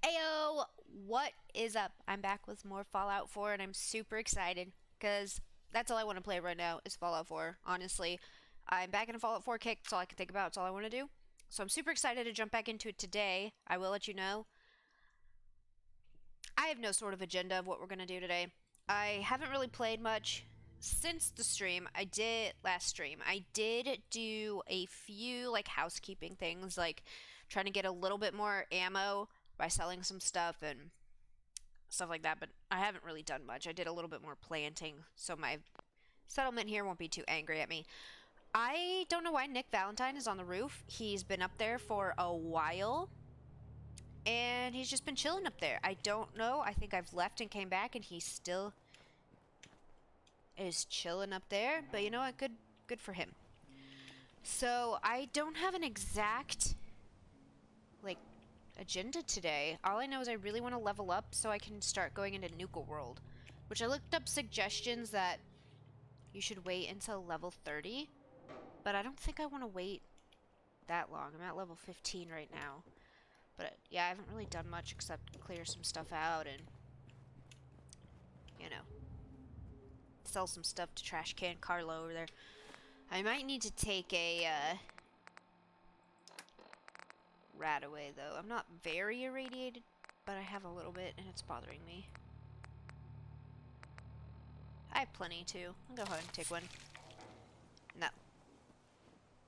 Ayo, what is up? I'm back with more Fallout 4 and I'm super excited because that's all I want to play right now is Fallout 4, honestly. I'm back in a Fallout 4 kick, it's all I can think about, it's all I want to do. So I'm super excited to jump back into it today. I will let you know. I have no sort of agenda of what we're going to do today. I haven't really played much since the stream. Last stream. I did do a few like housekeeping things, like trying to get a little bit more ammo by selling some stuff and stuff like that, but I haven't really done much. I did a little bit more planting, so my settlement here won't be too angry at me. I don't know why Nick Valentine is on the roof. He's been up there for a while, and he's just been chilling up there. I don't know. I think I've left and came back, and he still is chilling up there, but you know what? Good for him. So I don't have an exact, like, agenda today. All I know is I really want to level up so I can start going into Nuka World, which I looked up suggestions that you should wait until level 30, but I don't think I want to wait that long. I'm at level 15 right now. But yeah, I haven't really done much except clear some stuff out and, you know, sell some stuff to Trash Can Carlo over there. I might need to take a rat away, though. I'm not very irradiated, but I have a little bit, and it's bothering me. I have plenty, too. I'll go ahead and take one. And that...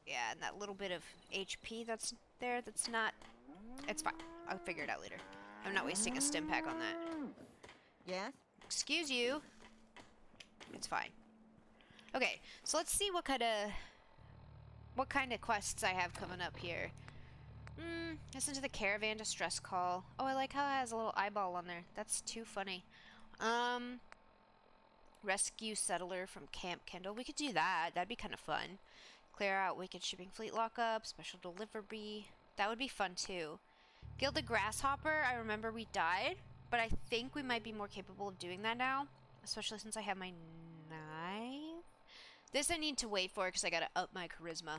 Yeah, and that little bit of HP that's there, that's not... It's fine. I'll figure it out later. I'm not wasting a stim pack on that. Yes? Excuse you. It's fine. Okay, so let's see what kind of quests I have coming up here. Listen to the caravan distress call. Oh, I like how it has a little eyeball on there. That's too funny. Rescue settler from Camp Kendall. We could do that. That'd be kind of fun. Clear out wicked shipping fleet lockup. Special delivery. That would be fun too. Gild the grasshopper. I remember we died, but I think we might be more capable of doing that now, especially since I have my knife. This I need to wait for because I gotta up my charisma.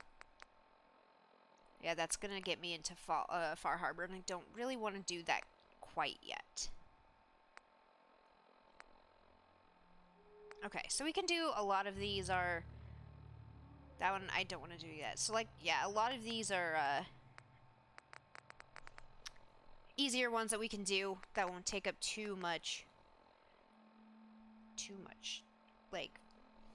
Yeah, that's gonna get me into Far Harbor, and I don't really want to do that quite yet. Okay, so we can do a lot of these are... That one I don't want to do yet. So, like, yeah, a lot of these are easier ones that we can do that won't take up too much, like,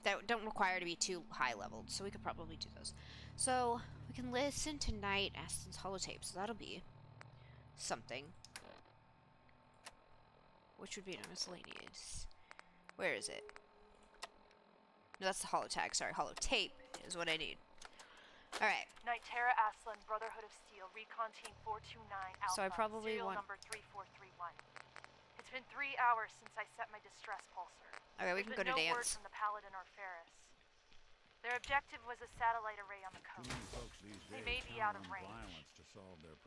that don't require to be too high leveled, so we could probably do those. So, we can listen to Night Aston's holotape, so that'll be something. Which would be miscellaneous. Where is it? No, that's the holotag, sorry, holotape is what I need. Alright. Knight Terra Aslan, Brotherhood of Steel, Recon Team 429 Alpha, So I probably serial want... number 3431. It's been 3 hours since I set my distress pulsar. Okay, we can go to no dance. word from the Paladin or Ferris. Their objective was a satellite array on the coast. They may be out of range.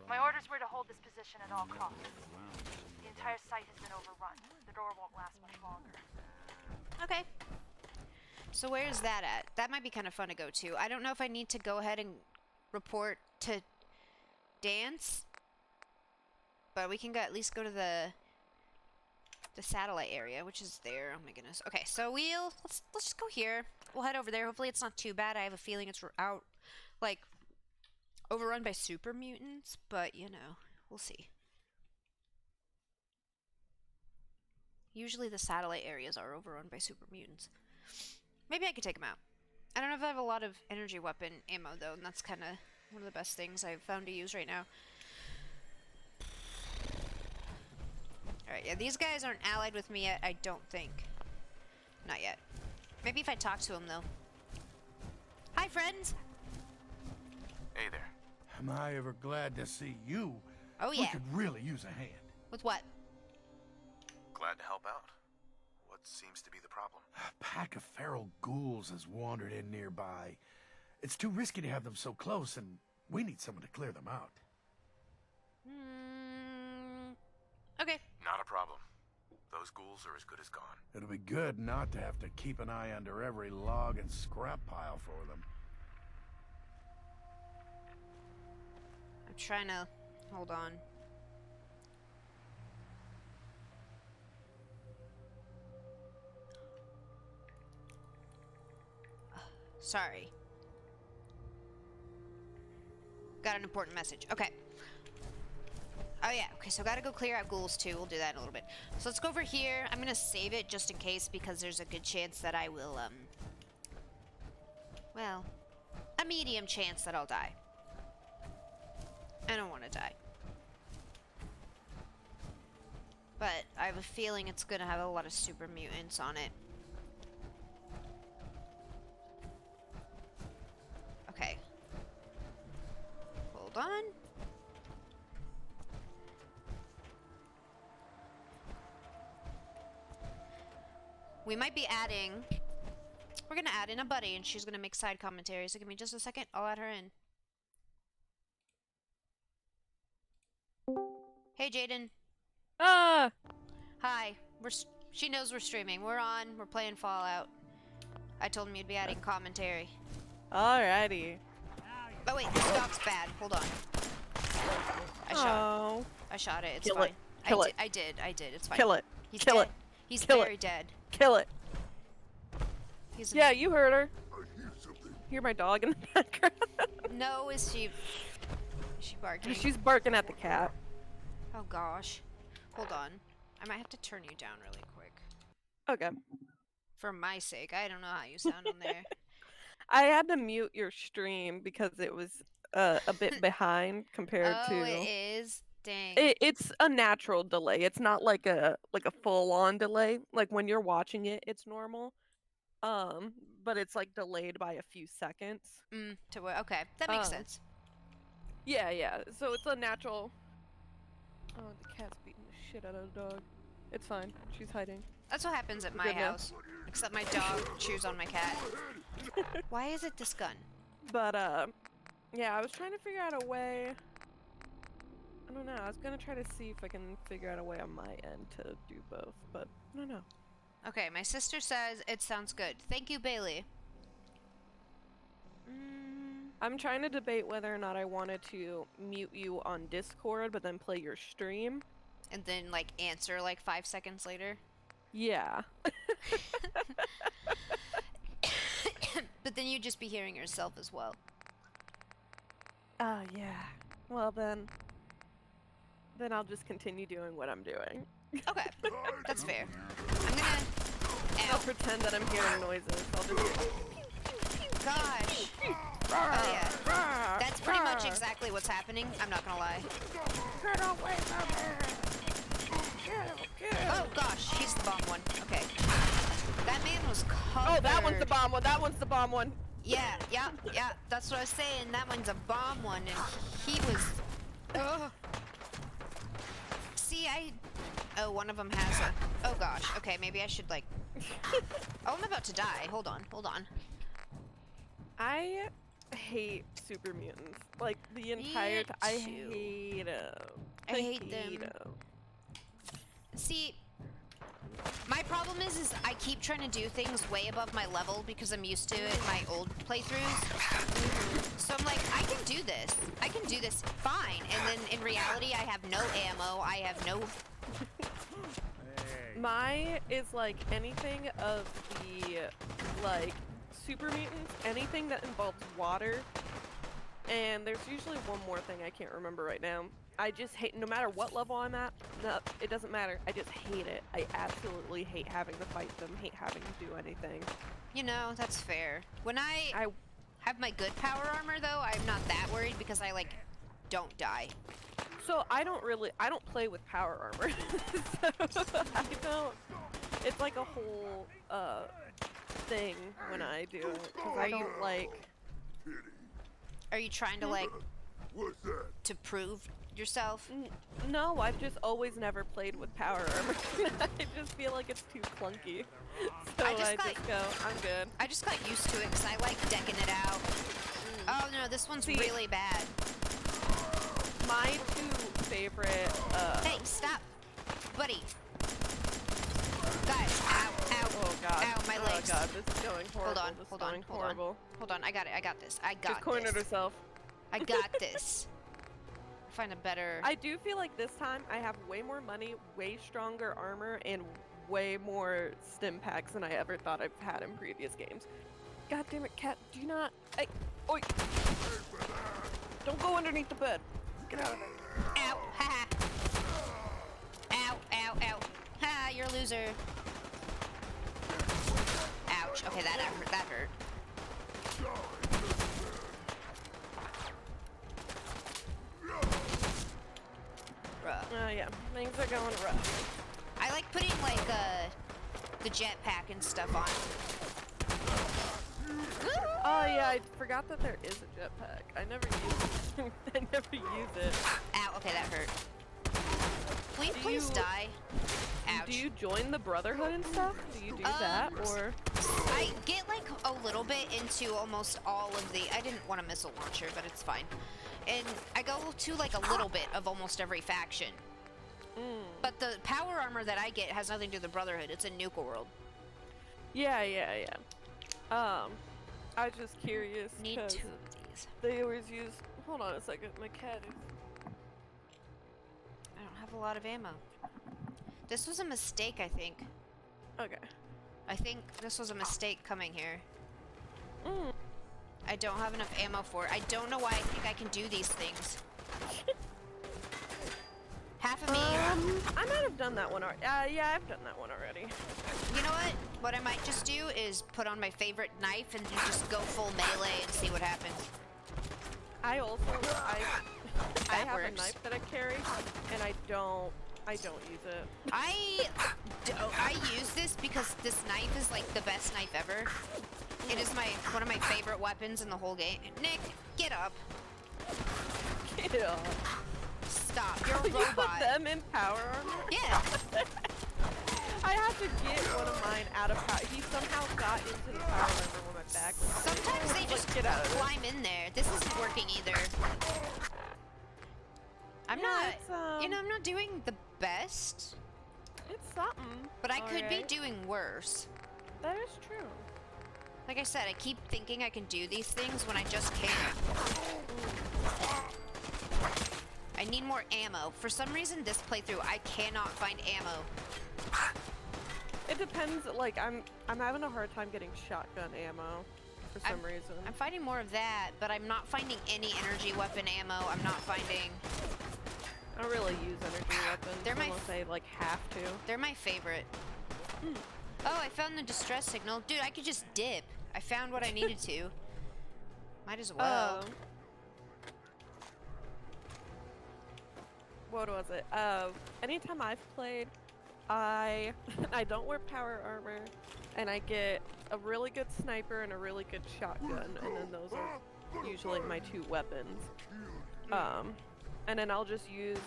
My orders were to hold this position at all costs. The entire site has been overrun. The door won't last much longer. Okay. So where's that at? That might be kind of fun to go to. I don't know if I need to go ahead and report to dance, but we can at least go to the satellite area, which is there. Oh my goodness. Okay, so let's just go here. We'll head over there. Hopefully it's not too bad. I have a feeling it's out, like, overrun by super mutants, but you know, we'll see. Usually the satellite areas are overrun by super mutants. Maybe I could take them out. I don't know if I have a lot of energy weapon ammo, though, and that's kind of one of the best things I've found to use right now. Alright, yeah, these guys aren't allied with me yet, I don't think. Not yet. Maybe if I talk to them, though. Hi, friends! Hey there. Am I ever glad to see you? Oh, yeah. We could really use a hand. With what? Glad to help out. What seems to be the problem? A pack of feral ghouls has wandered in nearby. It's too risky to have them so close, and we need someone to clear them out. Okay. Not a problem. Those ghouls are as good as gone. It'll be good not to have to keep an eye under every log and scrap pile for them. I'm trying to... Hold on. Sorry. Got an important message. Okay. Oh yeah, okay, so gotta go clear out ghouls too. We'll do that in a little bit. So let's go over here. I'm gonna save it just in case because there's a good chance that I will, well, a medium chance that I'll die. I don't want to die. But I have a feeling it's gonna have a lot of super mutants on it. Okay. Hold on. We might be adding... We're gonna add in a buddy, and she's gonna make side commentary, so give me just a second. I'll add her in. Hey, Jaden. Ah! Hi. She knows we're streaming. We're on. We're playing Fallout. I told him you'd be adding commentary. Alrighty. Oh wait, this dog's bad. Hold on. I shot it. It's Kill fine. it. Kill it. I did. It's fine. Kill it. He's Kill dead. it. He's Kill very it. dead. Kill it. Yeah, you heard her. Hear my dog in the background? No, is she barking? She's barking at the cat. Oh gosh. Hold on. I might have to turn you down really quick. Okay. For my sake. I don't know how you sound on there. I had to mute your stream because it was a bit behind compared Oh, to. it is? Dang. It's a natural delay. It's not like a full-on delay. Like when you're watching it, it's normal. But it's like delayed by a few seconds. Okay, that makes sense. Yeah. So it's a natural. Oh, the cat's beating the shit out of the dog. It's fine. She's hiding. That's what happens at my Good now. house. Except my dog chews on my cat. Why is it this gun? But yeah, I was trying to figure out a way. I don't know. I was gonna try to see if I can figure out a way on my end to do both, but I don't know. Okay, my sister says it sounds good. Thank you, Bailey. I'm trying to debate whether or not I wanted to mute you on Discord, but then play your stream. And then, like, answer, like, 5 seconds later. Yeah. But then you'd just be hearing yourself as well. Yeah. Well, then I'll just continue doing what I'm doing. Okay, that's fair. I'm gonna... I'll pretend that I'm hearing noises. I'll just... Gosh. Oh, yeah. That's pretty much exactly what's happening. I'm not gonna lie. Get away from her! Oh, gosh. He's the bomb one. Okay. That man was covered. Oh, that one's the bomb one. That one's the bomb one. Yeah. That's what I was saying. That one's a bomb one, and he was... Ugh. See, Oh, one of them has a... Oh, gosh. Okay, maybe I should, like... Oh, I'm about to die. Hold on. I hate super mutants. Like, the entire time. I hate them. I hate them. See, my problem is I keep trying to do things way above my level because I'm used to it in my old playthroughs. So I'm like, I can do this fine. And then in reality, I have no ammo. I have no... My is like anything of the, like, super mutants, anything that involves water. And there's usually one more thing I can't remember right now. I just hate, no matter what level I'm at, no, it doesn't matter. I just hate it. I absolutely hate having to fight them, hate having to do anything. You know, that's fair. When I have my good power armor, though, I'm not that worried because I, like, don't die. So I don't play with power armor. It's like a whole, thing when I do it. Because I don't like... Are you trying to, like, to prove yourself? No, I've just always never played with power armor. I just feel like it's too clunky. So I just go, I'm good. I just got used to it because I like decking it out. Oh no, this one's really bad. My two favorite, Hey, stop! Buddy! Guys, ow, Oh god. ow, my legs. Oh god, this is going horrible. Hold on. Hold on, I got this. Just cornered herself. I got this. Find a better... I do feel like this time I have way more money, way stronger armor, and way more stim packs than I ever thought I've had in previous games. God damn it, cat. Do not. Hey. Oi. Don't go underneath the bed. Get out of there. Ow! Ha! Ow! Ow! Ow! Ha! You're a loser. Ouch! Okay, that hurt. That hurt. Rough. Yeah, things are going rough. I like putting like the jetpack and stuff on. Oh yeah, I forgot that there is a jetpack. I never use it. I never use it. Ow! Okay, that hurt. Will you Do please you- die? Ouch. Do you join the Brotherhood and stuff? Do you do that, or? I get like a little bit into almost all of the. I didn't want a missile launcher, but it's fine. And I go to like a little bit of almost every faction. But the power armor that I get has nothing to do with the Brotherhood. It's a Nuka world. Yeah. I was just curious. Need 'cause 2 of these. They always use. Hold on a second, my cat is. I don't have a lot of ammo. This was a mistake, I think. Okay. I think this was a mistake coming here. Mm. I don't have enough ammo for it. I don't know why I think I can do these things. Half of me. I might have done that one already. Yeah, I've done that one already. You know what? What I might just do is put on my favorite knife and just go full melee and see what happens. I also I That have works. a knife that I carry, and I don't use it. I use this because this knife is like the best knife ever. It is one of my favorite weapons in the whole game. Nick, get up. Yeah. Stop. You're a You put robot. them in power armor? Yeah. I had to get one of mine out of power. He somehow got into the power armor when my back was. Sometimes they just get out of it. climb in there. This isn't working either. I'm Yeah, not, it's, you know, I'm not doing the best, It's something. but I could be alright. doing worse. That is true. Like I said, I keep thinking I can do these things when I just can't. I need more ammo. For some reason, this playthrough, I cannot find ammo. It depends. Like I'm having a hard time getting shotgun ammo for some reason. I'm finding more of that, but I'm not finding any energy weapon ammo. I'm not finding... I don't really use energy weapons They're my unless I like have to. They're my favorite. Oh, I found the distress signal. Dude, I could just dip. I found what I needed to. Might as well. What was it? Anytime I've played, I don't wear power armor, and I get a really good sniper and a really good shotgun, and then those are usually my 2 weapons. And then I'll just use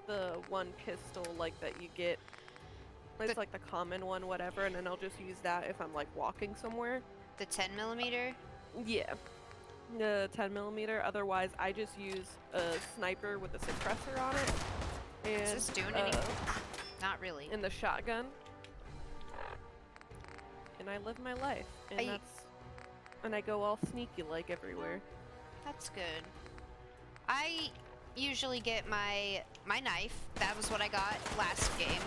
the one pistol like that you get. It's like the common one, whatever, and then I'll just use that if I'm like walking somewhere. The 10mm? Yeah. The 10mm. Otherwise, I just use a sniper with a suppressor on it. And, Is this doing anything? Not really. and the shotgun. And I live my life. And and I go all sneaky like everywhere. That's good. I usually get my knife. That was what I got last game.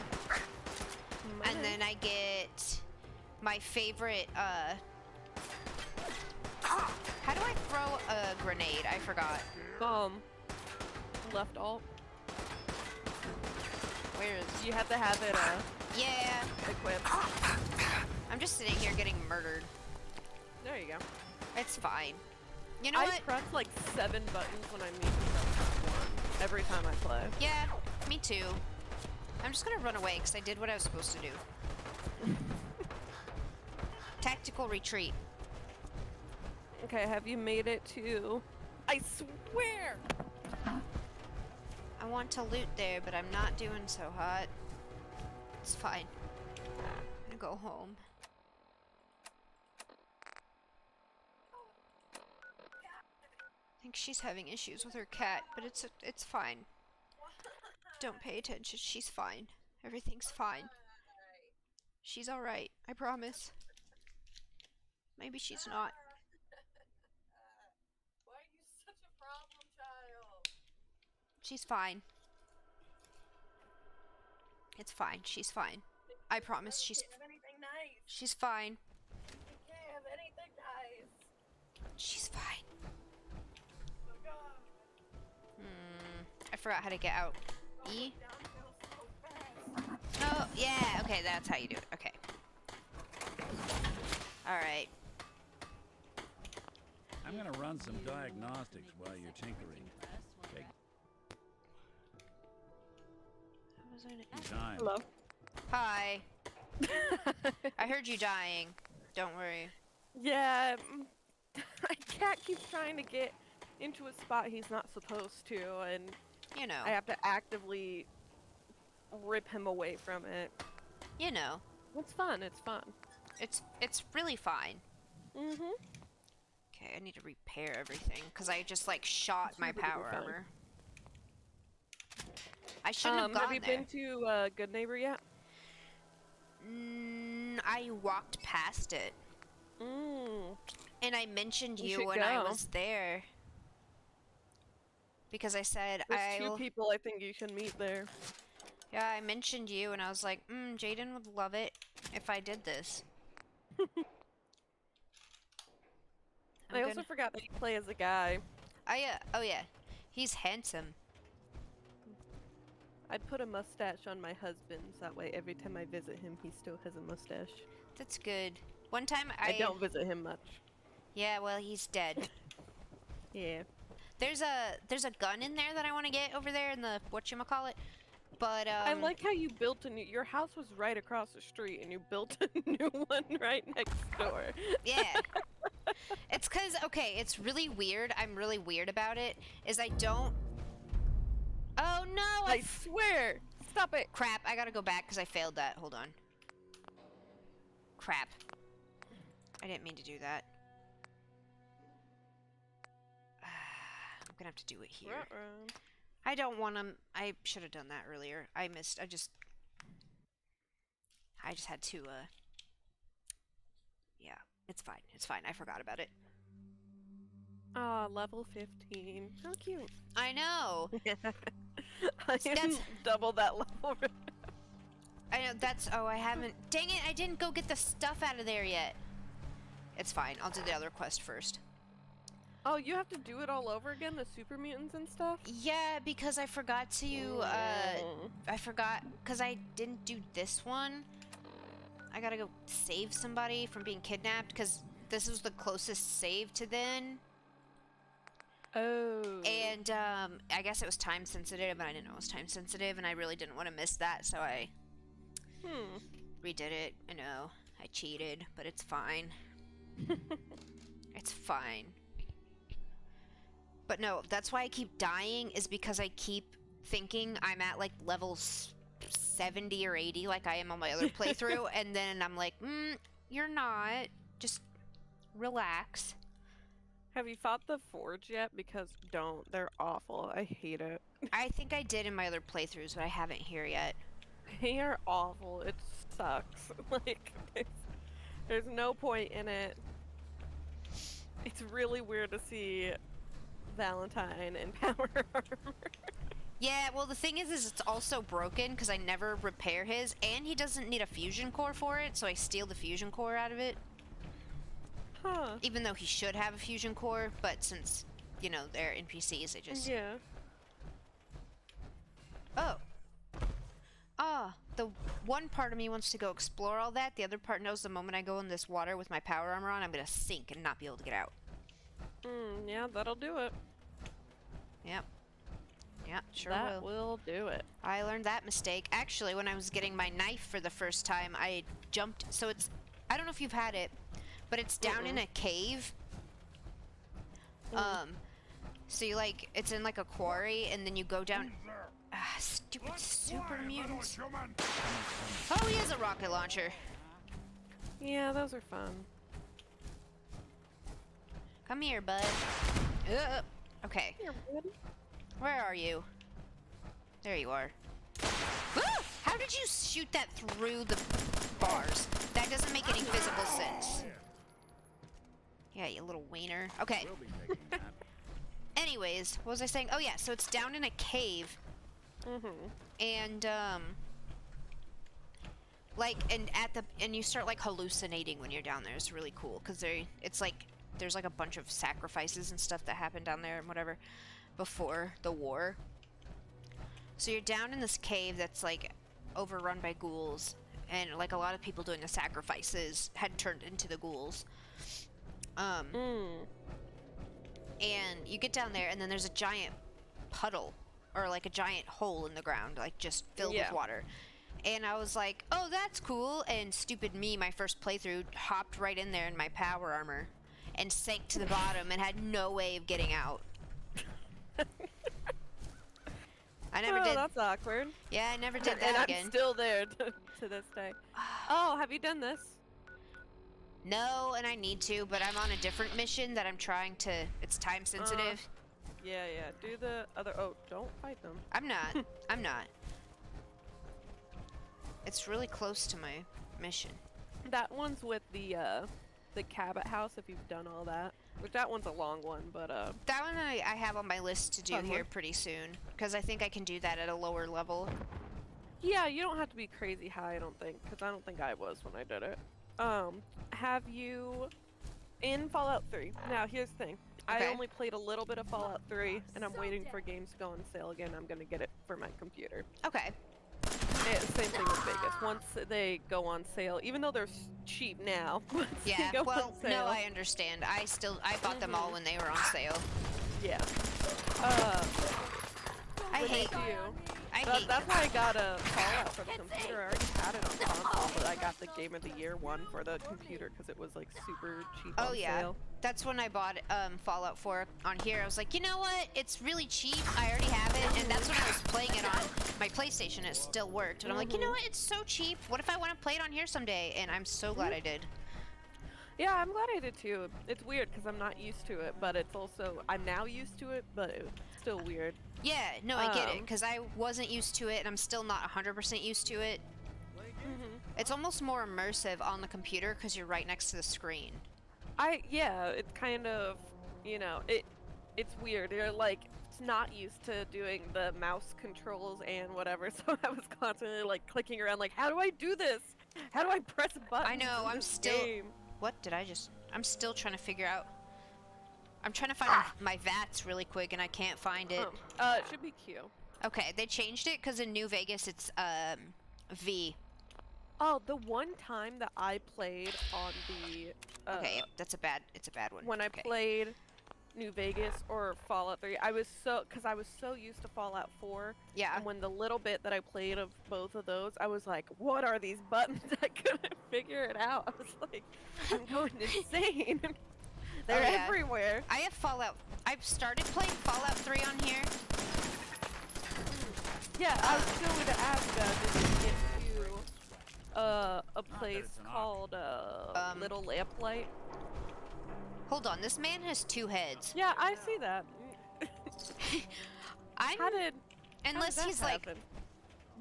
And then I get my favorite, how do I throw a grenade? I forgot. Left alt. Where is... You have to have it Yeah. equipped. I'm just sitting here getting murdered. There you go. It's fine. You know I what? press like 7 buttons when I mean to press 1 every time I play. Yeah, me too. I'm just gonna run away because I did what I was supposed to do. Tactical retreat. Okay, have you made it to... I swear! I want to loot there, but I'm not doing so hot. It's fine. I'm gonna go home. I think she's having issues with her cat, but it's fine. Don't pay attention. She's fine. Everything's fine. She's alright. I promise. Maybe she's not. Why are you such a problem child? She's fine. It's fine. She's fine. I promise she's Anything nice? she's fine. She's fine. I forgot how to get out. E? Oh, yeah, okay, that's how you do it. Okay. Alright. I'm gonna run some diagnostics while you're tinkering. Take your time. Hello. Hi. I heard you dying. Don't worry. Yeah, my cat keeps trying to get into a spot he's not supposed to, and You know. I have to actively rip him away from it. You know. It's fun, it's fun. It's really fine. Mm-hmm. Okay, I need to repair everything because I just like shot It's my super power duper fine. armor. I shouldn't have gone Have you there. been to Good Neighbor yet? I walked past it, Mm. and I mentioned You you should when I go. was there because I said There's 2 I'll. people I think you can meet there. Yeah, I mentioned you, and I was like, Jaden would love it if I did this. I also forgot that you play as a guy. Oh yeah, he's handsome. I'd put a mustache on my husband's, that way every time I visit him, he still has a mustache. That's good. One time I don't visit him much. Yeah, well, he's dead. Yeah. There's a gun in there that I want to get over there in the whatchamacallit. But I like how you built a new. Your house was right across the street, and you built a new one right next door. Yeah. It's cause okay, it's really weird. I'm really weird about it. Is I don't. Oh no! I swear! Stop it! Crap! I gotta go back because I failed that. Hold on. Crap. I didn't mean to do that. I'm gonna have to do it here. Uh-uh. I don't want to. I should have done that earlier. I just had to. Yeah, it's fine. It's fine. I forgot about it. Ah, level 15. How cute. I know. I am double that level. I know. That's. Oh, I haven't. Dang it! I didn't go get the stuff out of there yet. It's fine. I'll do the other quest first. Oh, you have to do it all over again? The super mutants and stuff? Yeah, because I forgot to. I forgot because I didn't do this one. I gotta go save somebody from being kidnapped because this was the closest save to then. Oh. And I guess it was time sensitive, and I didn't know it was time sensitive, and I really didn't want to miss that, so I redid it. I know I cheated, but it's fine. It's fine. But no, that's why I keep dying, is because I keep thinking I'm at like level 70 or 80 like I am on my other playthrough, and then I'm like, you're not. Just relax. Have you fought the Forge yet? Because don't. They're awful. I hate it. I think I did in my other playthroughs, but I haven't here yet. They are awful. It sucks. Like, there's no point in it. It's really weird to see Valentine in power armor. Yeah, well, the thing is it's also broken because I never repair his, and he doesn't need a fusion core for it, so I steal the fusion core out of it. Huh. Even though he should have a fusion core, but since, you know, they're NPCs, they just... Yeah. Oh. Ah, the one part of me wants to go explore all that, the other part knows the moment I go in this water with my power armor on, I'm gonna sink and not be able to get out. Yeah, that'll do it. Yep. Yeah, sure That will do it. I learned that mistake. Actually, when I was getting my knife for the first time, I jumped... So it's... I don't know if you've had it, but it's down in a cave. So you like... It's in like a quarry, and then you go down... Stupid super mutants. Oh, he has a rocket launcher. Yeah, those are fun. Come here, bud. Okay. Here, buddy. Where are you? There you are. Ah! How did you shoot that through the bars? That doesn't make any physical sense. Yeah, you little wiener. Okay. We'll be taking that. Anyways, what was I saying? Oh yeah, so it's down in a cave. And like, and you start like hallucinating when you're down there. It's really cool because it's like there's like a bunch of sacrifices and stuff that happened down there and whatever before the war. So you're down in this cave that's like overrun by ghouls, and like a lot of people doing the sacrifices had turned into the ghouls. And you get down there, and then there's a giant puddle, or like a giant hole in the ground, like just filled with water. And I was like, oh, that's cool. And stupid me, my first playthrough, hopped right in there in my power armor and sank to the bottom and had no way of getting out. I never did. That's awkward. Yeah, I never did that and again. I'm still there to this day. Oh, have you done this? No, and I need to, but I'm on a different mission that I'm trying to. It's time sensitive. Yeah. Do the other. Oh, don't fight them. I'm not. I'm not. It's really close to my mission. That one's with the Cabot house. If you've done all that, which that one's a long one, but that one I have on my list to do here pretty soon, because I think I can do that at a lower level. Yeah, you don't have to be crazy high, I don't think, because I don't think I was when I did it. Have you in Fallout 3? Now here's the thing. Okay. I only played a little bit of Fallout 3, and I'm waiting for games to go on sale again. I'm gonna get it for my computer. Okay. Same thing with Vegas. Once they go on sale, even though they're cheap now. Once Yeah. they go Well, on sale, no, I understand. I bought them all when they were on sale. yeah. I hate you. I hate. That's why I got a Fallout for the computer. I already had it on console, but I got the Game of the Year one for the computer because it was like super cheap on sale. That's when I bought Fallout 4 on here. I was like, you know what? It's really cheap. I already have it, and that's when I was playing it on my PlayStation. It still worked, and I'm like, you know what? It's so cheap. What if I want to play it on here someday? And I'm so glad I did. Yeah, I'm glad I did too. It's weird because I'm not used to it, but it's also I'm now used to it, but it's still weird. Yeah, no, I get it, because I wasn't used to it, and I'm still not 100% used to it. It's almost more immersive on the computer because you're right next to the screen. Yeah, it's kind of, you know, it's weird. You're like not used to doing the mouse controls and whatever, so I was constantly like clicking around like, how do I do this? How do I press a button? I know, I'm still... game? What did I just... I'm still trying to figure out... I'm trying to find my VATS really quick, and I can't find it. It should be Q. Okay, they changed it because in New Vegas it's V. Oh, the one time that I played on the Okay, it's a bad one. when I played New Vegas or Fallout 3, I was so used to Fallout 4. Yeah. And when the little bit that I played of both of those, I was like, what are these buttons? I couldn't figure it out. I was like, I'm going insane. They're everywhere. I have Fallout. I've started playing Fallout 3 on here. Yeah, I was going to ask, did you get to a place called Little Lamplight? Hold on, this man has 2 heads. Yeah, I see that. Unless he's like, happen?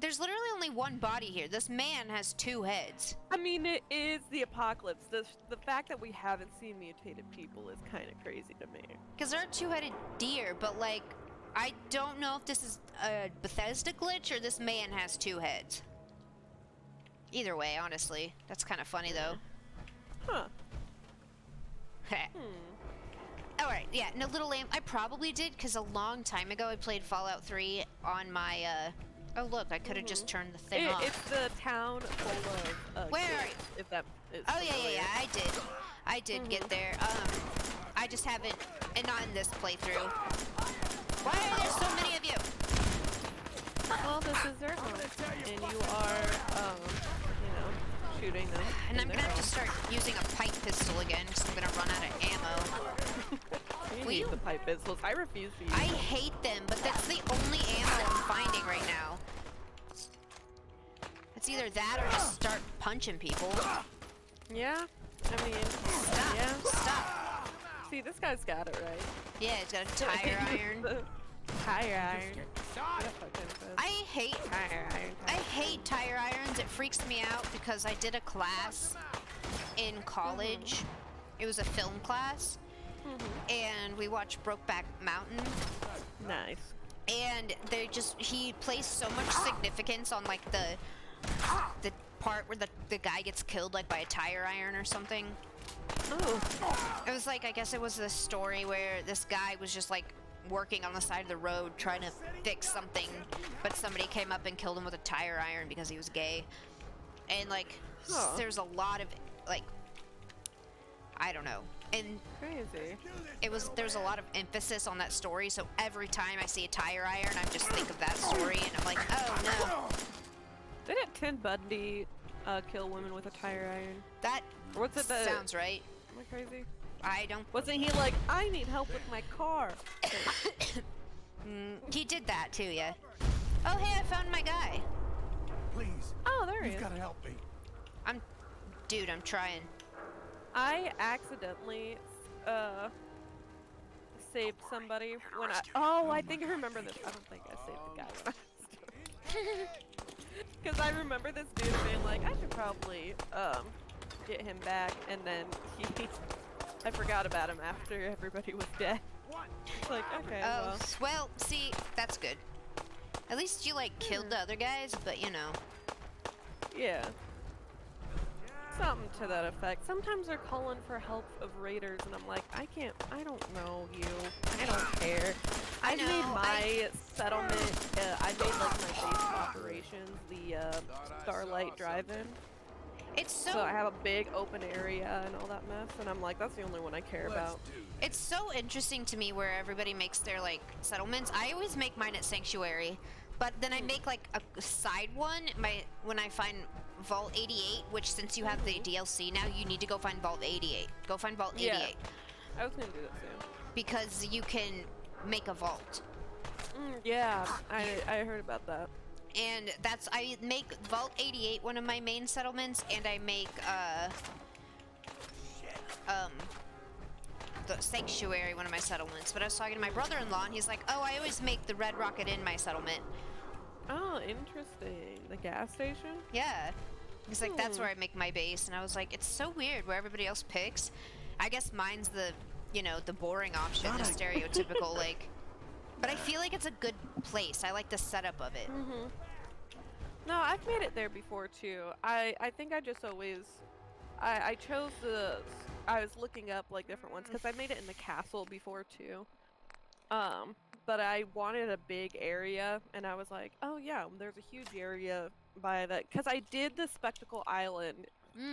there's literally only one body here. This man has 2 heads. I mean, it is the apocalypse. The fact that we haven't seen mutated people is kind of crazy to me. Because there are 2-headed deer, but like, I don't know if this is a Bethesda glitch or this man has 2 heads. Either way, honestly. That's kind of funny, though. Huh. Alright, yeah, no, Little Lamb, I probably did, because a long time ago I played Fallout 3 on my, oh look, I could have just turned the thing off. It's the town full of, Where kids, are you? if that is Oh, yeah, familiar. I did get there, I just haven't, and not in this playthrough. Why are there so many of you? Well, this is their home, and you are, you know, shooting them. And I'm gonna have to start using a pipe pistol again, because I'm gonna run out of ammo. You need the pipe pistols. I refuse to use I them. hate them, but that's the only ammo I'm finding right now. It's either that or just start punching people. Yeah? I mean, Stop. yeah. Stop. See, this guy's got it right. Yeah, it's got a tire iron. Tire iron. I hate tire irons. It freaks me out because I did a class in college. It was a film class. And we watched Brokeback Mountain. Nice. And he placed so much significance on like the part where the guy gets killed like by a tire iron or something. Oh. It was like, I guess it was this story where this guy was just like working on the side of the road trying to fix something, but somebody came up and killed him with a tire iron because he was gay. And like, Huh. there's a lot of like, I don't know. And Crazy. there's a lot of emphasis on that story, so every time I see a tire iron, I just think of that story, and I'm like, oh no. Didn't Ted Bundy kill women with a tire iron? That Or what's it that? sounds right. Am I crazy? I don't. Wasn't he like, I need help with my car? He did that too, yeah. Oh hey, I found my guy. Please. Oh, there he You've is. got to help me. Dude, I'm trying. I accidentally saved somebody to when I. rescue Oh, I think I remember this. I don't think I saved the guy when I was doing. Because I remember this dude being like, I should probably get him back, and then I forgot about him after everybody was dead. It's like, okay, Oh, well. well, see, that's good. At least you like killed the other guys, but you know. Yeah. Something to that effect. Sometimes they're calling for help of raiders, and I'm like, I don't know you. I don't care. I I know, made my settlement, I made like my base of operations, the Starlight Drive-In. It's So I have a big open area and all that mess, and I'm like, that's the only one I care about. It's so interesting to me where everybody makes their like settlements. I always make mine at Sanctuary, but then I make like a side one. When I find Vault 88, which since you have the DLC now, you need to go find Vault 88. Go find Vault 88 Yeah. I was gonna do that soon. because you can make a vault. Yeah, I heard about that. And I make Vault 88 one of my main settlements, and I make the Sanctuary one of my settlements. But I was talking to my brother-in-law, and he's like, "Oh, I always make the Red Rocket Inn my settlement." Oh, interesting. The gas station? Yeah, he's like, "That's where I make my base," and I was like, "It's so weird where everybody else picks." I guess mine's the the boring option, the stereotypical like. But I feel like it's a good place. I like the setup of it. No, I've made it there before too. I think I just always I chose I was looking up like different ones because I made it in the castle before too. But I wanted a big area, and I was like, oh yeah, there's a huge area by that because I did the Spectacle Island,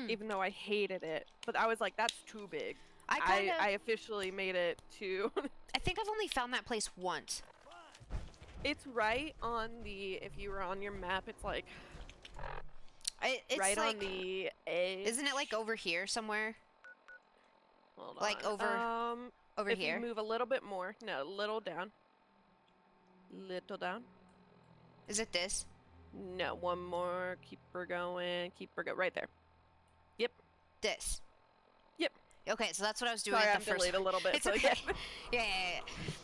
even though I hated it. But I was like, that's too big. I officially made it to. I think I've only found that place once. It's right on the. If you were on your map, it's like. It's right like, on the edge. Isn't it like over here somewhere? Hold like on. over if here? you move a little bit more, no, little down. Little down. Is it this? No, one more. Keep her going. Keep her going. Right there. Yep. This. Yep. Okay, so that's what I was doing Sorry, at I'm the first. delayed a little bit. It's so okay. yeah.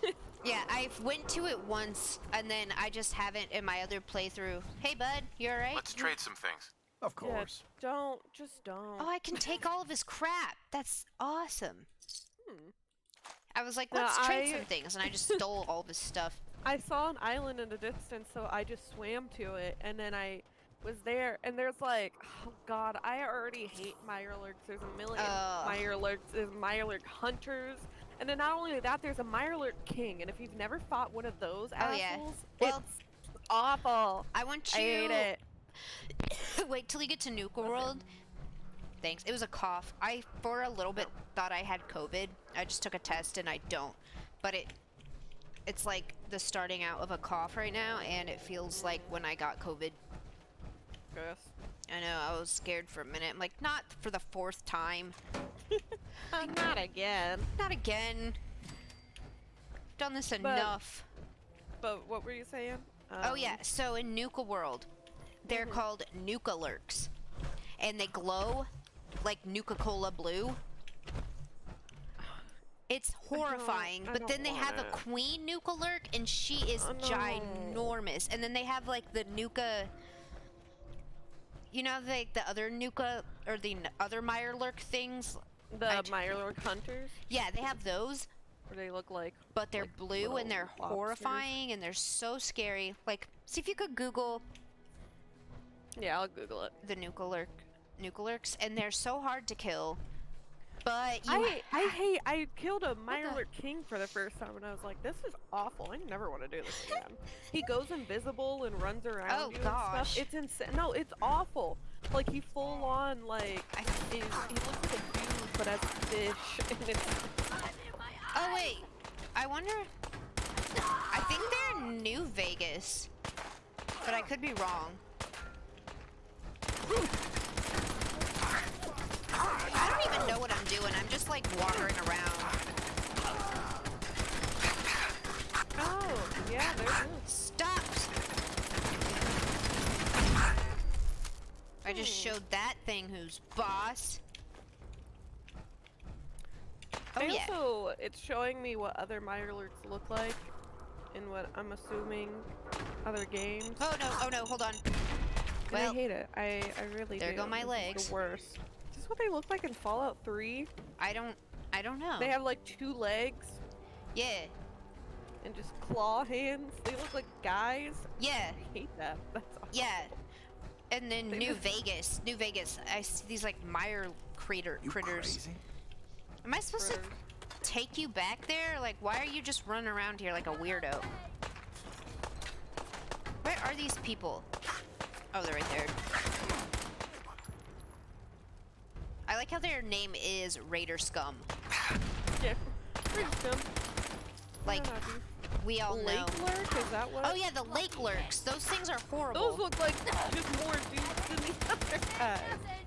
Yeah. Yeah, I went to it once, and then I just haven't in my other playthrough. Hey, bud, you alright? Let's trade some things. Of Yeah, course. just don't. Oh, I can take all of his crap. That's awesome. I was like, No, let's trade some things, and I just stole all of his stuff. I saw an island in the distance, so I just swam to it, and then I was there, and there's like, oh god, I already hate Mirelurks. There's a million Mirelurks. There's Mirelurk hunters, and then not only that, there's a Mirelurk king, and if you've never fought one of those assholes, Well, it's awful. I want you. I hate it. Wait till you get to Nuka World. Thanks. It was a cough. I, for a little bit, thought I had COVID. I just took a test and I don't. But it's like the starting out of a cough right now, and it feels like when I got COVID. Gross. I know, I was scared for a minute. I'm like, not for the 4th time. Not again. Not again. Done this enough. But what were you saying? Oh yeah, so in Nuka World, they're called Nuka Lurks. And they glow like Nuka-Cola blue. It's horrifying, but then they have a queen Nuka Lurk, and she is ginormous. And then they have like the Nuka, you know, like the other Nuka or the other Mirelurk things. The Mirelurk hunters. Yeah, they have those, Or they look like. but they're like blue little and they're lobsters. horrifying and they're so scary. Like, see if you could Google Yeah, I'll Google it. the Nuka Lurks, and they're so hard to kill. But you I killed a Mirelurk King for the first time and I was like, this is awful. I never want to do this again. He goes invisible and runs around Oh, you and gosh. stuff. It's insane. No, it's awful. Like he full on like he looks like a dude but as a fish and it's Oh wait, I wonder. I think they're in New Vegas, but I could be wrong. I don't even know what I'm doing. I'm just like wandering around. oh yeah, there's Stop! I just showed that thing who's boss. Oh yeah. Also, it's showing me what other Mirelurks look like in what I'm assuming other games. Oh no, hold on. And Well, I hate it. I really there do. go my This is legs. the worst. Is this what they look like in Fallout 3? I don't know. They have like 2 legs Yeah, and just claw hands. They look like guys. yeah, I hate that. That's awful. yeah. And then They New just- Vegas, I see these like mire critters. Crazy? Am I supposed to take you back there? Like, why are you just running around here like a weirdo? Where are these people? Oh, they're right there. I like how their name is Raider Scum. Yeah. Pretty dumb. Like, we all know. Lake Lurk? Is that what? Oh yeah, the lake lurks. Those things are horrible. Those look like just more dudes than the other guys.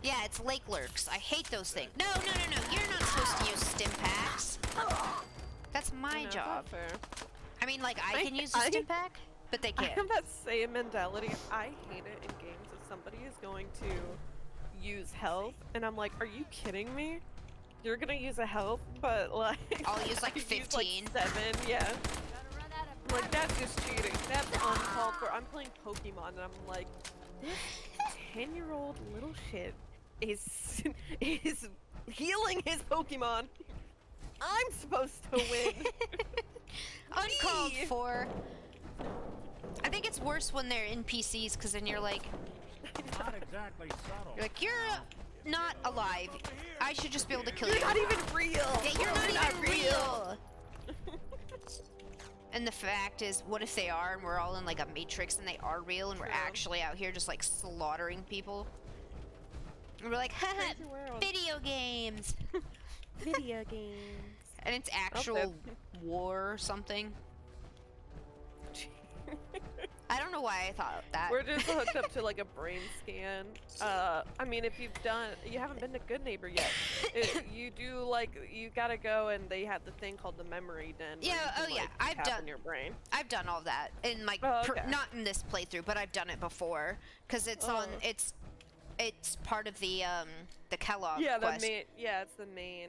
Yeah, it's lake lurks. I hate those things. No. You're not supposed to use stim packs. That's my No, it's job. not fair. I mean, like, I can use a stim pack, but they I can't. have that same mentality. I hate it in games if somebody is going to use health, and I'm like, are you kidding me? You're gonna use a health, but like I'll use like I 15. Use, like 7, yeah. I'm like that's just cheating. That's uncalled for. I'm playing Pokemon, and I'm like, this 10-year-old little shit is healing his Pokemon. I'm supposed to win. Uncalled Me. for. I think it's worse when they're NPCs, because then you're like, Not exactly subtle. you're not alive. I should just be able to kill You're you. not even real. Yeah, you're not even real. And the fact is, what if they are, and we're all in like a matrix, and they are real, and we're True. actually out here just like slaughtering people? And we're like, haha, Crazy world. video games. Video games. And it's actual war or something. I don't know why I thought that. We're just hooked up to like a brain scan. I mean, if you haven't been to Good Neighbor yet. You do like, you gotta go and they have the thing called the memory den. where Yeah, you oh can, yeah, like, I've tap done- in your brain. I've done all that in like Oh, okay. not in this playthrough, but I've done it before because it's on Oh. it's part of the Kellogg Yeah, the quest. main. Yeah, it's the main.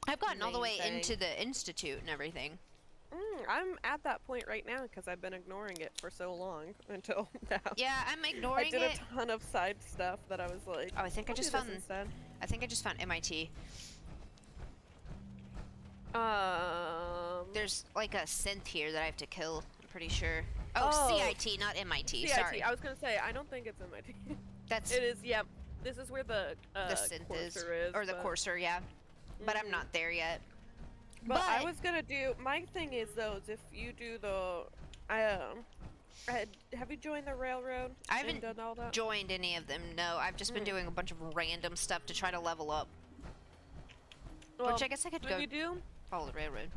I've gotten all the way main thing. into the institute and everything. I'm at that point right now because I've been ignoring it for so long until now. Yeah, I'm I ignoring did it. a ton of side stuff that I was like. Oh, I think I I'll just do this found. instead. I think I just found MIT. Um. There's like a synth here that I have to kill. I'm pretty sure. Oh, Oh. CIT, not MIT. CIT. Sorry, I was gonna say I don't think it's MIT. that's It is. Yeah. This is where the synth Courser is, or the but- courser. Yeah, but I'm Mhm. not there yet. But I was gonna do. My thing is though, is if you do the, have you joined the railroad? I and haven't done all that. joined any of them. No, I've just been doing a bunch of random stuff to try to level up. Well, Which I guess I could when go you do, follow the railroad.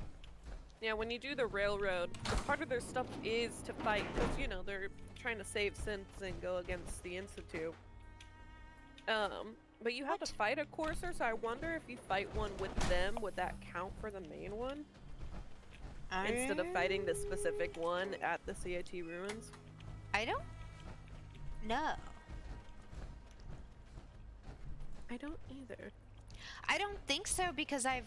yeah, when you do the railroad, part of their stuff is to fight because you know they're trying to save synths and go against the institute. But you have What? to fight a courser, so I wonder if you fight one with them, would that count for the main one instead of fighting the specific one at the CIT ruins? I don't know. I don't either. I don't think so because I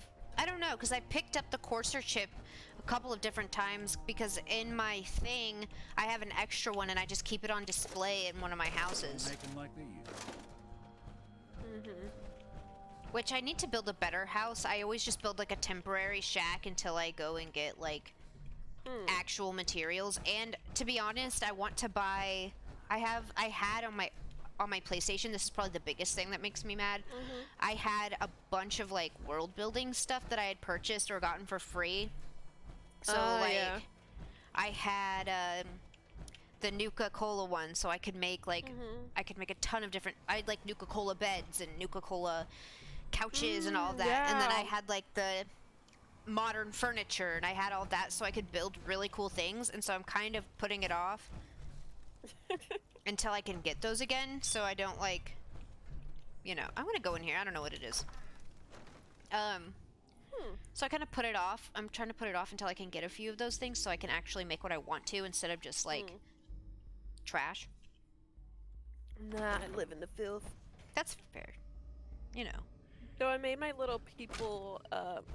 don't know, because I picked up the courser chip a couple of different times because in my thing I have an extra one and I just keep it on display in one of my houses. Make 'em like they used to. Which I need to build a better house. I always just build like a temporary shack until I go and get like actual materials. And to be honest, I want to buy. I had on my on my PlayStation, this is probably the biggest thing that makes me mad. Mhm. I had a bunch of like world building stuff that I had purchased or gotten for free. So like yeah. I had the Nuka Cola one, so I could make like I could make a ton of different. I had like Nuka Cola beds and Nuka Cola couches and all that, and then I yeah. had like the modern furniture and I had all that, so I could build really cool things. And so I'm kind of putting it off until I can get those again, so I don't like, you know, I'm gonna go in here. I don't know what it is. So I kind of put it off. I'm trying to put it off until I can get a few of those things so I can actually make what I want to instead of just like trash. Nah, I live in the filth. That's fair. You know. So I made my little people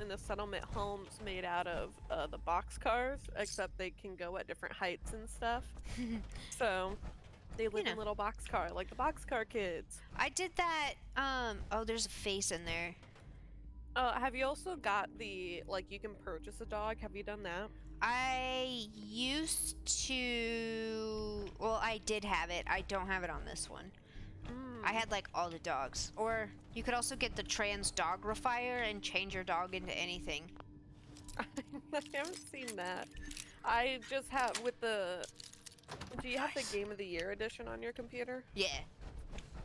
in the settlement homes made out of the boxcars, except they can go at different heights and stuff. So they live know. in little boxcar, like the boxcar kids. I did that. Oh, there's a face in there. Have you also got the, like, you can purchase a dog? Have you done that? I used to. Well, I did have it. I don't have it on this one. I had like all the dogs. Or you could also get the trans dog refier and change your dog into anything. I haven't seen that. I just have with the. Do you have the Game of the Year edition on your computer? Yeah.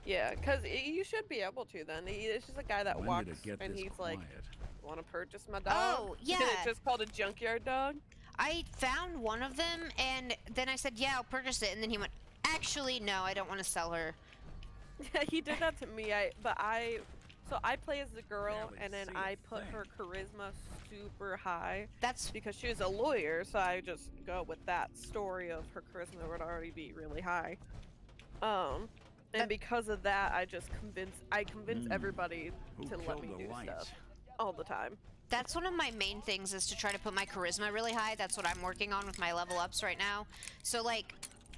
Yeah, because you should be able to then. It's just a guy that When walks did it get and this he's quiet? like, want to purchase my dog? Oh, yeah. And it's just called a junkyard dog? I found one of them and then I said, yeah, I'll purchase it. And then he went, actually, no, I don't want to sell her. Yeah, he did that to me. So I play as the girl, Barely and then see I a put thing. her charisma super high That's because she's a lawyer. So I just go with that story of her charisma would already be really high. And That- because of that, I convince everybody Who to let killed me the do lights? stuff all the time. That's one of my main things is to try to put my charisma really high. That's what I'm working on with my level ups right now. So like,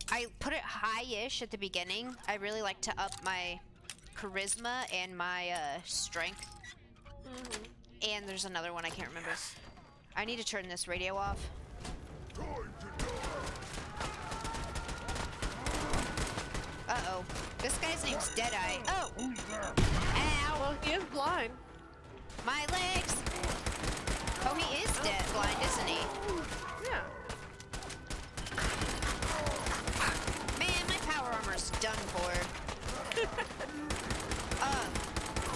I put it high-ish at the beginning. I really like to up my charisma and my strength. And there's another one I can't remember. I need to turn this radio off. Uh-oh. This guy's name's Deadeye. Oh! Ow! Well, he is blind. My legs! Oh, he is dead blind, isn't he? Yeah. Man, my power armor's done for.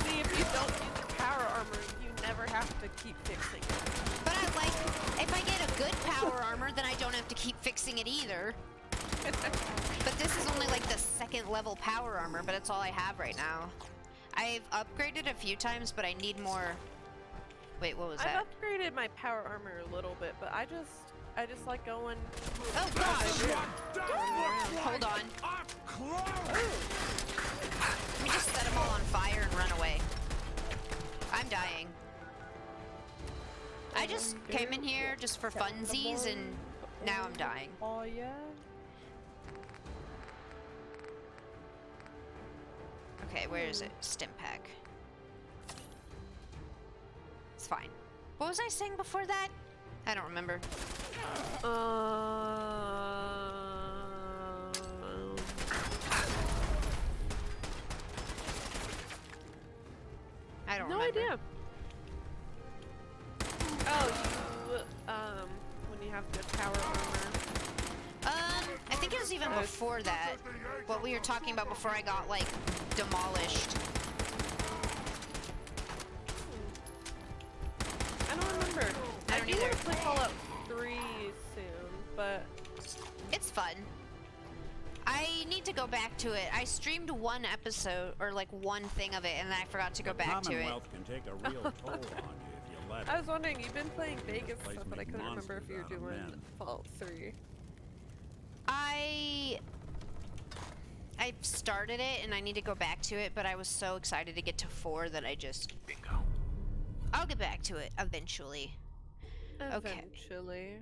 See, if you don't use your power armor, you never have to keep fixing it. But I like, if I get a good power armor, then I don't have to keep fixing it either. But this is only like the second level power armor, but it's all I have right now. I've upgraded a few times, but I need more. Wait, what was that? I've upgraded my power armor a little bit, but I just like going. Oh gosh! Hold on. Let me just set them all on fire and run away. I'm dying. I just came in here just for funsies, and now I'm dying. Oh yeah. Okay, where is it? Stim pack. It's fine. What was I saying before that? I don't remember. I don't No remember. idea. Oh, you, when you have good power armor. I think it was even before that. What we were talking about before I got, like, demolished. I don't remember. I don't do either. want to play Fallout 3 soon, but It's fun. I need to go back to it. I streamed one episode, or like one thing of it, and then I forgot to go back to it. Commonwealth can take a real toll on you if you let it. I was wondering, you've been playing Vegas place stuff, but I make couldn't remember if monsters you were out of doing men. Fallout 3. I started it, and I need to go back to it, but I was so excited to get to 4 that I just... Bingo. I'll get back to it eventually. Okay. Eventually.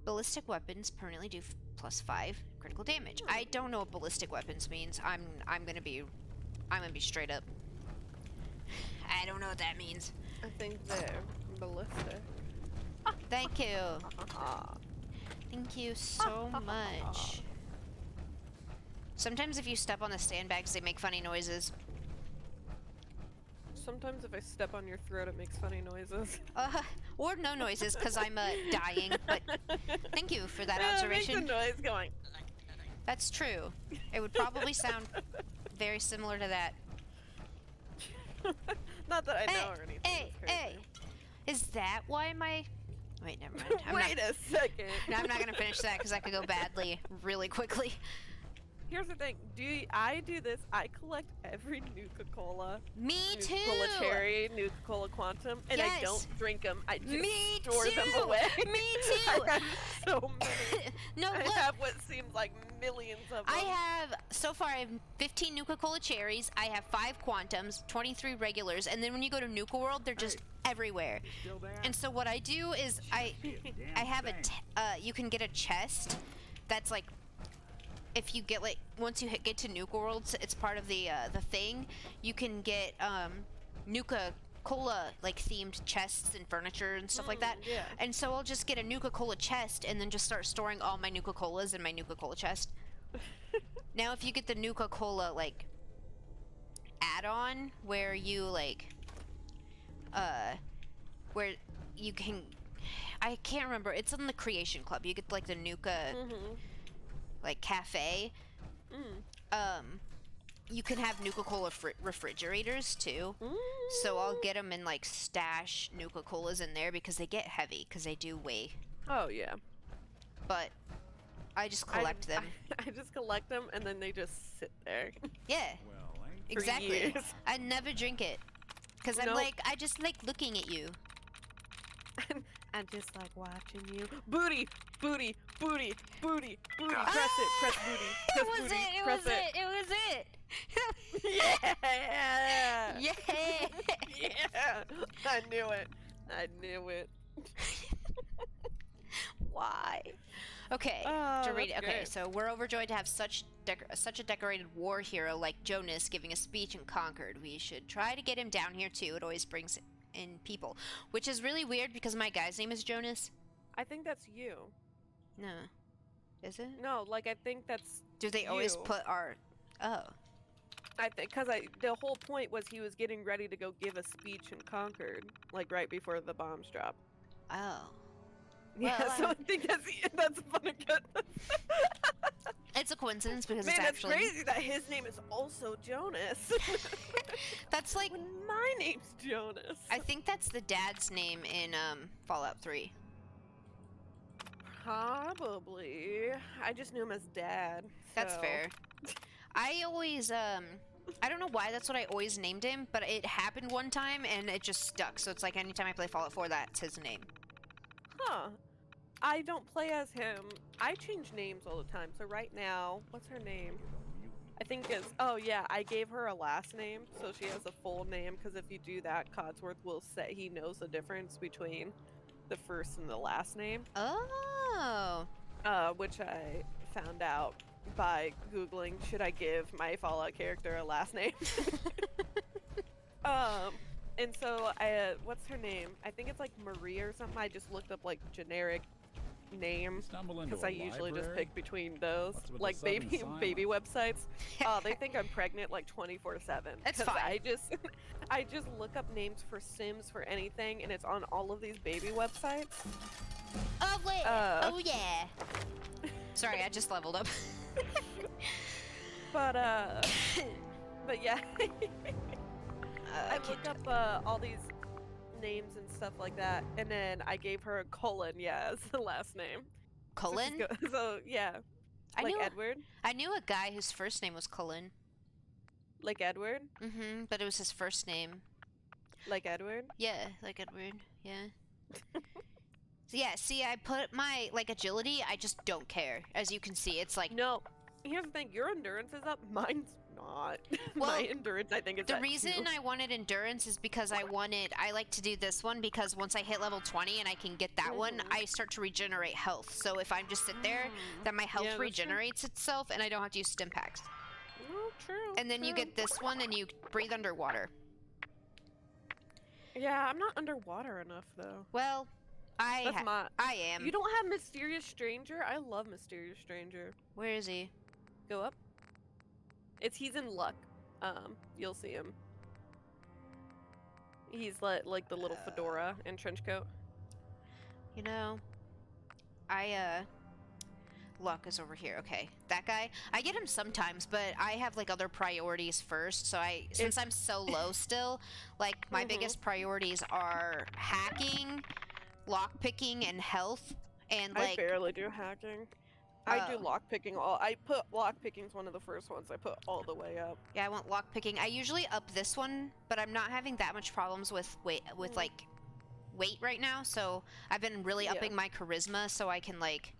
Ballistic weapons permanently do +5 critical damage. I don't know what ballistic weapons means. I'm gonna be straight up. I don't know what that means. I think they're ballistic. Thank you. Thank you so much. Sometimes if you step on the sandbags, they make funny noises. Sometimes if I step on your throat, it makes funny noises. Or no noises, because I'm dying, but thank you for that Yeah, observation. It makes a noise going. That's true. It would probably sound very similar to that. Not that I Hey, know or anything. hey, That's crazy. hey! Is that why my... Wait, never mind. Wait a second. No, I'm not gonna finish that because that could go badly really quickly. Here's the thing. I do this. I collect every Nuka-Cola. Me too! Nuka-Cola Cherry, Nuka-Cola Quantum, and I Yes. don't drink them. I just Me store them too! away. Me I too! have so many. No, I look! have what seems like millions of them. I have, so far, I have 15 Nuka-Cola Cherries, I have 5 Quantums, 23 regulars, and then when you go to Nuka World, they're just everywhere. Still there? And so what I do is, I have you can get a chest that's like, if you get like, once you get to Nuka World, it's part of the thing, you can get, Nuka Cola like themed chests and furniture and stuff like that. Yeah. And so I'll just get a Nuka Cola chest and then just start storing all my Nuka Colas in my Nuka Cola chest. Now if you get the Nuka Cola like add-on where you like where you can, I can't remember, it's in the Creation Club. You get like the Nuka like cafe. You can have Nuka Cola refrigerators too. So I'll get them and like stash Nuka Colas in there because they get heavy because they do weigh. Oh yeah. But I just collect them. I just collect them and then they just sit there. Yeah, Well, ain't exactly. years. I never drink it because I'm Nope. like, I just like looking at you. I'm just like watching you. Booty, booty, booty, booty, booty. Press it, press booty. Press It was booty, it. It press was it. It was it. Yeah. Yeah. Yeah. I knew it. I knew it. Why? Okay, Oh, Dorita. that's Okay, great. so we're overjoyed to have such a decorated war hero like Jonas giving a speech in Concord. We should try to get him down here too. It always brings in people, which is really weird because my guy's name is Jonas. I think that's you. No, is it? No, like I think that's. Do they always you. put our? Oh, I think because the whole point was he was getting ready to go give a speech in Concord, like right before the bombs dropped. oh. Yeah, Well, so I think that's fun again. It's a coincidence because Man, it's that's actually crazy that his name is also Jonas. that's like when my name's Jonas. I think that's the dad's name in Fallout 3. Probably. I just knew him as Dad. That's so- fair. I always I don't know why that's what I always named him, but it happened one time and it just stuck. So it's like anytime I play Fallout 4, that's his name. Huh. I don't play as him. I change names all the time. So right now, what's her name? I think it's, oh yeah, I gave her a last name, so she has a full name, because if you do that, Codsworth will say he knows the difference between the first and the last name. Oh. Which I found out by Googling, should I give my Fallout character a last name? And so, what's her name? I think it's like Maria or something. I just looked up like generic name Stumble into because a I usually just library? pick between those, What's with the like sudden baby silence? websites. They think I'm pregnant like 24/7. That's 'Cause fine. I just look up names for Sims for anything, and it's on all of these baby websites. Oh wait. Uh. Oh yeah. Sorry, I just leveled up. But yeah. I can't looked up all these names and stuff like that, and then I gave her a colon, yeah, as the last name. Cullen? So yeah, I like knew Edward, I knew a guy whose first name was Cullen. like Edward, But it was his first name. like Edward. Yeah, like Edward. Yeah. So yeah, see, I put my like agility. I just don't care. As you can see, it's like No, here's the thing: your endurance is up, mine's not. Well, My endurance, I think, is the at reason 2. I wanted endurance is because I like to do this one because once I hit level 20 and I can get that one, I start to regenerate health. So if I just sit there, then my health Yeah, that's true. regenerates itself and I don't have to use stim packs. Oh, true. And then you true. get this one and you breathe underwater. Yeah, I'm not underwater enough though. Well, I am. You don't have Mysterious Stranger? I love Mysterious Stranger. Where is he? Go up. He's in luck. You'll see him. He's like the little fedora and trench coat. You know, Luck is over here. Okay, that guy. I get him sometimes, but I have like other priorities first. So since I'm so low still, like my biggest priorities are hacking, lockpicking, and health. And I like, barely do hacking. I do lockpicking I put lockpicking's one of the first ones I put all the way up. yeah, I want lockpicking. I usually up this one, but I'm not having that much problems with weight right now. So I've been really upping my charisma so I can like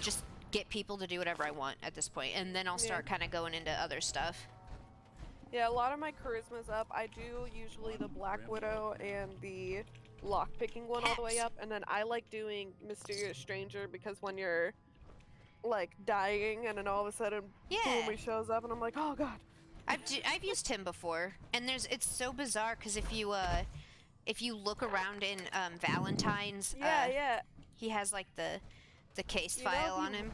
just get people to do whatever I want at this point, and then I'll start kind of going into other stuff. Yeah, a lot of my charisma's up. I do usually the Black Widow and the lockpicking one all the way up, and then I like doing Mysterious Stranger because when you're like dying and then all of a sudden boom, he shows up and I'm like, oh god. I've used him before, and it's so bizarre because if you look around in Valentine's, he has like the case file on him.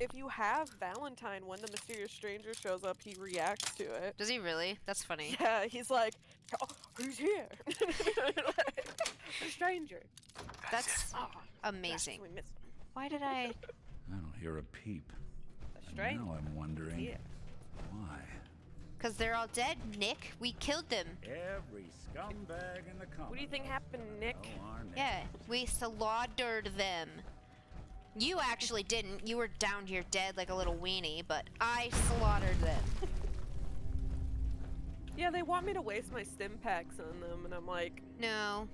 If you have Valentine, when the Mysterious Stranger shows up, he reacts to it. Does he really? That's funny. Yeah, he's like, oh, who's here? A stranger. That's amazing. Gosh, we missed him. Why did I don't hear a peep. A stranger. Now I'm wondering why. Because they're all dead, Nick. We killed them. Every scumbag in the company. What do you think happened, Nick? Yeah, we slaughtered them. You actually didn't. You were down here dead like a little weenie, but I slaughtered them. Yeah, they want me to waste my stim packs on them, and I'm like, no.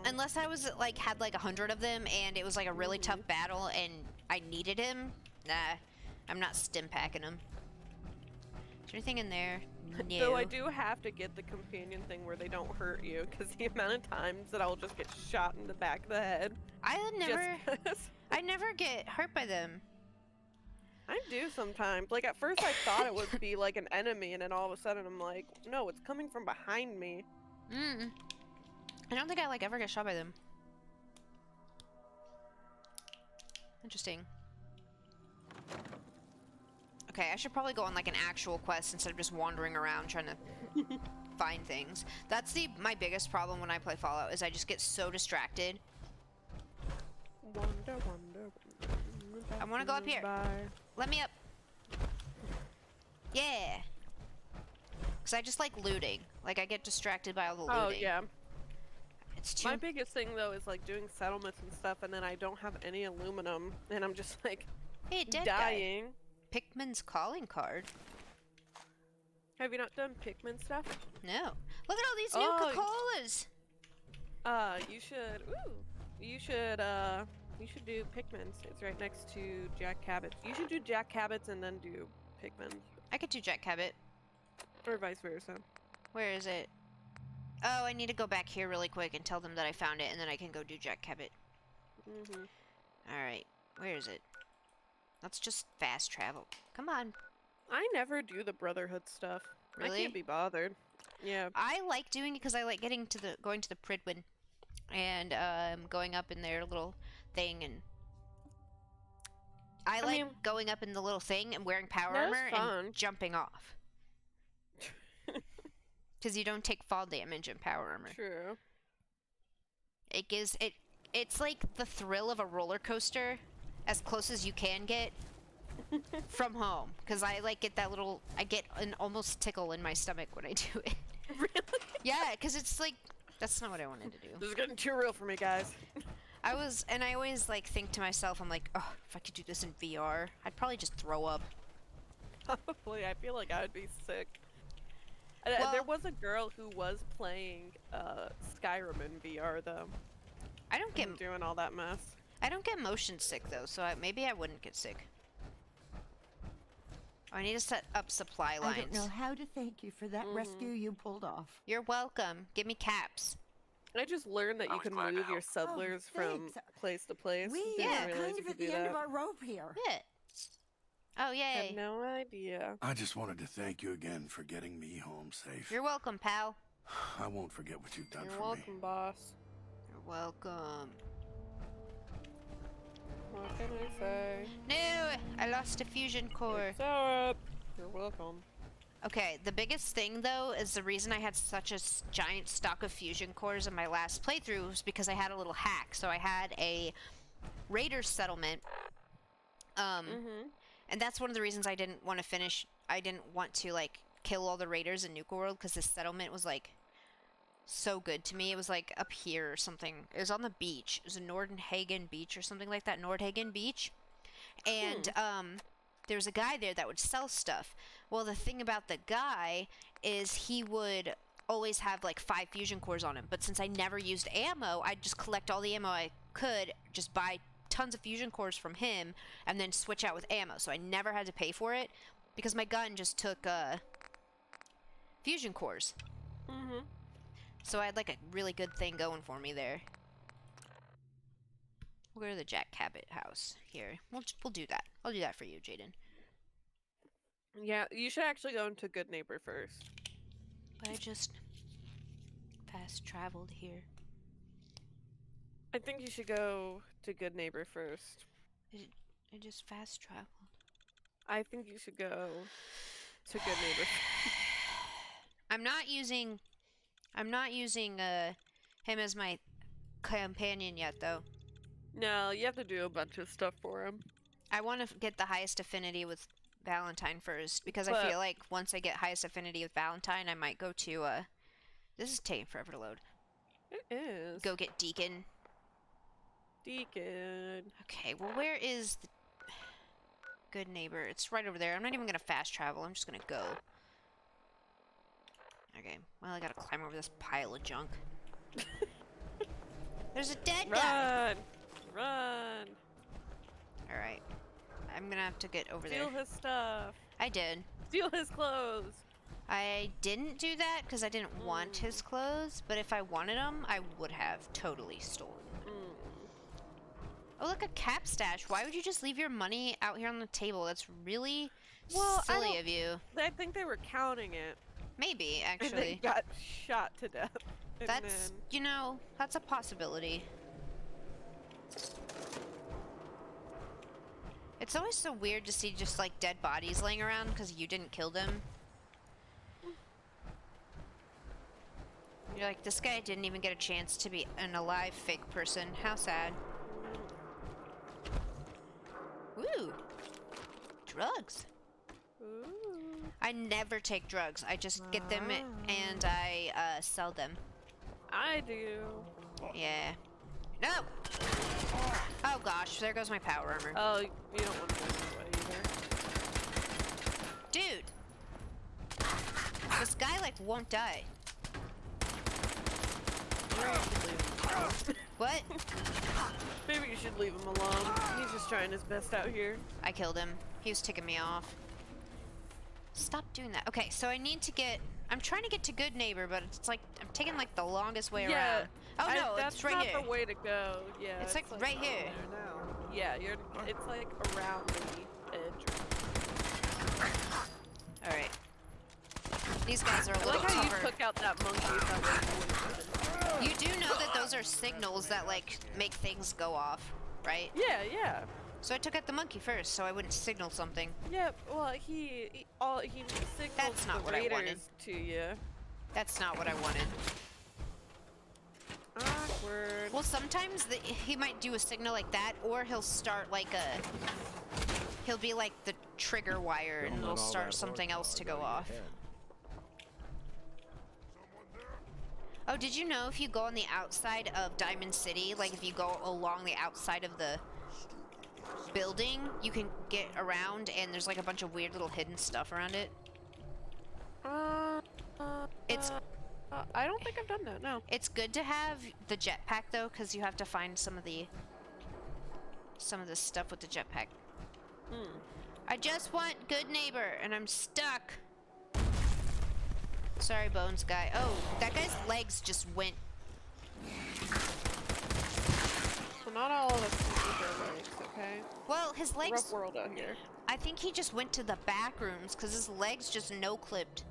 Unless I was like had like 100 of them, and it was like a really tough battle, and I needed him. Nah, I'm not stim packing them. Is there anything in there? No. Though I do have to get the companion thing where they don't hurt you, because the amount of times that I'll just get shot in the back of the head. I never get hurt by them. I do sometimes. Like at first I thought it would be like an enemy, and then all of a sudden I'm like, no, it's coming from behind me. I don't think I like ever get shot by them. Interesting. Okay, I should probably go on like an actual quest instead of just wandering around trying to find things. That's my biggest problem when I play Fallout is I just get so distracted. I want to go up here. Let me up. Yeah. Because I just like looting. Like I get distracted by all the looting. Oh yeah. It's too. My biggest thing though is like doing settlements and stuff, and then I don't have any aluminum, and I'm just like dying. Pikmin's calling card. Have you not done Pikmin stuff? No. Look at all these Nuka Colas. You should. Ooh. You should do Pikmin's. It's right next to Jack Cabot's. You should do Jack Cabot's and then do Pikmin. I could do Jack Cabot. Or vice versa. Where is it? Oh, I need to go back here really quick and tell them that I found it, and then I can go do Jack Cabot. Alright. Where is it? Let's just fast travel. Come on. I never do the Brotherhood stuff. Really? I can't be bothered. Yeah. I like doing it because I like going to the Pridwin and going up in their little thing, and I like going up in the little thing and wearing power armor and jumping off. Because you don't take fall damage in power armor. True. It gives it's like the thrill of a roller coaster, as close as you can get from home. Because I like get I get an almost tickle in my stomach when I do it. Really? Yeah, because it's like, that's not what I wanted to do. This is getting too real for me, guys. I always like think to myself, I'm like, oh, if I could do this in VR, I'd probably just throw up. Probably, I feel like I would be sick. Well, there was a girl who was playing Skyrim in VR though. I don't get doing all that mess. I don't get motion sick though, so maybe I wouldn't get sick. Oh, I need to set up supply lines. I don't know how to thank you for that rescue you pulled off. You're welcome. Give me caps. I just learned that you can move your settlers from place to place. We are kind of at the end of our rope here. Yeah. Oh, yay. I had no idea. I just wanted to thank you again for getting me home safe. You're welcome, pal. I won't forget what you've done You're for welcome, me. boss. You're welcome. What can I say? No, I lost a fusion core. What's up? You're welcome. Okay, the biggest thing though is the reason I had such a giant stock of fusion cores in my last playthrough was because I had a little hack. So I had a Raiders settlement, and that's one of the reasons I didn't want to finish. I didn't want to like kill all the Raiders in Nuka World because this settlement was like so good to me. It was like up here or something. It was on the beach. It was a Nordhagen Beach or something like that. Nordhagen Beach, and there was a guy there that would sell stuff. Well, the thing about the guy is he would always have like 5 fusion cores on him. But since I never used ammo, I'd just collect all the ammo I could, just buy tons of fusion cores from him, and then switch out with ammo. So I never had to pay for it because my gun just took fusion cores. So I had like a really good thing going for me there. We'll go to the Jack Cabot house here. We'll do that. I'll do that for you, Jaden. Yeah, you should actually go into Good Neighbor first. But I just fast traveled here. I think you should go to Good Neighbor first. I just fast traveled. I think you should go to Good Neighbor. I'm not using him as my companion yet though. No, you have to do a bunch of stuff for him. I want to get the highest affinity with Valentine first because But I feel like once I get highest affinity with Valentine, I might go to this is taking forever to load. It is. Go get Deacon. Deacon. Okay, well where is the Good Neighbor? It's right over there. I'm not even gonna fast travel. I'm just gonna go. Okay, well I gotta climb over this pile of junk. There's a dead guy! Run! Alright. I'm gonna have to get over Steal there. his stuff. I did. Steal his clothes. I didn't do that because I didn't want his clothes, but if I wanted them, I would have totally stolen them. Oh, look, a cap stash. Why would you just leave your money out here on the table? That's really silly of you. I think they were counting it. Maybe, And actually. they got shot to death. And That's, then... you know, that's a possibility. It's always so weird to see just, like, dead bodies laying around because you didn't kill them. You're like, this guy didn't even get a chance to be an alive fake person. How sad. Woo! Drugs. Ooh. I never take drugs. I just get them and I sell them. I do. Yeah. No! Oh gosh, there goes my power armor. Oh, you don't want to go this way either. Dude! This guy, like, won't die. What? Maybe you should leave him alone. He's just trying his best out here. I killed him. He was ticking me off. Stop doing that. Okay, so I need to get... I'm trying to get to Good Neighbor, but it's like... I'm taking, like, the longest way around. Oh, no, that's it's right not here. the way to go. Yeah, It's, like, right not here. there now. Yeah, it's, like, around the edge. Alright. These guys are a I little like how tougher. you took out that monkey. That way You do know that those are signals that, like, make things go off, right? yeah. So I took out the monkey first, so I wouldn't signal something. Yeah, well, he signaled That's not the what I wanted. raiders to you. That's not what I wanted. Awkward. Well, sometimes he might do a signal like that, or he'll start like he'll be like the trigger wire, and it'll start something else to go off. Oh, did you know if you go on the outside of Diamond City, like if you go along the outside of the building, you can get around, and there's like a bunch of weird little hidden stuff around it? It's I don't think I've done that, no. It's good to have the jetpack though, because you have to find some of the stuff with the jetpack. I just want Good Neighbor, and I'm stuck. Sorry, Bones guy. Oh, that guy's legs just went. Well, not all of us can use our legs, okay? Well, his legs. Rough world out here. I think he just went to the back rooms because his legs just no-clipped.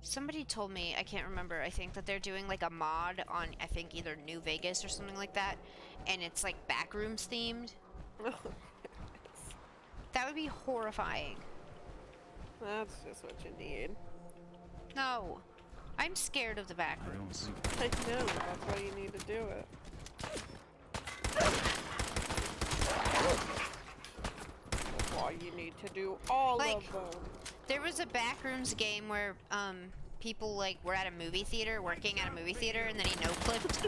Somebody told me, I can't remember, I think that they're doing like a mod on, I think either New Vegas or something like that, and it's like backrooms themed. That would be horrifying. That's just what you need. No. I'm scared of the back I don't rooms. think I know, that's why you need to do it. That's why you need to do all Like- of them. There was a backrooms game where people like were at a movie theater, working at a movie theater, and then he no-clipped.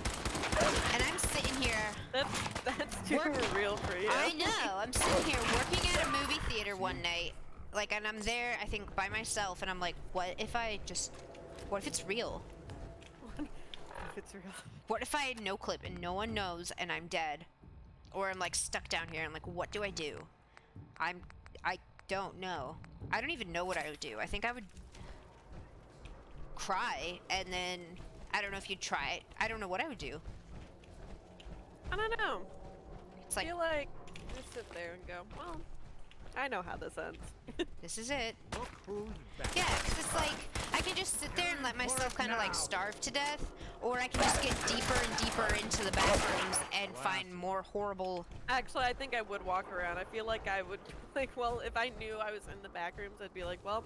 And I'm sitting here. That's too Work- real for you. I know. I'm sitting here working at a movie theater one night, like, and I'm there, I think, by myself, and I'm like, what if it's real? If it's real. What if I no clip and no one knows and I'm dead? Or I'm like stuck down here and like, what do I do? I don't know. I don't even know what I would do. I think I would cry and then I don't know if you'd try it. I don't know what I would do. I don't know. It's I like, feel like just sit there and go, well, I know how this ends. this is it. Look who's back. Yeah, 'cause it's like, I can just sit there and let myself kind of like starve to death, or I can just get deeper and deeper into the bathrooms and find more horrible. Actually, I think I would walk around. I feel like I would, like, well, if I knew I was in the back rooms, I'd be like, well,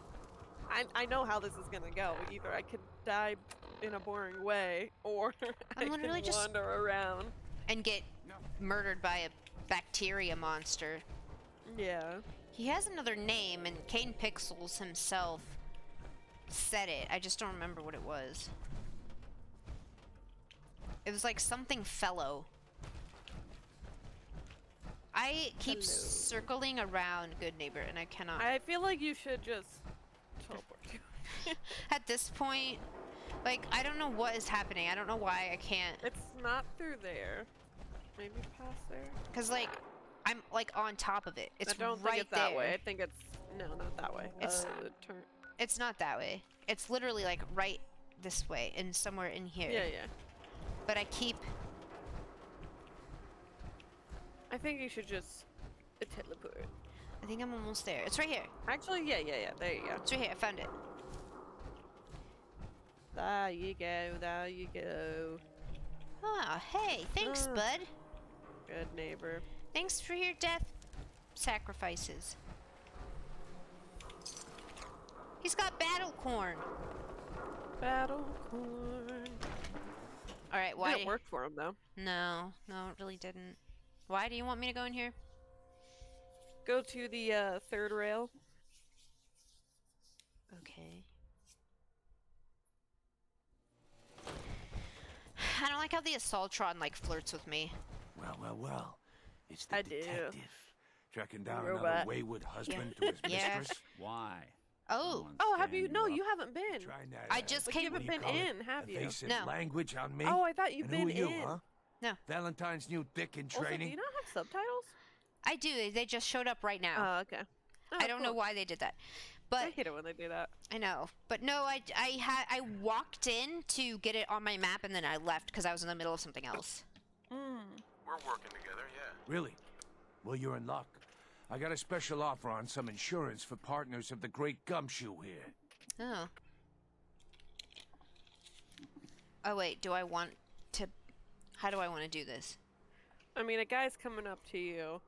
I know how this is gonna go. Either I could die in a boring way, or I I'm literally can just- wander around. And get murdered by a bacteria monster. Yeah. He has another name, and Kane Pixels himself said it. I just don't remember what it was. It was like something fellow. I keep Hello. circling around Good Neighbor, and I cannot. I feel like you should just teleport to. At this point, like, I don't know what is happening. I don't know why I can't. It's not through there. Maybe past there. Because, like, I'm, like, on top of it. It's I don't right think it's that there. way. I think it's no, not that way. It's- Turn. It's not that way. It's literally, like, right this way and somewhere in here. Yeah, yeah. But I keep... I think you should just teleport. I think I'm almost there. It's right here. Actually, yeah. There you go. It's right here. I found it. There you go. There you go. Oh, hey. Thanks, Ah. bud. Good neighbor. Thanks for your death sacrifices. He's got battle corn. Battle corn. All right, why? Didn't work for him though. No, it really didn't. Why do you want me to go in here? Go to the third rail. Okay. I don't like how the Assaultron like flirts with me. Well. It's the I do. detective. Tracking down Robot. another wayward husband to his Yeah. mistress. Why? Oh, Someone's Oh, have you? standing No, up. you haven't been. Trying that, I just Like, came- you what haven't do you been call it? in, have you? Evasive No. language on me. Oh, I thought you've and who been are you, in. huh? No. Valentine's new dick in Also, do training. you not have subtitles? I do. They just showed up right now. Oh, okay. Oh, I don't know cool. why they did that, I but hate it when they do that. I know. But no, I walked in to get it on my map and then I left because I was in the middle of something else. We're working together, yeah. Really? Well, you're in luck. I got a special offer on some insurance for partners of the Great Gumshoe here. Oh. Oh wait, do I want to? How do I want to do this? I mean, a guy's coming up to you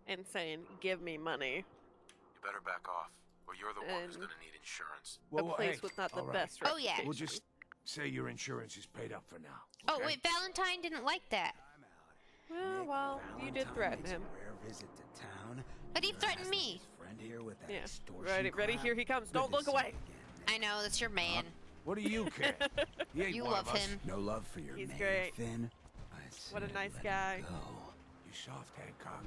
and saying, "Give me money." You better back off, or you're the one who's And- gonna need insurance. A place with not the all right. best Oh, yeah. reputation. We'll just say your insurance is paid up for now. Oh okay? wait, Valentine didn't like that. Well, you did threaten him. Rare visit to town. But he threatened me. Friend here with that Yeah. extortion Ready, crap. here he comes. Good Don't to look see away. you again, I know, that's your man. What do you care? He ain't You one love of us. him. No love for your He's man, great. Finn. What a nice guy. You soft, Hancock.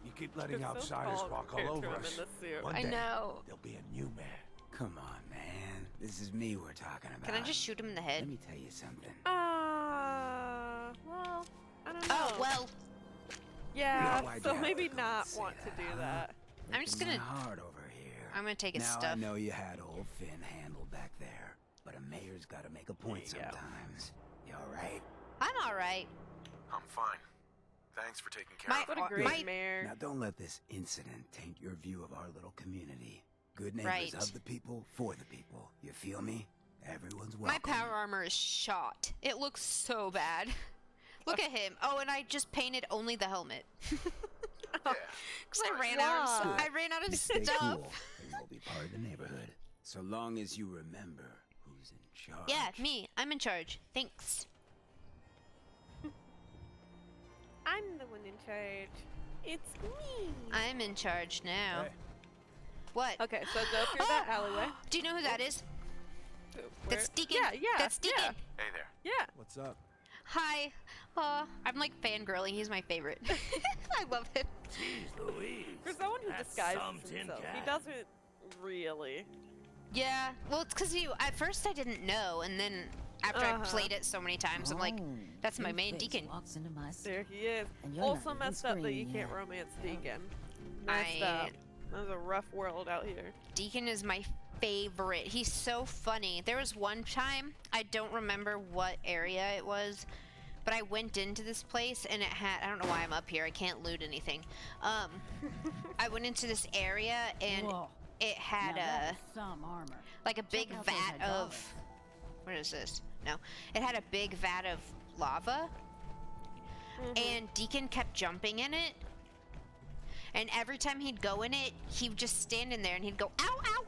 You keep letting You're so outsiders tall walk all compared to over him us. in the suit. One I day, know. there'll be a new man. Come on, man. This is me we're talking about. Can I just shoot him in the Let head? me tell you something. Well, I don't know. Oh well, Yeah, No so idea maybe how to not say want to that, do huh? that. I'm just Making gonna- my heart over here. I'm gonna take his now stuff. I know you had old Finn handled back there, but a mayor's got to make a point There you go. sometimes. You all right? I'm all right. I'm fine. Thanks for taking care My- of What me. a great My- mayor. Now don't let this incident taint your view of our little community. Good neighbors Right. of the people, for the people. You feel me? Everyone's My welcome. power armor is shot. It looks so bad. Look at him. Oh, and I just painted only the helmet. Yeah. Because I ran out of Why? I ran out of Stay stuff. cool, and you'll be part of the neighborhood. So long as you remember who's in charge. Yeah, me. I'm in charge. Thanks. I'm the one in charge. It's me. I'm in charge now. Hey. What? Okay, so go through that alleyway. Do you know who that is? Where- That's Deacon. Yeah, yeah. That's Deacon. Yeah. Hey there. Yeah. What's up? Hi. I'm like fangirling. He's my favorite. I love him. Jeez Louise. For someone who That's disguises some tin himself, he can. doesn't really. Yeah. Well, it's because at first I didn't know, and then after I played it so many times, I'm like, that's my main Deacon. Walks into my There he is. And you're Also not even messed up that you screaming can't yet. romance Deacon. Messed I- up. That was a rough world out here. Deacon is my favorite. He's so funny. There was one time, I don't remember what area it was, but I went into this place and it had, I don't know why I'm up here. I can't loot anything. I went into this area and Whoa. it had Now that a is some armor. like a big out those vat of hydraulics. what is this? No, it had a big vat of lava, and Deacon kept jumping in it. And every time he'd go in it, he would just stand in there and he'd go, ow, ow,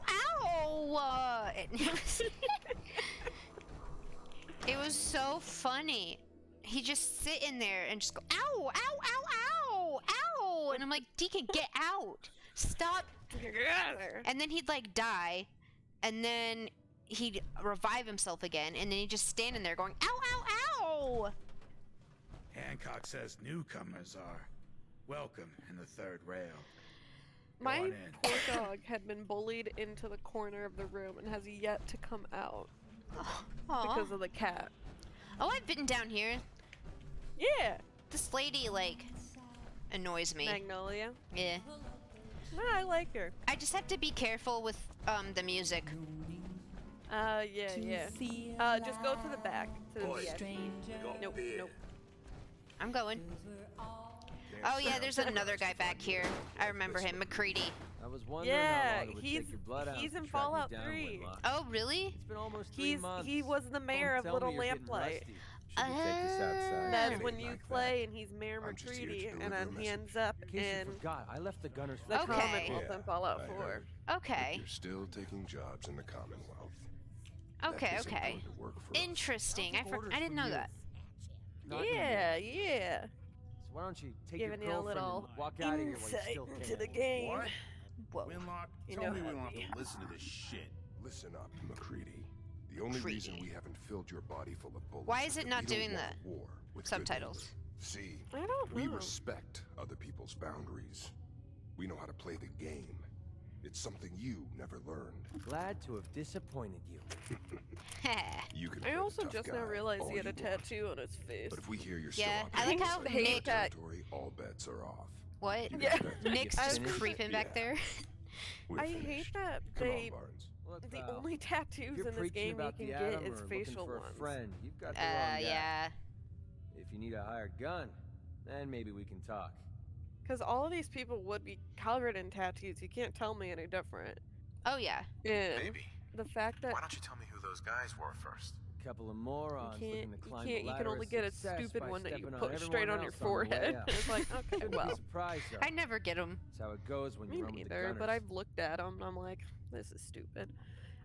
ow! And it was so funny. He'd just sit in there and just go, ow, ow, ow, ow, ow! And I'm like, Deacon, get out! Stop! Get out of there. And then he'd like die, and then he'd revive himself again, and then he'd just stand in there going, ow, ow, ow! Hancock says newcomers are welcome in the third rail. My on in. poor dog had been bullied into the corner of the room and has yet to come out Aw. because of the cat. Oh, I've been down here. Yeah. This lady, like, annoys me. Magnolia. Yeah. No, I like her. I just have to be careful with, the music. Yeah, yeah. Just go to the back. To the Boys, VIP. Nope, nope. I'm going. Oh, yeah, there's another guy back here. I remember him, McCready. I was wondering Yeah, how long it would take your blood out he's to in track me Fallout down, 3. Whitlock. Oh, really? It's been almost 3 months. He was the mayor Don't of tell me Little you're getting Lamplight. rusty. Should we take this outside? That's Get when it you like play that. and he's Mayor I'm just here to McCready, and deliver then a he message. ends up In case in you forgot, I left the gunners the Okay. Commonwealth in Fallout I 4. heard. Okay. You're still taking jobs in the Commonwealth. Okay, That isn't okay. going to work for us. Interesting. I'll take orders I didn't from know you. that. Not Yeah, yeah. So why don't you take Giving your you a girlfriend little and walk out of here while you insight still into can? the game. What? Whoa. Winlock, You tell know me we how don't it have be. to listen to this shit. Listen up, McCready. The only reason we haven't filled your body full of bullets Why is it that not we don't doing want the a war with good subtitles? neighbors. See, I don't we know. respect other people's boundaries. We know how to play the game. It's something you never learned. Glad to have disappointed you. You can play I the also tough just guy now realized all he had a you want. tattoo on his face. But if we hear you're Yeah, still I like how operating Nick- inside our territory, all bets are off. What? You Yeah. got that? Nick's You just finished? creeping back Yeah. there. We're I hate finished. that Come they. on, Barnes. Look, The pal, only if tattoos you're in this preaching game you about can the get atom is or facial looking for ones. a friend, you've got the wrong guy. Yeah. If you need a hired gun, then maybe we can talk. Because all of these people would be covered in tattoos. You can't tell me any different. Oh, yeah. And Maybe. the fact that Why don't you tell me who those guys were first? A couple of morons looking to climb the you ladder can only of get a success stupid by one that you stepping put everyone straight on your else the way forehead. up. It's like, okay, Shouldn't be well, surprised, though. I never get them. That's how it goes when me you run with the neither. gunners. But I've looked at them and I'm like, this is stupid.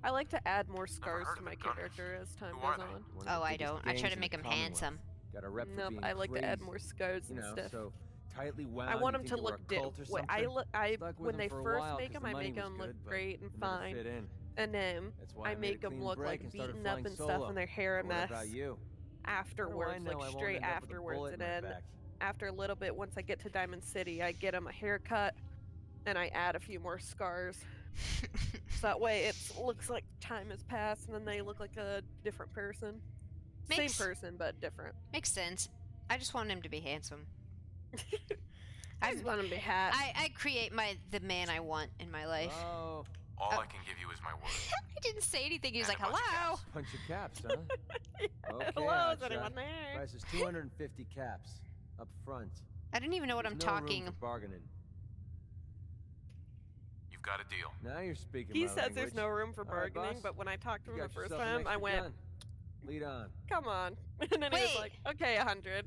I like to add more scars heard to of my the Gunners. character as time Who goes are they? on. One of the Oh, I biggest don't. I try gangs to in make the him Commonwealth. handsome. Got a rep for Nope, being I like to add crazy, more scars you and know, stuff. so tightly wound. I want you them think to you were look a cult or different. something? Stuck with When them they for a first while make 'cause them, the I money make was them look good, but great and you never fine. fit in. And then That's why I made a make them clean look break like and started beaten up flying and stuff, solo. and their hair a What mess about you? afterwards, know I like won't straight end up with a afterwards. bullet And in my then back. after a little bit, once I get to Diamond City, I get them a haircut, and I add a few more scars. So that way it looks like time has passed, and then they look like a different person. Makes- Same person, but different. Makes sense. I just want him to be handsome. I just want them to be hot. I create the man I want in my life. Oh, All I can give you is my word. I didn't say anything. He was like, And a bunch of hello. caps. punch of caps, huh? Okay, Hello, is hotshot. anyone there? Price is 250 caps up front. I didn't even know what There's I'm no room talking. for bargaining. You've got a deal. Now you're speaking He my says there's language. no room for All right, bargaining, boss. but when I talked to You him the got first yourself an time, I extra went, gun. Lead on. Come on. And then he was Wait. like, okay, 100.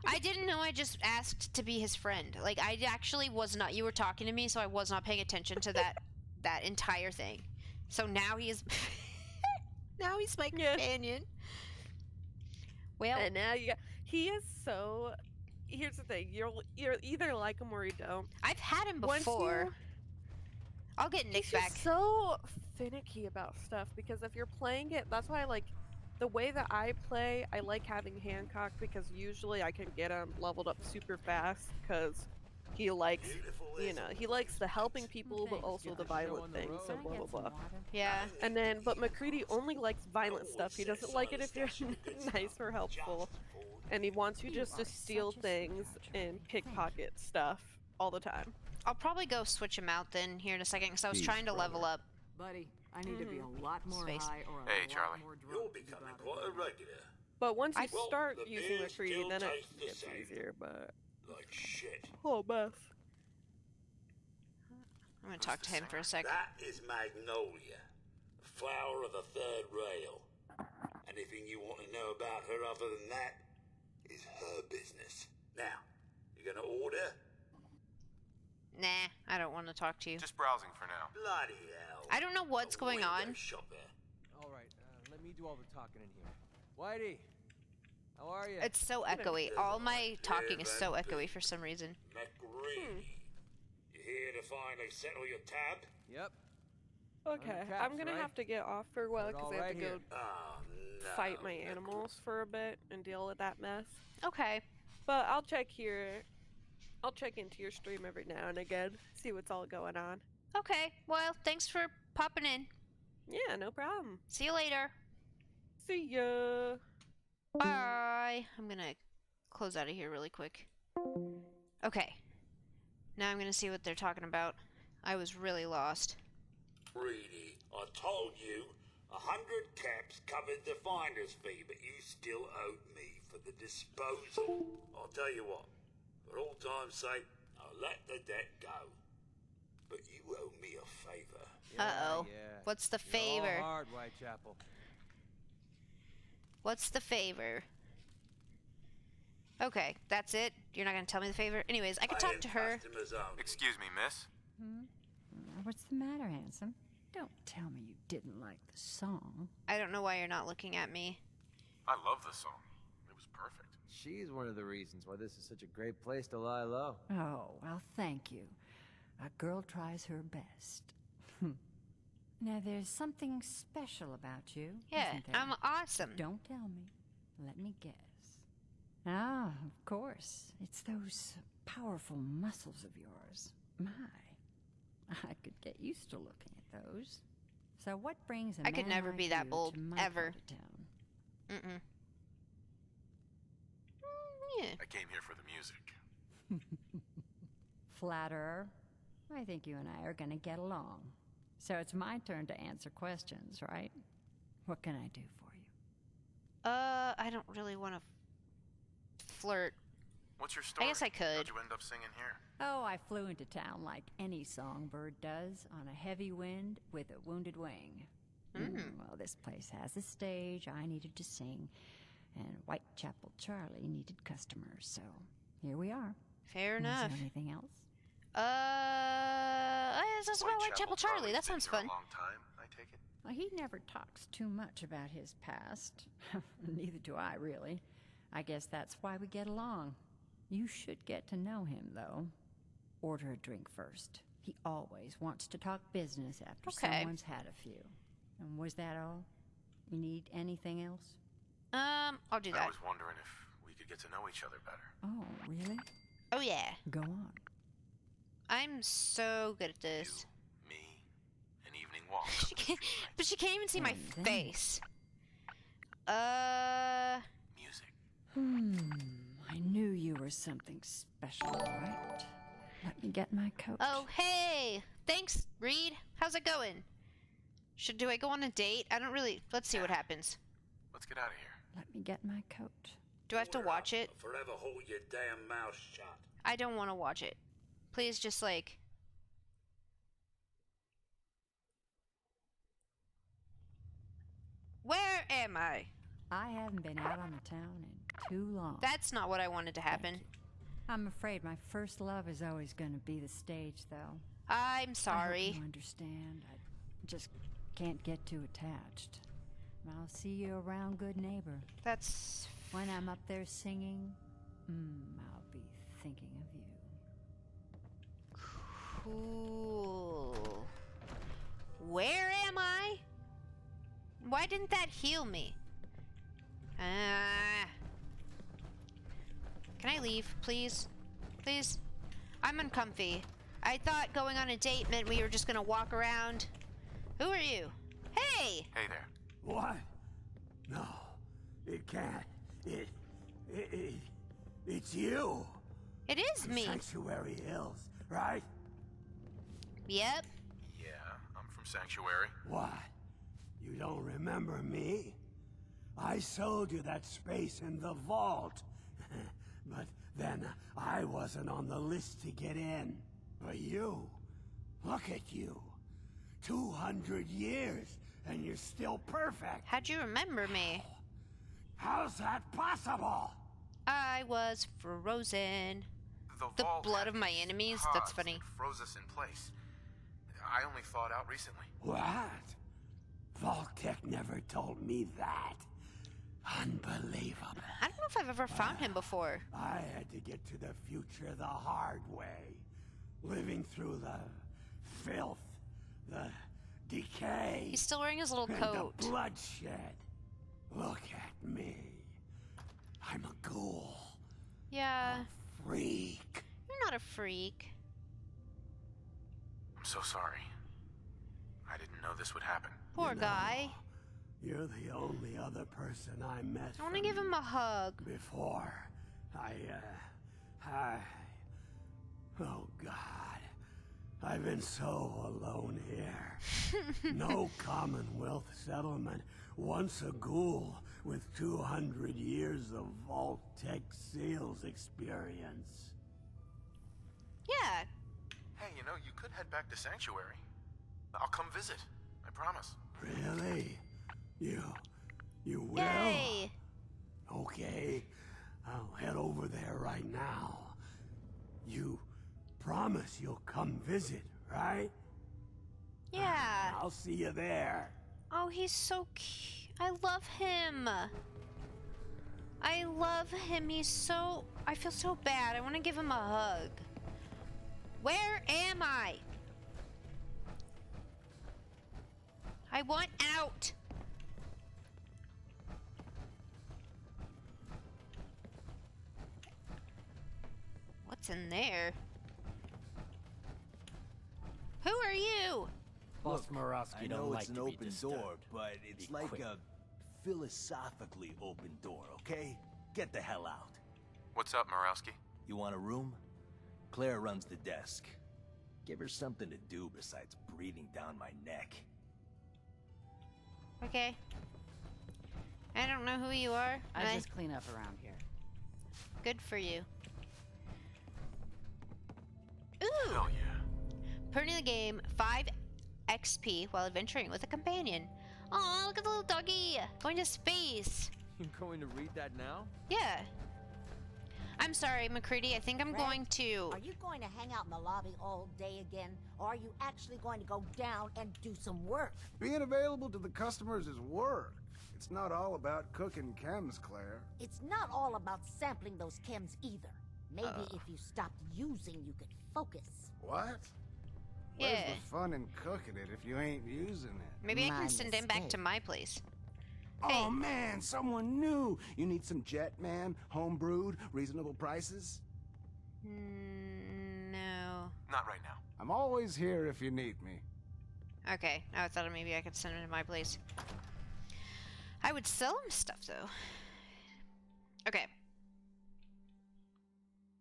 I didn't know I just asked to be his friend. Like, I actually was not. You were talking to me, so I was not paying attention to that entire thing. So now he is. Now he's my Yeah. companion. Well, And now you got. He is so. Here's the thing. You're either like him or you don't. I've had him Once before. I'll get Nick He's back. just so finicky about stuff because if you're playing it, that's why I like the way that I play. I like having Hancock because usually I can get him leveled up super fast because he likes, he likes the helping people but also the violent things. So blah blah blah. Yeah. And then, but McCready only likes violent stuff. He doesn't like it if you're nice or helpful, and he wants you just to steal things and pickpocket stuff all the time. I'll probably go switch him out then here in a second because I was Peace, trying to level up. Buddy, I need to be a lot more Space. high or a Hey, lot Charlie. more drunk. You're becoming quite a regular. But once you Well, start the using beers McCready, still then it taste the gets same. easier. But Like shit. oh, Beth. I'm gonna talk to him for a sec. That is Magnolia, the flower of the third rail. Anything you want to know about her other than that is her business. Now, you gonna order? Nah, I don't want to talk to you. Just browsing for now. Bloody hell. I don't know what's A going window on. shopper. All right, let me do all the talking in here. Whitey, how are you? It's so echoey. All my talking is so echoey for some reason. McGreedy. You here to finally settle your tab? Yep. Okay, caps, I'm gonna right? have to get off for a while because I have to Alright go here. Oh, no. fight my animals for a bit and deal with that mess. Okay. But I'll check here. I'll check into your stream every now and again, see what's all going on. Okay. Well, thanks for popping in. Yeah, no problem. See you later. See ya. Bye. I'm gonna close out of here really quick. Okay. Now I'm gonna see what they're talking about. I was really lost. Greedy, I told you 100 caps covered the finder's fee, but you still owed me for the disposal. I'll tell you what, for all time's sake, I'll let the debt go. But you owe me a favor. Uh-oh. Yeah. What's the You're all favor? hard, Whitechapel. What's the favor? Okay, that's it? You're not gonna tell me the favor? Anyways, I could talk to her. Customers only. Excuse me, miss. What's the matter, handsome? Don't tell me you didn't like the song. I don't know why you're not looking at me. I love this song. It was perfect. She's one of the reasons why this is such a great place to lie low. Oh, well, thank you. A girl tries her best. Now, there's something special about you, Yeah, isn't there? I'm awesome. Don't tell me. Let me guess. Ah, of course. It's those powerful muscles of yours. My, I could get used to looking at those. So what brings a I could man never like be that you bold, to my ever. part of town? Mm-mm. Yeah. I came here for the music. Flatterer. I think you and I are going to get along. So it's my turn to answer questions, right? What can I do for you? I don't really want to flirt. What's your story? guess I could. How'd you end up singing here? Oh, I flew into town like any songbird does, on a heavy wind with a wounded wing. Well, this place has a stage. I needed to sing, and Whitechapel Charlie needed customers, so here we are. Fair Is enough. there anything else? It's about Whitechapel Charlie. That sounds Been here fun. a long time, I take it. Well, he never talks too much about his past. Neither do I, really. I guess that's why we get along. You should get to know him, though. Order a drink first. He always wants to talk business after Okay. someone's had a few. And was that all? You need anything else? I'll do I that. was wondering if we could get to know each other better. Oh, really? Oh yeah. Go on. I'm so good at this. You, me, an evening walk. She can't, but she can't even see my And then- face. Music. I knew you were something special, right? Let me get my coat. Oh, hey! Thanks, Reed. How's it going? Do I go on a date? I don't really... Let's see what happens. Let's get out of here. Let me get my coat. Do I have to watch it? Forever hold your damn mouth shut. I don't want to watch it. Please just, like... Where am I? I haven't been out on the town in too long. That's not what I wanted to happen. I'm afraid my first love is always going to be the stage, though. I'm I sorry. hope you understand. I just can't get too attached. I'll see you around, good neighbor. That's... When I'm up there singing, I'll be thinking of you. Cool. Where am I? Why didn't that heal me? Can I leave, please? Please? I'm uncomfy. I thought going on a date meant we were just gonna walk around. Who are you? Hey! Hey there. What? No, it can't. It's you. It is me. Sanctuary Hills, right? Yep. Yeah, I'm from Sanctuary. What? You don't remember me? I sold you that space in the vault. But then I wasn't on the list to get in. But you, look at you. 200 years, and you're still perfect. How'd you remember me? How's that possible? I was frozen. The vault blood had of my these enemies? pods That's funny. that froze us in place. I only thawed out recently. What? Vault-Tec never told me that. Unbelievable. I don't know if I've ever found him before. I had to get to the future the hard way. Living through the filth, the decay, He's still wearing his little and coat. the bloodshed. Look at me. I'm a ghoul. Yeah. Freak. You're not a freak. I'm so sorry. I didn't know this would happen. Poor You know, guy. You're the only other person I met I want to from give him a hug. before. Oh God. I've been so alone here. No Commonwealth settlement. Once a ghoul with 200 years of Vault-Tec sales experience. Yeah. Hey, you know, you could head back to Sanctuary. I'll come visit. I promise. Really? You will? Yay. Okay. I'll head over there right now. You promise you'll come visit, right? Yeah. I'll see you there. Oh, he's so cute. I love him. I love him. He's so... I feel so bad. I want to give him a hug. Where am I? I want out. What's in there? Who are you? Boss Look, Morosky I don't know like it's an to be open disturbed. door, but it's Be like quick. a philosophically open door, okay? Get the hell out. What's up, Morowski? You want a room? Claire runs the desk. Give her something to do besides breathing down my neck. Okay. I don't know who you are. I just clean up around here. Good for you. Ooh! Hell yeah. Putting the game 5 XP while adventuring with a companion. Aw, look at the little doggy! Going to space! You're going to read that now? Yeah. I'm sorry, McCready. I think I'm Red, going to... Are you going to hang out in the lobby all day again? Or are you actually going to go down and do some work? Being available to the customers is work. It's not all about cooking chems, Claire. It's not all about sampling those chems either. Maybe if you stopped using, you could focus. What? Yeah. Where's the fun in cooking it if you ain't using it? Maybe I My can send him back to mistake. my place. Oh Hey. man, someone new. You need some jet, man? Home brewed, reasonable prices? No. Not right now. I'm always here if you need me. Okay. I thought maybe I could send him to my place. I would sell him stuff, though. Okay.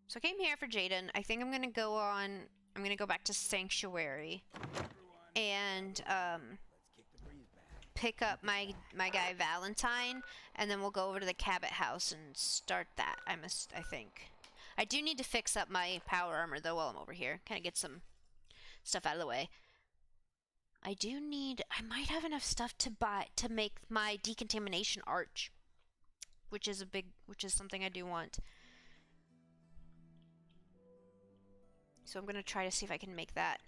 So I came here for Jaden. I think I'm gonna go on... I'm gonna go back to Sanctuary. And, pick up my guy Valentine, and then we'll go over to the Cabot house and start that. I think. I do need to fix up my power armor though while I'm over here. Kind of get some stuff out of the way. I might have enough stuff to buy to make my decontamination arch. which is something I do want. So I'm gonna try to see if I can make that.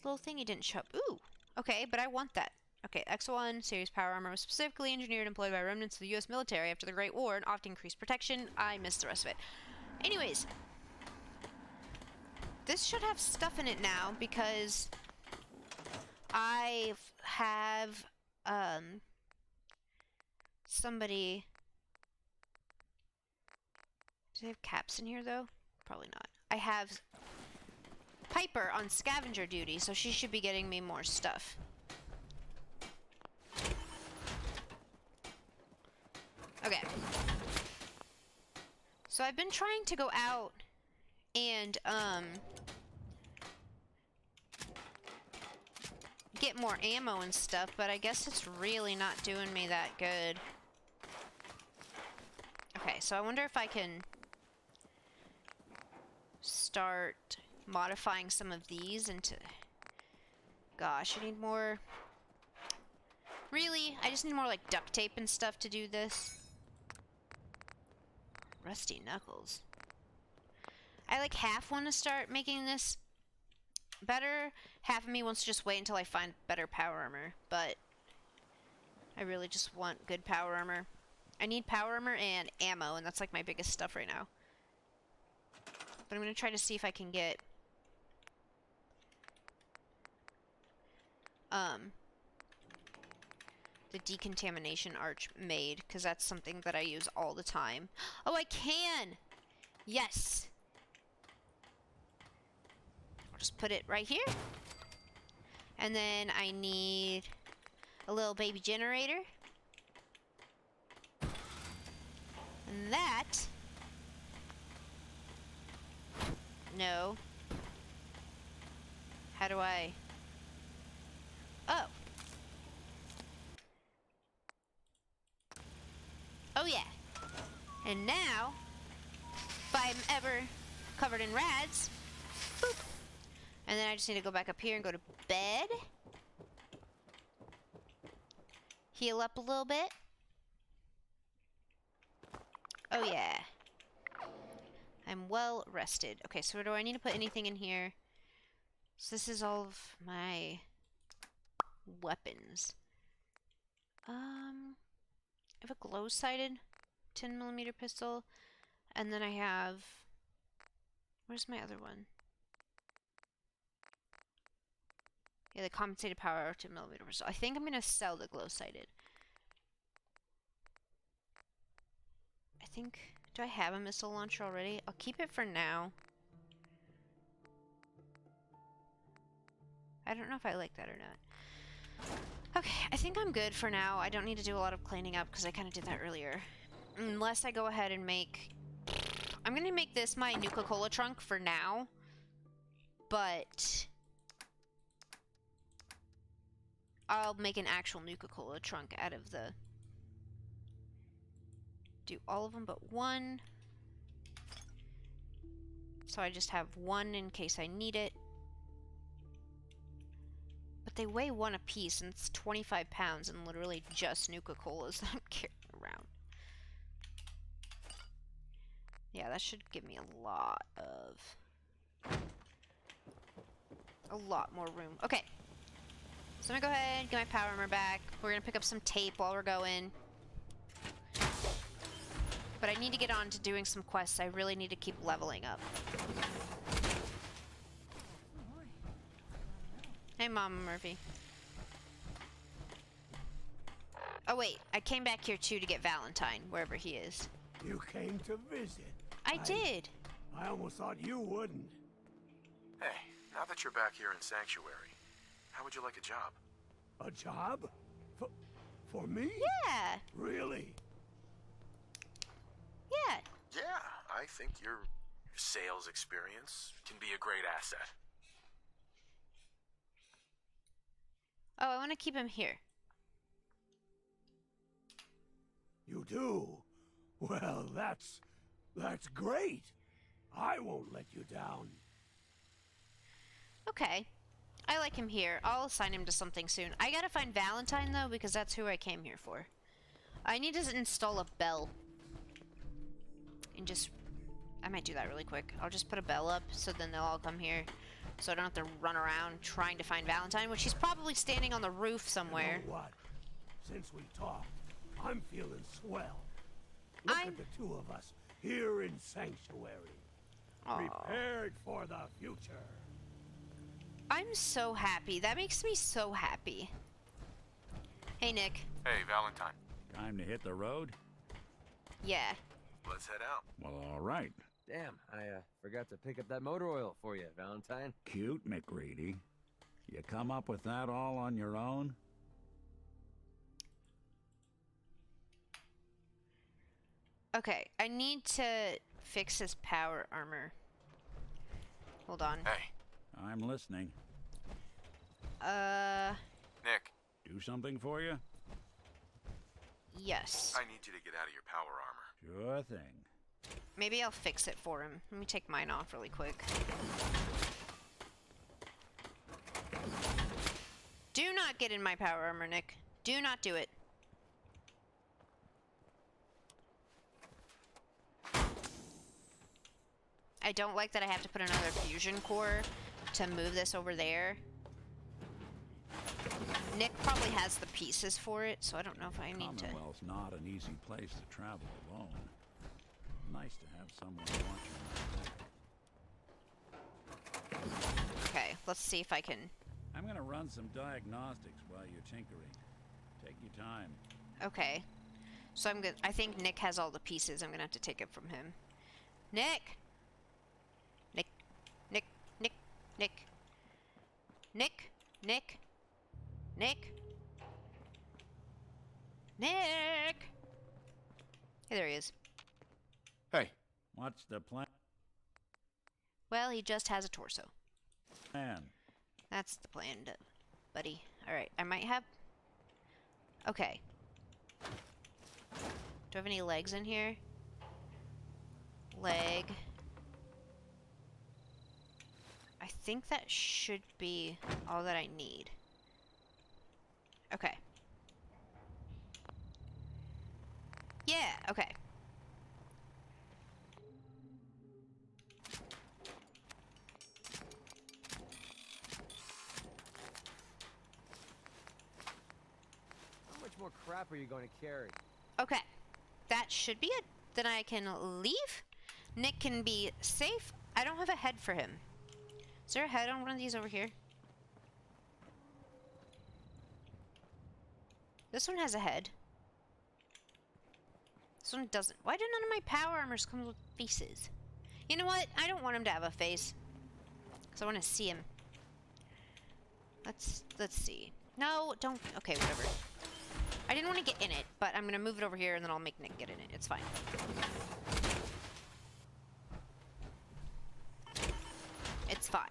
Little thingy didn't show up. Ooh! Okay, but I want that. Okay, X1 series power armor was specifically engineered and employed by remnants of the US military after the Great War and often increased protection. I missed the rest of it. Anyways. This should have stuff in it now because I have, somebody... Do they have caps in here, though? Probably not. I have Piper on scavenger duty, so she should be getting me more stuff. Okay. So I've been trying to go out and, get more ammo and stuff, but I guess it's really not doing me that good. Okay, so I wonder if I can start modifying some of these into... Gosh, I need more... Really? I just need more, like, duct tape and stuff to do this. Rusty knuckles. I, like, half want to start making this better. Half of me wants to just wait until I find better power armor, but I really just want good power armor. I need power armor and ammo, and that's like my biggest stuff right now. But I'm gonna try to see if I can get the decontamination arch made, because that's something that I use all the time. Oh, I can! Yes! I'll just put it right here. And then I need a little baby generator. And that... No. How do I... Oh. Oh yeah. And now, if I'm ever covered in rads, boop. And then I just need to go back up here and go to bed. Heal up a little bit. Oh yeah. I'm well rested. Okay, so do I need to put anything in here? So this is all of my weapons. I have a glow-sighted 10mm pistol, and then I have... Where's my other one? Yeah, the compensated power 10mm pistol. I think I'm gonna sell the glow-sighted. I think... Do I have a missile launcher already? I'll keep it for now. I don't know if I like that or not. Okay, I think I'm good for now. I don't need to do a lot of cleaning up because I kind of did that earlier. Unless I go ahead and make... I'm going to make this my Nuka-Cola trunk for now. But... I'll make an actual Nuka-Cola trunk out of the... Do all of them but one. So I just have one in case I need it. But they weigh one apiece, and it's 25 pounds, and literally just Nuka-Colas that I'm carrying around. Yeah, that should give me a lot more room. Okay. So I'm gonna go ahead and get my power armor back. We're gonna pick up some tape while we're going. But I need to get on to doing some quests. I really need to keep leveling up. Hey, Mama Murphy. Oh, wait. I came back here, too, to get Valentine, wherever he is. You came to visit. I did. I almost thought you wouldn't. Hey, now that you're back here in Sanctuary, how would you like a job? A job? For me? Yeah. Really? Yeah. Yeah, I think your sales experience can be a great asset. Oh, I want to keep him here. You do? Well, that's great. I won't let you down. Okay. I like him here. I'll assign him to something soon. I gotta find Valentine, though, because that's who I came here for. I need to install a bell. And just... I might do that really quick. I'll just put a bell up so then they'll all come here. So I don't have to run around trying to find Valentine, which he's probably standing on the roof somewhere. You know what? Since we talked, I'm feeling swell. Look at the two of us here in Sanctuary. Prepared for the future. I'm so happy. That makes me so happy. Hey, Nick. Hey, Valentine. Time to hit the road? Yeah. Let's head out. Well, all right. Damn, I forgot to pick up that motor oil for you, Valentine. Cute, McReady. You come up with that all on your own? Okay, I need to fix his power armor. Hold on. Hey. I'm listening. Nick. Do something for you? Yes. I need you to get out of your power armor. Sure thing. Maybe I'll fix it for him. Let me take mine off really quick. Do not get in my power armor, Nick. Do not do it. I don't like that I have to put another fusion core to move this over there. Nick probably has the pieces for it, so I don't know if I need to... Commonwealth's not an easy place to travel alone. Nice to have someone watching. Okay, let's see if I can... I'm gonna run some diagnostics while you're tinkering. Take your time. Okay. So I'm good. I think Nick has all the pieces. I'm gonna have to take it from him. Nick! Nick. Nick. Nick. Nick. Nick. Nick. Nick. Nick! Hey, there he is. Hey. What's the plan? Well, he just has a torso. Man. That's the plan, buddy. Alright, I might have... Okay. Do I have any legs in here? Leg. I think that should be all that I need. Okay. Yeah, okay. How much more crap are you going to carry? Okay. That should be it. Then I can leave. Nick can be safe. I don't have a head for him. Is there a head on one of these over here? This one has a head. This one doesn't. Why do none of my power armors come with faces? You know what? I don't want him to have a face. Because I want to see him. Let's see. No, don't. Okay, whatever. I didn't want to get in it, but I'm going to move it over here and then I'll make Nick get in it. It's fine. It's fine.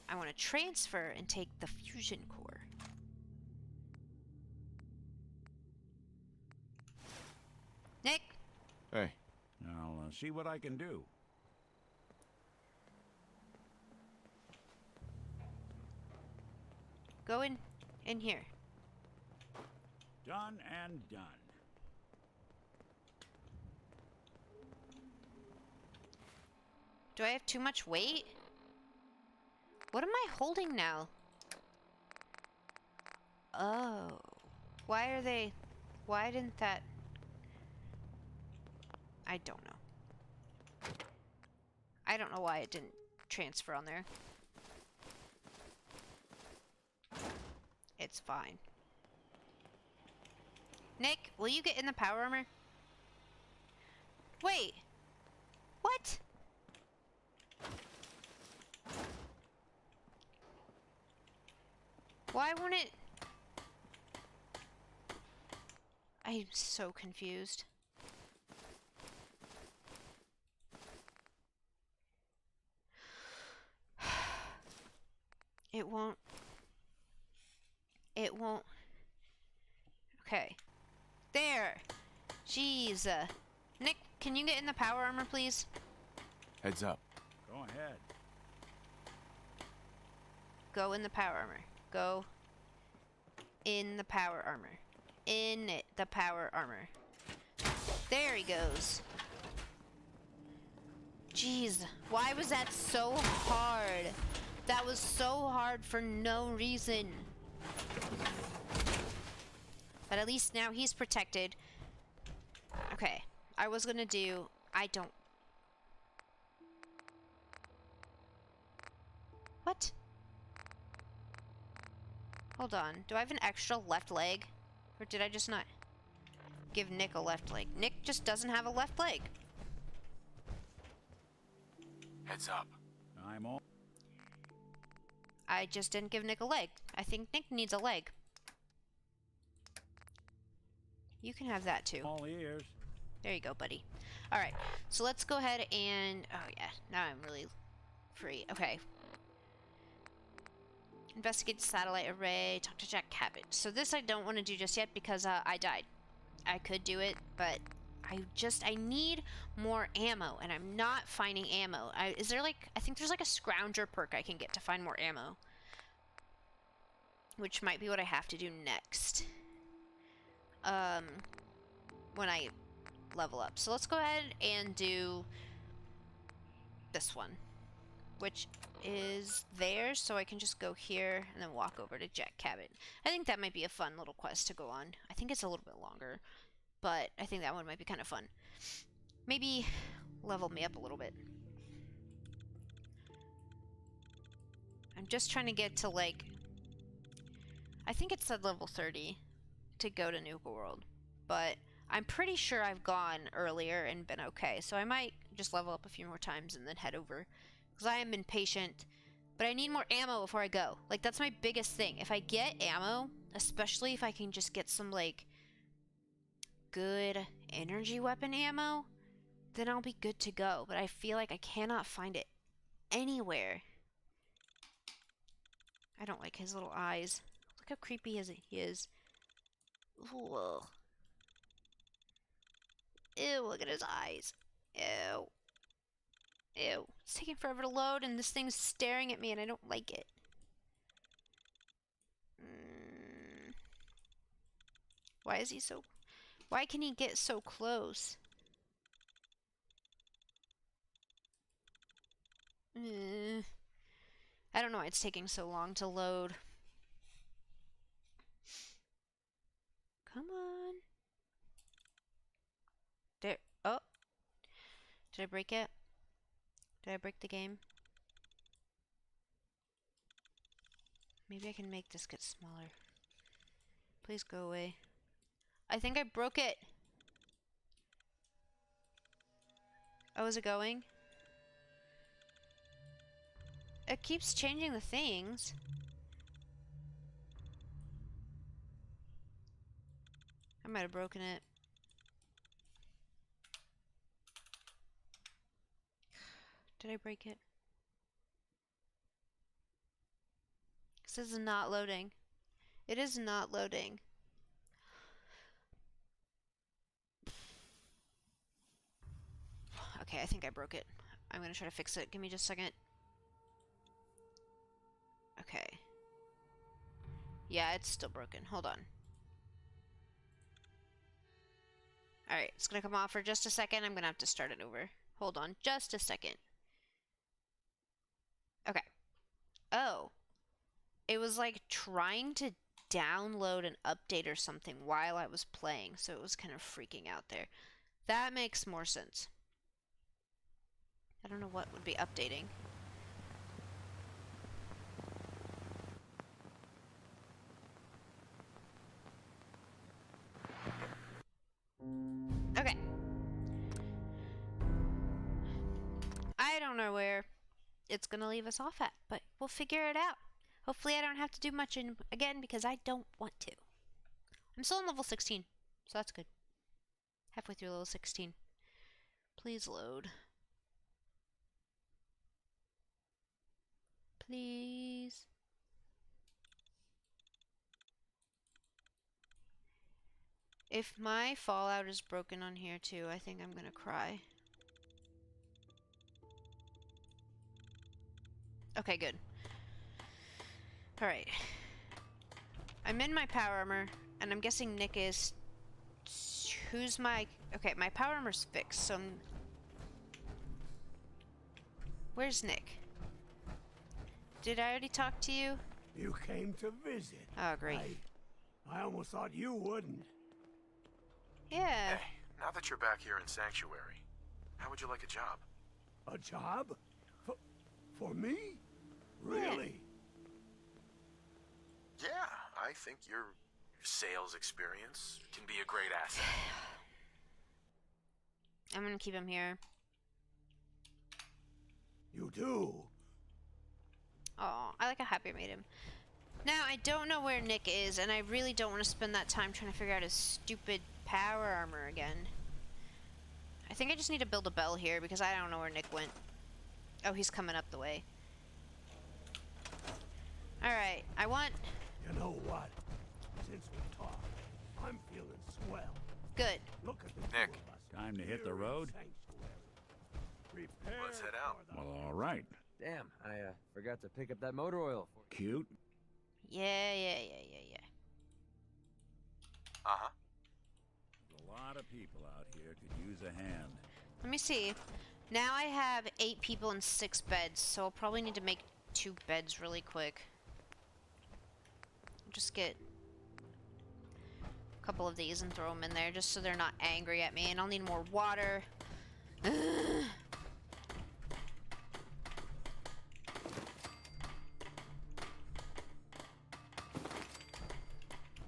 I want to transfer and take the fusion core. Nick? Hey. I'll see what I can do. Go in here. Done and done. Do I have too much weight? What am I holding now? Oh. Why didn't that... I don't know. I don't know why it didn't transfer on there. It's fine. Nick, will you get in the power armor? Wait. What? Why won't it... I'm so confused. It won't... It won't... Okay. There! Jeez. Nick, can you get in the power armor, please? Heads up. Go ahead. Go in the power armor. Go In the power armor. In it, the power armor. There he goes. Jeez, why was that so hard? That was so hard for no reason. But at least now he's protected. Okay, I was gonna do... I don't... What? Hold on. Do I have an extra left leg? Or did I just not give Nick a left leg? Nick just doesn't have a left leg. Heads up. I'm all... I just didn't give Nick a leg. I think Nick needs a leg. You can have that too. All ears. There you go, buddy. Alright, so let's go ahead and... Oh yeah, now I'm really free. Okay. Investigate the satellite array, talk to Jack Cabot. So this I don't want to do just yet because I died. I could do it, but I need more ammo, and I'm not finding ammo. Is there like... I think there's like a scrounger perk I can get to find more ammo. Which might be what I have to do next. When I level up. So let's go ahead and do this one, which is there, so I can just go here and then walk over to Jack Cabot. I think that might be a fun little quest to go on. I think it's a little bit longer, but I think that one might be kind of fun. Maybe level me up a little bit. I'm just trying to get to like... I think it said level 30 to go to Nuka World, but I'm pretty sure I've gone earlier and been okay, so I might just level up a few more times and then head over, because I am impatient, but I need more ammo before I go. Like, that's my biggest thing. If I get ammo, especially if I can just get some, like, good energy weapon ammo, then I'll be good to go, but I feel like I cannot find it anywhere. I don't like his little eyes. Look how creepy he is. Whoa. Ew, look at his eyes. Ew. Ew. It's taking forever to load, and this thing's staring at me, and I don't like it. Why is he so... Why can he get so close? I don't know why it's taking so long to load. Come on. There. Oh. Did I break it? Did I break the game? Maybe I can make this get smaller. Please go away. I think I broke it. Oh, is it going? It keeps changing the things. I might have broken it. Did I break it? This is not loading. It is not loading. Okay, I think I broke it. I'm gonna try to fix it. Give me just a second. Okay. Yeah, it's still broken. Hold on. Alright, it's gonna come off for just a second. I'm gonna have to start it over. Hold on just a second. Okay. Oh. It was like trying to download an update or something while I was playing, so it was kind of freaking out there. That makes more sense. I don't know what would be updating. Okay. I don't know where it's gonna leave us off at, but we'll figure it out. Hopefully I don't have to do much again, because I don't want to. I'm still on level 16, so that's good. Halfway through level 16. Please load. Please. If my Fallout is broken on here too, I think I'm gonna cry. Okay, good. Alright. I'm in my power armor, and I'm guessing Nick is... Who's my... Okay, my power armor's fixed, so... Where's Nick? Did I already talk to you? You came to visit. Oh, great. I almost thought you wouldn't. Yeah. Hey, now that you're back here in Sanctuary, how would you like a job? A job? For me? Really? Yeah, I think your sales experience can be a great asset. I'm gonna keep him here. You do? Oh, I like how happy I made him. Now, I don't know where Nick is, and I really don't want to spend that time trying to figure out his stupid power armor again. I think I just need to build a bell here, because I don't know where Nick went. Oh, he's coming up the way. Alright, I want... You know what? Since we talked, I'm feeling swell. Good. Look at the Nick. two of us. Time to hit the road? Prepare Let's head out. Well, all right. Damn, I forgot to pick up that motor oil for you. Cute. Yeah. Uh-huh. A lot of people out here could use a hand. Let me see. Now I have 8 people and 6 beds, so I'll probably need to make 2 beds really quick. Just get a couple of these and throw them in there just so they're not angry at me, and I'll need more water.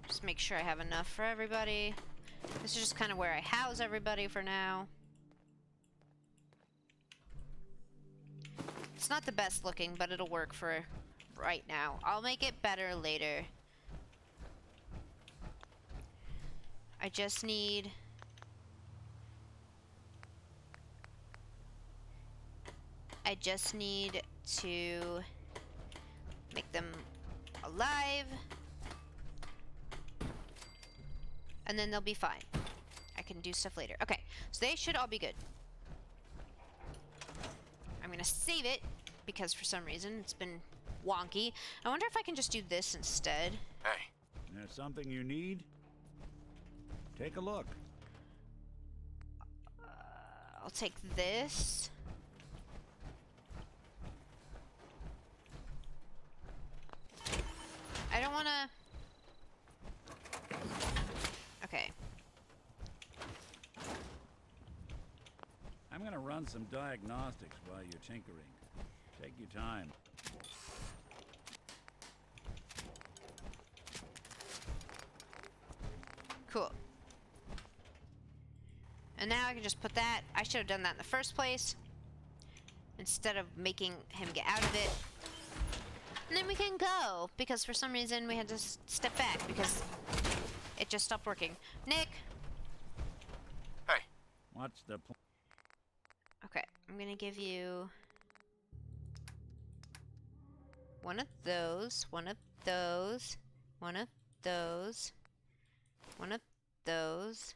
Just make sure I have enough for everybody. This is just kind of where I house everybody for now. It's not the best looking, but it'll work for right now. I'll make it better later. I just need... to make them alive. And then they'll be fine. I can do stuff later. Okay, so they should all be good. I'm gonna save it, because for some reason it's been wonky. I wonder if I can just do this instead. Hey. There's something you need? Take a look. I'll take this. I don't wanna... Okay. I'm gonna run some diagnostics while you're tinkering. Take your time. Cool. And now I can just put that. I should have done that in the first place, instead of making him get out of it. And then we can go, because for some reason we had to step back because it just stopped working. Nick! Hey. What's the plan? Okay, I'm gonna give you one of those, one of those, one of those, one of those.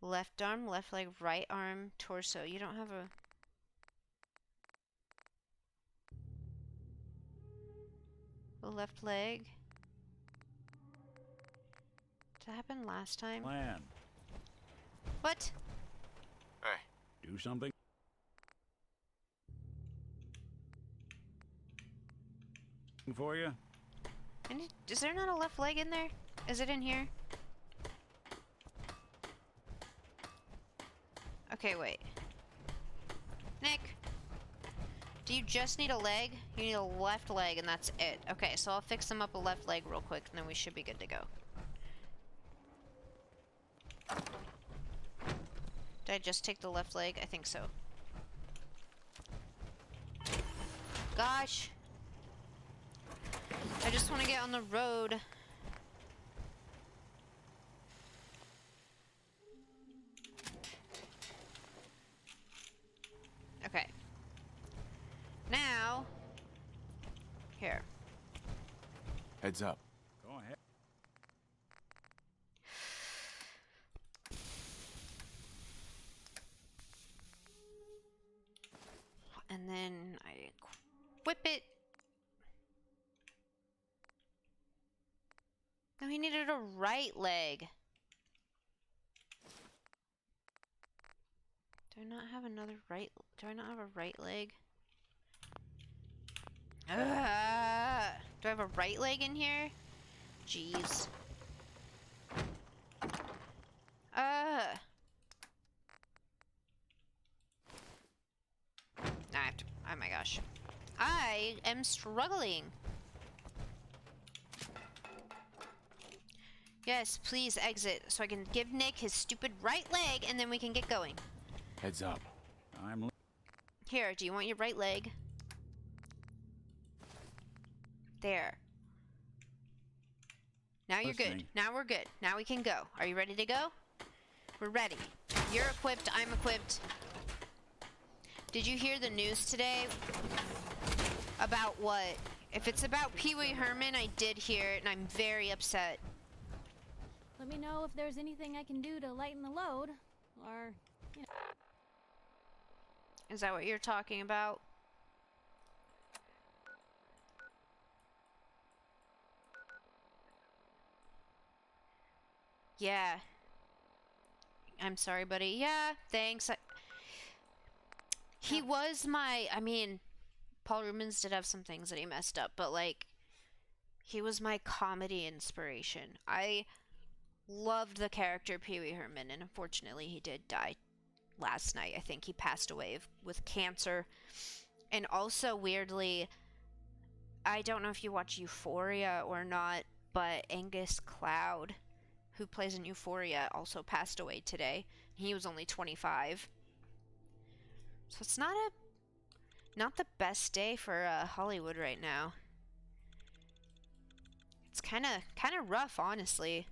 Left arm, left leg, right arm, torso. You don't have a... left leg? Did that happen last time? Plan. What? Hey. Do something? For you? Is there not a left leg in there? Is it in here? Okay, wait. Nick! Do you just need a leg? You need a left leg and that's it. Okay, so I'll fix them up a left leg real quick and then we should be good to go. Did I just take the left leg? I think so. Gosh! I just want to get on the road. Okay. Now, here. Heads up. Go ahead. And then I equip it. No, he needed a right leg. Do I not have another right? Do I not have a right leg? Do I have a right leg in here? Jeez. I have to. Oh my gosh. I am struggling. Yes, please exit so I can give Nick his stupid right leg and then we can get going. Heads up. Here, do you want your right leg? There. Now you're good. Now we're good. Now we can go. Are you ready to go? We're ready. You're equipped. I'm equipped. Did you hear the news today? About what? If it's about Pee Wee Herman, I did hear it, and I'm very upset. Let me know if there's anything I can do to lighten the load, or, you know. Is that what you're talking about? Yeah. I'm sorry, buddy. Yeah, thanks. He was my, I mean, Paul Rubens did have some things that he messed up, but like, he was my comedy inspiration. I loved the character Pee Wee Herman, and unfortunately he did die last night. I think he passed away with cancer. And also, weirdly, I don't know if you watch Euphoria or not, but Angus Cloud, who plays in Euphoria, also passed away today. He was only 25. So it's not the best day for Hollywood right now. It's kind of rough, honestly.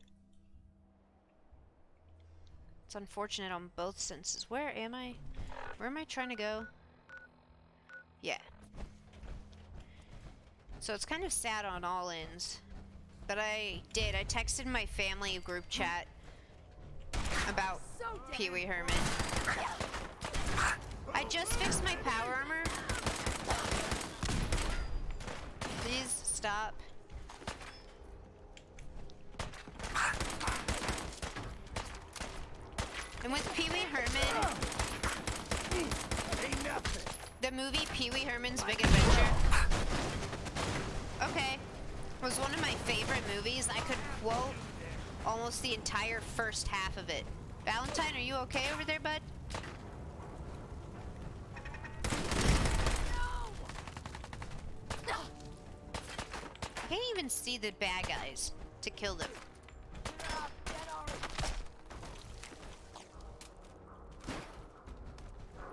It's unfortunate on both senses. Where am I? Where am I trying to go? Yeah. So it's kind of sad on all ends. But I texted my family group chat about Pee Wee Herman. I just fixed my power armor. Please stop. And with Pee Wee Herman, the movie Pee Wee Herman's Big Adventure, okay, was one of my favorite movies. I could quote almost the entire first half of it. Valentine, are you okay over there, bud? I can't even see the bad guys to kill them.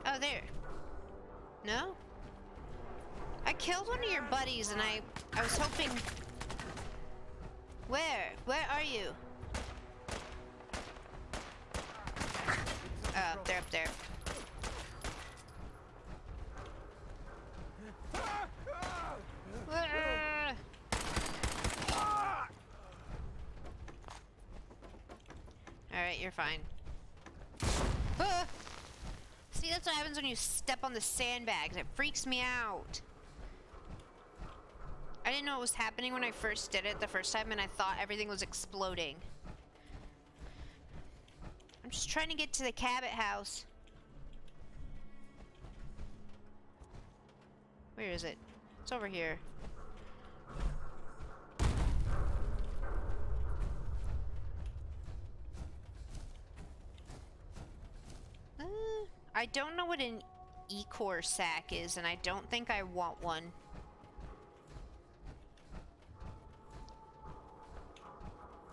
Oh, there. No? I killed one of your buddies and I was hoping... Where? Where are you? Oh, they're up there. Alright, you're fine. Ah! See, that's what happens when you step on the sandbags. It freaks me out. I didn't know what was happening when I first did it the first time, and I thought everything was exploding. I'm just trying to get to the Cabot house. Where is it? It's over here. I don't know what an E-core sack is, and I don't think I want one.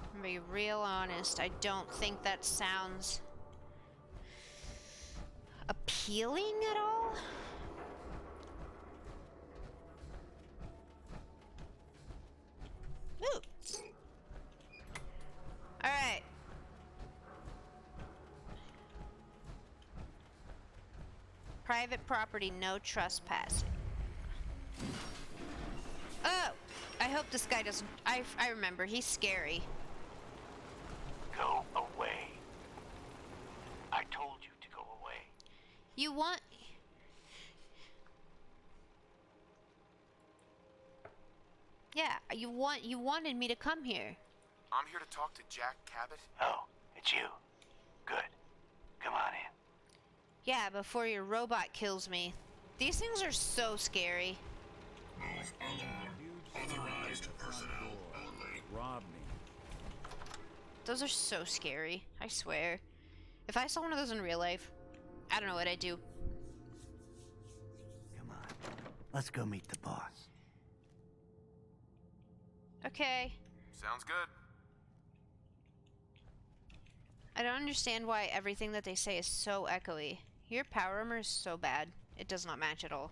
I'm gonna be real honest, I don't think that sounds appealing at all. Ooh. Alright. Private property, no trespassing. Oh! I hope this guy doesn't... I remember, he's scary. Go away. I told you to go away. You want... Yeah, you wanted me to come here. I'm here to talk to Jack Cabot. Oh, it's you. Good. Come on in. Yeah, before your robot kills me. These things are so scary. Move along. Authorized personnel only. Rob me. Those are so scary, I swear. If I saw one of those in real life, I don't know what I'd do. Come on. Let's go meet the boss. Okay. Sounds good. I don't understand why everything that they say is so echoey. Your power armor is so bad. It does not match at all.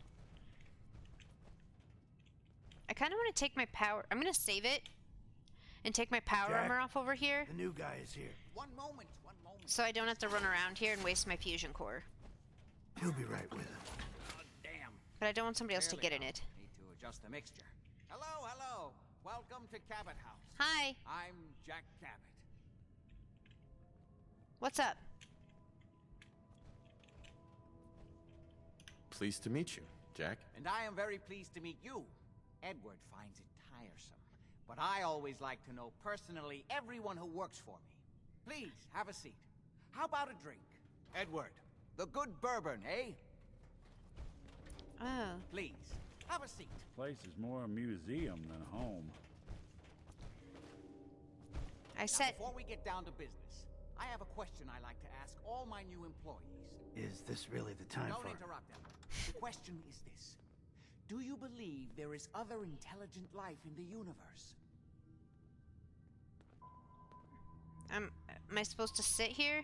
I kind of want to take my power... I'm going to save it and take my power Jack, armor off over here. The new guy is here. One moment. So I don't have to run around here and waste my fusion core. He'll be right with us. Oh, damn. But I don't want somebody else to get in it. Need to adjust the mixture. Hello. Welcome to Cabot House. Hi. I'm Jack Cabot. What's up? Pleased to meet you, Jack. And I am very pleased to meet you. Edward finds it tiresome, but I always like to know personally everyone who works for me. Please, have a seat. How about a drink? Edward, the good bourbon, eh? Oh. Please, have a seat. Place is more a museum than a home. I said... Now, before we get down to business, I have a question I like to ask all my new employees. Is this really the time Don't for it? interrupt them. The question is this. Do you believe there is other intelligent life in the universe? Am I supposed to sit here?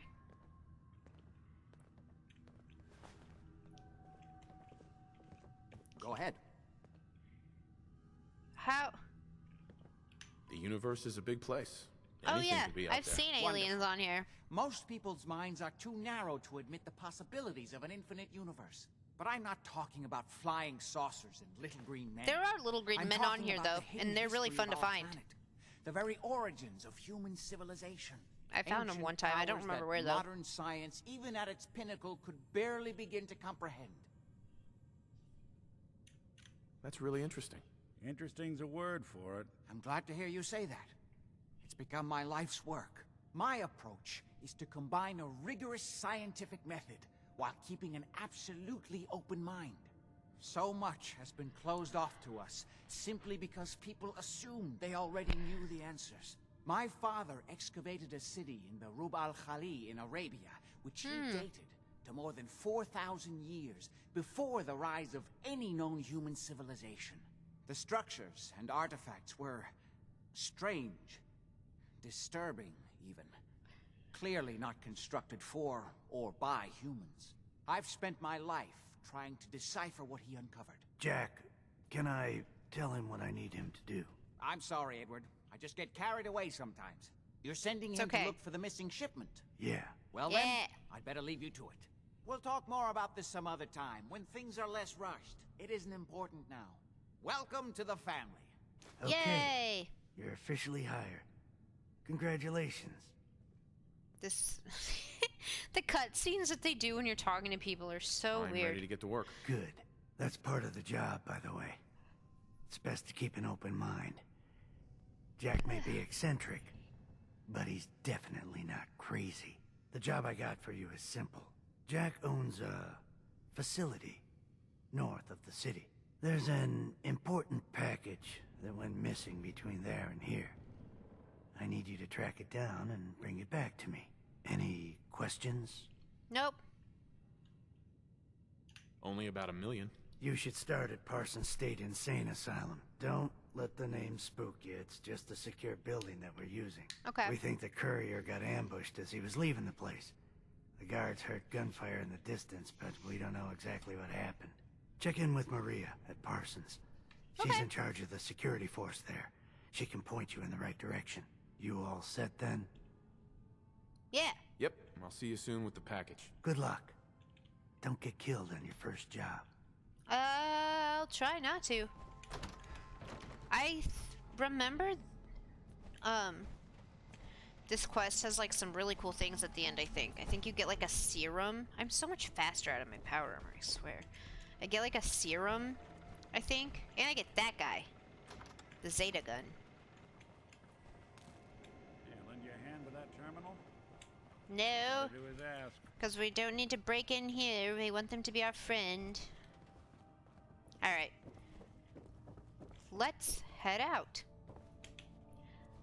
Go ahead. How? The universe is a big place. Oh Anything yeah, could be out I've there. seen aliens on here. Most people's minds are too narrow to admit the possibilities of an infinite universe. But I'm not talking about flying saucers and little green men. There are little green I'm men on talking here about though, the hidden and they're really history fun of to our find. planet. The very origins of human civilization. I found them Ancient one time. I don't powers remember that where though. Modern science, even at its pinnacle, could barely begin to comprehend. That's really interesting. Interesting's a word for it. I'm glad to hear you say that. It's become my life's work. My approach is to combine a rigorous scientific method while keeping an absolutely open mind. So much has been closed off to us simply because people assumed they already knew the answers. My father excavated a city in the Rub al-Khali in Arabia, which he dated to more than 4,000 years before the rise of any known human civilization. The structures and artifacts were strange, disturbing even. Clearly not constructed for or by humans. I've spent my life trying to decipher what he uncovered. Jack, can I tell him what I need him to do? I'm sorry, Edward. I just get carried away sometimes. You're sending him to look for the missing shipment. Yeah. Well then, I'd better leave you to it. We'll talk more about this some other time, when things are less rushed. It isn't important now. Welcome to the family. Okay. You're officially hired. Congratulations. This... the cutscenes that they do when you're talking to people are so I'm weird. ready to get to work. Good. That's part of the job, by the way. It's best to keep an open mind. Jack may be eccentric, but he's definitely not crazy. The job I got for you is simple. Jack owns a facility north of the city. There's an important package that went missing between there and here. I need you to track it down and bring it back to me. Any questions? Nope. Only about 1 million. You should start at Parsons State Insane Asylum. Don't let the name spook you. It's just a secure building that we're using. Okay. We think the courier got ambushed as he was leaving the place. The guards heard gunfire in the distance, but we don't know exactly what happened. Check in with Maria at Parsons. She's in charge of the security force there. She can point you in the right direction. You all set then? Yeah. Yep, I'll see you soon with the package. Good luck. Don't get killed on your first job. I'll try not to. I remember, this quest has like some really cool things at the end, I think. I think you get like a serum. I'm so much faster out of my power armor, I swear. I get like a serum, I think. And I get that guy. The Zeta gun. No, Do his ask. because we don't need to break in here. We want them to be our friend. Alright. Let's head out.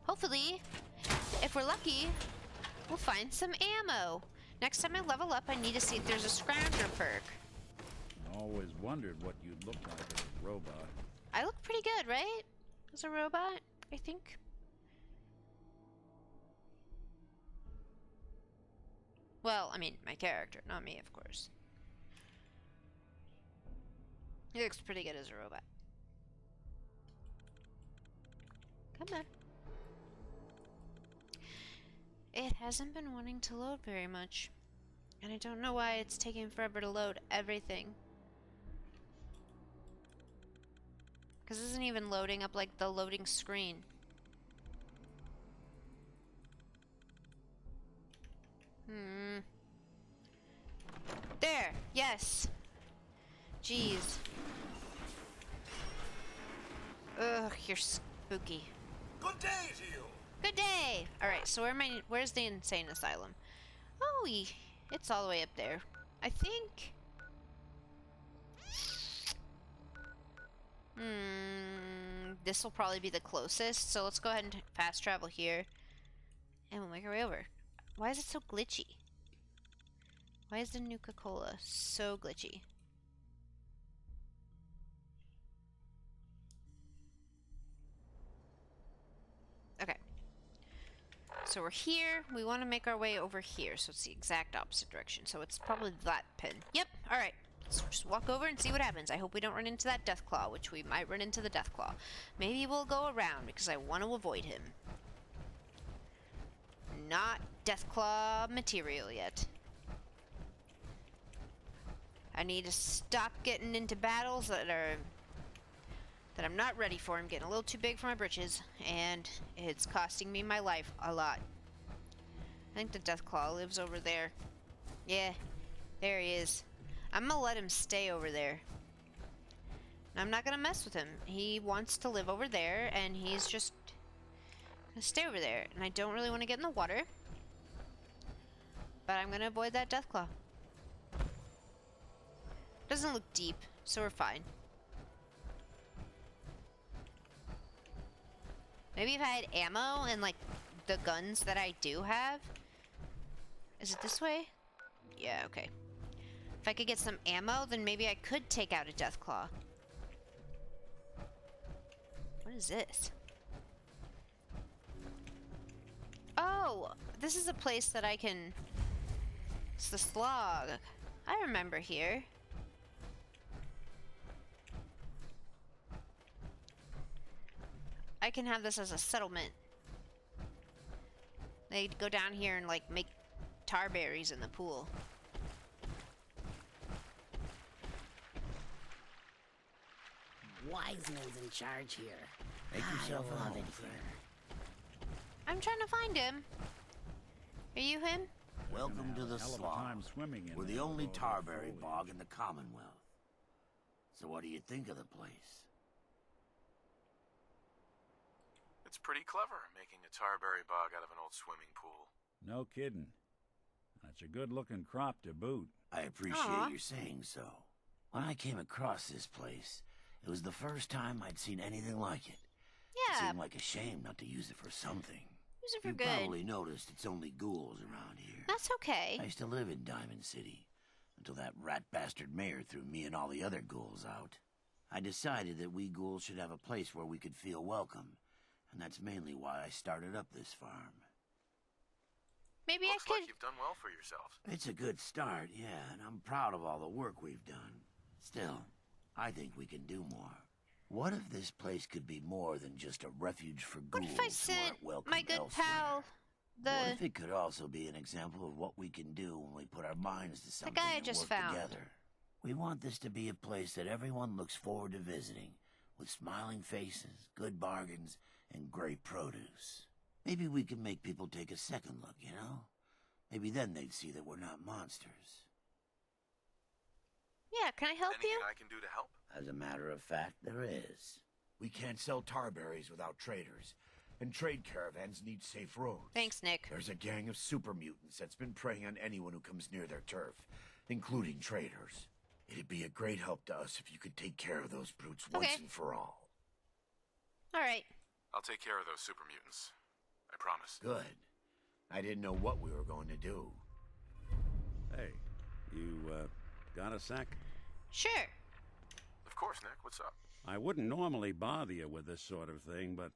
Hopefully, if we're lucky, we'll find some ammo. Next time I level up, I need to see if there's a scrounger perk. I always wondered what you'd look like as a robot. I look pretty good, right? As a robot, I think. Well, I mean, my character, not me, of course. He looks pretty good as a robot. Come on. It hasn't been wanting to load very much. And I don't know why it's taking forever to load everything. Because it isn't even loading up like the loading screen. There! Yes! Jeez. Ugh, you're spooky. Good day to you. Good day! Alright, so where's the insane asylum? Oh, it's all the way up there. I think... this will probably be the closest, so let's go ahead and fast travel here. And we'll make our way over. Why is it so glitchy? Why is the Nuka Cola so glitchy? Okay. So we're here. We want to make our way over here. So it's the exact opposite direction. So it's probably that pin. Yep. All right. Let's just walk over and see what happens. I hope we don't run into that Deathclaw, which we might run into the Deathclaw. Maybe we'll go around because I want to avoid him. Not Deathclaw material yet. I need to stop getting into battles that I'm not ready for. I'm getting a little too big for my britches, and it's costing me my life a lot. I think the Deathclaw lives over there. Yeah, there he is. I'm gonna let him stay over there. I'm not gonna mess with him. He wants to live over there, and he's just gonna stay over there. And I don't really want to get in the water, but I'm gonna avoid that Deathclaw. Doesn't look deep, so we're fine. Maybe if I had ammo and like the guns that I do have. Is it this way? Yeah, okay. If I could get some ammo, then maybe I could take out a Deathclaw. What is this? Oh, this is a place that I can... It's the slog. I remember here. I can have this as a settlement. They'd go down here and like make tar berries in the pool. Wiseman's in charge here. Make yourself I at love home, it friend. I'm trying to find him. Are you him? Welcome to the Hell of a slog. time swimming in We're the there only with all that tarberry foliage. bog in the Commonwealth. So what do you think of the place? It's pretty clever, making a tarberry bog out of an old swimming pool. No kidding. That's a good-looking crop to boot. I appreciate Aw. you saying so. When I came across this place, it was the first time I'd seen anything like it. It Yeah, seemed like a shame not to use it for something. use it for You good. probably noticed it's only ghouls around here. That's okay. I used to live in Diamond City, until that rat bastard mayor threw me and all the other ghouls out. I decided that we ghouls should have a place where we could feel welcome, and that's mainly why I started up this farm. Maybe Looks I could... like you've done well for yourself. It's a good start, yeah, and I'm proud of all the work we've done. Still, I think we can do more. What if this place could be more than just a refuge for What ghouls if I who sent aren't welcome my good elsewhere? pal, What if the it could also be an example of what we can do when we put our minds to something guy I and just work found? together? We want this to be a place that everyone looks forward to visiting, with smiling faces, good bargains, and great produce. Maybe we can make people take a second look, you know? Maybe then they'd see that we're not monsters. Yeah, can I help Anything you? I can do to help? As a matter of fact, there is. We can't sell tarberries without traders, and trade caravans need safe roads. Thanks, Nick. There's a gang of super mutants that's been preying on anyone who comes near their turf, including traders. It'd be a great help to us if you could take care of those brutes once and for all. All right. I'll take care of those super mutants. I promise. Good. I didn't know what we were going to do. Hey, you, got a sec? Sure. Of course, Nick. What's up? I wouldn't normally bother you with this sort of thing, but,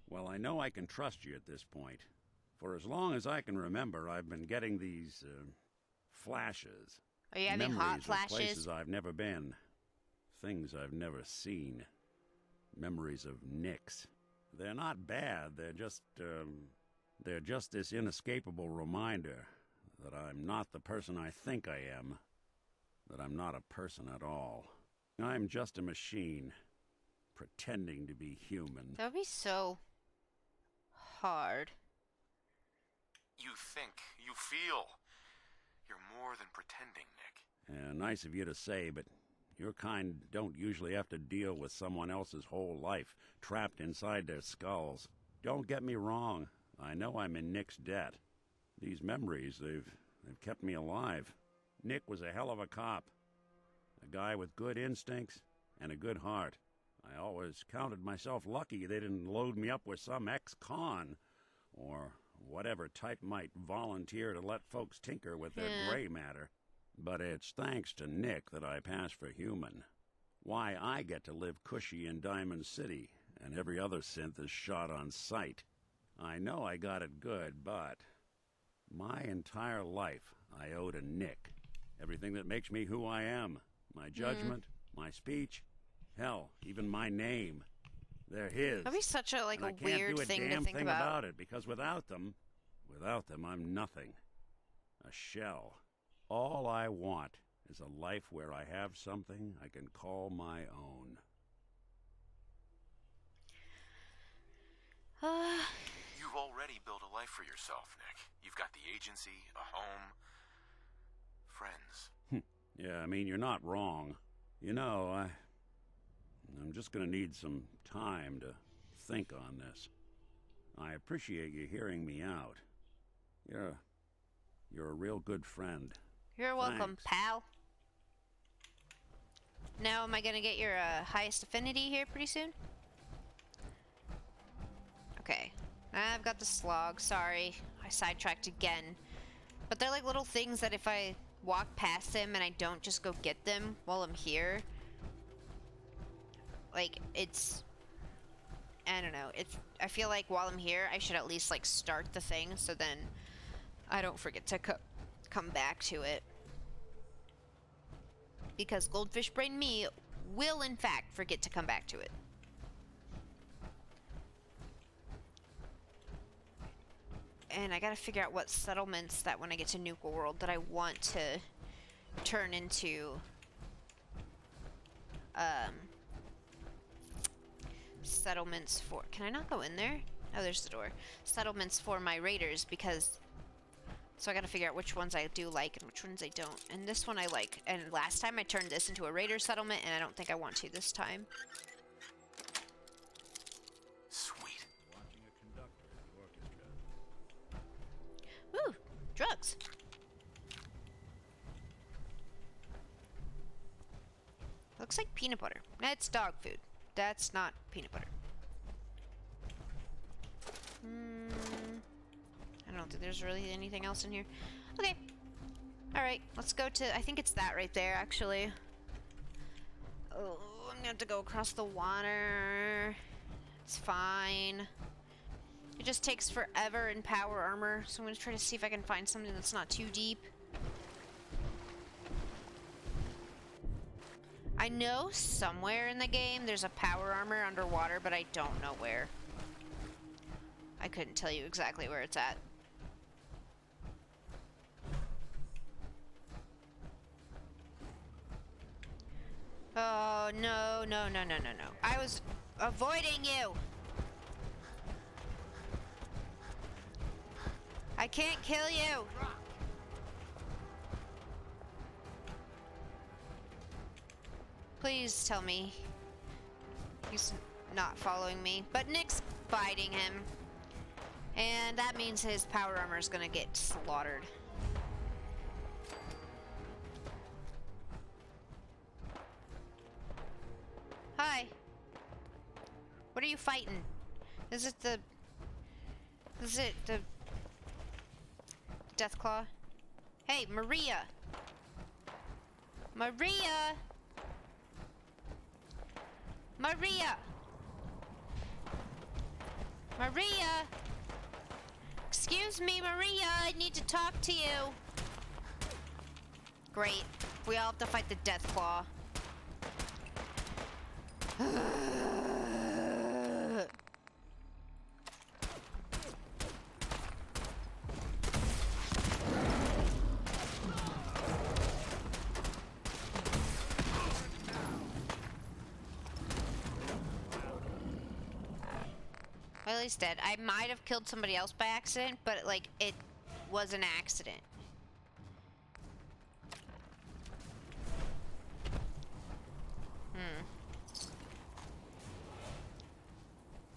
well, I know I can trust you at this point. For as long as I can remember, I've been getting these, flashes. Are you having hot flashes? Of places I've never been. Things I've never seen. Memories of Nicks. They're not bad, they're just this inescapable reminder that I'm not the person I think I am. That I'm not a person at all. I'm just a machine, pretending to be human. That would be so hard. You think, you feel. You're more than pretending, Nick. Nice of you to say, but your kind don't usually have to deal with someone else's whole life, trapped inside their skulls. Don't get me wrong, I know I'm in Nick's debt. These memories, they've kept me alive. Nick was a hell of a cop. A guy with good instincts and a good heart. I always counted myself lucky they didn't load me up with some ex-con, or whatever type might volunteer to let folks tinker with their gray matter. But it's thanks to Nick that I pass for human. Why I get to live cushy in Diamond City, and every other synth is shot on sight. I know I got it good, but my entire life I owe to Nick. Everything that makes me who I am. My judgment, my speech, hell, even my name. They're his. That'd be such a, like, and a weird thing to think about. About it, because without them, I'm nothing. A shell. All I want is a life where I have something I can call my own. You've already built a life for yourself, Nick. You've got the agency, a home, friends. Yeah, I mean, you're not wrong. You know, I'm just gonna need some time to think on this. I appreciate you hearing me out. You're a real good friend. You're welcome, Thanks. pal. Now, am I gonna get your highest affinity here pretty soon? Okay. I've got the slog, sorry. I sidetracked again. But they're like little things that if I walk past them and I don't just go get them while I'm here, like, it's... I don't know. I feel like while I'm here, I should at least, like, start the thing so then I don't forget to come back to it. Because Goldfish Brain me will, in fact, forget to come back to it. And I gotta figure out what settlements that when I get to Nuka World that I want to turn into settlements for... Can I not go in there? Oh, there's the door. Settlements for my raiders, because... So I gotta figure out which ones I do like and which ones I don't. And this one I like. And last time I turned this into a raider settlement, and I don't think I want to this time. Sweet. Watching a conductor at the orchestra. Ooh, drugs. Looks like peanut butter. That's dog food. That's not peanut butter. I don't think there's really anything else in here. Okay. Alright, let's go to... I think it's that right there, actually. Oh, I'm gonna have to go across the water. It's fine. It just takes forever in power armor, so I'm gonna try to see if I can find something that's not too deep. I know somewhere in the game there's a power armor underwater, but I don't know where. I couldn't tell you exactly where it's at. Oh, no, no, no, no, no, no. I was avoiding you! I can't kill you! Please tell me he's not following me. But Nick's fighting him. And that means his power armor is gonna get slaughtered. Hi. What are you fighting? Is it the Deathclaw? Hey, Maria! Maria! Maria! Maria! Excuse me, Maria, I need to talk to you. Great. We all have to fight the Deathclaw. Well, he's dead. I might have killed somebody else by accident, but like it was an accident.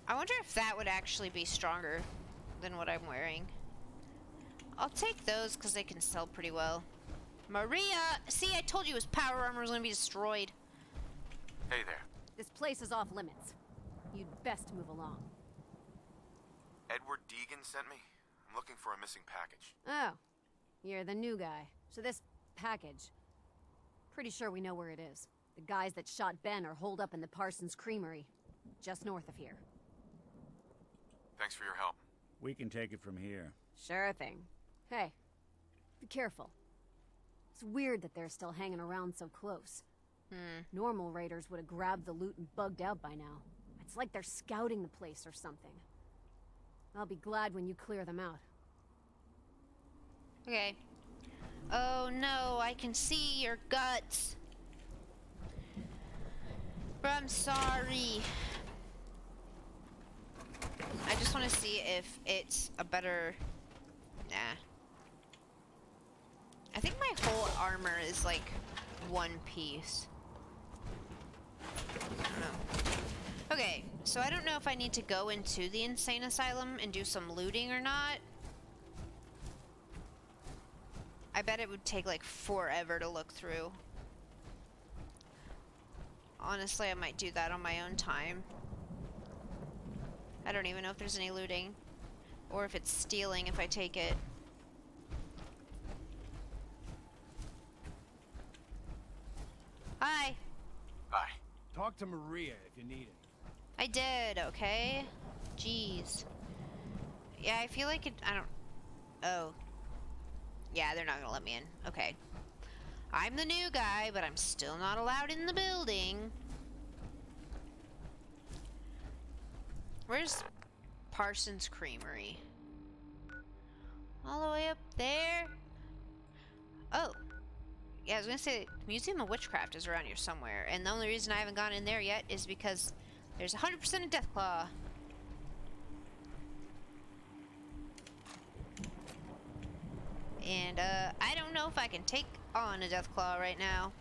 I wonder if that would actually be stronger than what I'm wearing. I'll take those because they can sell pretty well. Maria! See, I told you his power armor was going to be destroyed. Hey there. This place is off limits. You'd best move along. Edward Deegan sent me. I'm looking for a missing package. Oh, you're the new guy. So this package, pretty sure we know where it is. The guys that shot Ben are holed up in the Parsons Creamery, just north of here. Thanks for your help. We can take it from here. Sure thing. Hey, be careful. It's weird that they're still hanging around so close. Normal raiders would have grabbed the loot and bugged out by now. It's like they're scouting the place or something. I'll be glad when you clear them out. Okay. Oh no, I can see your guts. But I'm sorry. I just want to see if it's a better... Nah. I think my whole armor is like one piece. I don't know. Okay, so I don't know if I need to go into the insane asylum and do some looting or not. I bet it would take like forever to look through. Honestly, I might do that on my own time. I don't even know if there's any looting. Or if it's stealing if I take it. Hi. Hi. Talk to Maria if you need it. I did, okay? Jeez. Yeah, I feel like it... I don't... Oh. Yeah, they're not gonna let me in. Okay. I'm the new guy, but I'm still not allowed in the building. Where's Parsons Creamery? All the way up there? Oh. Yeah, I was gonna say, the Museum of Witchcraft is around here somewhere, and the only reason I haven't gone in there yet is because there's 100% of Deathclaw. And, I don't know if I can take on a Deathclaw right now.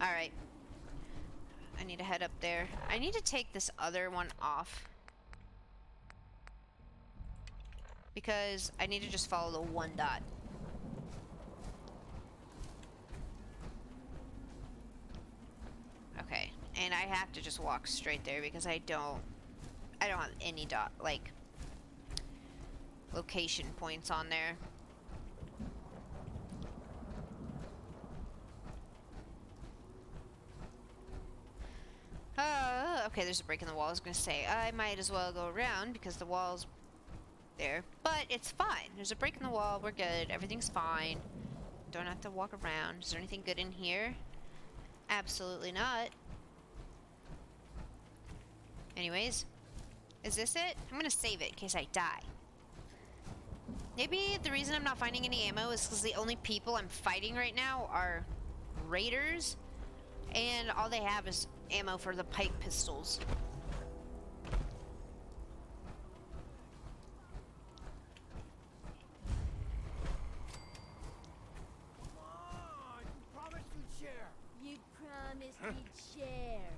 Alright. I need to head up there. I need to take this other one off. Because I need to just follow the one dot. Okay. And I have to just walk straight there because I don't have any dot, like, location points on there. Okay, there's a break in the wall. I was gonna say, I might as well go around because the wall's there. But it's fine. There's a break in the wall. We're good. Everything's fine. Don't have to walk around. Is there anything good in here? Absolutely not. Anyways, is this it? I'm gonna save it in case I die. Maybe the reason I'm not finding any ammo is because the only people I'm fighting right now are raiders, and all they have is ammo for the pipe pistols. You promised me share.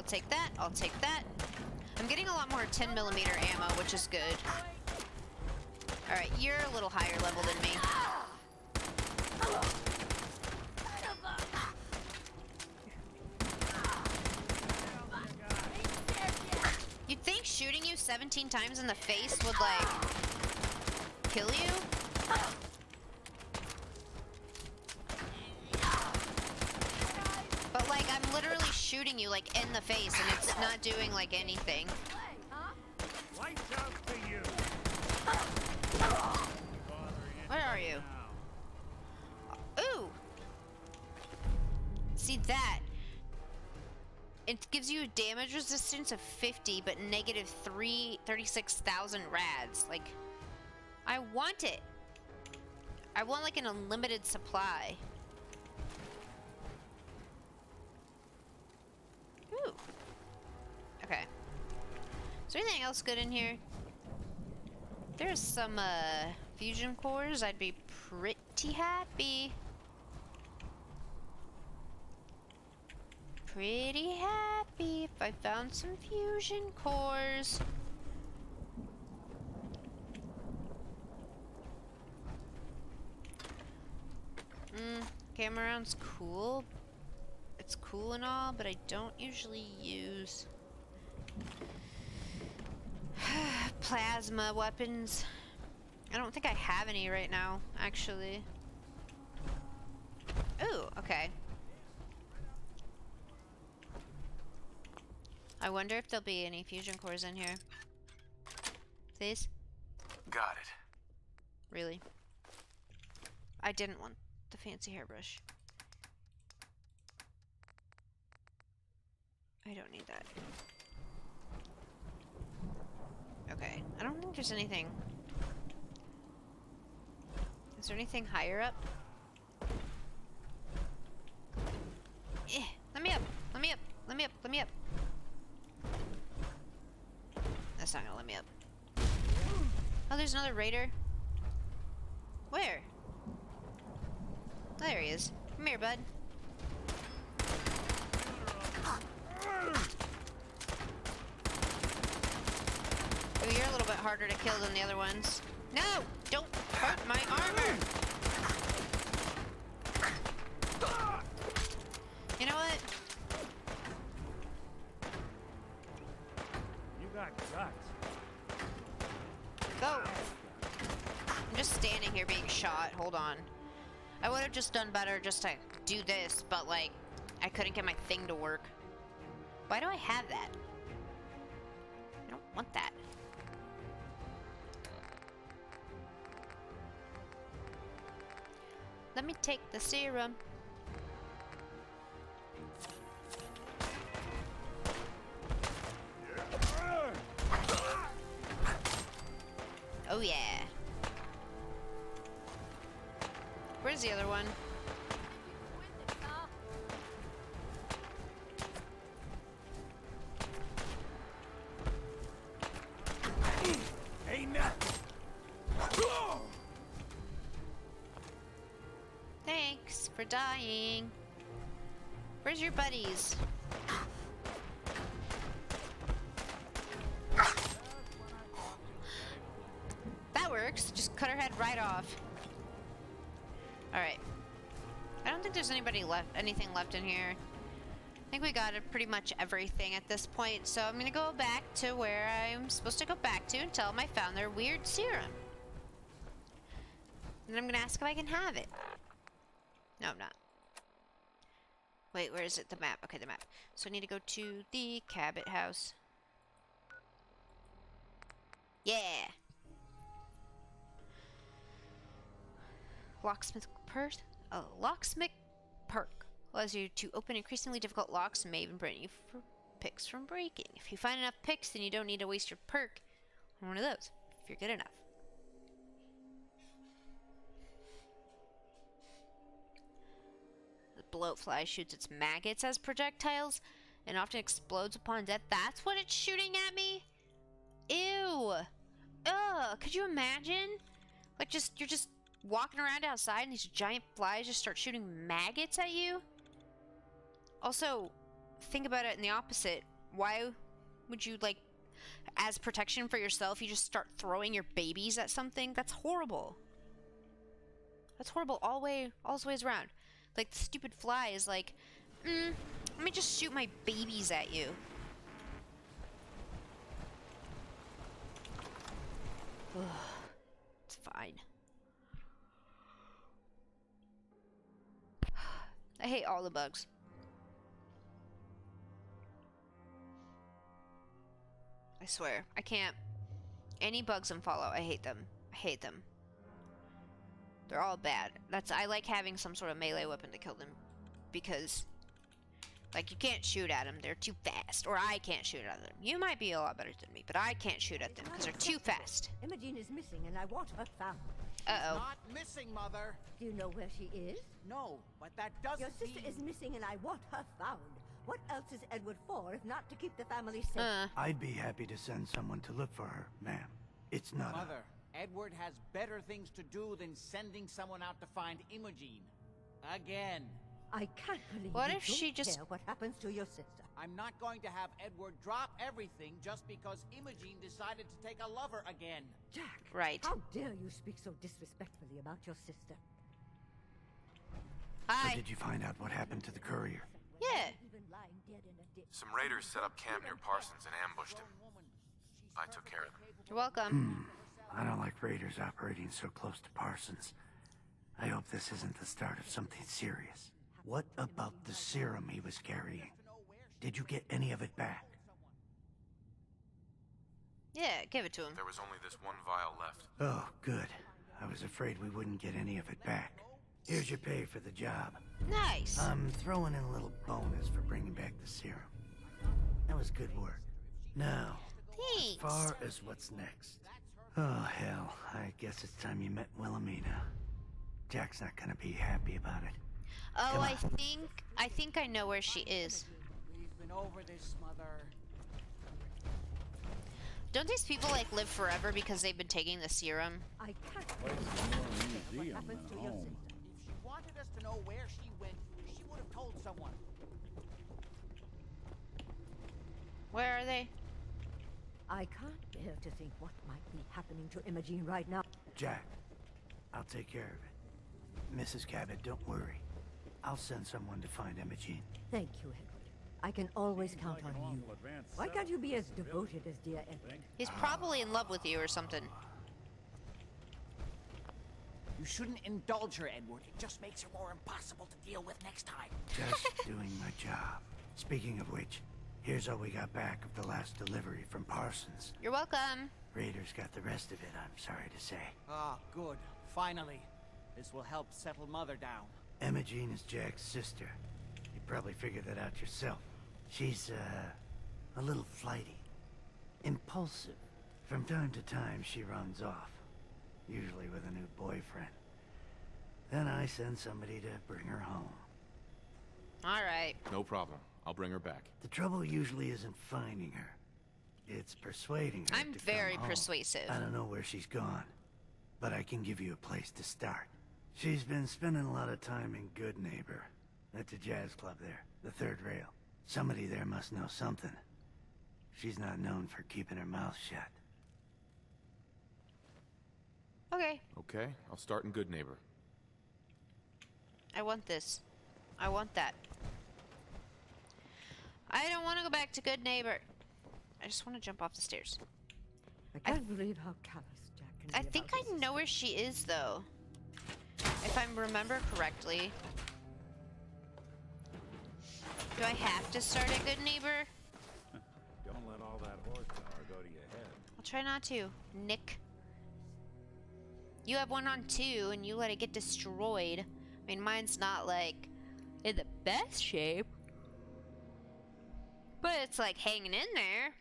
I'll take that. I'll take that. I'm getting a lot more 10mm ammo, which is good. Alright, you're a little higher level than me. You'd think shooting you 17 times in the face would, like, kill you? But, like, I'm literally shooting you, like, in the face, and it's not doing, like, anything. Lights out for you. Where are you? Ooh! See that? It gives you a damage resistance of 50, but negative 36,000 rads. Like, I want it. I want, like, an unlimited supply. Ooh. Okay. Is there anything else good in here? If there's some, fusion cores, I'd be pretty happy. Pretty happy if I found some fusion cores. Camera round's cool. It's cool and all, but I don't usually use plasma weapons. I don't think I have any right now, actually. Ooh, okay. I wonder if there'll be any fusion cores in here. Please? Got it. Really? I didn't want the fancy hairbrush. I don't need that. Okay. I don't think there's anything. Is there anything higher up? Let me up! Let me up! Let me up! Let me up! That's not gonna let me up. Oh, there's another raider. Where? There he is. Come here, bud. Oh, you're a little bit harder to kill than the other ones. No! Don't hurt my armor! You know what? You got guts. Go! I'm just standing here being shot. Hold on. I would have just done better just to do this, but, like, I couldn't get my thing to work. Why do I have that? I don't want that. Let me take the serum. Oh yeah. Where's the other one? Hey, nothing. Thanks for dying. Where's your buddies? That works. Just cut her head right off. Alright. I don't think there's anything left in here. I think we got pretty much everything at this point, so I'm gonna go back to where I'm supposed to go back to and tell them I found their weird serum. And then I'm gonna ask if I can have it. No, I'm not. Wait, where is it? The map. Okay, the map. So I need to go to the Cabot house. Yeah! Locksmith perk? A locksmith perk allows you to open increasingly difficult locks and may even prevent you from picks from breaking. If you find enough picks, then you don't need to waste your perk on one of those, if you're good enough. The bloatfly shoots its maggots as projectiles and often explodes upon death. That's what it's shooting at me? Ew! Ugh! Could you imagine? Like, you're just walking around outside and these giant flies just start shooting maggots at you? Also, think about it in the opposite. Why would you, like, as protection for yourself, you just start throwing your babies at something? That's horrible. That's horrible all the ways around. Like, the stupid fly is like, let me just shoot my babies at you. Ugh, it's fine. I hate all the bugs. I swear, I can't. Any bugs in Fallout, I hate them. I hate them. They're all bad. I like having some sort of melee weapon to kill them, because, like, you can't shoot at them. They're too fast. Or I can't shoot at them. You might be a lot better than me, but I can't shoot at them because they're too fast. Imogen is missing, and I want her found. Uh-oh. Not missing, Mother. Do you know where she is? No, but that doesn't Your sister is missing, and I want her found. What else is Edward for if not to keep the family safe? I'd be happy to send someone to look for her, ma'am. It's not Mother, Edward has better things to do than sending someone out to find Imogen. Again. I can't believe What you if don't she just... care what happens to your sister. I'm not going to have Edward drop everything just because Imogen decided to take a lover again. Jack! Right. How dare you speak so disrespectfully about your sister? Hi. So did you find out what happened to the courier? Yeah. Some raiders set up camp near Parsons and ambushed him. I took care of them. You're welcome. I don't like raiders operating so close to Parsons. I hope this isn't the start of something serious. What about the serum he was carrying? Did you get any of it back? Yeah, give it to him. There was only this one vial left. Oh, good. I was afraid we wouldn't get any of it back. Here's your pay for the job. Nice. I'm throwing in a little bonus for bringing back the serum. That was good work. Now, Thanks. as far as what's next. Oh, hell. I guess it's time you met Wilhelmina. Jack's not gonna be happy about it. Oh, Come I think I know where she is. We've been over this, Mother. Don't these people, like, live forever because they've been taking the serum? I can't Museum happens at to your home. sister. If she wanted us to know where she went, she would have told someone. Where are they? I can't bear to think what might be happening to Imogen right now. Jack, I'll take care of it. Mrs. Cabot, don't worry. I'll send someone to find Imogen. Thank you, Edward. I can always count on you. Why can't you be as devoted as dear Edward? He's probably in love with you or something. You shouldn't indulge her, Edward. It just makes her more impossible to deal with next time. Just doing my job. Speaking of which, here's all we got back of the last delivery from Parsons. You're welcome. Raiders got the rest of it, I'm sorry to say. Ah, good. Finally. This will help settle Mother down. Imogen is Jack's sister. You probably figured that out yourself. She's, a little flighty. Impulsive. From time to time, she runs off. Usually with a new boyfriend. Then I send somebody to bring her home. Alright. No problem. I'll bring her back. The trouble usually isn't finding her. It's persuading her I'm to very come home. persuasive. I don't know where she's gone, but I can give you a place to start. She's been spending a lot of time in Good Neighbor, at the jazz club there, the third rail. Somebody there must know something. She's not known for keeping her mouth shut. Okay. Okay, I'll start in Good Neighbor. I want this. I want that. I don't want to go back to Good Neighbor. I just want to jump off the stairs. I can't believe how callous Jack can be. I think I know where she is, though. If I remember correctly. Do I have to start at Good Neighbor? Don't let all that horsepower go to your head. I'll try not to. Nick. You have one on 2 and you let it get destroyed. I mean, mine's not, like, in the best shape. But it's, like, hanging in there.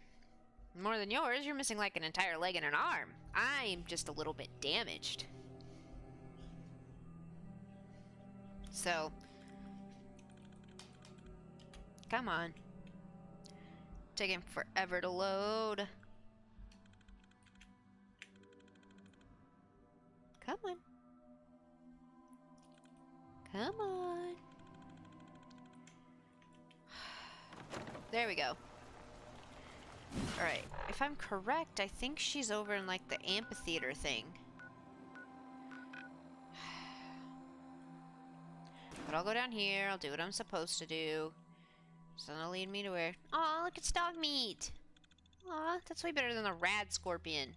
More than yours. You're missing, like, an entire leg and an arm. I'm just a little bit damaged. So. Come on. Taking forever to load. Come on. Come on. There we go. Alright, if I'm correct, I think she's over in like the amphitheater thing. But I'll go down here, I'll do what I'm supposed to do. So it'll lead me to where... Aw, look, it's dog meat! Aw, that's way better than the rad scorpion.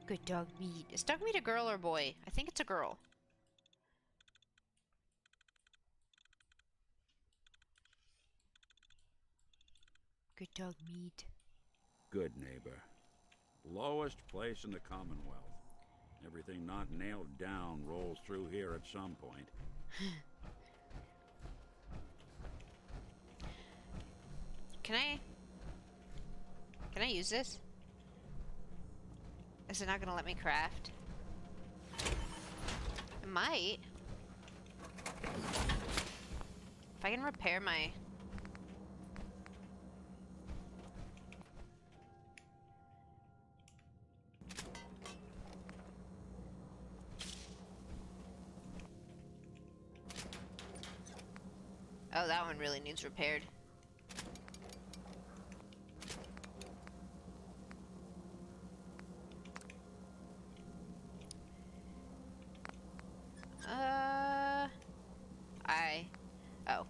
Good dog meat. Is dog meat a girl or boy? I think it's a girl. Good dog meat. Good neighbor. Lowest place in the Commonwealth. Everything not nailed down rolls through here at some point. Can I use this? Is it not gonna let me craft? It might. If I can repair my... Oh, that one really needs repaired. Oh.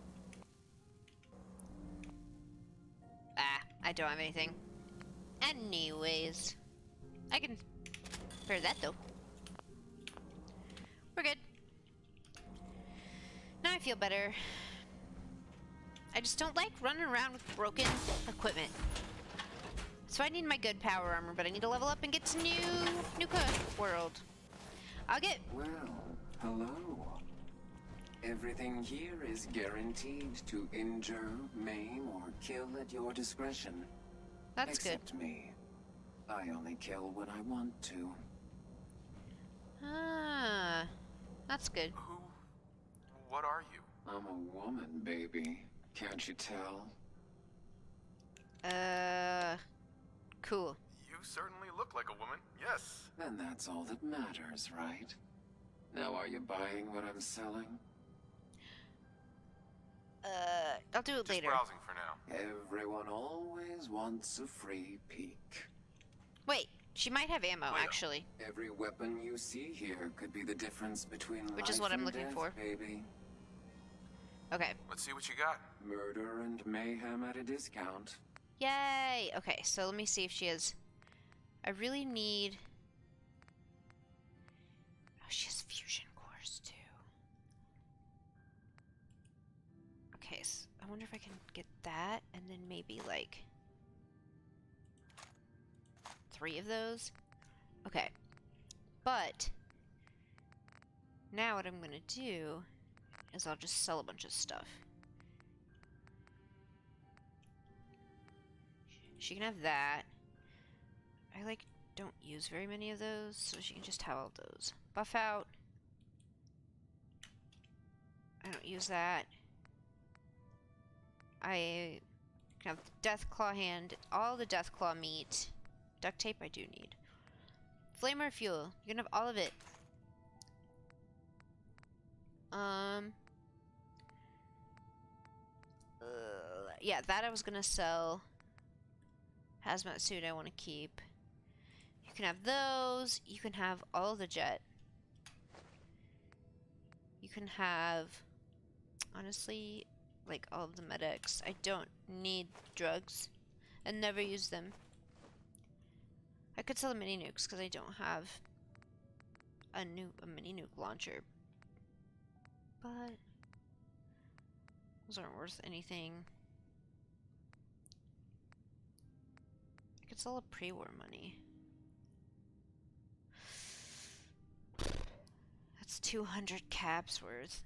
I don't have anything. Anyways. I can repair that, though. We're good. Now I feel better. I just don't like running around with broken equipment. So I need my good power armor, but I need to level up and get to Nuka world. I'll get... Well, hello. Everything here is guaranteed to injure, maim, or kill at your discretion. That's good. Except me. I only kill when I want to. Ah, that's good. What are you? I'm a woman, baby. Can't you tell? Cool. You certainly look like a woman, yes. Then that's all that matters, right? Now are you buying what I'm selling? I'll do it later. Browsing for now. Everyone always wants a free peek. Wait, she might have ammo, actually. Every weapon you see here could be the difference between Which is life what I'm and looking death, for. baby. Okay. Let's see what you got. Murder and mayhem at a discount. Yay! Okay, so let me see if she has... I really need... Oh, she has fusion cores, too. Okay, so I wonder if I can get that, and then maybe, like... 3 of those? Okay. But... now what I'm gonna do... is I'll just sell a bunch of stuff. She can have that. I, like, don't use very many of those, so she can just have all those. Buff out. I don't use that. I can have the Death Claw hand, all the Death Claw meat. Duct tape I do need. Flamer fuel. You can have all of it. Yeah, that I was gonna sell. Hazmat suit I want to keep. You can have those. You can have all the jet. You can have, honestly, like all of the medics. I don't need drugs and never use them. I could sell the mini nukes because I don't have a mini nuke launcher. But those aren't worth anything. I could sell a pre-war money. That's 200 caps worth.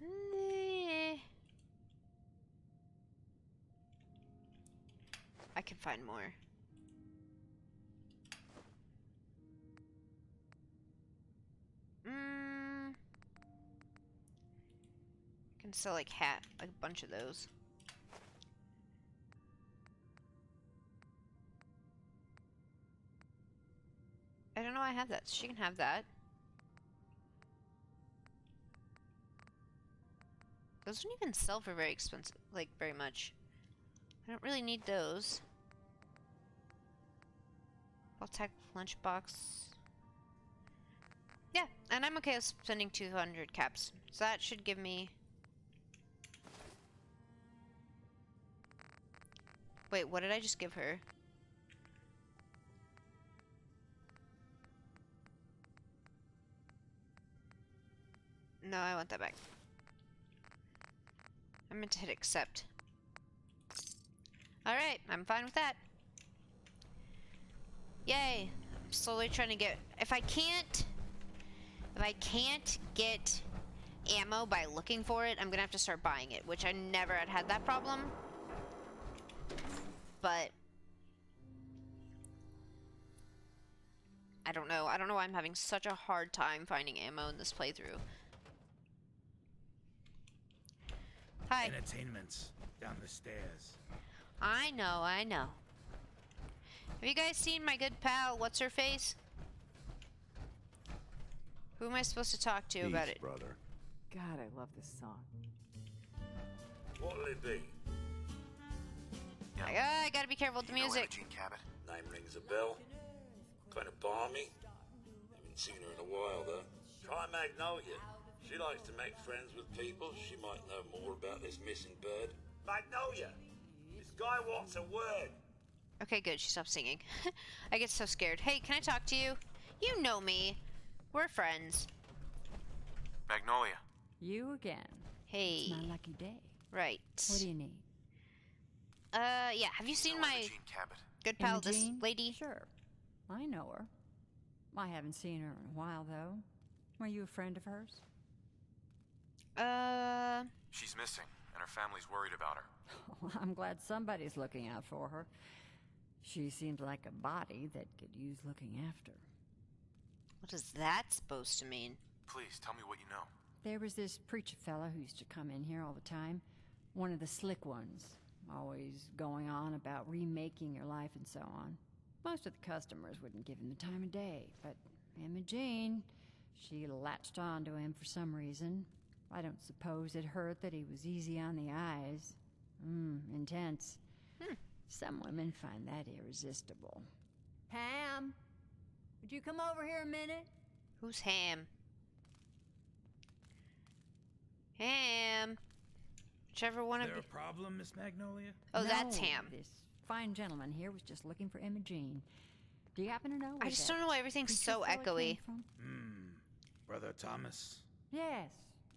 I can find more. I can sell like a bunch of those. I don't know I have that. She can have that. Those don't even sell for very expensive, like very much. I don't really need those. I'll take lunchbox. Yeah, and I'm okay with spending 200 caps. So that should give me... Wait, what did I just give her? No, I want that back. I meant to hit accept. Alright, I'm fine with that. Yay! I'm slowly trying to get... If I can't get ammo by looking for it, I'm gonna have to start buying it, which I never had that problem. But... I don't know. I don't know why I'm having such a hard time finding ammo in this playthrough. Hi. Entertainment's down the stairs. I know, I know. Have you guys seen my good pal, what's-her-face? Who am I supposed to talk to about it? brother. God, I love this song. What'll it be? I gotta be careful with the music. Name rings a bell. Kind of balmy. Haven't seen her in a while, though. Try Magnolia. She likes to make friends with people. She might know more about this missing bird. Magnolia! This guy wants a word. Okay, good. She stopped singing. I get so scared. Hey, can I talk to you? You know me. We're friends. Magnolia. You again. Hey. It's my lucky day. Right. What do you need? Yeah. Have you seen my good pal, this Imogene? lady? Sure. I know her. I haven't seen her in a while, though. Were you a friend of hers? She's missing, and her family's worried about her. Well, I'm glad somebody's looking out for her. She seems like a body that could use looking after. What is that supposed to mean? Please, tell me what you know. There was this preacher fella who used to come in here all the time. One of the slick ones. Always going on about remaking your life and so on. Most of the customers wouldn't give him the time of day, but Imogene, she latched on to him for some reason. I don't suppose it hurt that he was easy on the eyes. Intense. Some women find that irresistible. Ham, would you come over here a minute? Who's Ham? Ham. Whichever one of Is there you. a problem, Miss Magnolia? Oh, No, that's Ham. This fine gentleman here was just looking for Imogene. Do you happen to know where I just that don't know why everything's preacher so fella echoey. came from? Brother Thomas. Yes,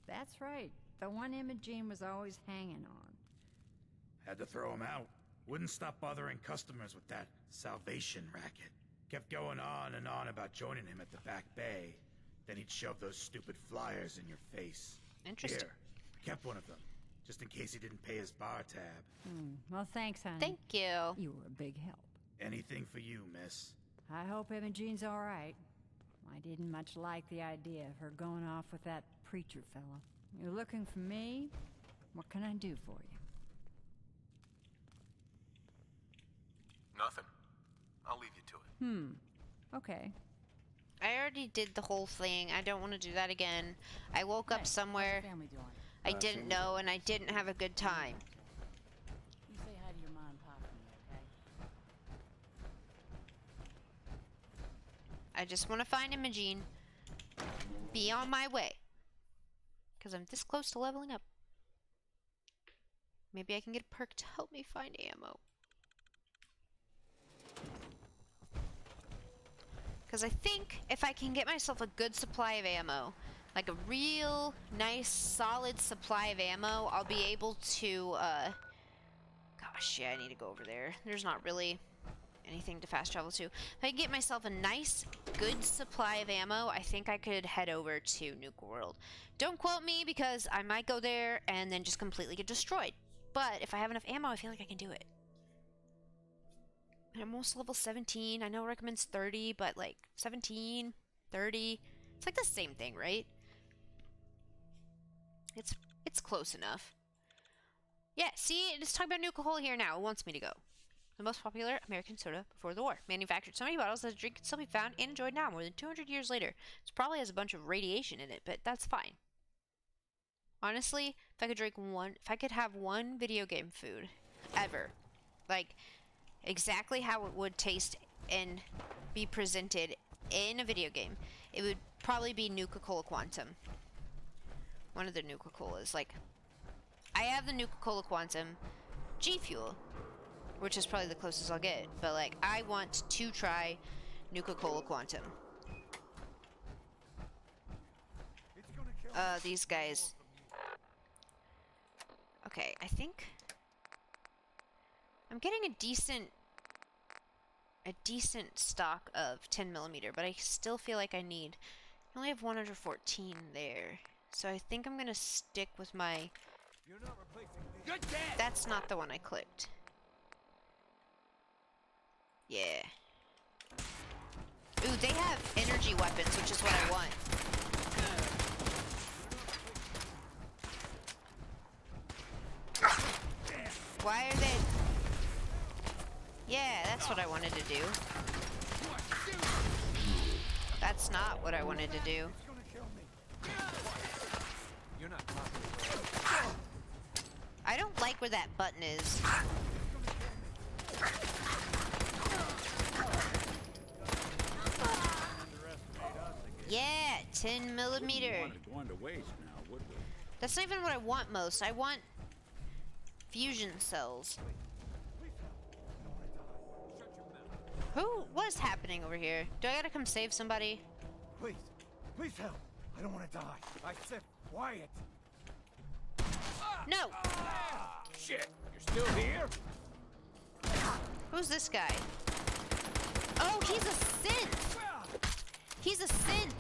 that's right. The one Imogene was always hanging on. Had to throw him out. Wouldn't stop bothering customers with that salvation racket. Kept going on and on about joining him at the back bay. Then he'd shove those stupid flyers in your face. Interesting. Here, I kept one of them, just in case he didn't pay his bar tab. Well, thanks, honey. Thank you. You were a big help. Anything for you, miss. I hope Imogene's all right. I didn't much like the idea of her going off with that preacher fella. You're looking for me? What can I do for you? Nothing. I'll leave you to it. Okay. I already did the whole thing. I don't want to do that again. I woke up somewhere Family doing? I didn't know, and I didn't have a good time. You say hi to your mom and pop for me, okay? I just want to find Imogene. Be on my way. Because I'm this close to leveling up. Maybe I can get a perk to help me find ammo. Because I think if I can get myself a good supply of ammo, like a real nice solid supply of ammo, I'll be able to, gosh, yeah, I need to go over there. There's not really anything to fast travel to. If I can get myself a nice, good supply of ammo, I think I could head over to Nuka World. Don't quote me, because I might go there and then just completely get destroyed. But if I have enough ammo, I feel like I can do it. I'm almost level 17. I know it recommends 30, but like 17, 30. It's like the same thing, right? It's close enough. Yeah, see, it's talking about Nuka Hole here now. It wants me to go. The most popular American soda before the war. Manufactured so many bottles that a drink can still be found and enjoyed now, more than 200 years later. It probably has a bunch of radiation in it, but that's fine. Honestly, if I could have one video game food, ever, like, exactly how it would taste and be presented in a video game, it would probably be Nuka Cola Quantum. One of the Nuka Colas. Like, I have the Nuka Cola Quantum G Fuel, which is probably the closest I'll get. But, like, I want to try Nuka Cola Quantum. These guys. Okay, I think I'm getting a decent stock of 10mm, but I still feel like I only have 114 there. So I think I'm gonna stick with my... That's not the one I clicked. Yeah. Ooh, they have energy weapons, which is what I want. Why are they... Yeah, that's what I wanted to do. That's not what I wanted to do. You're not I don't like where that button is. Yeah, 10mm. Going to waste now, would we? That's not even what I want most. I want fusion cells. What is happening over here? Do I gotta come save somebody? Please help. I don't want to die. I said quiet. No! Shit, you're still here? Who's this guy? Oh, he's a synth! He's a synth!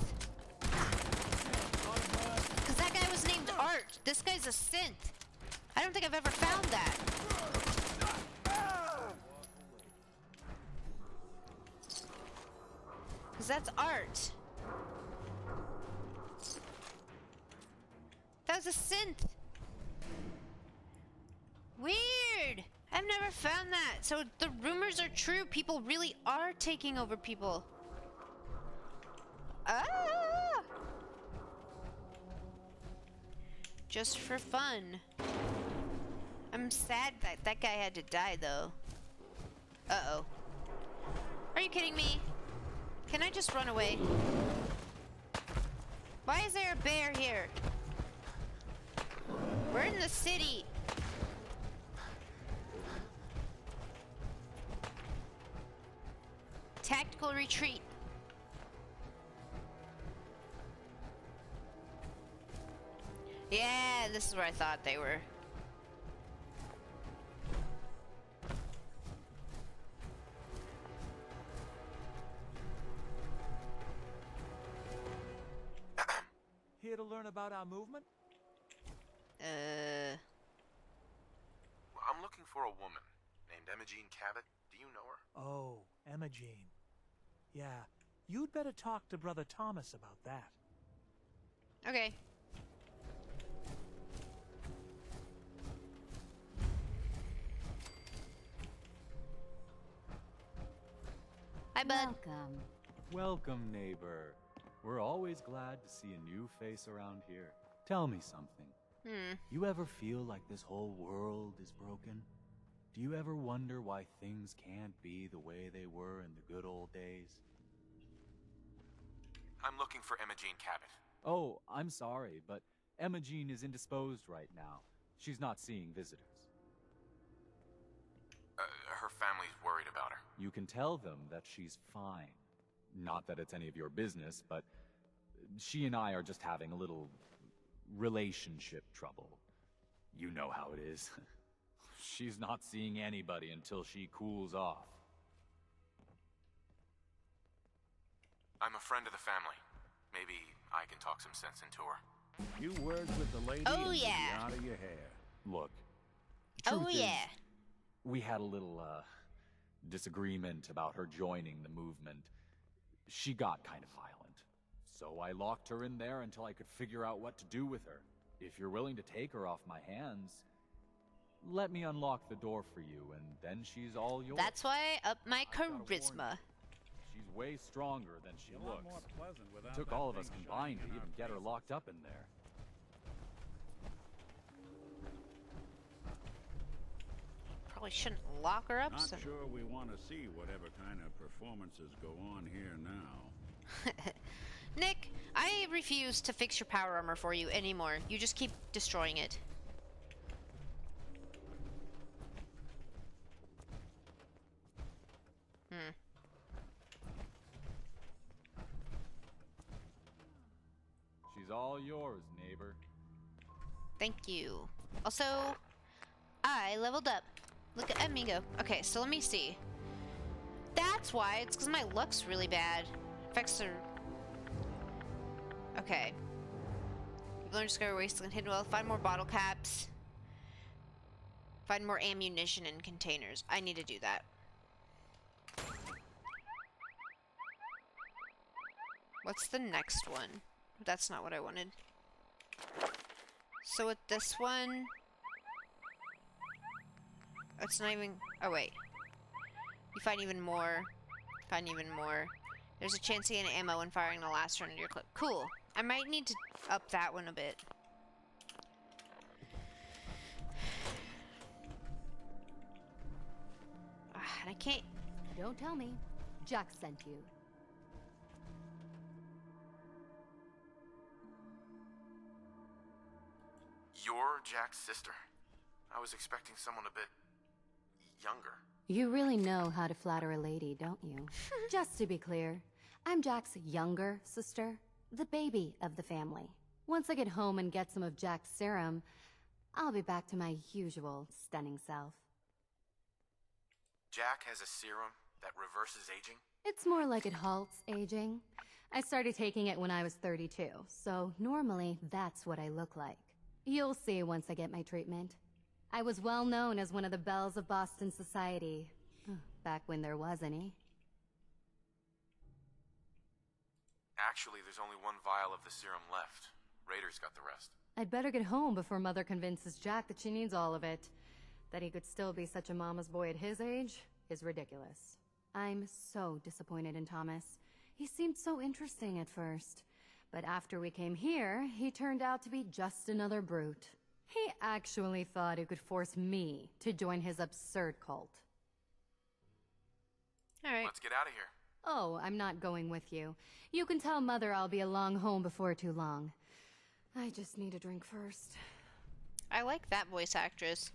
Because that guy was named Art. This guy's a synth. I don't think I've ever found that. Because that's Art. That was a synth. Weird. I've never found that. So the rumors are true. People really are taking over people. Ah! Just for fun. I'm sad that that guy had to die, though. Uh-oh. Are you kidding me? Can I just run away? Why is there a bear here? We're in the city. Tactical retreat. Yeah, this is where I thought they were. Here to learn about our movement? I'm looking for a woman named Imogen Cabot. Do you know her? Oh, Emma Jean. Yeah, you'd better talk to Brother Thomas about that. Okay. Hi, bud. Welcome. Welcome, neighbor. We're always glad to see a new face around here. Tell me something. You ever feel like this whole world is broken? Do you ever wonder why things can't be the way they were in the good old days? I'm looking for Imogen Cabot. Oh, I'm sorry, but Emma Jean is indisposed right now. She's not seeing visitors. Her family's worried about her. You can tell them that she's fine. Not that it's any of your business, but she and I are just having a little relationship trouble. You know how it is. She's not seeing anybody until she cools off. I'm a friend of the family. Maybe I can talk some sense into her. Few words with the lady Oh, and you'll be yeah. out of your hair. Look. Oh, truth is, yeah. we had a little, disagreement about her joining the movement. She got kind of violent. So I locked her in there until I could figure out what to do with her. If you're willing to take her off my hands, let me unlock the door for you, and then she's all yours. That's why I upped my charisma. She's way stronger than she A lot looks. more pleasant without It took that all of us thing combined to shining in even our get her faces. locked up in there. Probably shouldn't lock her up. Not sure we want to see whatever kind of performances go on here now. Nick, I refuse to fix your power armor for you anymore. You just keep destroying it. She's all yours, neighbor. Thank you. Also, I leveled up. Look at me go. Okay, so let me see. That's why. It's because my luck's really bad. Effects are... Okay. You've learned to discover ways to hidden well. Find more bottle caps. Find more ammunition in containers. I need to do that. What's the next one? That's not what I wanted. So with this one... It's not even... Oh, wait. You find even more. Find even more. There's a chance to get ammo when firing the last round of your clip. Cool. I might need to up that one a bit. And I can't... Don't tell me. Jack sent you. You're Jack's sister? I was expecting someone a bit... younger. You really know how to flatter a lady, don't you? Just to be clear, I'm Jack's younger sister, the baby of the family. Once I get home and get some of Jack's serum, I'll be back to my usual stunning self. Jack has a serum that reverses aging? It's more like it halts aging. I started taking it when I was 32, so normally that's what I look like. You'll see once I get my treatment. I was well known as one of the belles of Boston society, back when there was any. Actually, there's only one vial of the serum left. Raiders got the rest. I'd better get home before Mother convinces Jack that she needs all of it. That he could still be such a mama's boy at his age is ridiculous. I'm so disappointed in Thomas. He seemed so interesting at first. But after we came here, he turned out to be just another brute. He actually thought he could force me to join his absurd cult. Alright. Let's get out of here. Oh, I'm not going with you. You can tell Mother I'll be along home before too long. I just need a drink first. I like that voice actress.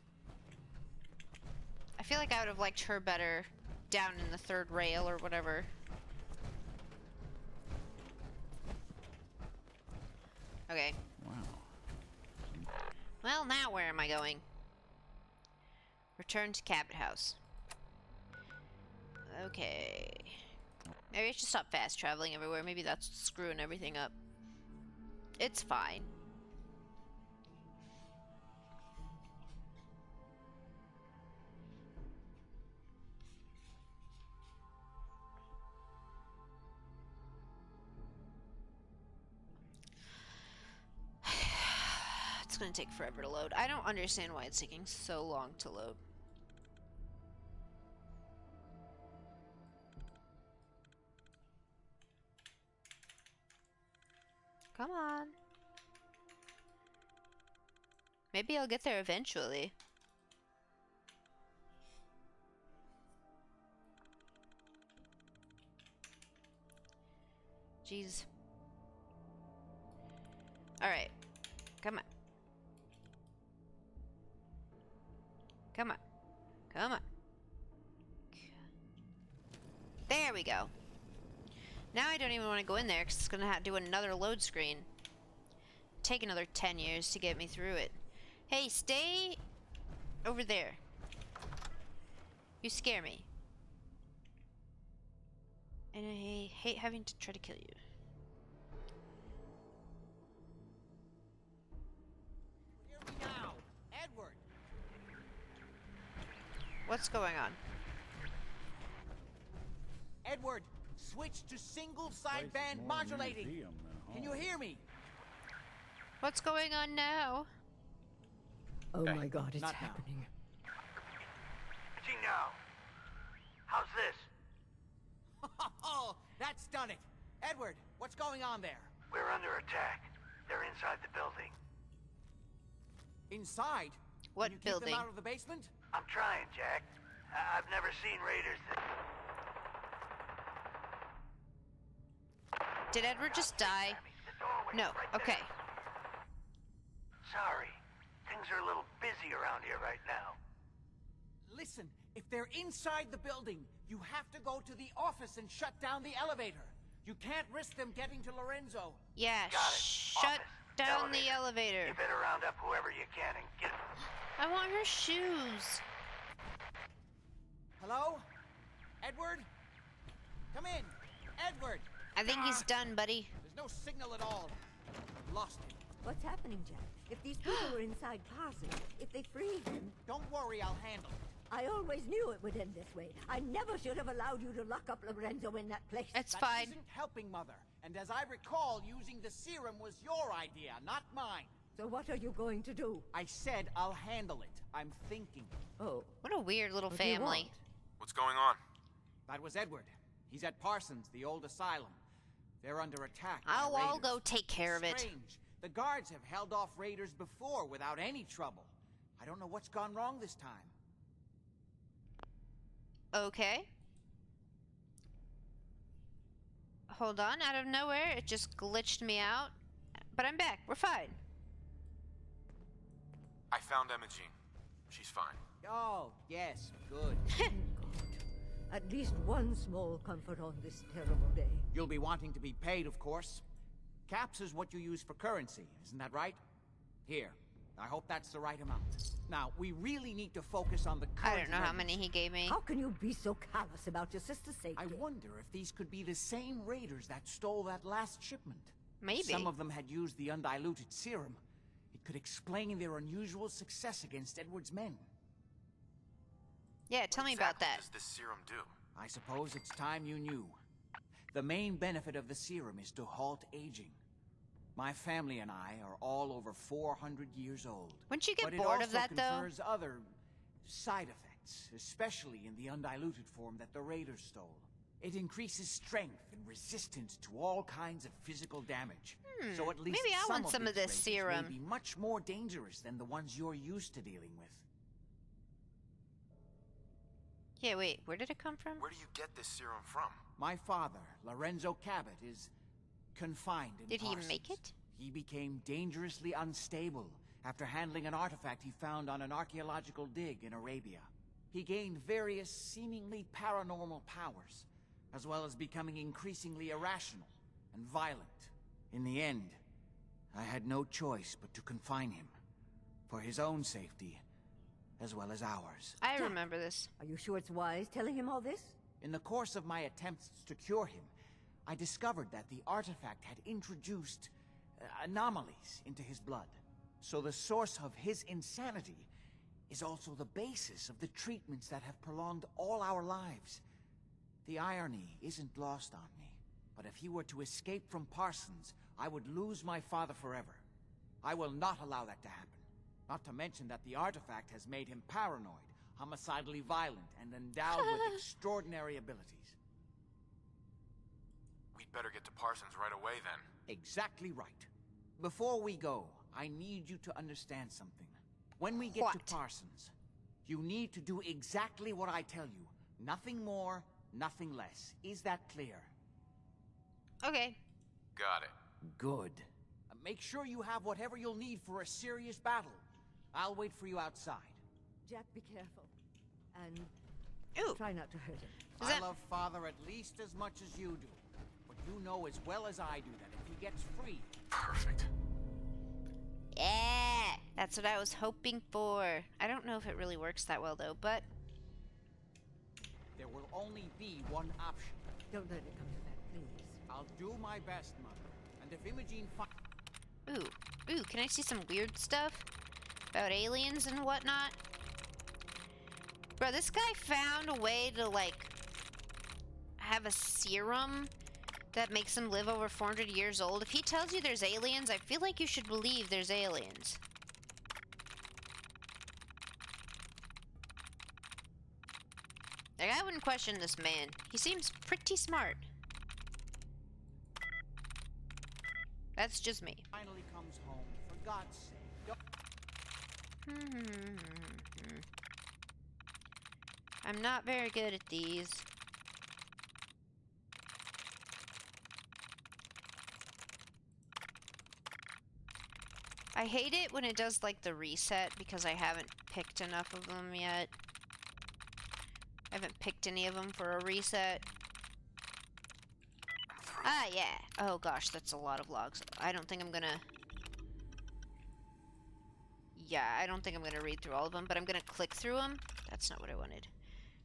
I feel like I would have liked her better down in the third rail or whatever. Okay. Wow. Well, now where am I going? Return to Cabot House. Okay. Maybe I should stop fast traveling everywhere. Maybe that's screwing everything up. It's fine. It's gonna take forever to load. I don't understand why it's taking so long to load. Come on. Maybe I'll get there eventually. Jeez. Alright. Come on. Come on. Come on. There we go. Now I don't even want to go in there because it's going to have to do another load screen. Take another 10 years to get me through it. Hey, stay over there. You scare me. And I hate having to try to kill you. Hear me now, Edward. What's going on? Edward, switch to single sideband modulating. Can you hear me? What's going on now? Oh my god, it's Not now. happening. See now. How's this? Oh, that's done it. Edward, what's going on there? We're under attack. They're inside the building. Inside? What Can you keep building? them out of the basement? I'm trying, Jack. I've never seen raiders that... Did Edward just die? No. Okay. Sorry. Things are a little busy around here right now. Listen, if they're inside the building, you have to go to the office and shut down the elevator. You can't risk them getting to Lorenzo. Yeah, shut down the elevator. You better round up whoever you can and get... I want her shoes. Hello? Edward? Come in. Edward! I think he's done, buddy. There's no signal at all. I've lost him. What's happening, Jack? If these people were inside Parsons, if they free him... Don't worry, I'll handle it. I always knew it would end this way. I never should have allowed you to lock up Lorenzo in that place. It's that fine. Isn't helping, Mother. And as I recall, using the serum was your idea, not mine. So what are you going to do? I said I'll handle it. I'm thinking. Oh. What a weird little What do you family. What's going on? That was Edward. He's at Parsons, the old asylum. They're under attack. by Oh, I'll raiders. go take care of it. Strange. The guards have held off raiders before without any trouble. I don't know what's gone wrong this time. Okay. Hold on, out of nowhere, it just glitched me out. But I'm back, we're fine. I found Imogene. She's fine. Oh, yes, good. At least one small comfort on this terrible day. You'll be wanting to be paid, of course. Caps is what you use for currency, isn't that right? Here, I hope that's the right amount. Now, we really need to focus on the current I don't know how events. many he gave me. How can you be so callous about your sister's safety? I wonder if these could be the same raiders that stole that last shipment. Maybe. Some of them had used the undiluted serum. It could explain their unusual success against Edward's men. Yeah, tell me about that. What does this serum do? I suppose it's time you knew. The main benefit of the serum is to halt aging. My family and I are all over 400 years old. Wouldn't you get but bored it of that, also though? confers other side effects, especially in the undiluted form that the raiders stole. It increases strength and resistance to all kinds of physical damage. So at least maybe I want of some of these this raiders serum. may be much more dangerous than the ones you're used to dealing with. Yeah, wait, where did it come from? Where do you get this serum from? My father, Lorenzo Cabot, is confined in Did he Parsons. make it? He became dangerously unstable after handling an artifact he found on an archaeological dig in Arabia. He gained various seemingly paranormal powers, as well as becoming increasingly irrational and violent. In the end, I had no choice but to confine him, for his own safety, as well as ours. I remember this. Are you sure it's wise telling him all this? In the course of my attempts to cure him, I discovered that the artifact had introduced anomalies into his blood. So the source of his insanity is also the basis of the treatments that have prolonged all our lives. The irony isn't lost on me, but if he were to escape from Parsons, I would lose my father forever. I will not allow that to happen. Not to mention that the artifact has made him paranoid, homicidally violent, and endowed with extraordinary abilities. We'd better get to Parsons right away then. Exactly right. Before we go, I need you to understand something. When we get to Parsons, you need to do exactly what I tell you. Nothing more, nothing less. Is that clear? Okay. Got it. Good. Make sure you have whatever you'll need for a serious battle. I'll wait for you outside. Jack, be careful. And Ooh. try not to hurt him. I love Father at least as much as you do. But you know as well as I do that if he gets free... Perfect. Yeah, that's what I was hoping for. I don't know if it really works that well, though, but... There will only be one option. Don't let it come to that, please. I'll do my best, Mother. And if Imogene Ooh, can I see some weird stuff? About aliens and whatnot? Bro, this guy found a way to, like, have a serum that makes him live over 400 years old. If he tells you there's aliens, I feel like you should believe there's aliens. Like, I wouldn't question this man. He seems pretty smart. That's just me. finally comes home, for God's sake, don't... I'm not very good at these. I hate it when it does like the reset because I haven't picked enough of them yet. I haven't picked any of them for a reset. Ah, yeah. Oh gosh, that's a lot of logs. I don't think I'm gonna... Yeah, I don't think I'm gonna read through all of them, but I'm gonna click through them. That's not what I wanted.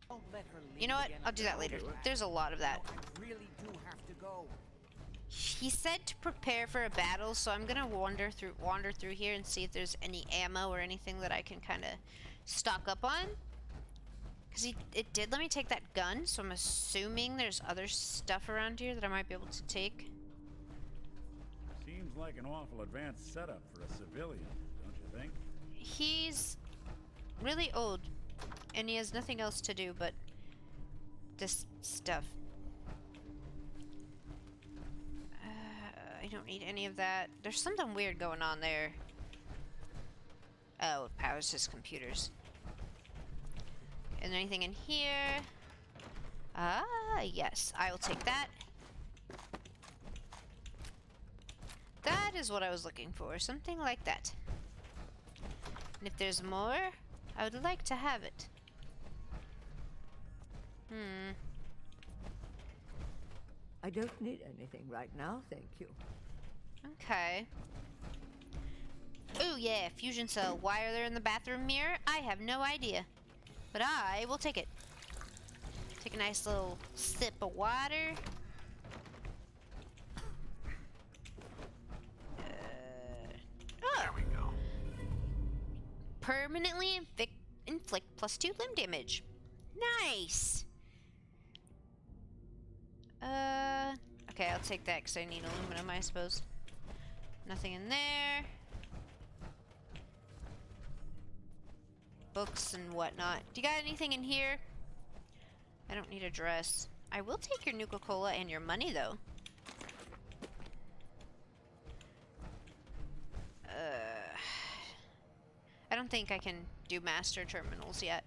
Don't let her leave You know what? again. I'll do that later. There's a lot of that. No, I really do have to go. He said to prepare for a battle, so I'm gonna wander through here and see if there's any ammo or anything that I can kind of stock up on. Cause it did let me take that gun, so I'm assuming there's other stuff around here that I might be able to take. Seems like an awful advanced setup for a civilian, don't you think? He's really old, and he has nothing else to do but this stuff. I don't need any of that. There's something weird going on there. Oh, it powers his computers. Is there anything in here? Ah, yes. I will take that. That is what I was looking for. Something like that. And if there's more, I would like to have it. I don't need anything right now, thank you. Okay. Ooh, yeah, fusion cell. Why are they in the bathroom mirror? I have no idea. But I will take it. Take a nice little sip of water. There we go. Permanently inflict +2 limb damage. Nice! Okay, I'll take that because I need aluminum, I suppose. Nothing in there. Books and whatnot. Do you got anything in here? I don't need a dress. I will take your Nuka Cola and your money, though. I don't think I can do master terminals yet.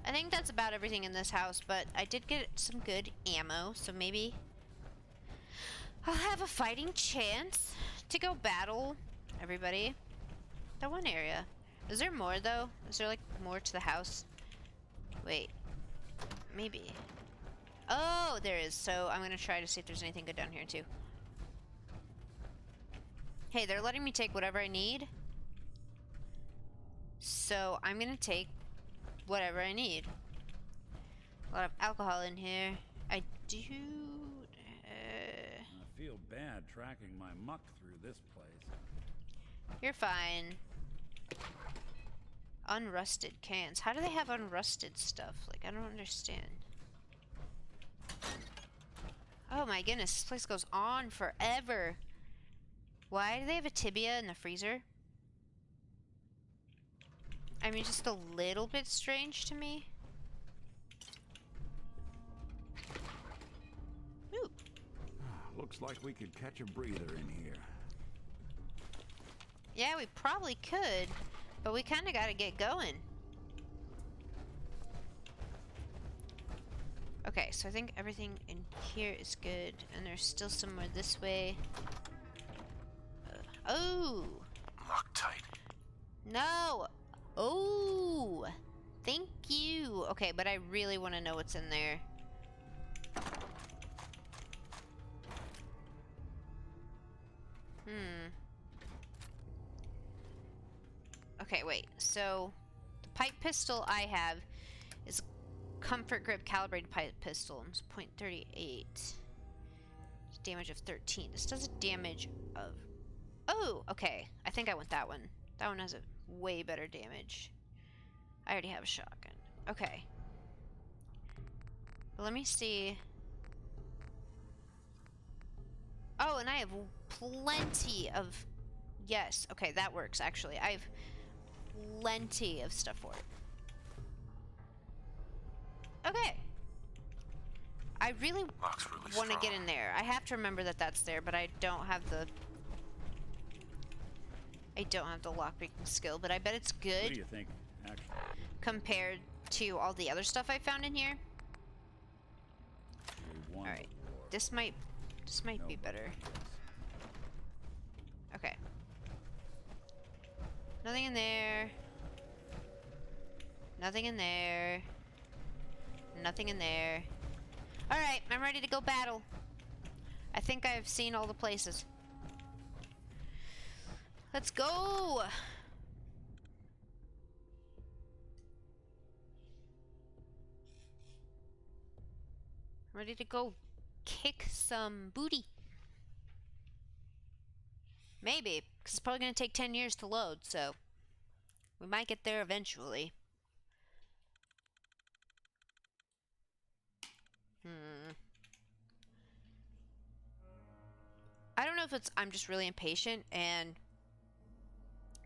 I think that's about everything in this house, but I did get some good ammo, so maybe I'll have a fighting chance to go battle everybody. That one area. Is there more, though? Is there, like, more to the house? Wait. Maybe. Oh, there is. So I'm going to try to see if there's anything good down here, too. Hey, they're letting me take whatever I need. So I'm going to take whatever I need. A lot of alcohol in here. I do... I feel bad tracking my muck through this place. You're fine. Unrusted cans. How do they have unrusted stuff? Like, I don't understand. Oh my goodness, this place goes on forever. Why do they have a tibia in the freezer? I mean, just a little bit strange to me. Ooh. Looks like we could catch a breather in here. Yeah, we probably could, but we kind of got to get going. Okay, so I think everything in here is good, and there's still somewhere this way. Oh! Loctite. No! Oh! Thank you! Okay, but I really want to know what's in there. Okay, wait. So, the pipe pistol I have is a comfort grip calibrated pipe pistol. It's .38. Damage of 13. This does a damage of... Oh, okay. I think I want that one. That one has a way better damage. I already have a shotgun. Okay. But let me see. Oh, and I have plenty of... Yes, okay, that works, actually. I have plenty of stuff for it. Okay. I really want to get in there. I have to remember that that's there, but I don't have the... I don't have the lockpicking skill, but I bet it's good. What do you think, actually? Compared to all the other stuff I found in here. Alright. This might be better. Okay. Nothing in there. Nothing in there. Nothing in there. Alright, I'm ready to go battle. I think I've seen all the places. Let's go! Ready to go kick some booty. Maybe, because it's probably going to take 10 years to load, so we might get there eventually. I don't know if it's I'm just really impatient and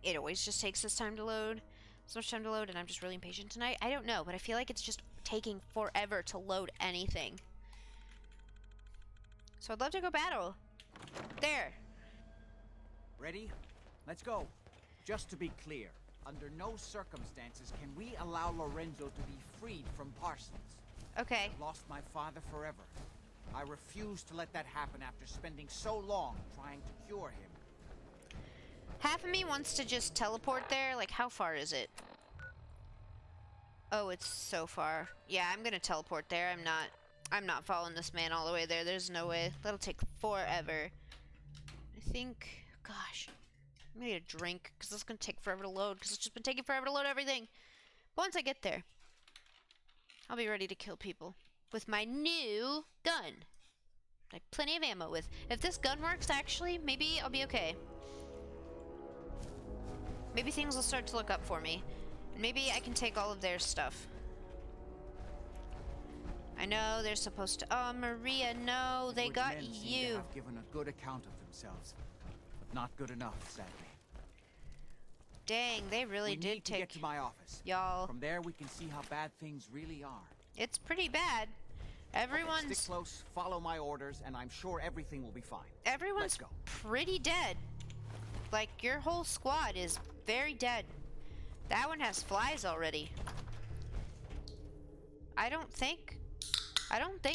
it always just takes this time to load. So much time to load and I'm just really impatient tonight. I don't know, but I feel like it's just taking forever to load anything. So I'd love to go battle. There. Ready? Let's go. Just to be clear, under no circumstances can we allow Lorenzo to be freed from Parsons. Okay. I've lost my father forever. I refuse to let that happen after spending so long trying to cure him. Half of me wants to just teleport there. Like, how far is it? Oh, it's so far. Yeah, I'm gonna teleport there. I'm not following this man all the way there. There's no way. That'll take forever. I think, gosh, I'm gonna need a drink because this is gonna take forever to load because it's just been taking forever to load everything. But once I get there, I'll be ready to kill people with my new gun. Like plenty of ammo with. If this gun works, actually, maybe I'll be okay. Maybe things will start to look up for me. Maybe I can take all of their stuff. I know they're supposed to. Oh, Maria, no, they got Men seem to you. have given a good account of themselves, but not good enough, sadly. Dang, they really We did need to take get to my office. y'all. From there, we can see how bad things really are. It's pretty bad. Everyone's Okay, stick close, follow my orders, and I'm sure everything will be fine. everyone's Let's go. pretty dead. Like your whole squad is very dead. That one has flies already. I don't think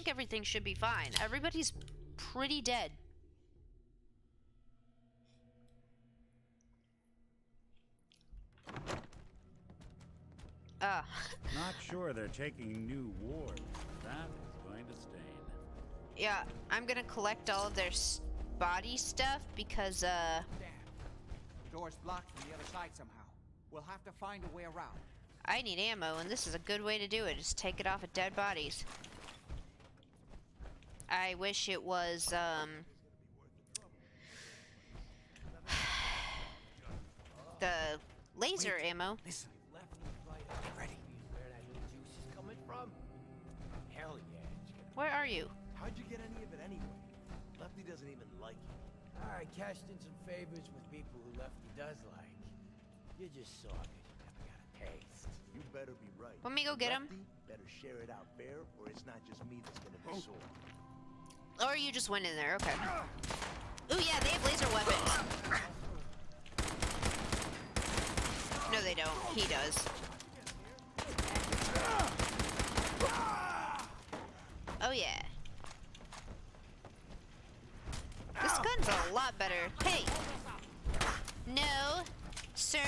everything should be fine. Everybody's pretty dead. Not sure they're taking new wards. That is going to stain. Yeah, I'm gonna collect all of their body stuff because, The door's blocked from the other side somehow. We'll have to find a way around. I need ammo, and this is a good way to do it. Just take it off of dead bodies. I wish it was, the laser ammo. Listen. Hell yeah. It's gonna... Where are you? How'd you get any of it anyway? Lefty doesn't even like you. I cashed in some favors with people who Lefty does like. You just saw it. You never got a taste. You better be right. Want me to go get him? Lefty better share it out fair, or it's not just me that's gonna be sore. Or you just went in there, okay. Ooh, yeah, they have laser weapons. No, they don't. He does. Oh, yeah. This gun's a lot better. Hey! No, sir.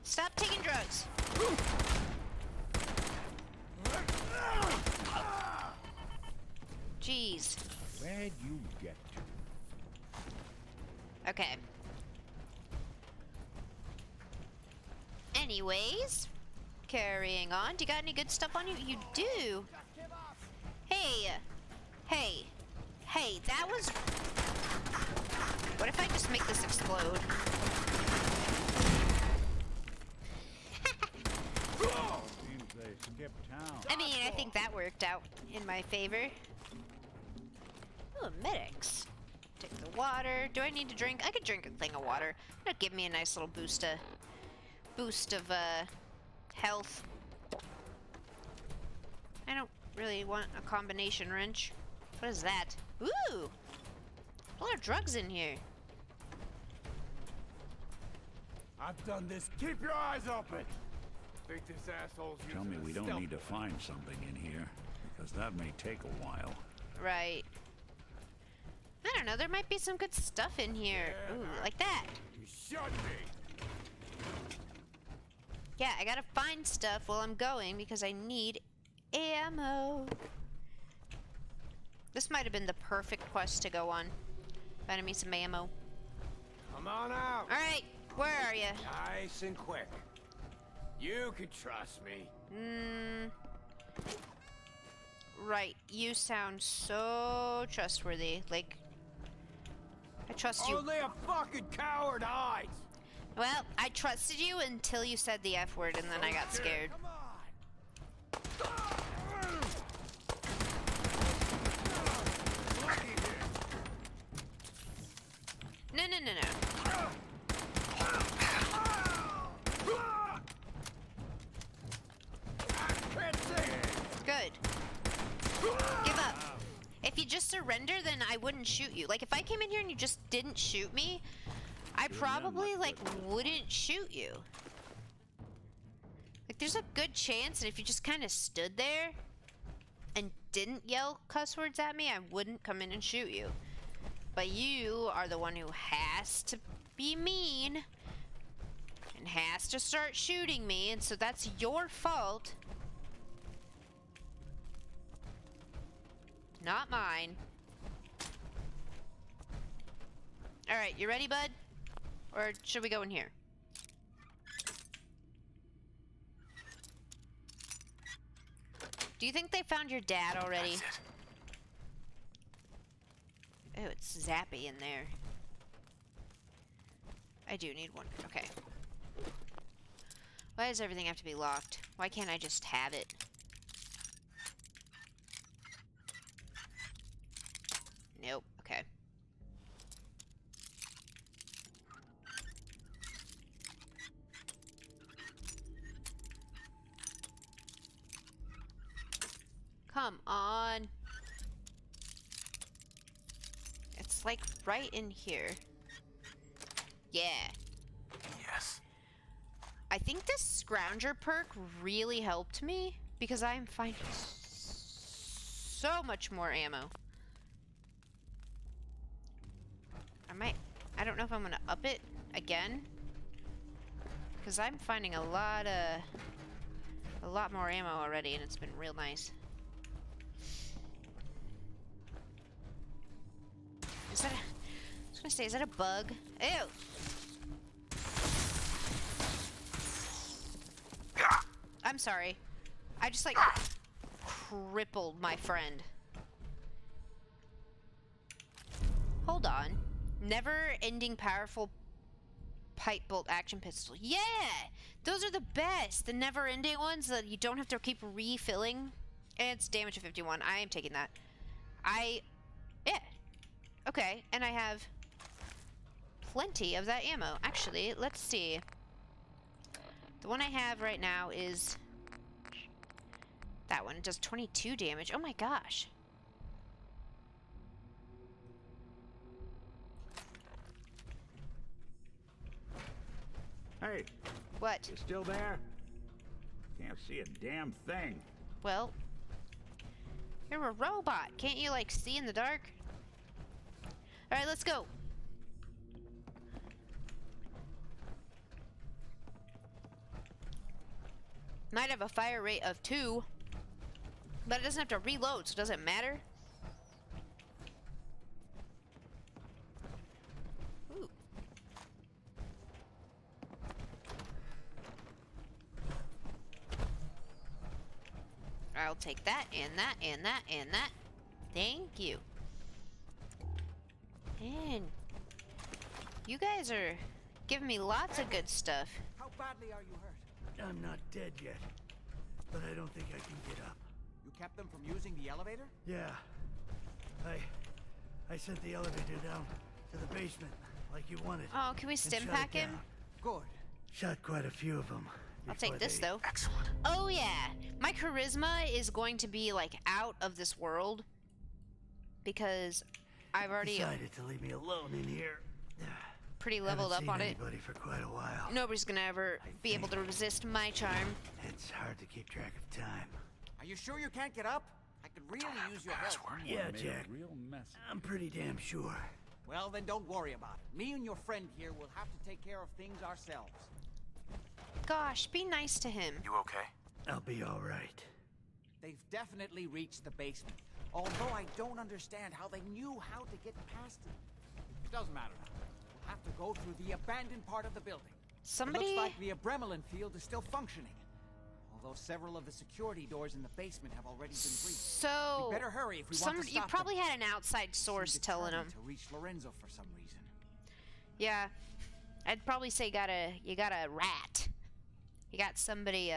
Stop taking drugs. Jeez. Where'd you get to? Okay. Anyways, carrying on. Do you got any good stuff on you? You do. Hey. Hey. Hey, that was... What if I just make this explode? Seems they skipped town. I mean, I think that worked out in my favor. Ooh, medics. Take the water. Do I need to drink? I could drink a thing of water. That'll give me a nice little boost of health. I don't really want a combination wrench. What is that? Ooh! A lot of drugs in here. I've done this. Keep your eyes open. Think this asshole's Tell me using we a don't stealth need to find something in here, because that may take a while. Right. I don't know, there might be some good stuff in here. Ooh, like that. You shot me. Yeah, I gotta find stuff while I'm going because I need ammo. This might have been the perfect quest to go on. Finding me some ammo. Come on out. Alright, where are you? Nice and quick. You can trust me. Right, you sound so trustworthy. Like, I trust you. Only a fucking coward hides. Well, I trusted you until you said the F word and then I got scared. No, no, no, no. Good. Give up. If you just surrender, then I wouldn't shoot you. Like, if I came in here and you just didn't shoot me, I probably, like, wouldn't shoot you. Like, there's a good chance that if you just kind of stood there and didn't yell cuss words at me, I wouldn't come in and shoot you. But you are the one who has to be mean and has to start shooting me, and so that's your fault. Not mine. Alright, you ready, bud? Or should we go in here? Do you think they found your dad already? That's it. Oh, it's zappy in there. I do need one. Okay. Why does everything have to be locked? Why can't I just have it? Nope. Okay. Come on. It's like right in here. Yeah. Yes. I think this Scrounger perk really helped me because I'm finding so much more ammo. I don't know if I'm gonna up it again because I'm finding a lot more ammo already, and it's been real nice. Is that I was gonna say, is that a bug? Ew! I'm sorry. I just, like, crippled my friend. Hold on. Never-ending powerful pipe bolt action pistol. Yeah! Those are the best! The never-ending ones that you don't have to keep refilling. And it's damage of 51. I am taking that. Yeah. Okay, and I have plenty of that ammo. Actually, let's see. The one I have right now is that one. It does 22 damage. Oh my gosh. Hey. What? You still there? Can't see a damn thing. Well, you're a robot. Can't you, like, see in the dark? Alright, let's go. Might have a fire rate of 2, but it doesn't have to reload, so does it matter? Ooh. I'll take that, and that, and that, and that. Thank you. And you guys are giving me lots of good stuff. How badly are you hurt? I'm not dead yet, but I don't think I can get up. You kept them from using the elevator? Yeah. I sent the elevator down to the basement, like you wanted. Oh, can we stim pack him? Good. Shot quite a few of them. I'll take this, though. Excellent. Oh, yeah. My charisma is going to be, like, out of this world. Because I've already... Decided to leave me alone in here. pretty leveled up on it. Anybody for quite a while. Nobody's gonna ever be able to resist my charm. It's hard to keep track of time. Are you sure you can't get up? I could really use your help. Yeah, Jack. I'm pretty damn sure. Well, then don't worry about it. Me and your friend here will have to take care of things ourselves. Gosh, be nice to him. You okay? I'll be all right. They've definitely reached the basement. Although I don't understand how they knew how to get past it. It doesn't matter now. We'll have to go through the abandoned part of the building. Somebody... It looks like the Abremelin field is still functioning. Although several of the security doors in the basement have already been breached. So... We better hurry if we want to stop You probably them. had an outside source telling him. To reach Lorenzo for some reason. Yeah. I'd probably say you got a rat. You got somebody,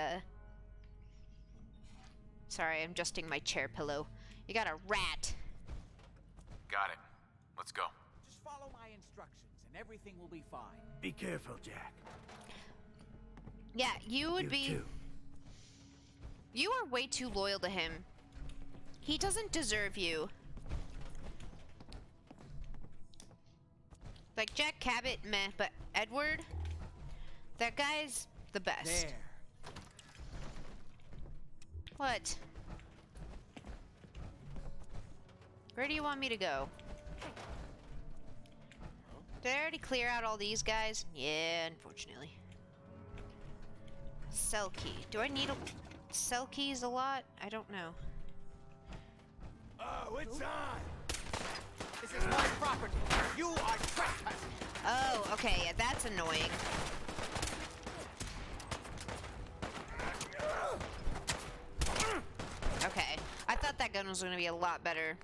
Sorry, I'm adjusting my chair pillow. You got a rat. Got it. Let's go. Just follow my instructions and everything will be fine. Be careful, Jack. Yeah, you would You be... too. You are way too loyal to him. He doesn't deserve you. Like, Jack Cabot, meh, but Edward? That guy's the best. There. What? Where do you want me to go? Did I already clear out all these guys? Yeah, unfortunately. Cell key. Do I need cell keys a lot? I don't know. Oh, it's on! This is my property. You are trespassing. Oh, okay, yeah, that's annoying. Okay, I thought that gun was going to be a lot better.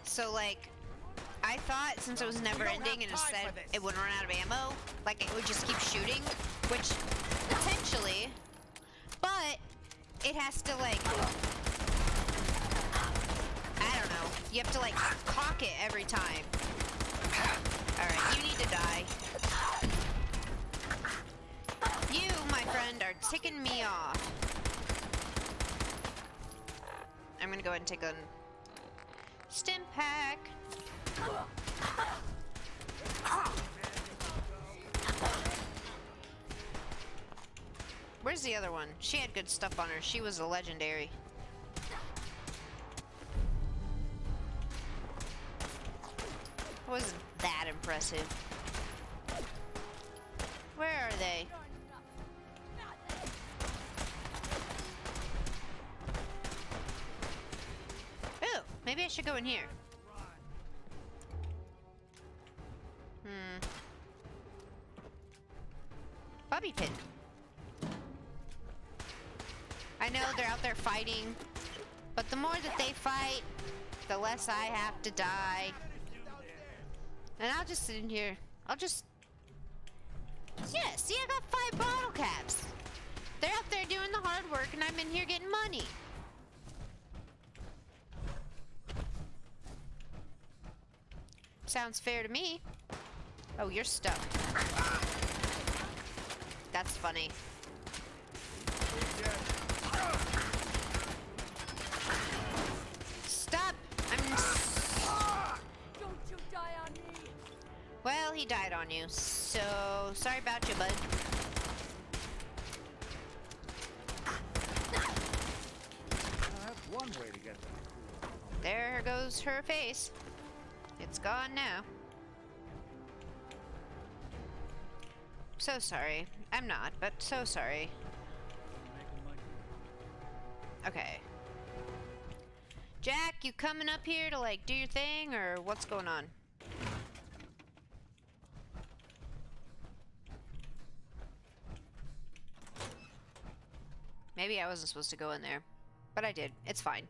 So, like, I thought since it was never ending and it said it wouldn't run out of ammo, like it would just keep shooting, which potentially, but it has to, like, I don't know, you have to, like, cock it every time. Alright, you need to die. You, my friend, are ticking me off. I'm gonna go ahead and take a stim pack. Where's the other one? She had good stuff on her. She was a legendary. Wasn't that impressive. Where are they? Ooh, maybe I should go in here. Bobby pin. I know they're out there fighting, but the more that they fight, the less I have to die. And I'll just sit in here. I'll just... Yeah, see, I got 5 bottle caps. They're out there doing the hard work, and I'm in here getting money. Sounds fair to me. Oh, you're stuck. That's funny. Stop! Don't you die on me! Well, he died on you, so sorry about you, bud. That's one way to get them. There goes her face. It's gone now. So sorry. I'm not, but so sorry. Okay. Jack, you coming up here to, like, do your thing, or what's going on? Maybe I wasn't supposed to go in there, but I did. It's fine.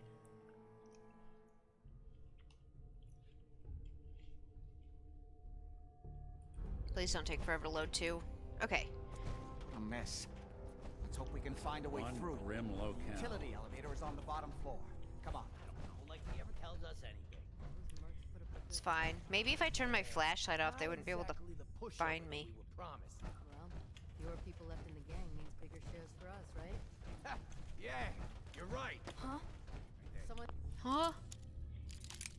Please don't take forever to load, too. Okay. A mess. Let's hope we can find a way One through. grim locale. Utility elevator is on the bottom floor. Come on. Like he ever tells us anything. It's fine. Maybe if I turned my flashlight off, they wouldn't be able to... Exactly the pushover find that me. we were promised. Well, fewer people left in the gang means bigger shares for us, right? Yeah, you're right. Huh? Someone Huh?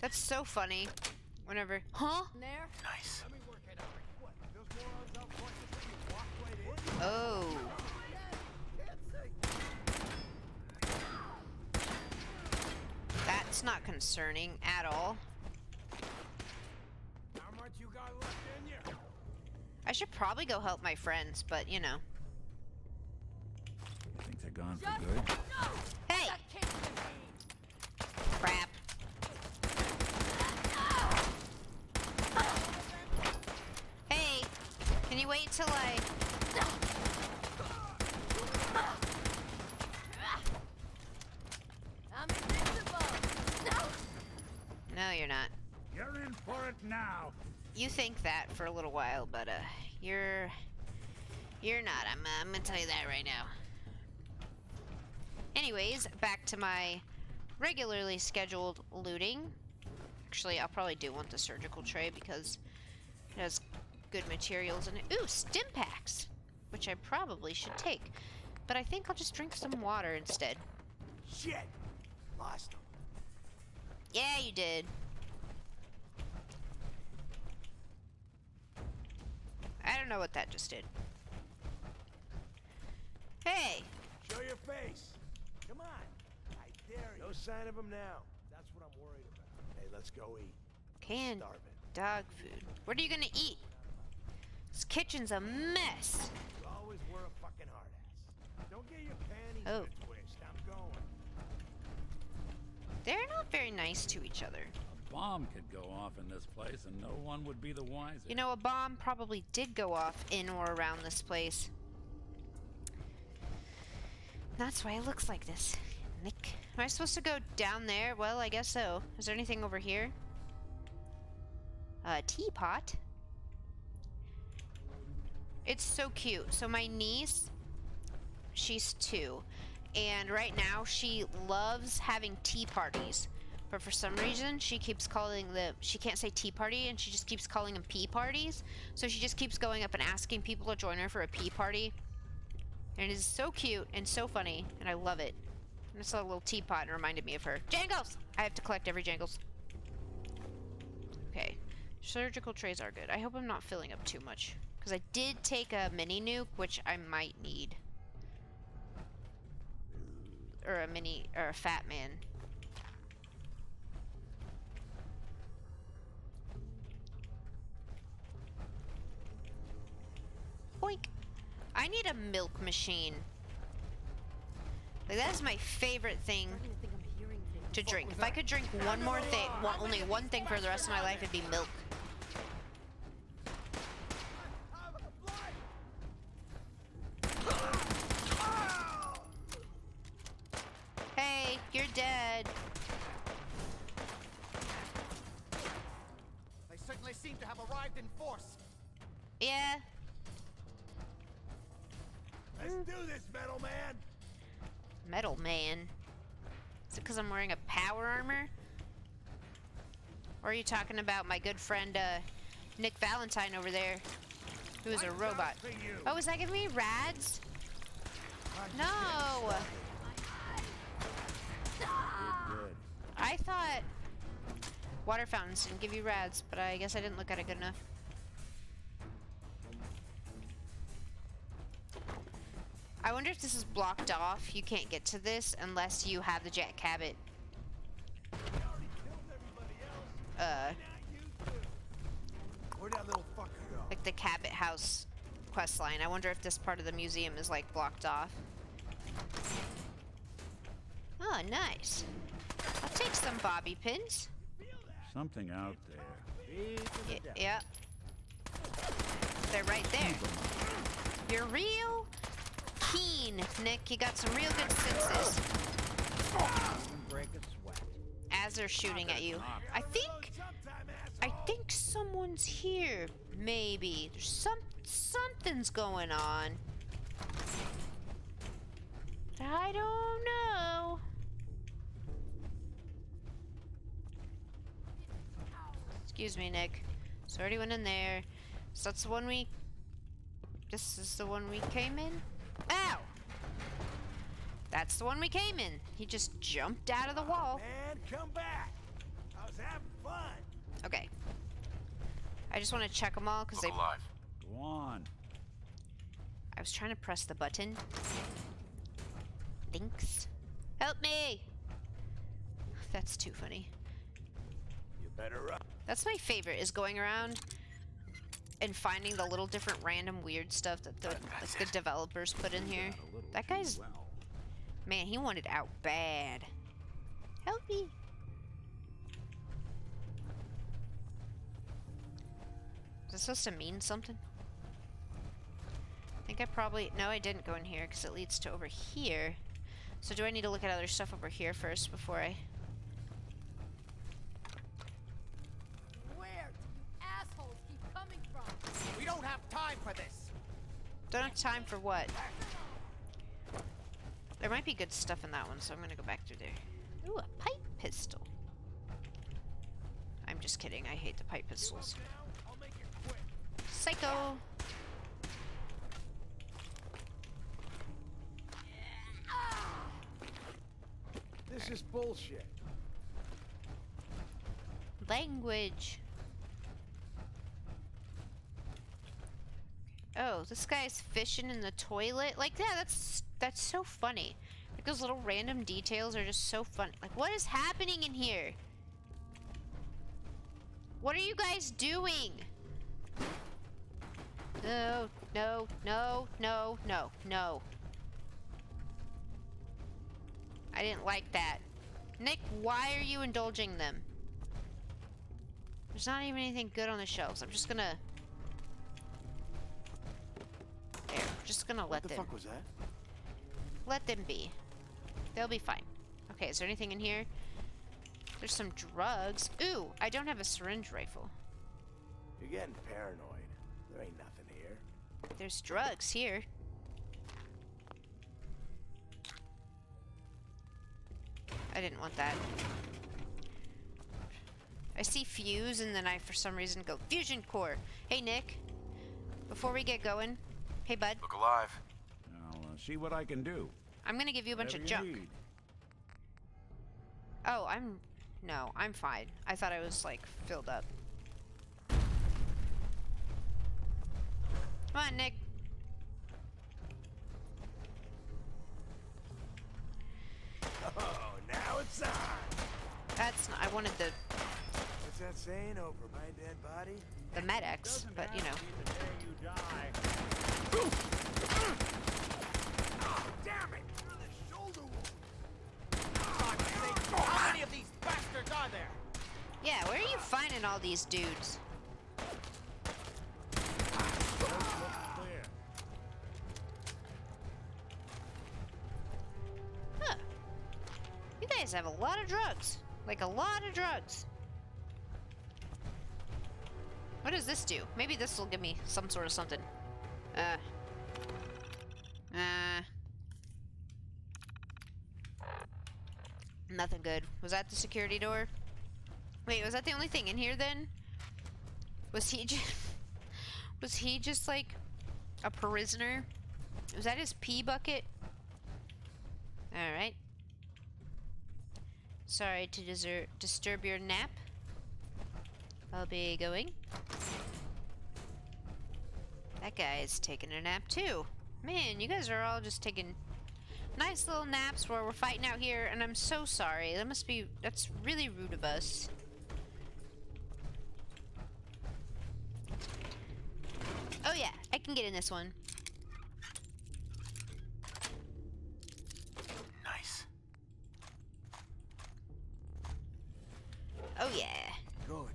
That's so funny. Whenever. Huh? in there? Nice. Let me work it out. What? Those morons out front just let you walk right in? Oh. That's not concerning at all. How much you got left in you? I should probably go help my friends, but you know. You think they're gone for good? Hey! Crap. Hey! Can you wait till I... I'm invincible! No, you're not. You're in for it now. You think that for a little while, but you're not. I'm gonna tell you that right now. Anyways, back to my regularly scheduled looting. Actually, I'll probably do want the surgical tray because it has good materials in it. Ooh, stim packs, which I probably should take, but I think I'll just drink some water instead. Shit! Lost him. Yeah, you did. I don't know what that just did. Hey! Show your face. Come on. I dare you. No sign of him now. That's what I'm worried about. Hey, let's go eat. Canned Starving. dog food. What are you gonna eat? This kitchen's a mess. You always were a fucking hard ass. Don't get your panties Oh. in a twist. I'm going. They're not very nice to each other. A bomb could go off in this place and no one would be the wiser. You know, a bomb probably did go off in or around this place. That's why it looks like this. Nick. Am I supposed to go down there? Well, I guess so. Is there anything over here? A teapot. It's so cute. So my niece, she's 2. And right now she loves having tea parties. But for some reason, she keeps calling she can't say tea party, and she just keeps calling them pee parties. So she just keeps going up and asking people to join her for a pee party. And it is so cute and so funny, and I love it. And I saw a little teapot and it reminded me of her. Jangles! I have to collect every Jangles. Okay. Surgical trays are good. I hope I'm not filling up too much. Because I did take a mini nuke, which I might need. Or a fat man. Boink. I need a milk machine. Like, that is my favorite thing to drink. If I could drink one more thing, well, only one thing for the rest of my life, it'd be milk. Hey, you're dead. They certainly seem to have arrived in force. Yeah. Let's do this, Metal Man. Metal Man. Is it because I'm wearing a power armor? Or are you talking about my good friend, Nick Valentine over there, who is a robot? Oh, is that giving me rads? No! I thought water fountains didn't give you rads, but I guess I didn't look at it good enough. I wonder if this is blocked off. You can't get to this unless you have the Jack Cabot. Where'd that little fucker go? Like the Cabot House quest line. I wonder if this part of the museum is like blocked off. Oh, nice. I'll take some bobby pins. Something out there. Yeah. They're right there. You're real keen, Nick. You got some real good senses. Break a sweat. As they're shooting at you. I think someone's here. Maybe. There's something's going on. I don't know. Excuse me, Nick. So I already went in there. So that's the one we... This is the one we came in? Ow! That's the one we came in. He just jumped out of the wall. Man, come back. I was having fun. Okay. I just want to check them all because they... alive. Go on. I was trying to press the button. Thanks. Help me! That's too funny. You better run. That's my favorite, is going around and finding the little different random weird stuff that the developers put in here. That guy's... Man, he wanted out bad. Help me! Is this supposed to mean something? I think I probably... No, I didn't go in here because it leads to over here. So do I need to look at other stuff over here first before I... Where do you assholes keep coming from? We don't have time for this. Don't have time for what? There might be good stuff in that one, so I'm gonna go back through there. Ooh, a pipe pistol. I'm just kidding, I hate the pipe pistols. Psycho! This is bullshit. Language. Oh, this guy's fishing in the toilet. Like, yeah, that's so funny. Like, those little random details are just so funny. Like, what is happening in here? What are you guys doing? No, no, no, no, no, no. I didn't like that. Nick, why are you indulging them? There's not even anything good on the shelves. I'm just gonna... There, we're just gonna let them... What the fuck was that? Let them be. They'll be fine. Okay, is there anything in here? There's some drugs. Ooh, I don't have a syringe rifle. You're getting paranoid. There ain't nothing here. There's drugs here. I didn't want that. I see fuse and then I, for some reason, go fusion core. Hey, Nick. Before we get going, hey, bud. Look alive. I'll see what I can do. I'm gonna give you a bunch of Whatever junk. you need. Oh, no, I'm fine. I thought I was, like, filled up. Come on, Nick. Oh, now it's on. That's not, I wanted the What's that saying over my dead body? Med-X, but, you know. Oh, damn it! You're the shoulder wound. How many of these bastards are there? Yeah, where are you finding all these dudes? Huh. You guys have a lot of drugs. Like, a lot of drugs. What does this do? Maybe this will give me some sort of something. Nothing good. Was that the security door? Wait, was that the only thing in here then? Was he just... Was he just like a prisoner? Was that his pee bucket? Alright. Sorry to disturb your nap. I'll be going. That guy's taking a nap too. Man, you guys are all just taking nice little naps while we're fighting out here, and I'm so sorry. That's really rude of us. Oh yeah, I can get in this one. Nice. Oh yeah. Good.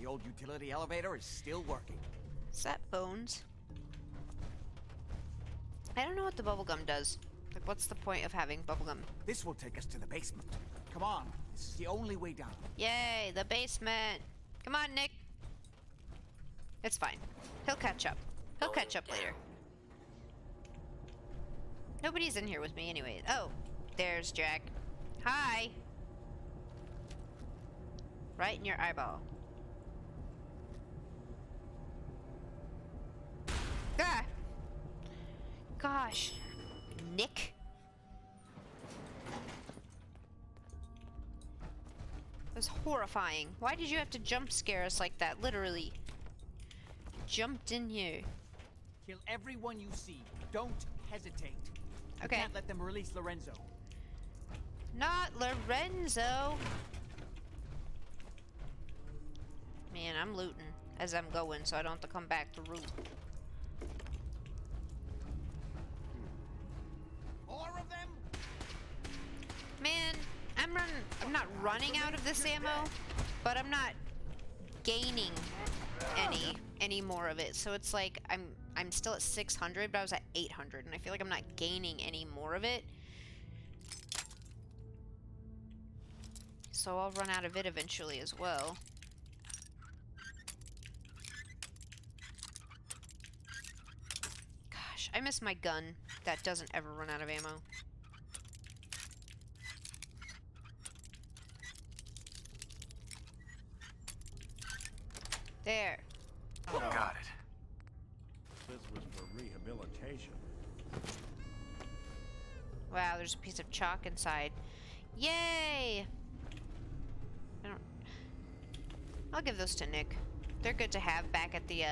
The old utility elevator is still working. Is that bones? I don't know what the bubblegum does. Like, what's the point of having bubblegum? This will take us to the basement. Come on, this is the only way down. Yay, the basement. Come on, Nick. It's fine. He'll catch up. He'll catch up later. Nobody's in here with me anyway. Oh, there's Jack. Hi. Right in your eyeball. gosh. Nick? It was horrifying. Why did you have to jump scare us like that? Literally. Jumped in here. Kill everyone you see. Don't hesitate. Okay. You can't let them release Lorenzo. Not Lorenzo. Man, I'm looting as I'm going so I don't have to come back to loot. More of them? Man, I'm not running out of this ammo, but I'm not gaining any more of it. So it's like I'm still at 600, but I was at 800, and I feel like I'm not gaining any more of it. So I'll run out of it eventually as well. Gosh, I miss my gun that doesn't ever run out of ammo. There. Got it. This was for rehabilitation. Wow, there's a piece of chalk inside. Yay! I'll give those to Nick. They're good to have back at the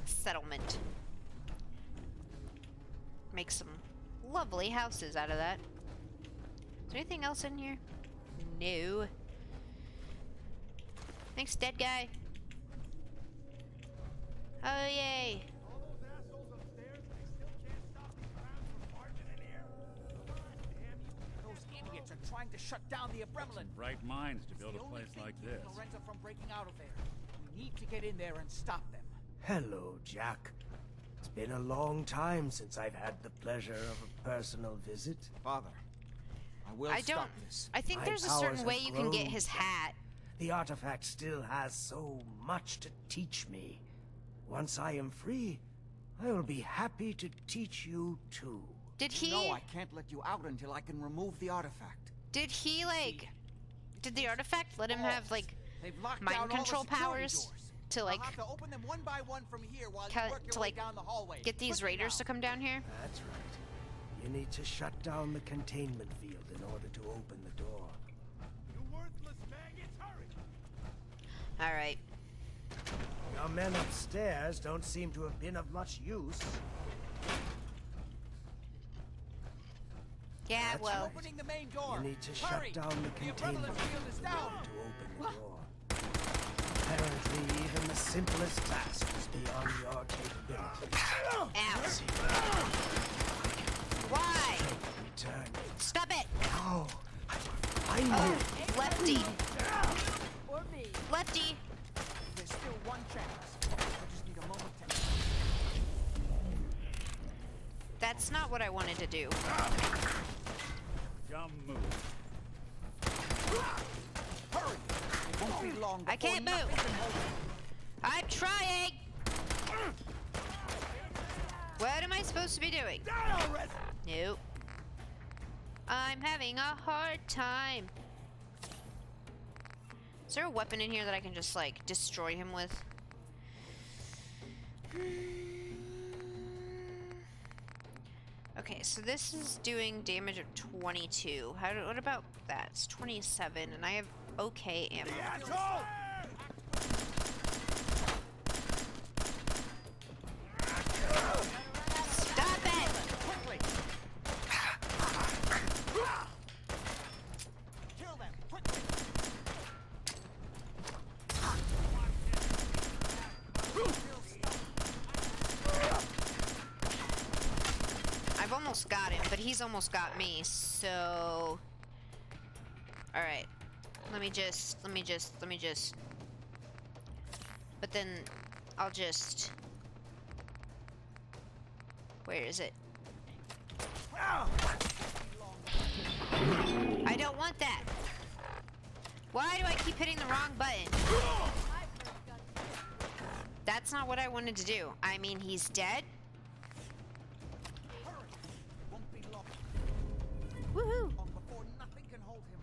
settlement. Make some lovely houses out of that. Is there anything else in here? No. Thanks, dead guy. Oh, yay. Those idiots are trying to shut down the Abremlin. Bright minds to build a place like this. Lorenzo from breaking out of there. We need to get in there and stop them. Hello, Jack. It's been a long time since I've had the pleasure of a personal visit. Father, I will stop this. I think My there's a powers certain way have you can get grown, his Jack. hat. The artifact still has so much to teach me. Once I am free, I will be happy to teach you too. Did he? No, I can't let you out until I can remove the artifact. Did he, like... Did the artifact let him have, like, They've locked mind down all the control security powers? doors. To, like... I'll have to open them one by one from here while you work your To, way like, down the hallway. get these Quickly raiders now. to come down here? That's right. You need to shut down the containment field in order to open the door. You worthless maggots, hurry! Alright. Your men upstairs don't seem to have been of much use. Yeah, That's well... right. Opening the main door. You need to Hurry. shut down the The containment Abremlin field is field down. to open the door. Apparently, even the simplest task is beyond your capabilities. Ow. Why? Return. Stop it! Oh, I will find you. Lefty. Or me. Lefty! There's still one chance. I just need a moment to... That's not what I wanted to do. Dumb move. Hurry! It won't be long I can't before move. nothing can hold him. I'm trying! What am I supposed to be doing? Nope. I'm having a hard time. Is there a weapon in here that I can just, like, destroy him with? Okay, so this is doing damage of 22. What about that? It's 27, and I have okay ammo. Stop it! Quickly! Kill them! Quickly! I've almost got him, but he's almost got me, so... Alright. Let me just... But then, I'll just... Where is it? I don't want that! Why do I keep hitting the wrong button? That's not what I wanted to do. I mean, he's dead. Won't be long. Woohoo! Long before nothing can hold him.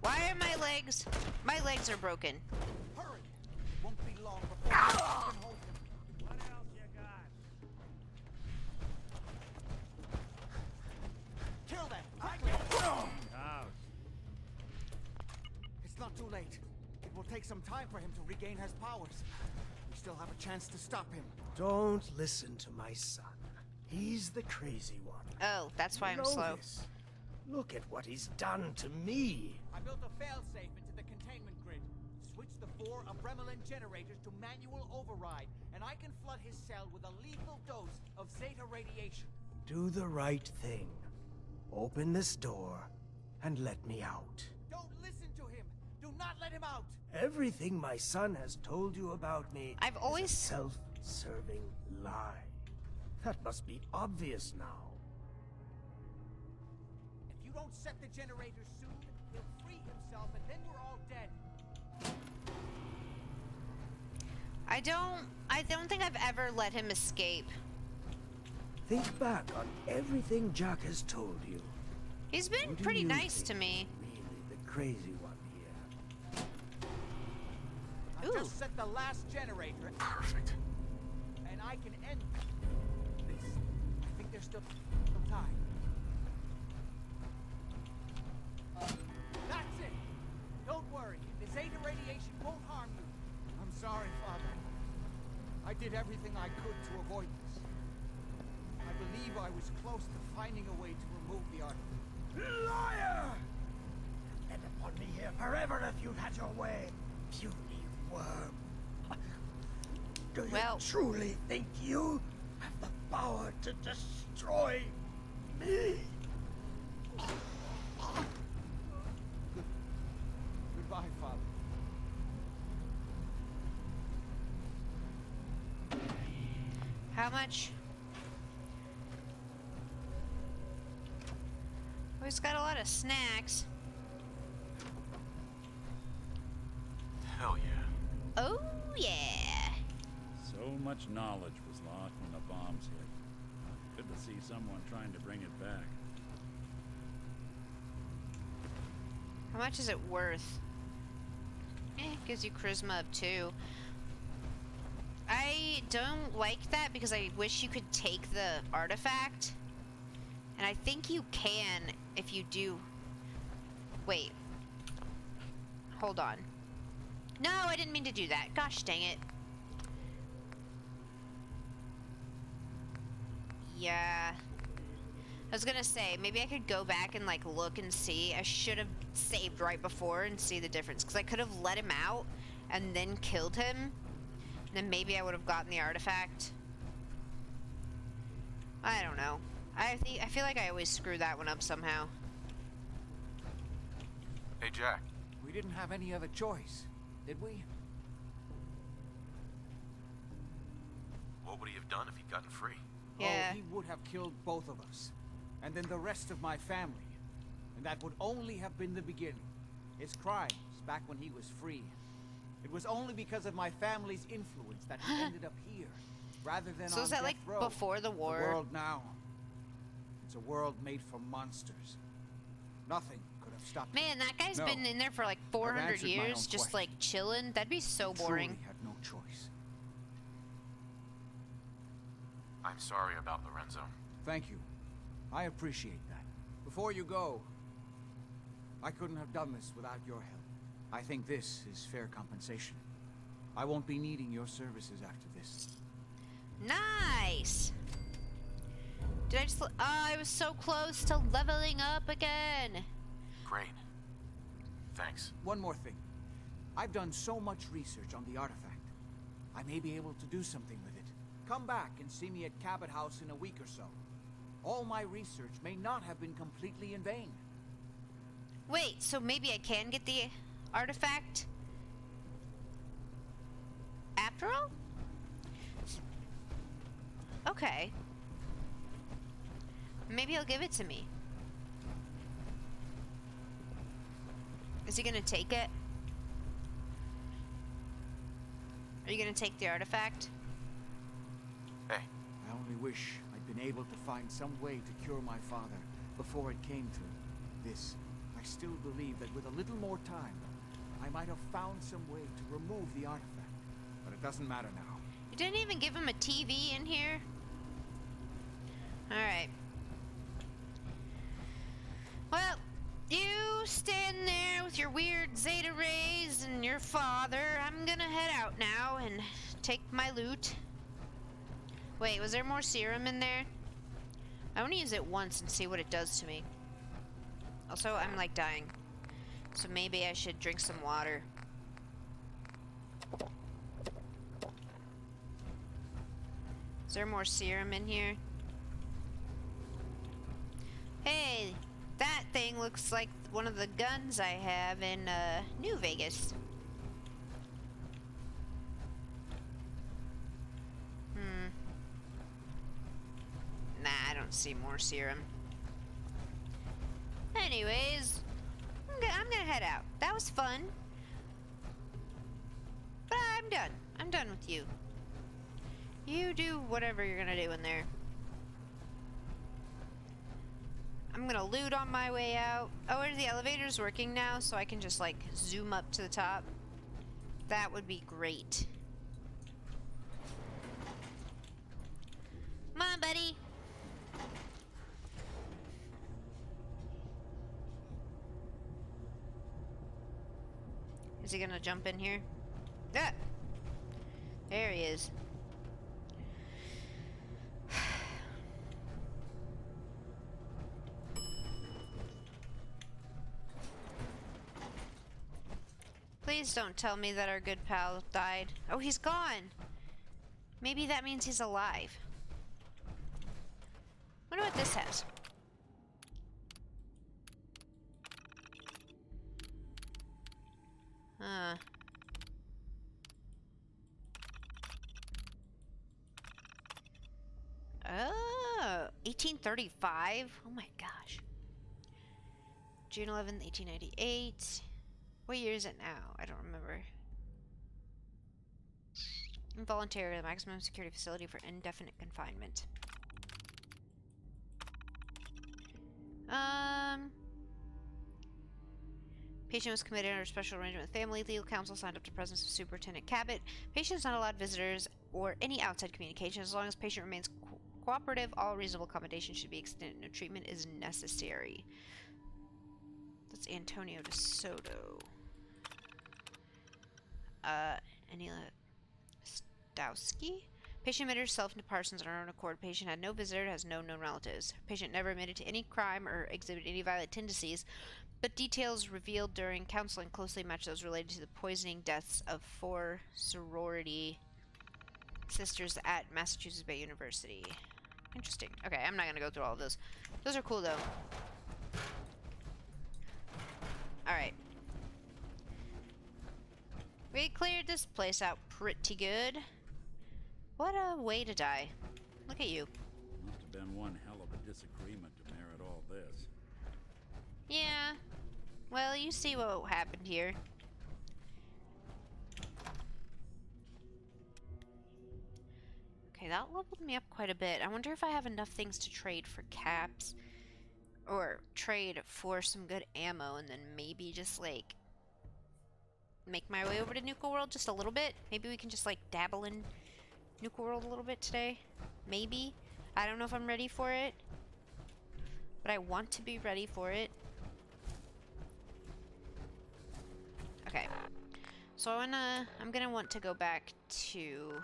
Why are my legs... My legs are broken. Hurry! Won't be long before Kill them! It's not too late. It will take some time for him to regain his powers. We still have a chance to stop him. Don't listen to my son. He's the crazy one. Oh, that's why You I'm know slow. this. Look at what he's done to me. I built a failsafe into the containment grid. Switched the 4 Abremelin generators to manual override, and I can flood his cell with a lethal dose of Zeta radiation. Do the right thing. Open this door and let me out. Don't listen to him! Do not let him out! Everything my son has told you about me I've always is a self-serving lie. That must be obvious now. If you don't set the generators soon, he'll free himself and then we're all dead. I don't think I've ever let him escape. Think back on everything Jack has told you. He's been Who do pretty you nice think to me. is really the crazy one here. I just set the last generator. Perfect. And I can end this. I think there's still some time. That's it! Don't worry. The Zeta radiation won't harm you. I'm sorry, Father. I did everything I could to avoid this. I believe I was close to finding a way to remove the artifact. Liar! End upon me here forever if you'd had your way, puny worm. Do you truly think you have the power to destroy me? Goodbye, Father. How much? Oh, he's got a lot of snacks. Hell yeah. Oh, yeah. So much knowledge was lost when the bombs hit. Good to see someone trying to bring it back. How much is it worth? Gives you charisma of 2. I don't like that because I wish you could take the artifact. And I think you can if you do... Wait. Hold on. No, I didn't mean to do that. Gosh dang it. Yeah. I was gonna say, maybe I could go back and, like, look and see. I should have saved right before and see the difference. Because I could have let him out and then killed him. And then maybe I would have gotten the artifact. I don't know. I feel like I always screw that one up somehow. Hey, Jack. We didn't have any other choice, did we? What would he have done if he'd gotten free? Yeah. Oh, he would have killed both of us. And then the rest of my family. And that would only have been the beginning. His crimes back when he was free. It was only because of my family's influence that he ended up here, rather than So on is that death like row. before the war? The world now. It's a world made for monsters. Nothing could have stopped Man, that guy's No. been in there for like 400 answered my own years, just question. like chilling. That'd be so He boring. truly had no choice. I'm sorry about Lorenzo. Thank you. I appreciate that. Before you go, I couldn't have done this without your help. I think this is fair compensation. I won't be needing your services after this. Nice. Did I just? Oh, I was so close to leveling up again. Great. Thanks. One more thing. I've done so much research on the artifact. I may be able to do something with it. Come back and see me at Cabot House in a week or so. All my research may not have been completely in vain. Wait, so maybe I can get the artifact? After all? Okay. Maybe he'll give it to me. Is he gonna take it? Are you gonna take the artifact? Hey. I only wish I'd been able to find some way to cure my father before it came to this. I still believe that with a little more time, I might have found some way to remove the artifact. but it doesn't matter now. You didn't even give him a TV in here? Alright. Well, you stand there with your weird Zeta rays and your father. I'm gonna head out now and take my loot. Wait, was there more serum in there? I want to use it once and see what it does to me. Also, I'm like dying. So maybe I should drink some water. Is there more serum in here? Hey, that thing looks like one of the guns I have in New Vegas. Nah, I don't see more serum. Anyways, I'm gonna head out. That was fun. But I'm done. I'm done with you. You do whatever you're gonna do in there. I'm gonna loot on my way out. Oh, are the elevators working now so I can just like zoom up to the top? That would be great. Come on, buddy. Is he gonna jump in here? Ah! There he is. Please don't tell me that our good pal died. Oh, he's gone. Maybe that means he's alive. Wonder what this has. Oh, 1835? Oh my gosh. June 11th, 1898. What year is it now? I don't remember. Involuntary, the maximum security facility for indefinite confinement. Patient was committed under special arrangement with family. Legal counsel signed up to presence of Superintendent Cabot. Patient is not allowed visitors or any outside communication. As long as patient remains cooperative, all reasonable accommodations should be extended. No treatment is necessary. That's Antonio De Soto. Anila Stowski? Patient admitted herself into Parsons on her own accord. Patient had no visitor, has no known relatives. Patient never admitted to any crime or exhibited any violent tendencies, but details revealed during counseling closely match those related to the poisoning deaths of 4 sorority sisters at Massachusetts Bay University. Interesting. Okay, I'm not gonna go through all of those. Those are cool, though. Alright. We cleared this place out pretty good. What a way to die. Look at you. Must have been one hell of a disagreement to merit all this. Yeah. Well, you see what happened here. Okay, that leveled me up quite a bit. I wonder if I have enough things to trade for caps. Or trade for some good ammo and then maybe just like make my way over to Nuka World just a little bit. Maybe we can just like dabble in Nuka World a little bit today. Maybe. I don't know if I'm ready for it. But I want to be ready for it. Okay. So I'm gonna want to go back to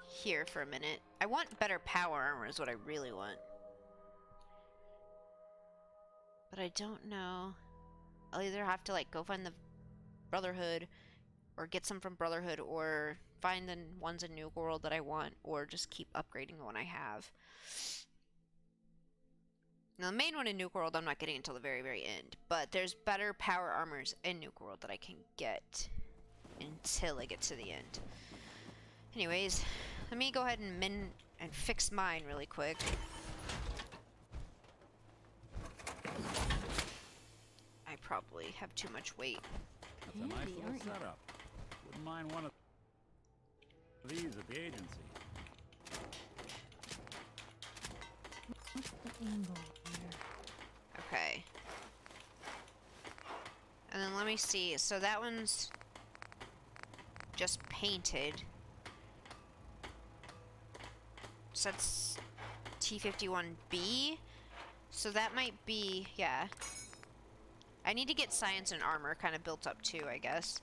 here for a minute. I want better power armor is what I really want. But I don't know. I'll either have to like go find the Brotherhood or get some from Brotherhood or find the ones in New World that I want or just keep upgrading the one I have. Now the main one in Nuke World I'm not getting until the very, very end. But there's better power armors in Nuke World that I can get until I get to the end. Anyways, let me go ahead and fix mine really quick. I probably have too much weight. That's a nice little setup. Wouldn't mind one of these at the agency. What's the angle here? Okay. And then let me see. So that one's just painted. So that's T51B. So that might be, yeah. I need to get science and armor kind of built up too, I guess.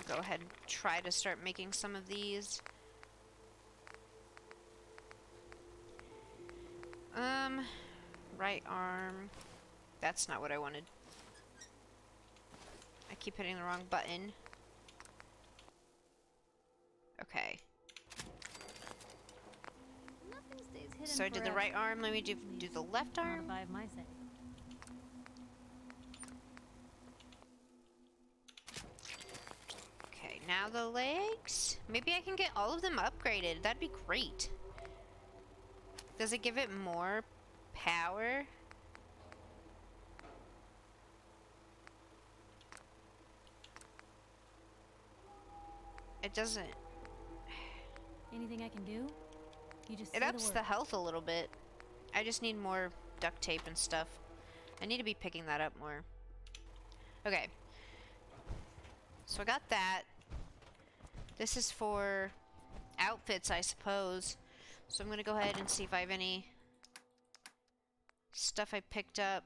Go ahead and try to start making some of these. Right arm. That's not what I wanted. I keep hitting the wrong button. Okay. Nothing stays hidden So I did the forever. right arm. Let me do the left arm. Not if I have my say. Okay, now the legs. Maybe I can get all of them upgraded. That'd be great. Does it give it more power? It doesn't. Anything I can do? You just It say ups the the word. health a little bit. I just need more duct tape and stuff. I need to be picking that up more. Okay. So I got that. This is for outfits, I suppose. So I'm gonna go ahead and see if I have any stuff I picked up.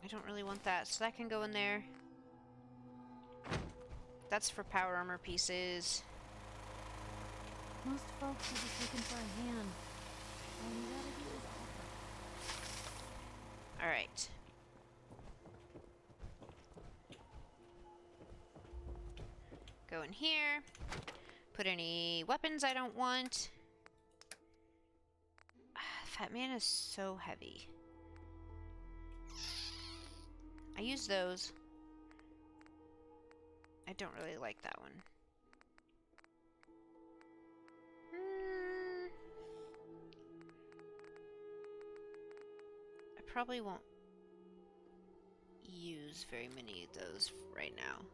I don't really want that, so that can go in there. That's for power armor pieces. Most folks are just looking for a hand. All you gotta do is offer. Alright. Go in here. Put any weapons I don't want. Fat Man is so heavy. I use those. I don't really like that one. I probably won't use very many of those right now.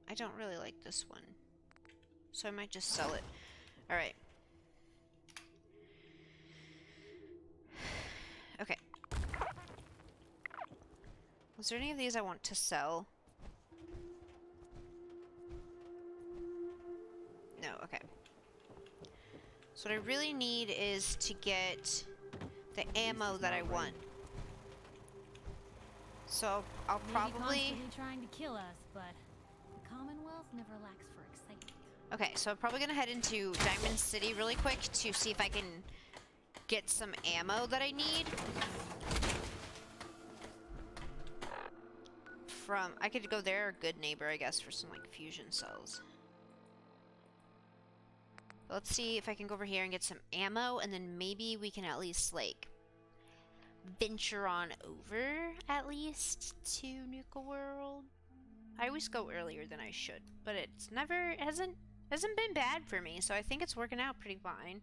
I don't really like this one, so I might just sell it. Alright. Okay. Was there any of these I want to sell? No, okay. So what I really need is to get the ammo that I want. So I'll Maybe probably... constantly trying to kill us, but the Commonwealth never lacks for excitement. Okay, so I'm probably gonna head into Diamond City really quick to see if I can get some ammo that I need. I could go there, or Good Neighbor, I guess, for some, like, fusion cells. Let's see if I can go over here and get some ammo, and then maybe we can at least, like, venture on over, at least, to Nuka World. I always go earlier than I should, but it's never, hasn't been bad for me, so I think it's working out pretty fine.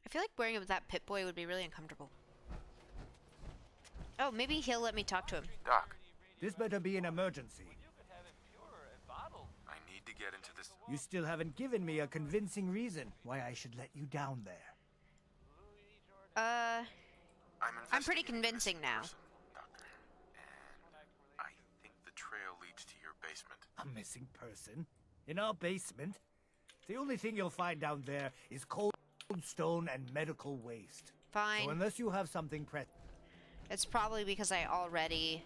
I feel like wearing it with that Pip-Boy would be really uncomfortable. Oh, maybe he'll let me talk to him. Doc, This better be an emergency. I need to get into this. You still haven't given me a convincing reason why I should let you down there. I'm pretty convincing now. Doctor, and I think the trail leads to your basement. A missing person? In our basement? The only thing you'll find down there is cold stone and medical waste. Fine. So unless you have something It's probably because I already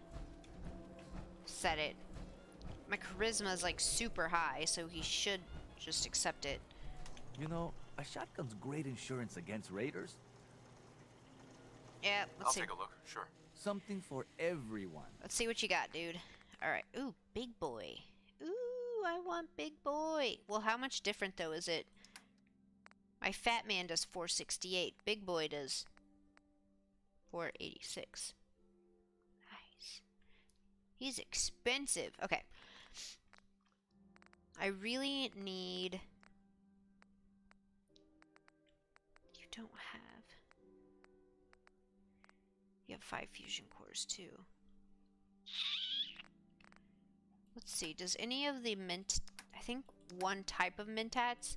said it. My charisma is like super high, so he should just accept it. You know, a shotgun's great insurance against raiders. Yeah, let's see. I'll take a look, sure. Something for everyone. Let's see what you got, dude. Alright. Ooh, big boy. Ooh, I want big boy. Well, how much different, though, is it? My fat man does 468. Big boy does 486. Nice. He's expensive. Okay. I really need... You don't have... You have 5 fusion cores, too. Let's see, does any of the mint... I think one type of mentats...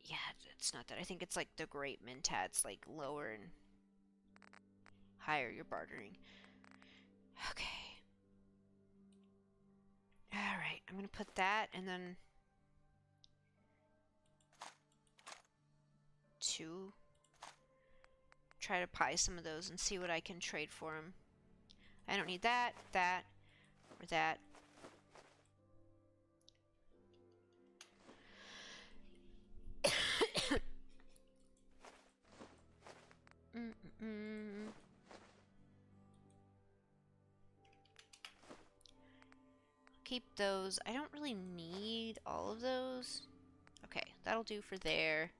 Yeah, it's not that. I think it's like the great mentats, like lower and higher you're bartering. Okay. Alright, I'm gonna put that and then... 2. Try to buy some of those and see what I can trade for them. I don't need that, that, or that. Keep those. I don't really need all of those. Okay, that'll do for there.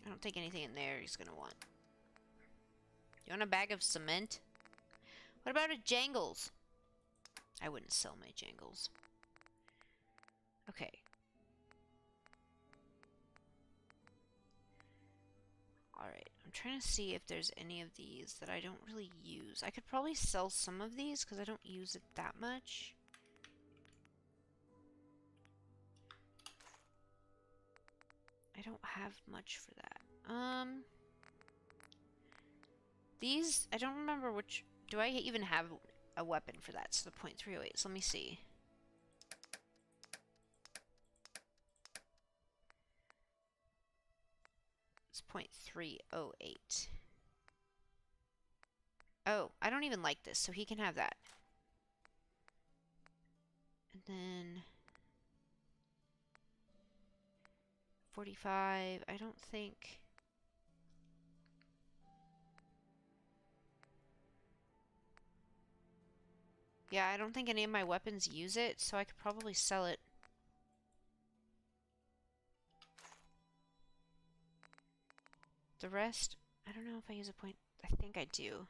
I don't think anything in there he's gonna want. You want a bag of cement? What about a Jangles? I wouldn't sell my Jangles. Okay. Alright, I'm trying to see if there's any of these that I don't really use. I could probably sell some of these because I don't use it that much. I don't have much for that. These, I don't remember which... Do I even have a weapon for that? So the .308. So let me see. It's .308. Oh, I don't even like this, so he can have that. And then... 45, I don't think... Yeah, I don't think any of my weapons use it, so I could probably sell it. The rest, I don't know if I use a point. I think I do.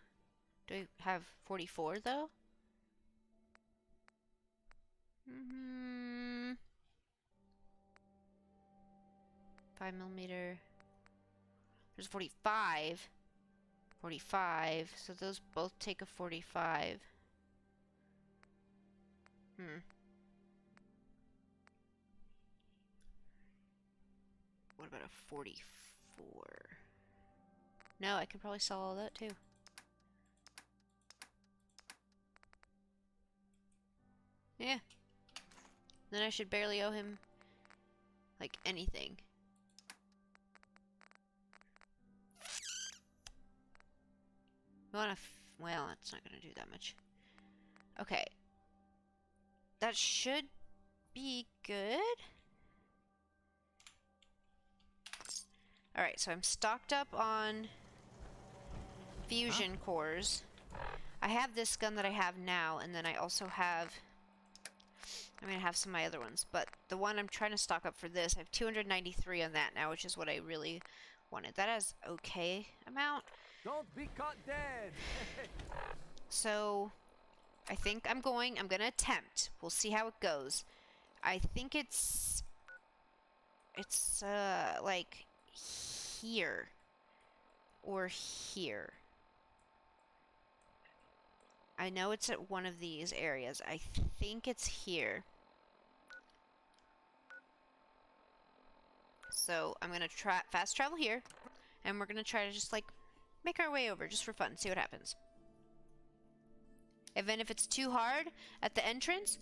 Do I have 44 though? 5mm. There's 45. 45. So those both take a 45. What about a 44? No, I can probably sell all that too. Yeah. Then I should barely owe him, like, anything. Well, it's not gonna do that much. Okay. That should be good. Alright, so I'm stocked up on fusion cores. I have this gun that I have now, and then I also have... I'm gonna have some of my other ones, but the one I'm trying to stock up for this, I have 293 on that now, which is what I really wanted. That has okay amount. Don't be caught dead! So, I think I'm gonna attempt. We'll see how it goes. I think it's like here or here. I know it's at one of these areas. I think it's here. So I'm gonna try fast travel here, and we're gonna try to just like make our way over just for fun, see what happens. Even if it's too hard at the entrance,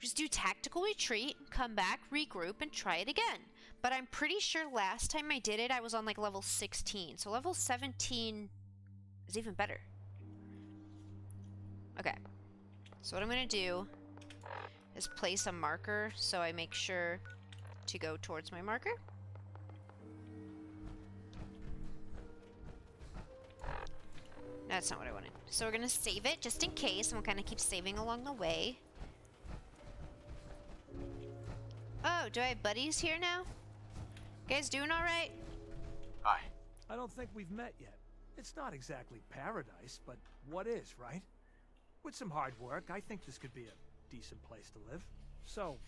just do tactical retreat, come back, regroup, and try it again. But I'm pretty sure last time I did it, I was on like level 16. So level 17 is even better. Okay. So what I'm going to do is place a marker so I make sure to go towards my marker. That's not what I wanted. So we're going to save it just in case, and we'll kind of keep saving along the way. Oh, do I have buddies here now? You guys doing all right? Hi. I don't think we've met yet. It's not exactly paradise, but what is, right? With some hard work, I think this could be a decent place to live. So,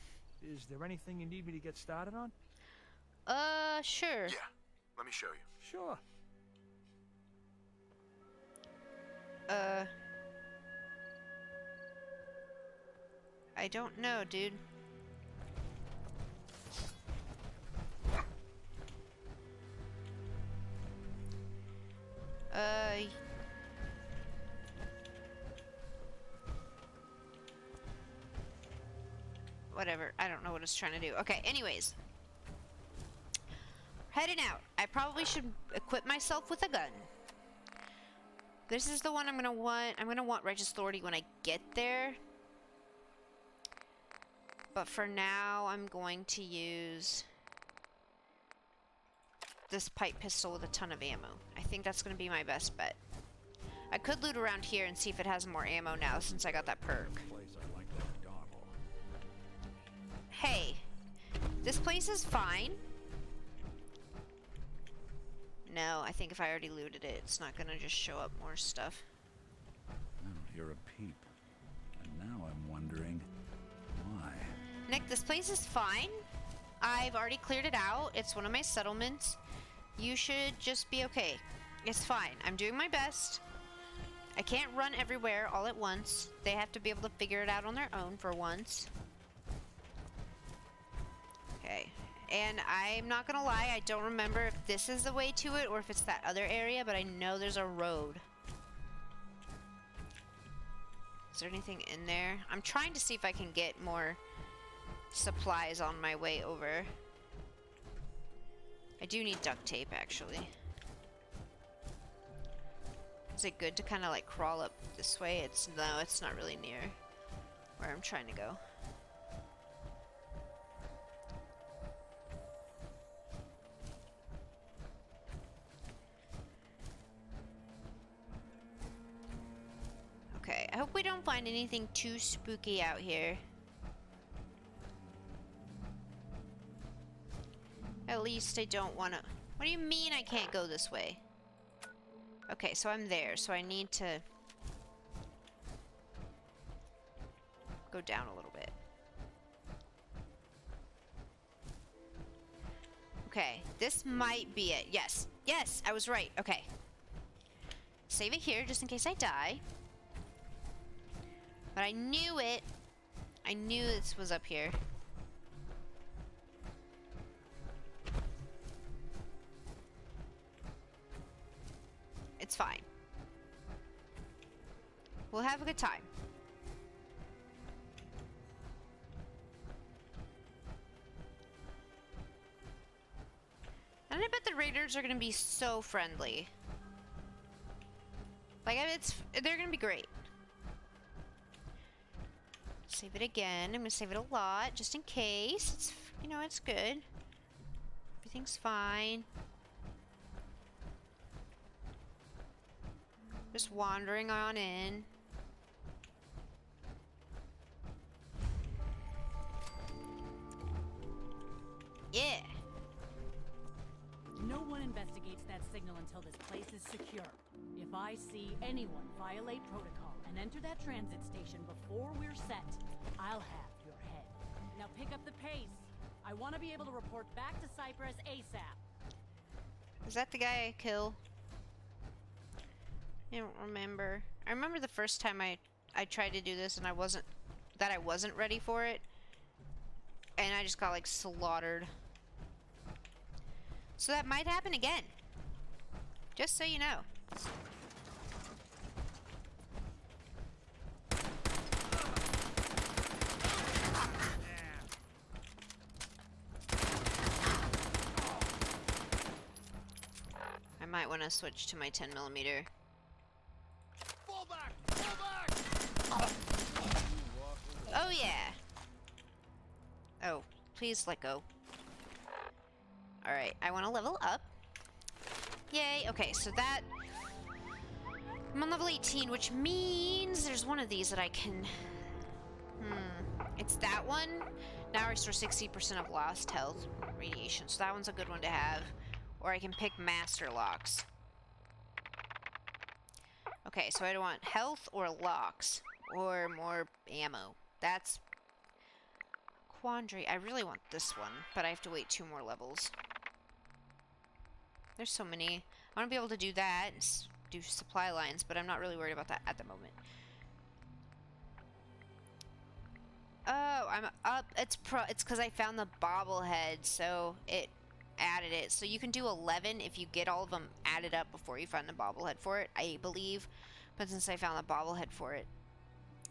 is there anything you need me to get started on? Sure. Yeah, let me show you. Sure. I don't know, dude. Whatever. I don't know what it's trying to do. Okay, anyways. Heading out. I probably should equip myself with a gun. This is the one I'm gonna want. I'm gonna want Righteous Authority when I get there. But for now, I'm going to use this pipe pistol with a ton of ammo. I think that's gonna be my best bet. I could loot around here and see if it has more ammo now since I got that perk. Hey, this place is fine. No, I think if I already looted it, it's not gonna just show up more stuff. I don't hear a peep. And now I'm wondering why. Nick, this place is fine. I've already cleared it out. It's one of my settlements. You should just be okay. It's fine. I'm doing my best. I can't run everywhere all at once. They have to be able to figure it out on their own for once. Okay. And I'm not gonna lie, I don't remember if this is the way to it or if it's that other area, but I know there's a road. Is there anything in there? I'm trying to see if I can get more supplies on my way over. I do need duct tape, actually. Is it good to kind of like crawl up this way? No, it's not really near where I'm trying to go. Okay, I hope we don't find anything too spooky out here. At least I don't want to... What do you mean I can't go this way? Okay, so I'm there, so I need to go down a little bit. Okay, this might be it. Yes, yes, I was right. Okay. Save it here just in case I die. But I knew it. I knew this was up here. It's fine. We'll have a good time. And I bet the raiders are gonna be so friendly. Like, they're gonna be great. Save it again. I'm gonna save it a lot, just in case. It's, you know, it's good. Everything's fine. Just wandering on in. Yeah. No one investigates that signal until this place is secure. If I see anyone violate protocol and enter that transit station before we're set, I'll have your head. Now pick up the pace. I want to be able to report back to Cyprus ASAP. Is that the guy I kill? I don't remember. I remember the first time I tried to do this and I wasn't ready for it. And I just got like slaughtered. So that might happen again. Just so you know. I might want to switch to my 10mm. Fall back! Fall back! Oh yeah. Oh, please let go. Alright, I want to level up. Yay, okay, so that... I'm on level 18, which means there's one of these that I can... It's that one. Now restore 60% of lost health radiation, so that one's a good one to have. Or I can pick Master Locks. Okay, so I don't want health or locks. Or more ammo. That's... Quandary. I really want this one, but I have to wait 2 more levels. There's so many. I want to be able to do that and do supply lines, but I'm not really worried about that at the moment. Oh, I'm up. It's because I found the bobblehead, so it added it. So you can do 11 if you get all of them added up before you find the bobblehead for it, I believe. But since I found the bobblehead for it,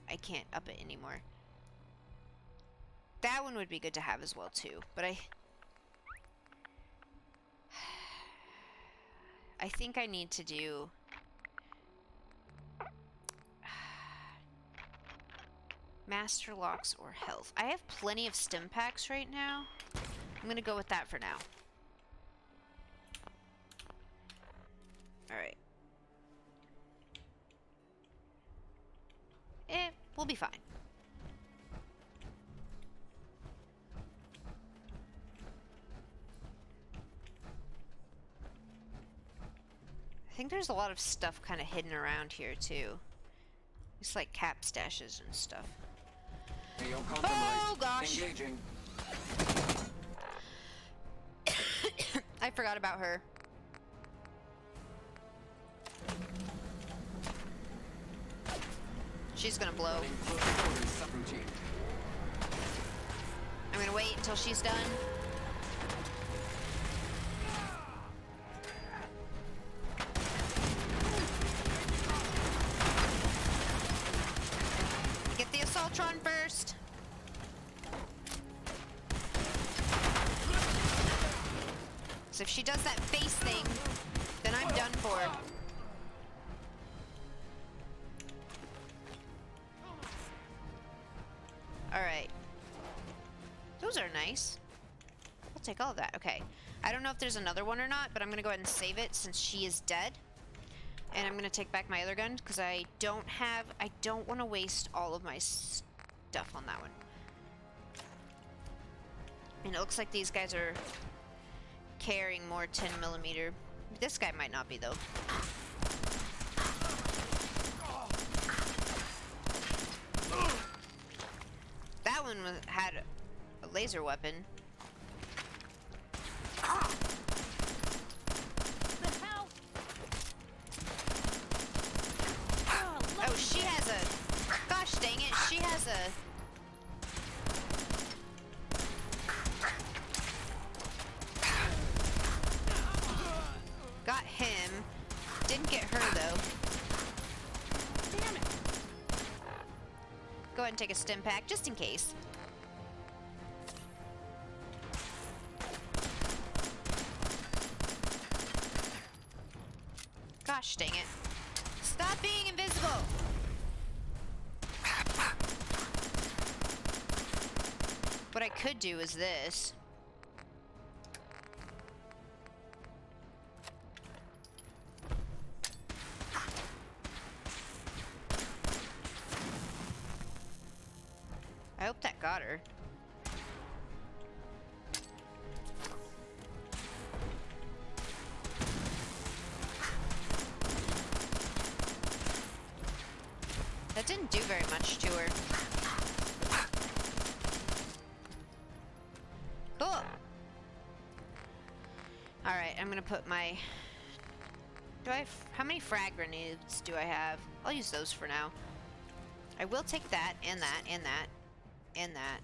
I can't up it anymore. That one would be good to have as well too, but I think I need to do master locks or health. I have plenty of stim packs right now. I'm gonna go with that for now. Alright. We'll be fine. I think there's a lot of stuff kind of hidden around here too. It's like cap stashes and stuff. Oh gosh! Engaging. I forgot about her. She's gonna blow. I'm gonna wait until she's done. Get the Assaultron first. So if she does that face thing, then I'm done for. Alright. Those are nice. I'll take all of that. Okay. I don't know if there's another one or not, but I'm gonna go ahead and save it since she is dead. And I'm gonna take back my other gun because I don't want to waste all of my stuff on that one. And it looks like these guys are carrying more 10mm. This guy might not be though. That one had a laser weapon. Oh, she has a... Gosh dang it, she has a... Got him. Didn't get her, though. Damn it. Go ahead and take a stim pack, just in case. Gosh dang it. Stop being invisible! What I could do is this. I hope that got her. That didn't do very much to her. Cool. Alright, I'm gonna put my... How many frag grenades do I have? I'll use those for now. I will take that, and that, and that, and that.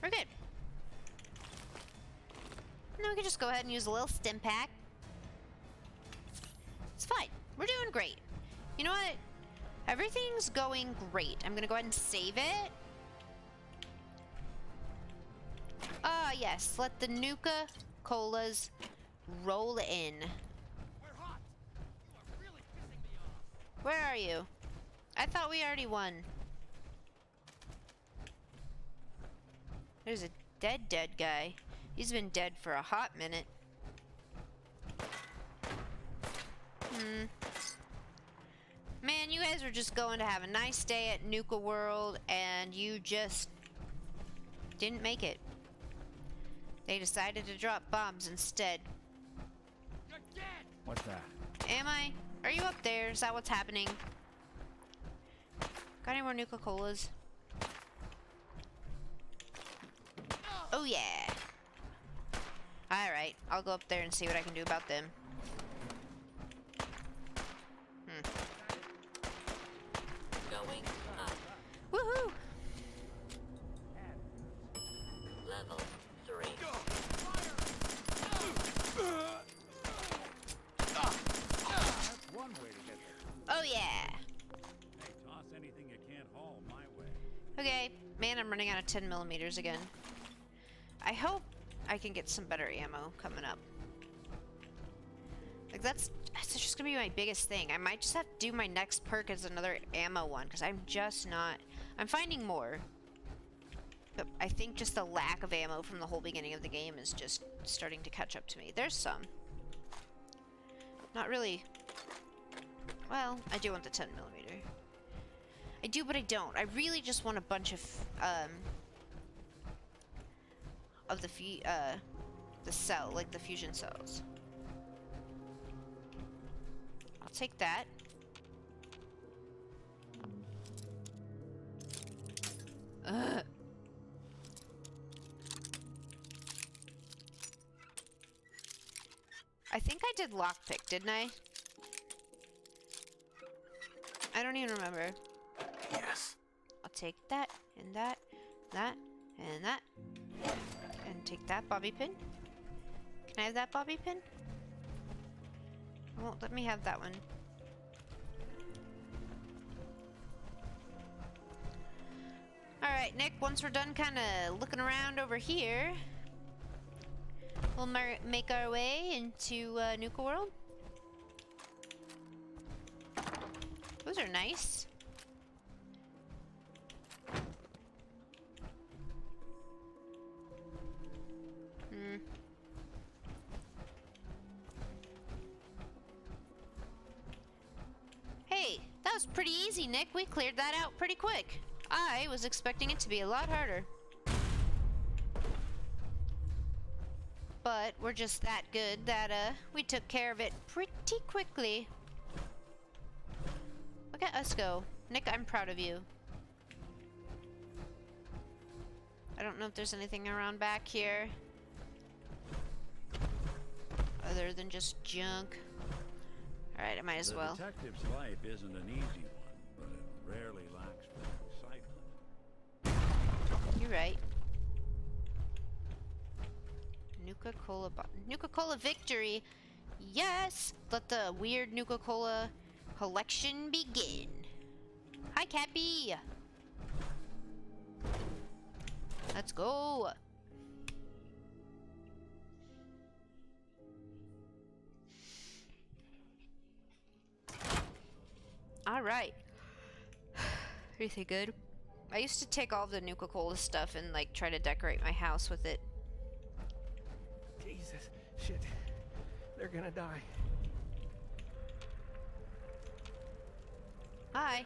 We're good. And then we can just go ahead and use a little stim pack. It's fine. We're doing great. You know what? Everything's going great. I'm gonna go ahead and save it. Yes. Let the Nuka colas roll in. Where are you? I thought we already won. There's a dead guy. He's been dead for a hot minute. Man, you guys were just going to have a nice day at Nuka World, and you just didn't make it. They decided to drop bombs instead. What's that? Am I? Are you up there? Is that what's happening? Got any more Nuka Colas? Oh yeah. Alright, I'll go up there and see what I can do about them. Going up. Woohoo! yeah! Hey, toss anything you can't haul my way. Okay, man, I'm running out of 10 millimeters again. I hope I can get some better ammo coming up. Like, that's just gonna be my biggest thing. I might just have to do my next perk as another ammo one, because I'm just not... I'm finding more. But I think just the lack of ammo from the whole beginning of the game is just starting to catch up to me. There's some. Not really... Well, I do want the 10 millimeter. I do, but I don't. I really just want a bunch of the cell, like the fusion cells. I'll take that. Ugh. I think I did lockpick, didn't I? I don't even remember. Yes. I'll take that, and that, that, and that. And take that bobby pin. Can I have that bobby pin? Well, let me have that one. Alright, Nick, once we're done kind of looking around over here, we'll make our way into Nuka World. Those are nice. Hey, that was pretty easy, Nick. We cleared that out pretty quick. I was expecting it to be a lot harder. But we're just that good that we took care of it pretty quickly. Look at us go. Nick, I'm proud of you. I don't know if there's anything around back here other than just junk. Alright, I might as well. The detective's life isn't an easy one, but it rarely lacks for excitement. You're right. Nuka-Cola Nuka-Cola victory! Yes! Let the weird Nuka-Cola collection begin. Hi, Cappy! Let's go! Alright. Everything good? I used to take all of the Nuka-Cola stuff and like try to decorate my house with it. Jesus, shit. They're gonna die. Hi.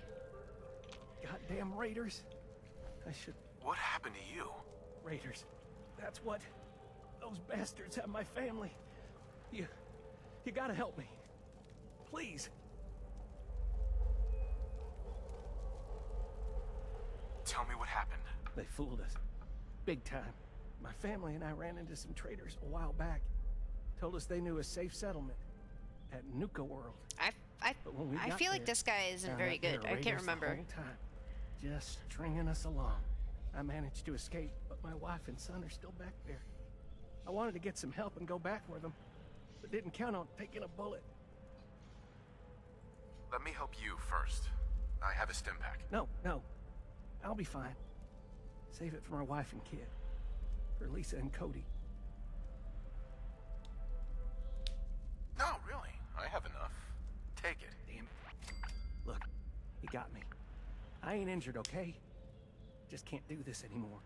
Goddamn raiders. I should... What happened to you? Raiders. That's what... Those bastards have my family. You gotta help me. Please. Tell me what happened. They fooled us. Big time. My family and I ran into some traders a while back. Told us they knew a safe settlement at Nuka World. I feel like this guy isn't very good. I can't remember. The whole time, just stringing us along. I managed to escape, but my wife and son are still back there. I wanted to get some help and go back with them, but didn't count on taking a bullet. Let me help you first. I have a stim pack. No. I'll be fine. Save it for my wife and kid. For Lisa and Cody. No, really. I have enough. Take it. Damn it. Look, you got me. I ain't injured, okay? Just can't do this anymore.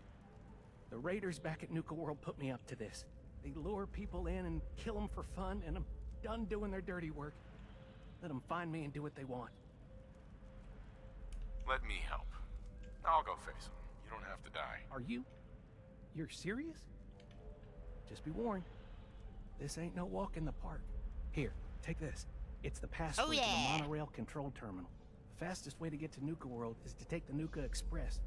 The raiders back at Nuka World put me up to this. They lure people in and kill them for fun, and I'm done doing their dirty work. Let them find me and do what they want. Let me help. I'll go face them. You don't have to die. Are you? You're serious? Just be warned. This ain't no walk in the park. Here, take this. It's the password to the monorail control terminal. The fastest way to get to Nuka World is to take the Nuka Express.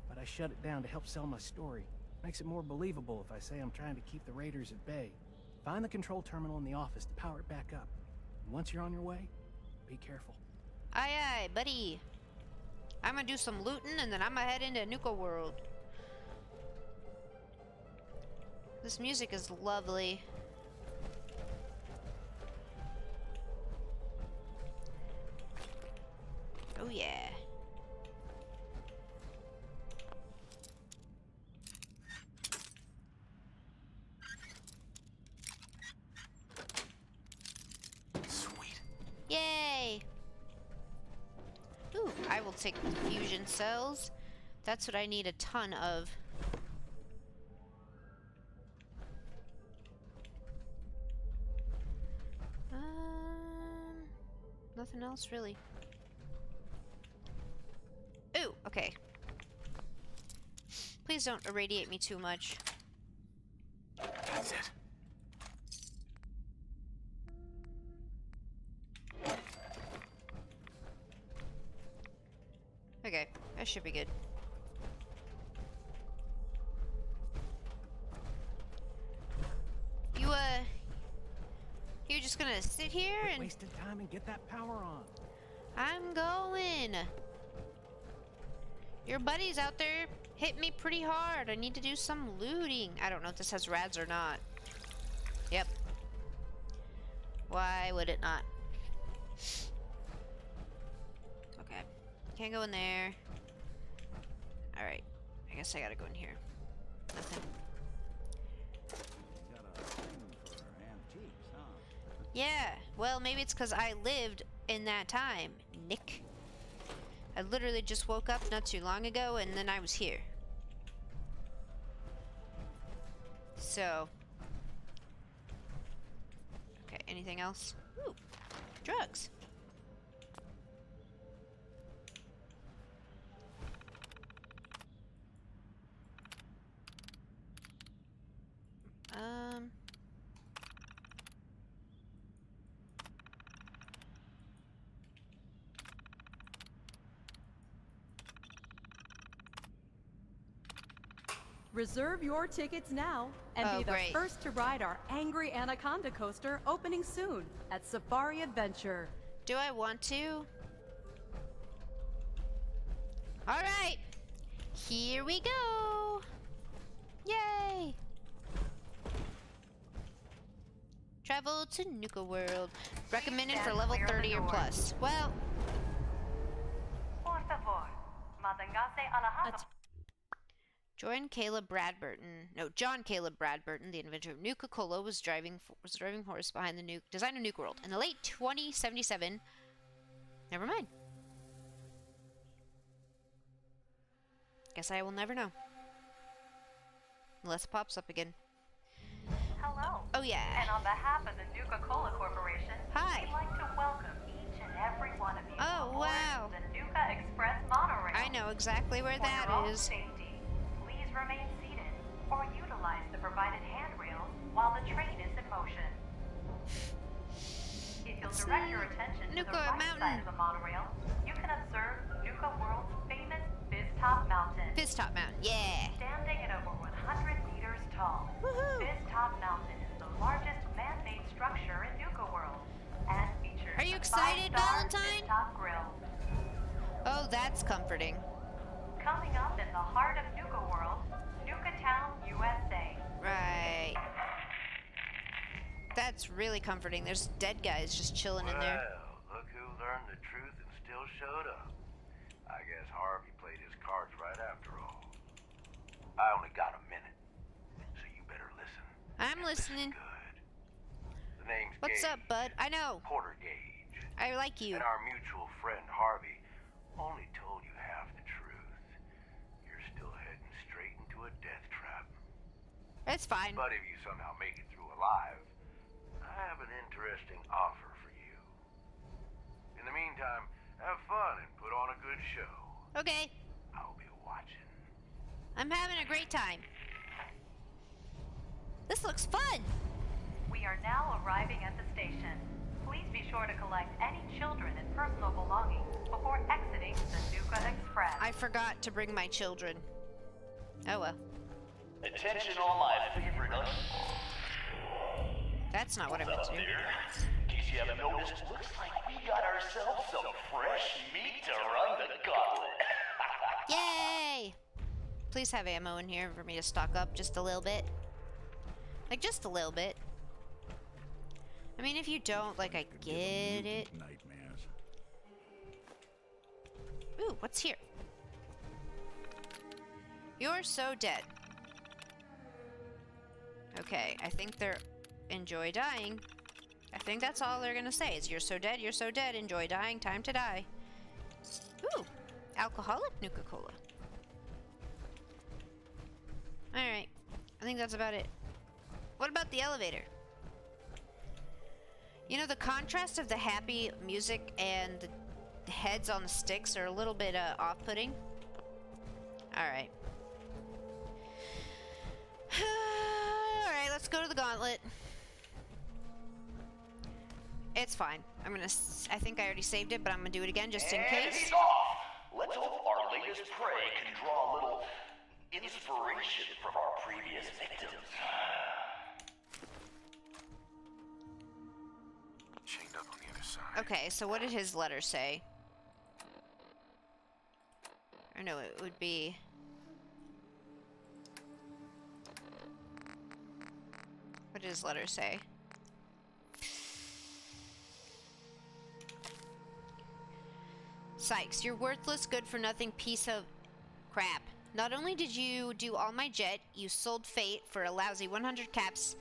But I shut it down to help sell my story. Makes it more believable if I say I'm trying to keep the raiders at bay. Find the control terminal in the office to power it back up. And once you're on your way, be careful. Aye, aye, buddy. I'm gonna do some looting and then I'm gonna head into Nuka World. This music is lovely. take fusion cells. That's what I need a ton of. Nothing else really. Ooh, okay. Please don't irradiate me too much. That's it. Okay, that should be good. You're just gonna sit here and wasting time and get that power on. I'm going. Your buddy's out there hit me pretty hard. I need to do some looting. I don't know if this has rads or not. Yep. Why would it not? Okay. Can't go in there. Alright. I guess I gotta go in here. Nothing. Yeah, well, maybe it's because I lived in that time, Nick. I literally just woke up not too long ago, and then I was here. So. Okay, anything else? Ooh, drugs. Reserve your tickets now and be the first to ride our Angry Anaconda coaster opening soon at Safari Adventure. Do I want to? Alright, here we go! Yay! Travel to Nuka World. Recommended for level 30 or plus. Well... Join Caleb Bradburton. No, John Caleb Bradburton, the inventor of Nuka Cola, was driving force behind the design of Nuka World. In the late 2077... Never mind. Guess I will never know. Unless it pops up again. Hello. Oh yeah. And on behalf of the Nuka Cola Corporation, hi. We'd like to welcome each and every one of you aboard the Nuka Express monorail. I know exactly where that For your is. Own safety, please remain seated or utilize the provided handrails while the train is in motion. If you'll direct your attention to the right side of the monorail, you can observe Nuka World's famous Fizz-Top Mountain. Fizz-Top Mountain, yeah. Standing at over 100 meters tall, Fizz-Top Mountain is the largest man-made structure in Nuka World and features Are you a excited, 5-star Valentine? Fizz-Top grill. Oh, that's comforting. Coming up in the heart of Nuka World, Nuka Town, USA. Right. That's really comforting. There's dead guys just chilling in there. Well, look who learned the truth and still showed up. I guess Harvey played his cards right after all. I only got a minute, so you better listen. I'm listening. Good. The name's What's Gage. up, bud? I know. Porter Gage. I like you. And our mutual friend Harvey only told you half the truth. You're still heading straight into a death trap. It's fine. But if you somehow make it through alive, I have an interesting offer for you. In the meantime, have fun and put on a good show. Okay. I'll be watching. I'm having a great time. This looks fun. We are now arriving at the station. Please be sure to collect any children and personal belongings before exiting the Nuka Express. I forgot to bring my children. Oh well. Attention all my favorite That's not what I meant to do. In case you haven't noticed, looks like we got ourselves some fresh meat to run the gauntlet. Yay! Please have ammo in here for me to stock up just a little bit. Like, just a little bit. I mean, if you don't, like, I get it. Nightmares. Ooh, what's here? You're so dead. Okay, I think they're... Enjoy dying. I think that's all they're gonna say is you're so dead, enjoy dying, time to die. Ooh, alcoholic Nuka-Cola. Alright. I think that's about it. What about the elevator? You know, the contrast of the happy music and the heads on the sticks are a little bit off-putting. Alright. Alright, let's go to the gauntlet. It's fine. I think I already saved it, but I'm gonna do it again just in case. He's off! Let's hope our latest prey can draw a little inspiration from our previous victims. Chained up on the other side. Okay, so what did his letter say? Or no, it would be... What did his letter say? Sykes, you're worthless, good-for-nothing piece of crap. Not only did you do all my jet, you sold Fate for a lousy 100 caps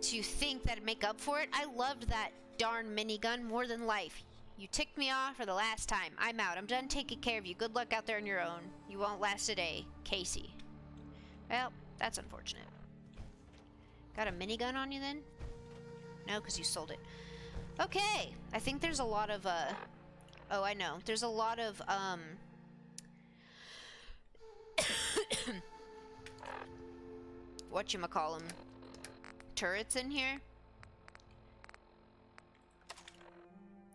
to think that'd make up for it. I loved that darn minigun more than life. You ticked me off for the last time. I'm out. I'm done taking care of you. Good luck out there on your own. You won't last a day. Casey. Well, that's unfortunate. Got a minigun on you then? No, because you sold it. Okay. I think there's a lot of, oh, I know. There's a lot of, whatchamacallem, turrets in here.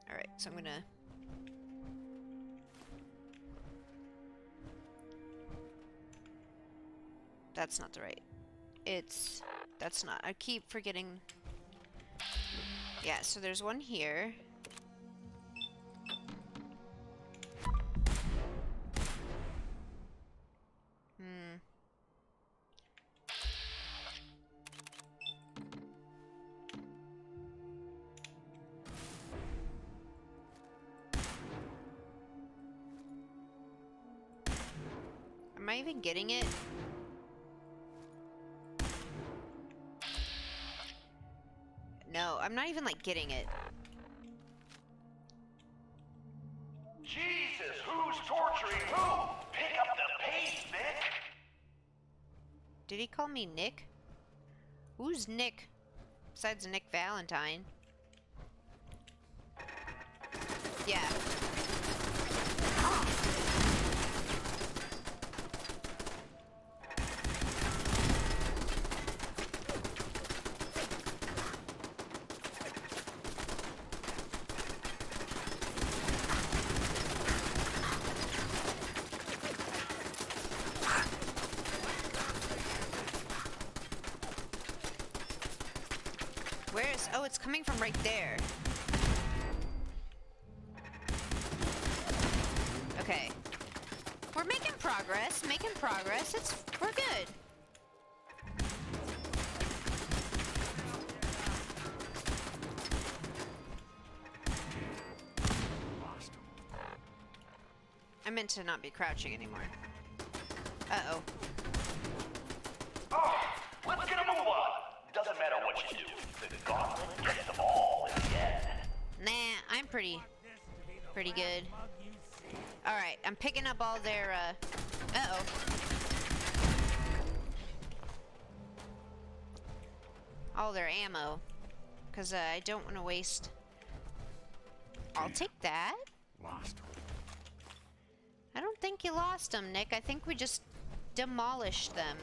Alright, so I'm gonna... That's not the right... That's not... I keep forgetting... Yeah, so there's one here. Am I even getting it? No, I'm not even, like, getting it. Jesus, who's torturing who? Pick up the pace, Nick! Did he call me Nick? Who's Nick? Besides Nick Valentine. Yeah. Where's... Oh, it's coming from right there. Okay. We're making progress, we're good. I meant to not be crouching anymore. Uh-oh. Oh, let's get a move on. Doesn't matter what you do. The gauntlet gets them all in the end. Nah, I'm pretty good. Alright, I'm picking up all their, uh-oh. All their ammo. Because, I don't want to waste... I'll take that. Lost. I don't think you lost them, Nick. I think we just demolished them.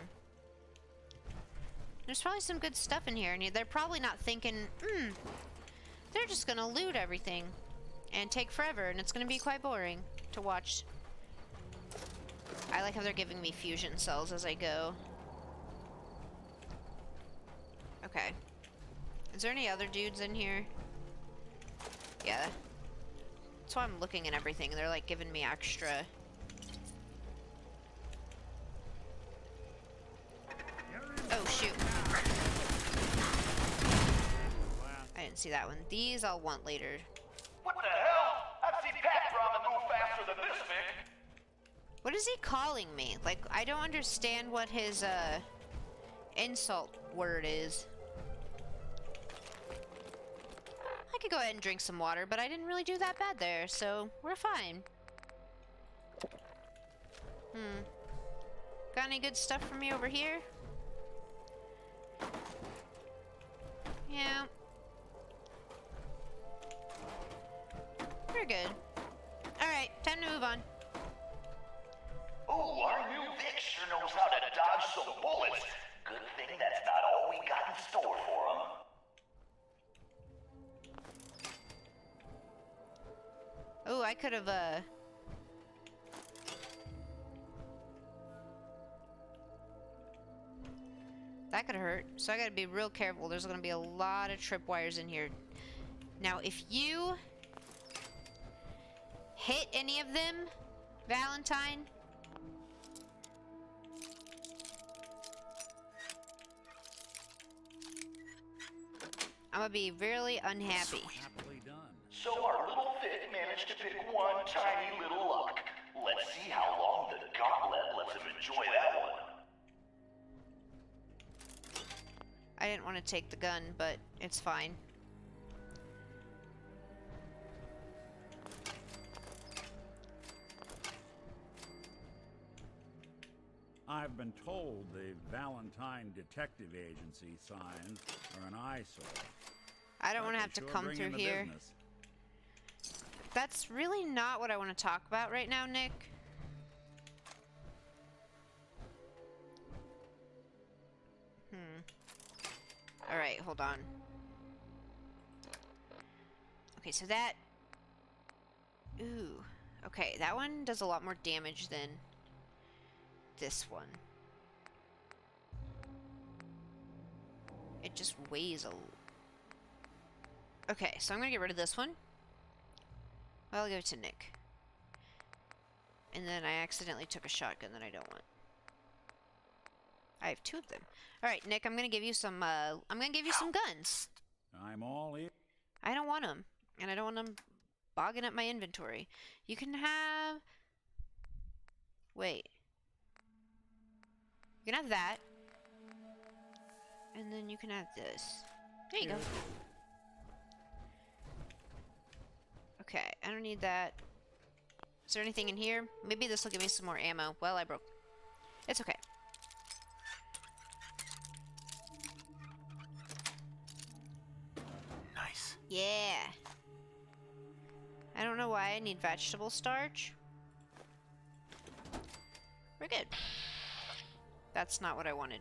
There's probably some good stuff in here, and they're probably not thinking, they're just gonna loot everything and take forever, and it's gonna be quite boring to watch. I like how they're giving me fusion cells as I go. Okay. Is there any other dudes in here? Yeah. That's why I'm looking at everything. They're like giving me extra. Oh, shoot. I didn't see that one. These I'll want later. What the hell? I've seen Pat Ramen move faster than this, Vic. What is he calling me? Like, I don't understand what his, insult word is. I could go ahead and drink some water, but I didn't really do that bad there, so we're fine. Got any good stuff for me over here? Yeah. We're good. Alright, time to move on. Oh, our new Vic sure knows how to dodge some bullets. Good thing that's not all we got in store for him. Oh, I could have, that could have hurt. So I gotta be real careful. There's gonna be a lot of tripwires in here. Now, if you hit any of them, Valentine, I'm gonna be really unhappy. So our little Vic managed to pick one tiny little lock. Let's see how long the gauntlet lets him enjoy that one. I didn't want to take the gun, but it's fine. I've been told the Valentine Detective Agency signs are an eyesore. I don't want to have to come through here. Business. That's really not what I want to talk about right now, Nick. Alright, hold on. Okay, so that... Ooh. Okay, that one does a lot more damage than this one. It just weighs a... Okay, so I'm gonna get rid of this one. Well, I'll give it to Nick. And then I accidentally took a shotgun that I don't want. I have 2 of them. Alright, Nick, I'm gonna give you some, guns. I'm all in. I don't want them. And I don't want them bogging up my inventory. You can have... Wait. You can have that. And then you can have this. There you go. Okay, I don't need that. Is there anything in here? Maybe this will give me some more ammo. Well, I broke. It's okay. Nice. Yeah. I don't know why I need vegetable starch. We're good. That's not what I wanted.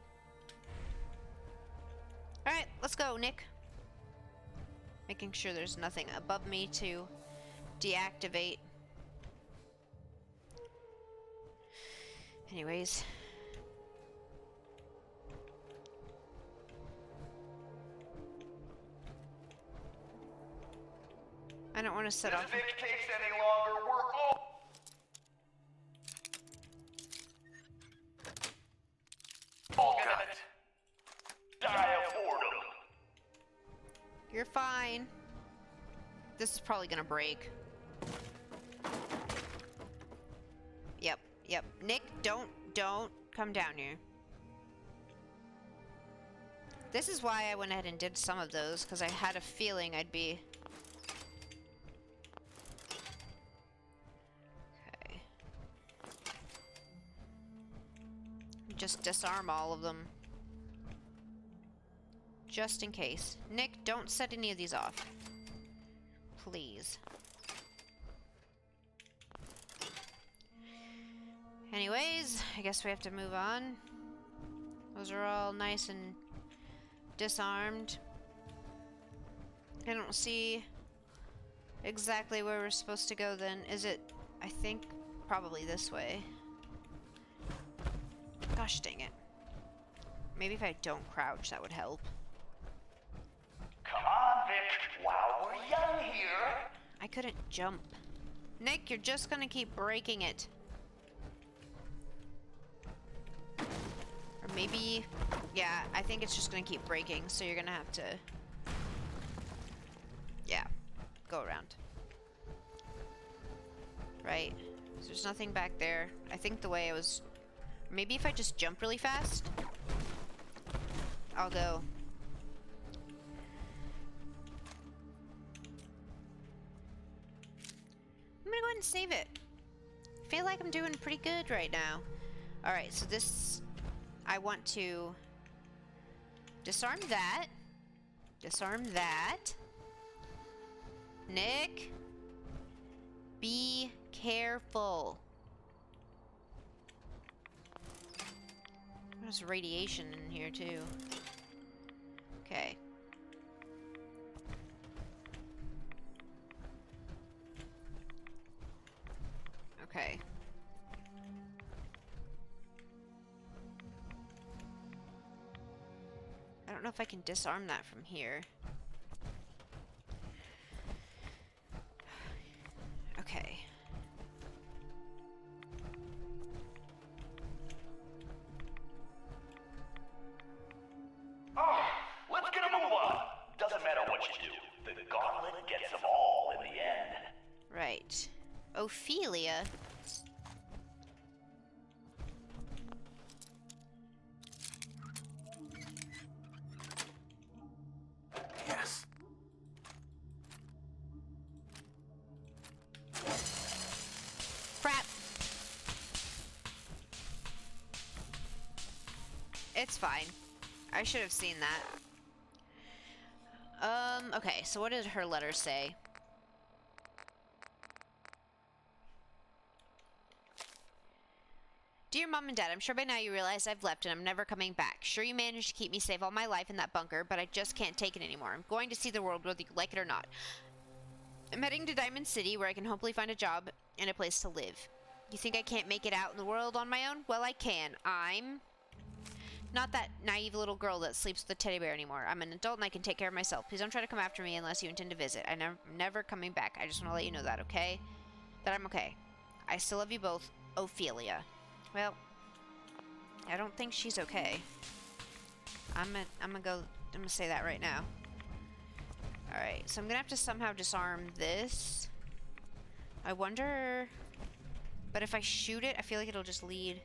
Alright, let's go, Nick. Making sure there's nothing above me to deactivate. Anyways. I don't want to set off. If Vic takes any longer, we're all... gonna die of boredom. You're fine. This is probably gonna break. Yep. Nick, don't come down here. This is why I went ahead and did some of those, because I had a feeling I'd be... Okay. Just disarm all of them. Just in case. Nick, don't set any of these off. Please. Anyways, I guess we have to move on. Those are all nice and disarmed. I don't see exactly where we're supposed to go then. Is it, I think, probably this way. Gosh dang it. Maybe if I don't crouch, that would help. Come on, Vic, while we're young here. I couldn't jump. Nick, you're just gonna keep breaking it. Or maybe... Yeah, I think it's just gonna keep breaking, so you're gonna have to... Yeah, go around. Right. So there's nothing back there. I think the way I was... Maybe if I just jump really fast, I'll go. I'm gonna go ahead and save it. I feel like I'm doing pretty good right now. Alright, so this... I want to... disarm that. Disarm that. Nick! Be careful. There's radiation in here, too. Okay. Okay. I don't know if I can disarm that from here. Okay. Let's get a move on. Doesn't matter what you do. The gauntlet gets them all in the end. Right. Ophelia. Yes. Crap. It's fine. I should have seen that. Okay, so what did her letter say? Dear Mom and Dad, I'm sure by now you realize I've left and I'm never coming back. Sure, you managed to keep me safe all my life in that bunker, but I just can't take it anymore. I'm going to see the world whether you like it or not. I'm heading to Diamond City, where I can hopefully find a job and a place to live. You think I can't make it out in the world on my own? Well, I can. I'm not that naive little girl that sleeps with a teddy bear anymore. I'm an adult and I can take care of myself. Please don't try to come after me unless you intend to visit. I'm never coming back. I just want to let you know that, okay? That I'm okay. I still love you both, Ophelia. Well, I don't think she's okay. I'm gonna say that right now. Alright, so I'm gonna have to somehow disarm this. I wonder... But if I shoot it, I feel like it'll just lead...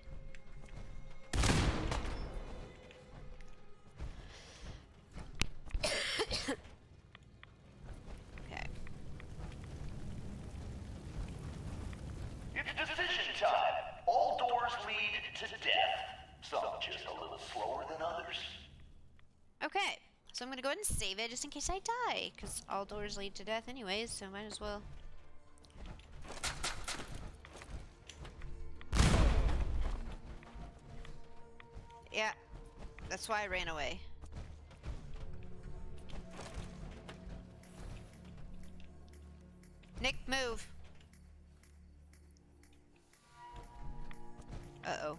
Okay. It's decision time. All doors lead to death. Some just a little slower than others. Okay, so I'm gonna go ahead and save it just in case I die, because all doors lead to death anyways, so might as well. Yeah, that's why I ran away. Nick, move! Uh-oh.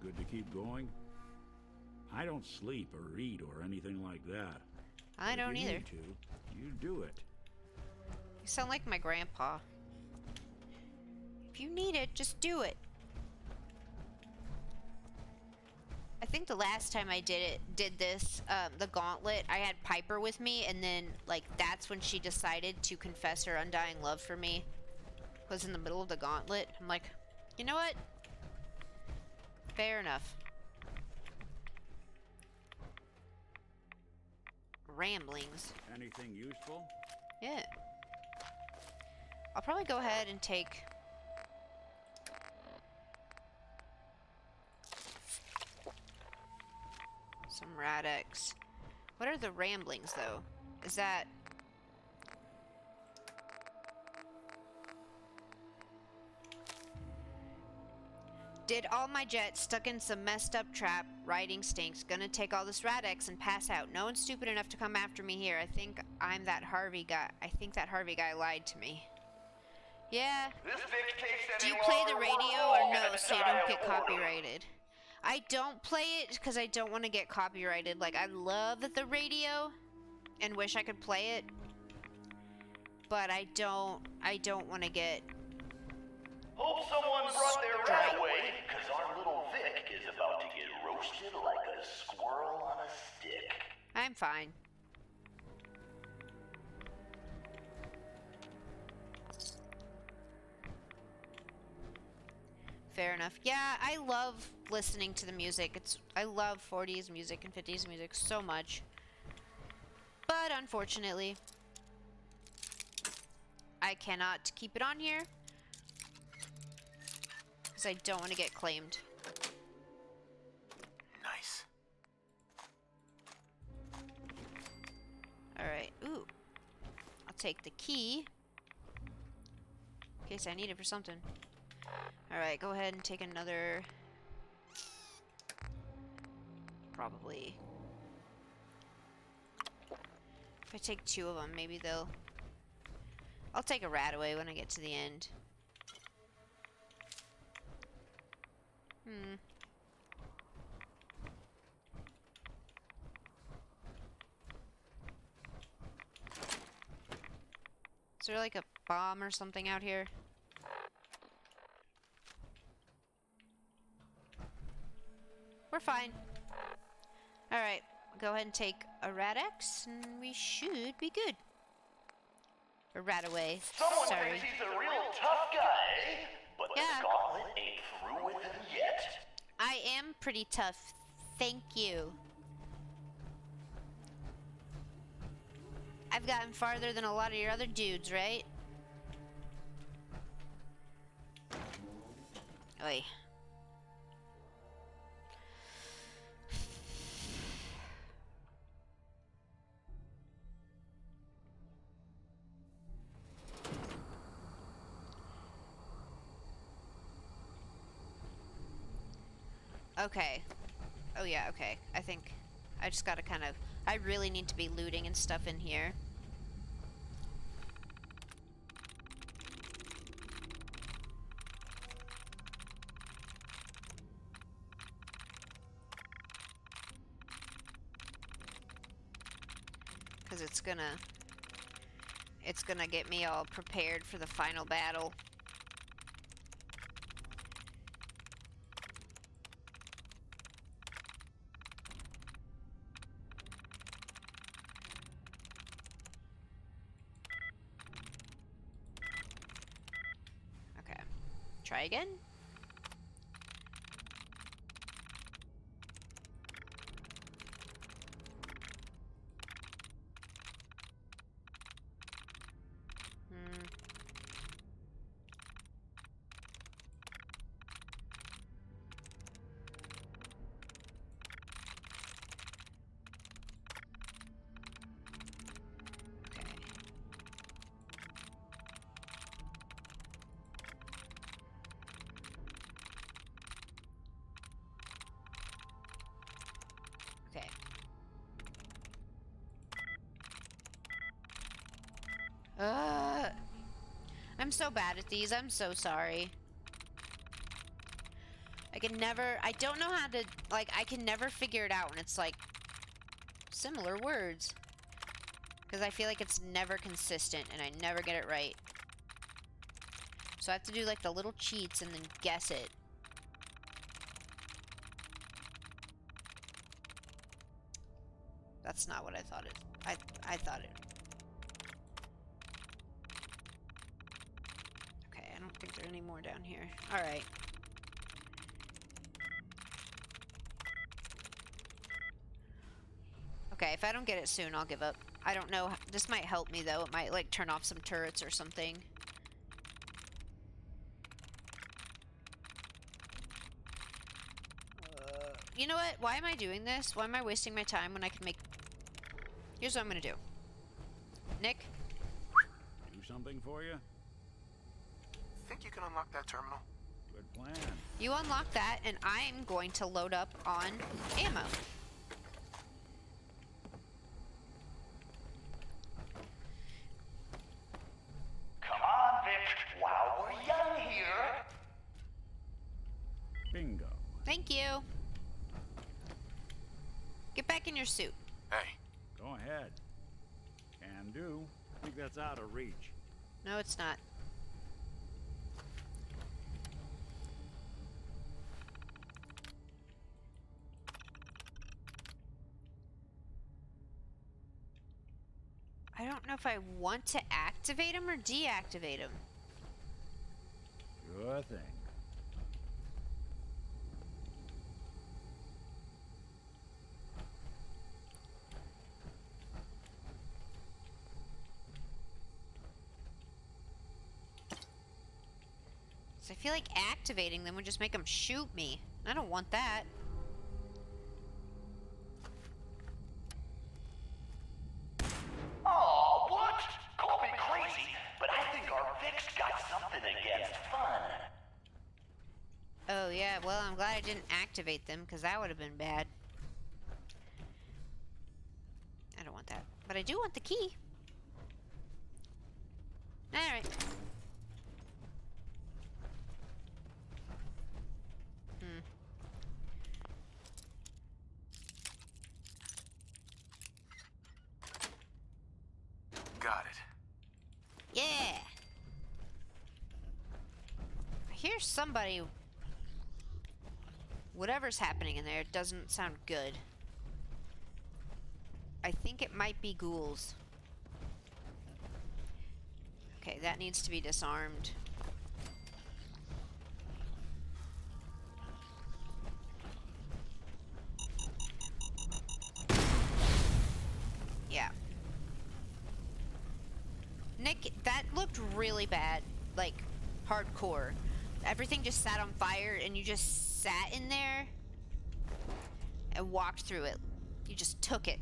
You good to keep going? I don't sleep or eat or anything like that. I don't either. If you need to, you do it. You sound like my grandpa. If you need it, just do it. I think the last time I did this, the gauntlet, I had Piper with me, and then, like, that's when she decided to confess her undying love for me. Was in the middle of the gauntlet. I'm like, you know what? Fair enough. Ramblings. Anything useful? Yeah. I'll probably go ahead and take... some Radix. What are the ramblings, though? Is that... Did all my jets stuck in some messed up trap. Riding stinks. Gonna take all this Radix and pass out. No one's stupid enough to come after me here. I think I'm that Harvey guy. I think that Harvey guy lied to me. Yeah. Do you play the radio or no, so you don't get copyrighted? I don't play it because I don't want to get copyrighted. Like, I love the radio and wish I could play it, but I don't want to get... Hope someone brought their rat away, because our little Vic is about to get roasted like a squirrel on a stick. I'm fine. Fair enough. Yeah, I love listening to the music. I love 40s music and 50s music so much. But unfortunately, I cannot keep it on here because I don't want to get claimed. Nice. Alright, ooh. I'll take the key in case I need it for something. Alright, go ahead and take another... Probably. If I take 2 of them, maybe they'll... I'll take a rat away when I get to the end. Is there like a bomb or something out here? We're fine. Alright, go ahead and take a rat X, and we should be good. A rat away. Someone Sorry. thinks he's a real tough guy, but the gauntlet ain't through with him yet. I am pretty tough. Thank you. I've gotten farther than a lot of your other dudes, right? Oi. Okay. Oh yeah, okay. I think I just gotta kind of... I really need to be looting and stuff in here. Because it's gonna get me all prepared for the final battle. Try again. I'm so bad at these. I'm so sorry. I don't know how to, like, I can never figure it out when it's, like, similar words. Because I feel like it's never consistent, and I never get it right. So I have to do, like, the little cheats and then guess it. That's not what I thought it... I thought it... Okay, I don't think there are any more down here. Alright. Okay, if I don't get it soon, I'll give up. I don't know. This might help me, though. It might, like, turn off some turrets or something. You know what? Why am I doing this? Why am I wasting my time when I can make... Here's what I'm gonna do. Nick? Do something for you? Think you can unlock that terminal? Good plan. You unlock that, and I'm going to load up on ammo. Come on, Vic, while we're young here. Bingo. Thank you. Get back in your suit. Hey. Go ahead. Can do. I think that's out of reach. No, it's not. I don't know if I want to activate him or deactivate him. Sure thing. I feel like activating them would just make them shoot me. I don't want that. Aw, what? Call me crazy, but I think our Vic's got something against fun. Oh yeah, well I'm glad I didn't activate them, because that would have been bad. I don't want that. But I do want the key. Alright. Got it. Yeah! I hear somebody... Whatever's happening in there doesn't sound good. I think it might be ghouls. Okay, that needs to be disarmed. Yeah. Nick, that looked really bad. Like, hardcore. Everything just sat on fire and you just sat in there and walked through it. You just took it.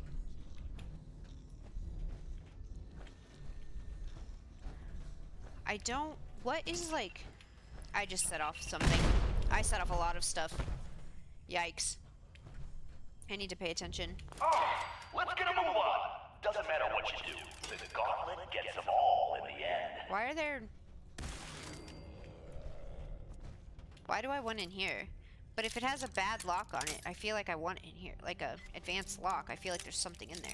I don't... What is, like... I just set off something. I set off a lot of stuff. Yikes. I need to pay attention. Oh, let's get a move on. Doesn't matter what you do. The gauntlet gets them all in the end. Why are there... Why do I want in here? But if it has a bad lock on it, I feel like I want it in here. Like a advanced lock. I feel like there's something in there.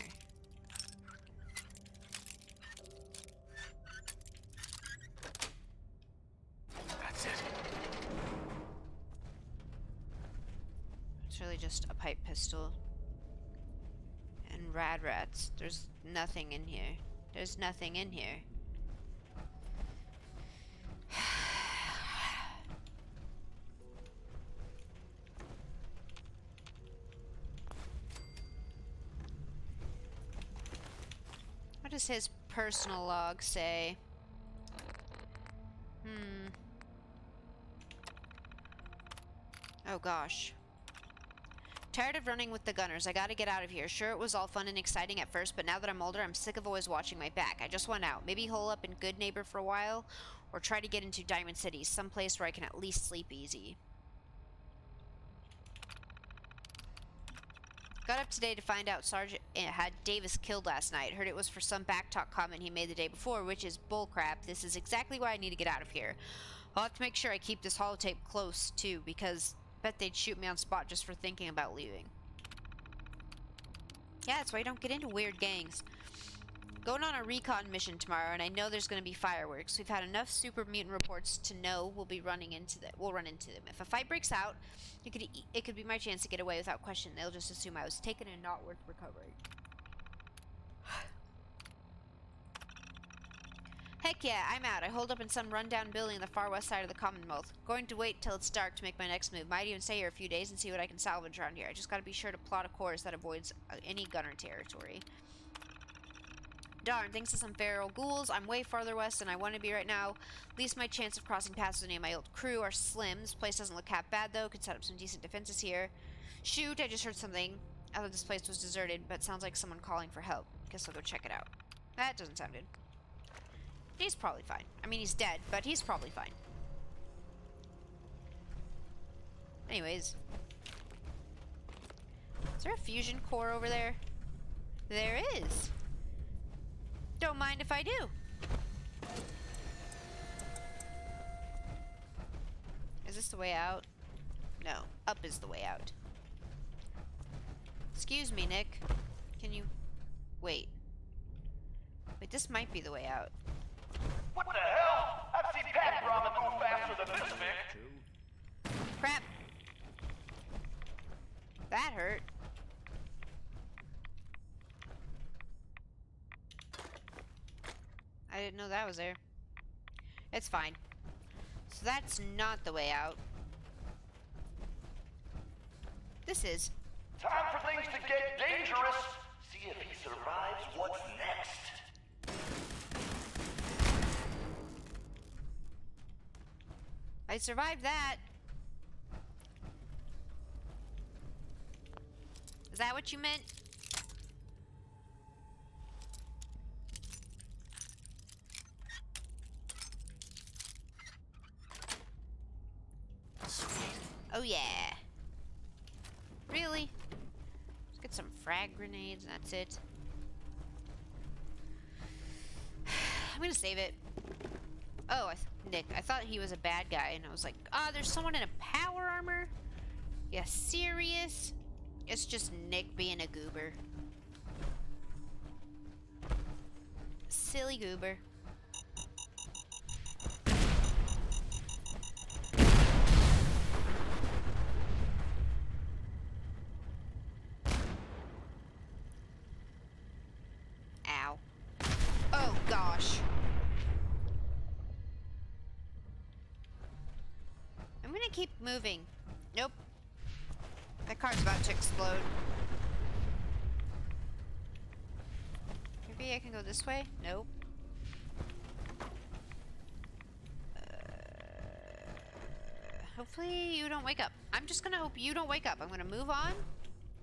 That's it. It's really just a pipe pistol. And rad rats. There's nothing in here. There's nothing in here. What does his personal log say? Oh gosh. Tired of running with the gunners. I gotta get out of here. Sure, it was all fun and exciting at first, but now that I'm older, I'm sick of always watching my back. I just want out. Maybe hole up in Good Neighbor for a while, or try to get into Diamond City, someplace where I can at least sleep easy. Got up today to find out Sergeant had Davis killed last night. Heard it was for some backtalk comment he made the day before, which is bullcrap. This is exactly why I need to get out of here. I'll have to make sure I keep this holotape close, too, because I bet they'd shoot me on spot just for thinking about leaving. Yeah, that's why I don't get into weird gangs. Going on a recon mission tomorrow, and I know there's going to be fireworks. We've had enough super mutant reports to know we'll run into them. If a fight breaks out, it could be my chance to get away without question. They'll just assume I was taken and not worth recovering. Heck yeah, I'm out. I hold up in some rundown building on the far west side of the Commonwealth. Going to wait till it's dark to make my next move. Might even stay here a few days and see what I can salvage around here. I just gotta be sure to plot a course that avoids any gunner territory. Darn, thanks to some feral ghouls, I'm way farther west than I want to be right now. At least my chance of crossing paths with any of my old crew are slim. This place doesn't look half bad, though. Could set up some decent defenses here. Shoot, I just heard something. I thought this place was deserted, but sounds like someone calling for help. Guess I'll go check it out. That doesn't sound good. He's probably fine. I mean, he's dead, but he's probably fine. Anyways. Is there a fusion core over there? There is. Don't mind if I do. Is this the way out? No. Up is the way out. Excuse me, Nick. Can you... Wait. Wait, this might be the way out. What the hell? I've seen Pat Ramen move faster than this, Vic. Crap. That hurt. I didn't know that was there. It's fine. So that's not the way out. This is. Time for things to get dangerous. See if he survives what's next. I survived that. Is that what you meant? Oh yeah. Really? Let's get some frag grenades and that's it. I'm gonna save it. Oh, Nick, I thought he was a bad guy and I was like, oh, there's someone in a power armor? Yeah, serious? It's just Nick being a goober. Silly goober. Ow. Oh, gosh. I'm gonna keep moving. Nope. That car's about to explode. Maybe I can go this way? Nope. Hopefully you don't wake up. I'm just gonna hope you don't wake up. I'm gonna move on.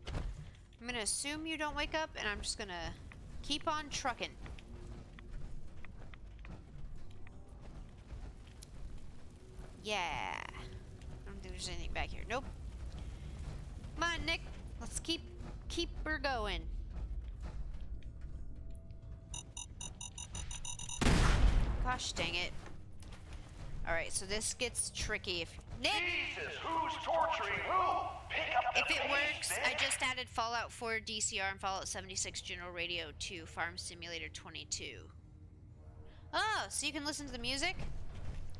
I'm gonna assume you don't wake up, and I'm just gonna keep on trucking. Yeah. I don't think there's anything back here. Nope. Come on, Nick. Let's keep her going. Gosh dang it. Alright, so this gets tricky if Nick! Jesus, who's torturing who? Pick up the If it pace, works, Nick. I just added Fallout 4 DCR and Fallout 76 General Radio to Farm Simulator 22. Oh, so you can listen to the music?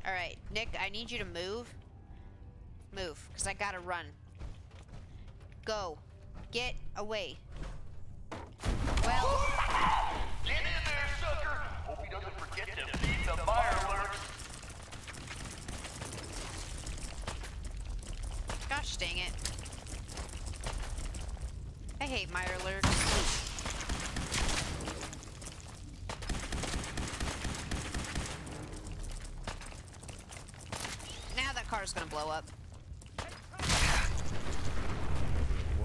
Alright, Nick, I need you to move. Move, because I gotta run. Go. Get away. Well... Get in there, sucker! Hope he doesn't forget to feed the fire alerts. Gosh dang it. I hate Meyer alerts. Now that car's gonna blow up.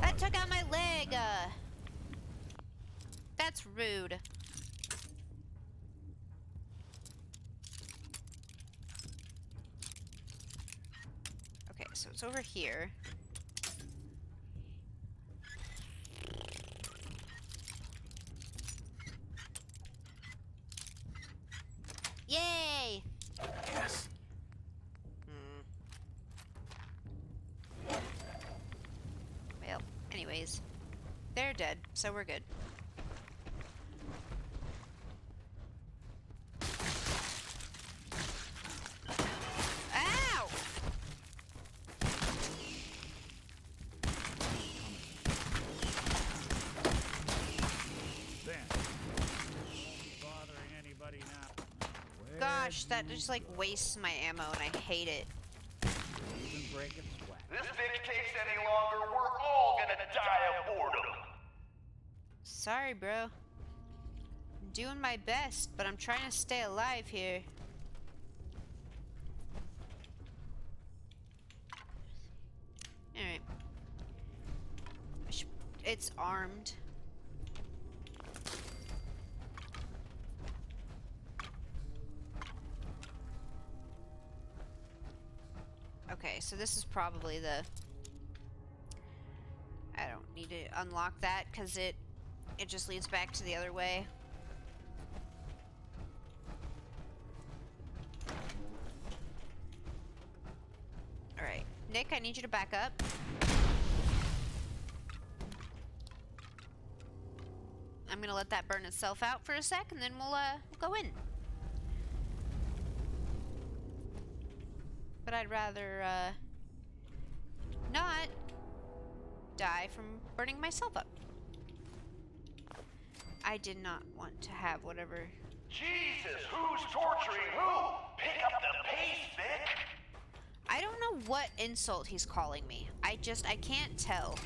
That took out my leg! That's rude. Okay, so it's over here. Yay! Yes. Well, anyways. They're dead, so we're good. Ow! Bothering anybody now? Gosh, that just like wastes my ammo and I hate it. Even break a sweat. This thing takes any longer, we're all gonna die of boredom. Sorry, bro. I'm doing my best, but I'm trying to stay alive here. Alright. It's armed. Okay, so this is probably the... I don't need to unlock that because it just leads back to the other way. Alright. Nick, I need you to back up. I'm gonna let that burn itself out for a sec and then we'll go in. But I'd rather not die from burning myself up. I did not want to have whatever. Jesus, who's torturing who? Pick up the pace, Vic. I don't know what insult he's calling me. I can't tell.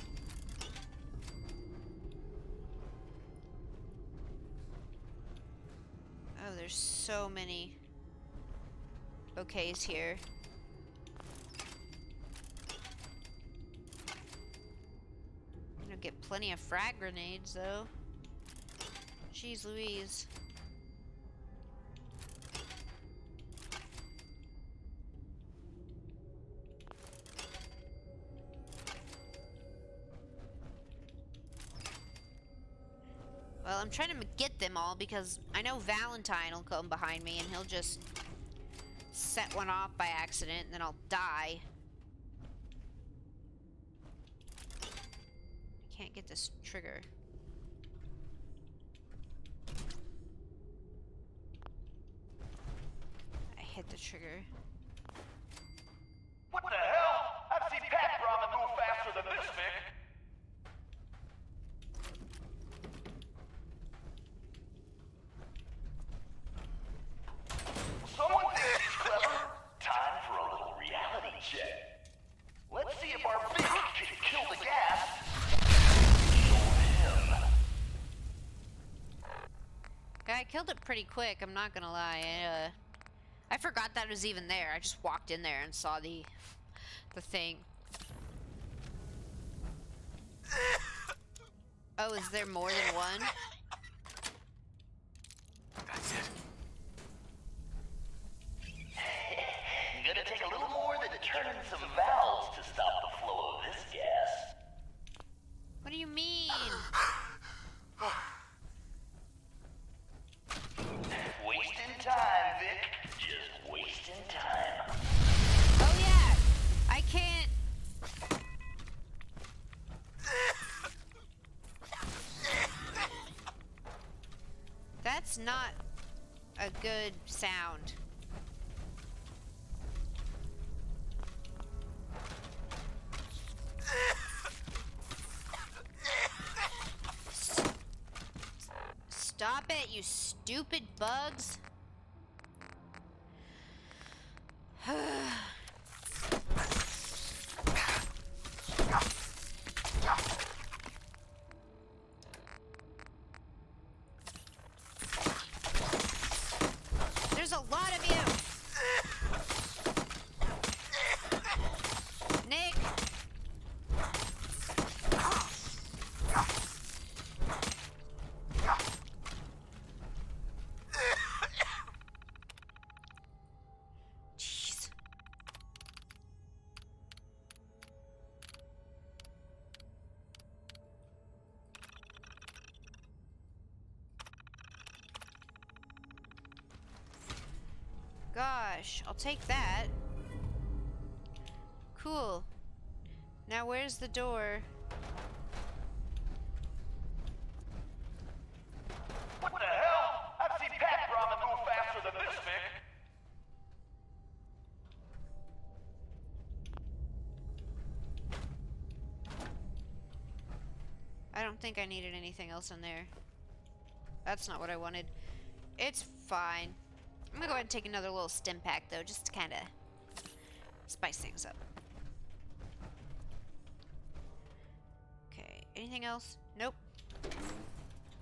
Oh, there's so many bouquets here. Gonna get plenty of frag grenades, though. Jeez Louise. Well, I'm trying to get them all because I know Valentine will come behind me and he'll just set one off by accident and then I'll die. I can't get this trigger. I hit the trigger. What the hell? I've seen Pat Ramen move faster than this, Vic. Someone thinks he's clever. Time for a little reality check. Let's see if our Vic can kill the gas. Show him. I killed it pretty quick, I'm not gonna lie. I forgot that it was even there. I just walked in there and saw the thing. Oh, is there more than one? That's it. Gonna take a little more than turning some valves to stop the flow of this gas. What do you mean? Wasting time, Vic. Just wasting time. Oh yeah! I can't... That's not a good sound. Stop it, you stupid bugs. There's a lot of you. Nick. Jeez. Gosh, I'll take that. Cool. Now where's the door? What the hell? I've seen Pat Ramen move faster than this, Vic. I don't think I needed anything else in there. That's not what I wanted. It's fine. I'm gonna go ahead and take another little stim pack though, just to kinda spice things up. Okay, anything else? Nope.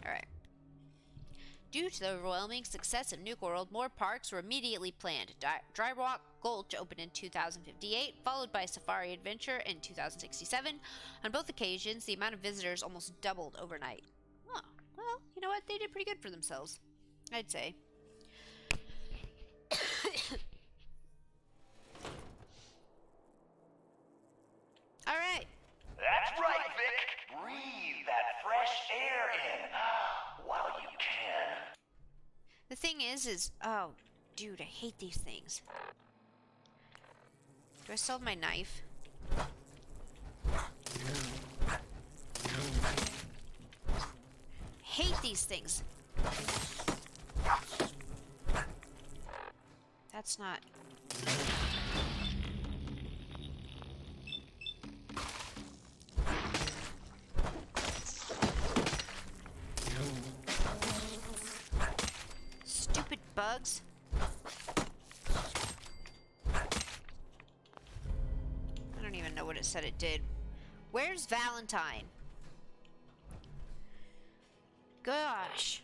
Alright. Due to the overwhelming success of Nuka World, more parks were immediately planned. Dry Rock Gulch opened in 2058, followed by Safari Adventure in 2067. On both occasions, the amount of visitors almost doubled overnight. Oh, well, you know what? They did pretty good for themselves, I'd say. Alright. That's right, Vic. Breathe that fresh air in while you can. The thing is, oh, dude, I hate these things. Do I still have my knife? Hate these things. That's not... Stupid bugs. I don't even know what it said it did. Where's Valentine? Gosh.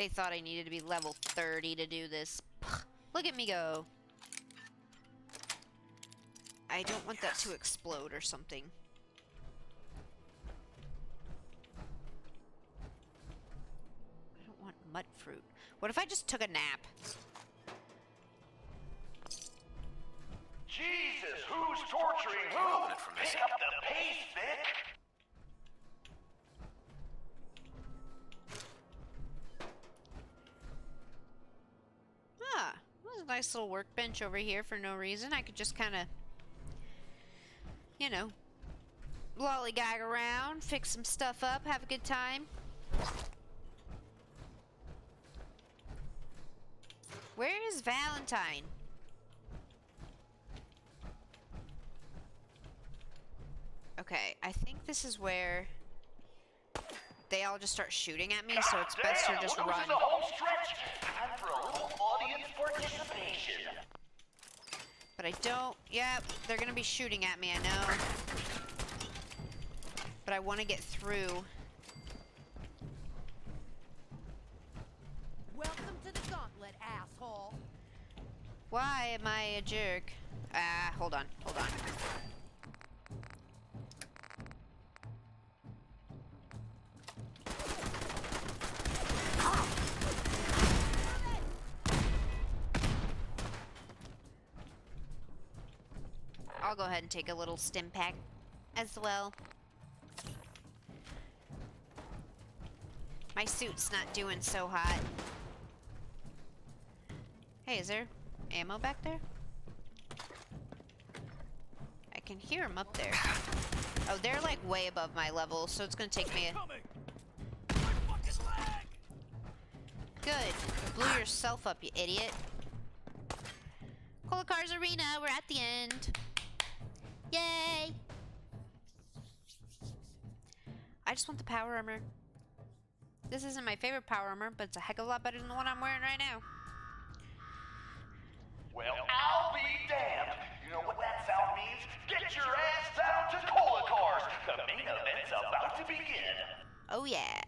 They thought I needed to be level 30 to do this. Look at me go. I don't want that to explode or something. I don't want mud fruit. What if I just took a nap? Jesus, who's torturing who? Pick up the pace, Vic! Ah, there's a nice little workbench over here for no reason. I could just kind of, you know, lollygag around, fix some stuff up, have a good time. Where is Valentine? Okay, I think this is where they all just start shooting at me, so it's best to just run. The home stretch. Time for a little audience participation. But I don't... Yep, they're gonna be shooting at me, I know. But I want to get through. Welcome to the gauntlet, asshole. Why am I a jerk? Ah, hold on, hold on. I'll go ahead and take a little stim pack as well. My suit's not doing so hot. Hey, is there ammo back there? I can hear them up there. Oh, they're like way above my level, so it's gonna take me a... Good. You blew yourself up, you idiot. Cola Cars Arena, we're at the end. Yay! I just want the power armor. This isn't my favorite power armor, but it's a heck of a lot better than the one I'm wearing right now. Well, I'll be damned. You know what that sound means? Get your ass down to Cola Cars. The main event's about to begin. Oh yeah.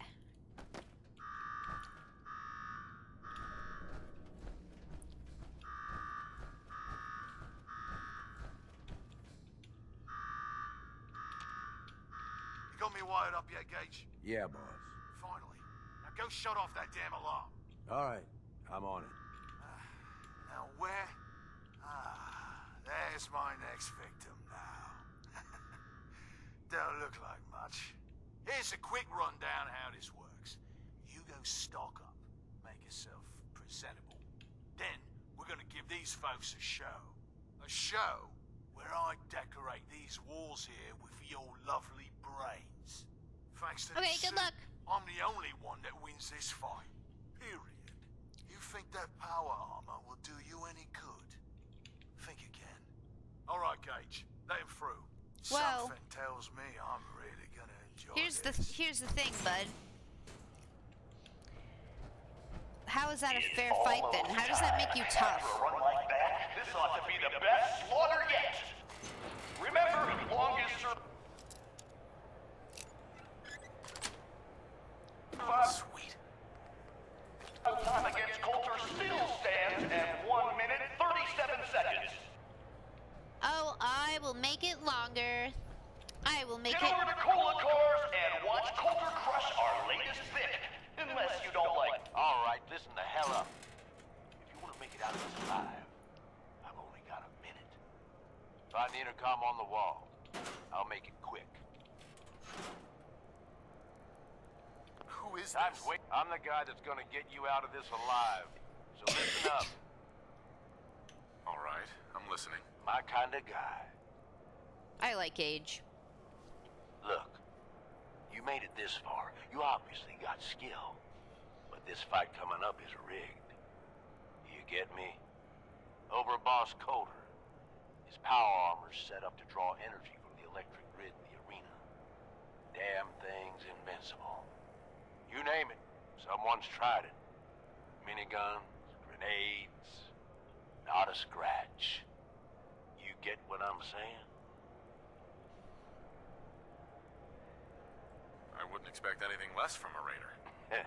You got me wired up yet, Gage? Yeah, boss. Finally. Now go shut off that damn alarm. All right, I'm on it. Now where? There's my next victim now. Don't look like much. Here's a quick rundown how this works. You go stock up, make yourself presentable. Then we're gonna give these folks a show. A show where I decorate these walls here with your lovely brains. Thanks to Okay, good luck. I'm the only one that wins this fight. Period. You think that power armor will do you any good? Think again. All right, Gage. Let him through. Well, something tells me I'm really gonna enjoy here's the thing, bud. How is that a fair fight then? How does that make you tough? After a run like that, this ought to be the best slaughter yet. Remember, longest Sweet. time against Coulter still stands at 1 minute 37 seconds. Oh, I will make it longer. I will make Get it... over to Cola Cars and watch Coulter crush our latest Vic. Unless you don't like... All right, listen the hell up. If you want to make it out of this alive, I've only got a minute. Find the intercom on the wall. I'll make it quick. Who is Time's this? wait. I'm the guy that's gonna get you out of this alive. So listen up. All right, I'm listening. My kind of guy. I like Gage. Look, you made it this far. You obviously got skill. But this fight coming up is rigged. You get me? Over Boss Coder. His power armor's set up to draw energy from the electric grid in the arena. Damn thing's invincible. You name it, someone's tried it. Miniguns, grenades, not a scratch. You get what I'm saying? I wouldn't expect anything less from a raider.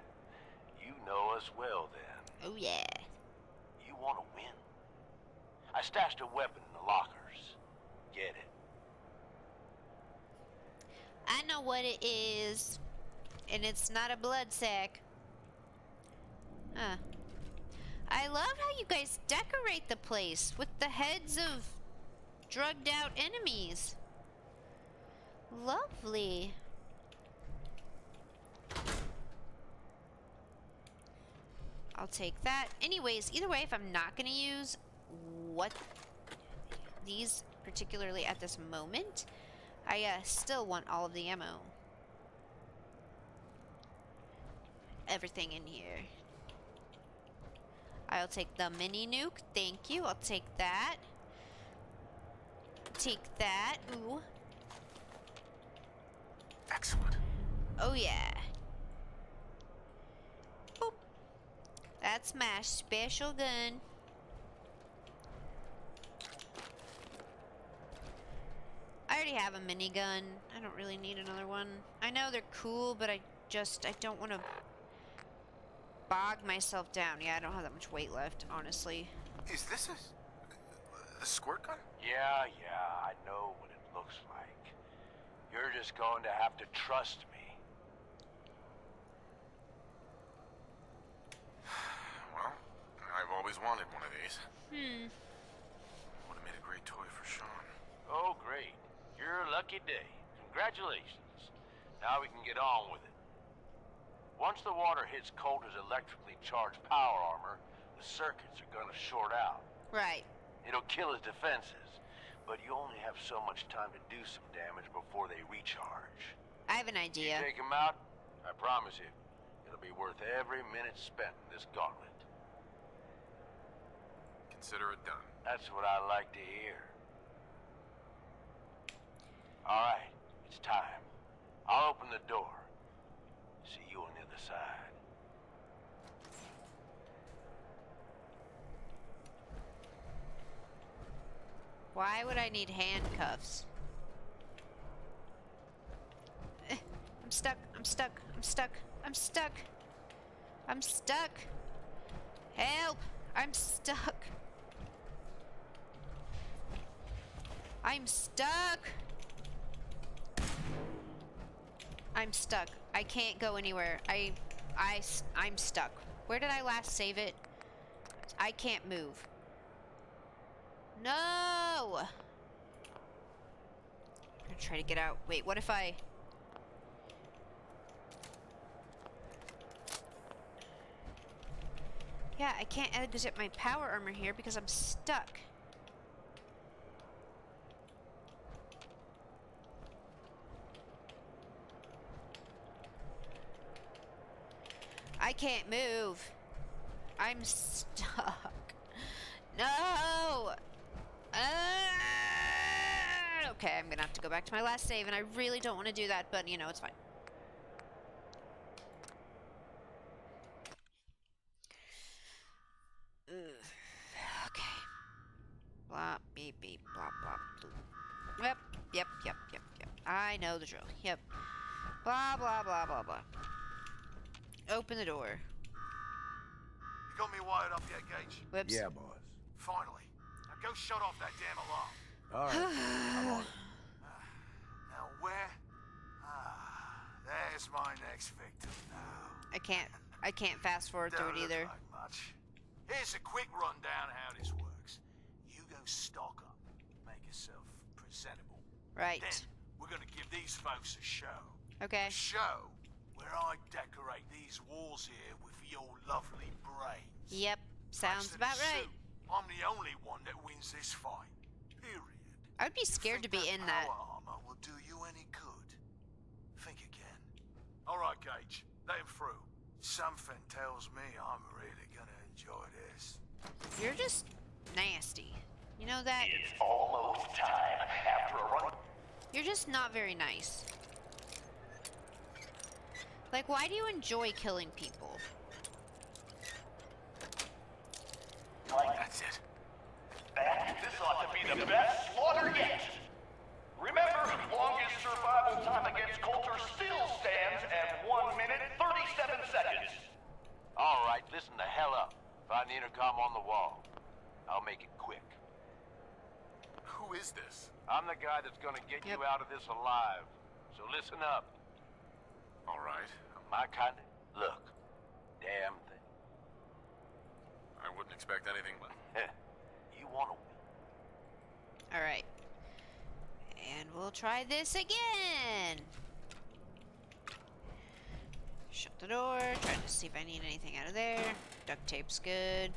You You know us well, then. Oh, yeah. You want to win? I stashed a weapon in the lockers. Get it? I know what it is. And it's not a blood sack. Huh. I love how you guys decorate the place with the heads of drugged out enemies. Lovely. I'll take that. Anyways, either way, if I'm not gonna use these particularly at this moment, I still want all of the ammo. Everything in here. I'll take the mini nuke. Thank you. I'll take that. Take that. Ooh. Excellent. Oh, yeah. Boop. That's my special gun. I already have a minigun. I don't really need another one. I know they're cool, but I don't want to bog myself down. Yeah, I don't have that much weight left, honestly. Is this a squirt gun? Yeah, I know what it looks like. You're just going to have to trust me. Well, I've always wanted one of these. Hmm. Would have made a great toy for Sean. Oh, great. Your lucky day. Congratulations. Now we can get on with it. Once the water hits Coulter's electrically charged power armor, the circuits are gonna short out. Right. It'll kill his defenses, but you only have so much time to do some damage before they recharge. I have an idea. You take him out, I promise you, it'll be worth every minute spent in this gauntlet. Consider it done. That's what I like to hear. All right, it's time. I'll open the door. See you on the other side. Why would I need handcuffs? I'm stuck. I'm stuck. I'm stuck. I'm stuck. I'm stuck. Help! I'm stuck. I'm stuck. I'm stuck. I can't go anywhere. I'm stuck. Where did I last save it? I can't move. No! I'm gonna try to get out. Wait, what if I... Yeah, I can't exit my power armor here because I'm stuck. I can't move. I'm stuck. No! Okay, I'm gonna have to go back to my last save, and I really don't want to do that, but, you know, it's fine. Ugh. Okay. Blah, beep, beep, blah, blah, blue. Yep. I know the drill. Yep. Blah, blah, blah, blah, blah. Open the door. You got me wired up yet, Gage? Whoops. Yeah, boss. Finally. Now go shut off that damn alarm. All right, I'm on it. Now where? There's my next victim now. I can't fast forward through it either. Like much. Here's a quick rundown how this works. You go stock up, make yourself presentable. Right. Then we're gonna give these folks a show. Okay. A show where I decorate these walls here with your lovely brains. Yep, sounds Thanks to about the right. suit, I'm the only one that wins this fight. Period. I'd be scared to be in that. Power armor will do you any good. Think again. All right, Gage, let him through. Something tells me I'm really gonna enjoy this. You're just nasty. You know that? It's almost time. After a run... You're just not very nice. Like, why do you enjoy killing people? That's it. This ought to be the best slaughter yet. Remember, longest survival time against Coulter still stands at 1 minute 37 seconds. All make it quick. Who is this? I'm the guy that's gonna get you out of this alive. So listen up. All right. My kind of... Look. Damn thing. I wouldn't expect anything but... You wanna win. Alright. And we'll try this again. Shut the door. Trying to see if I need anything out of there. Duct tape's good.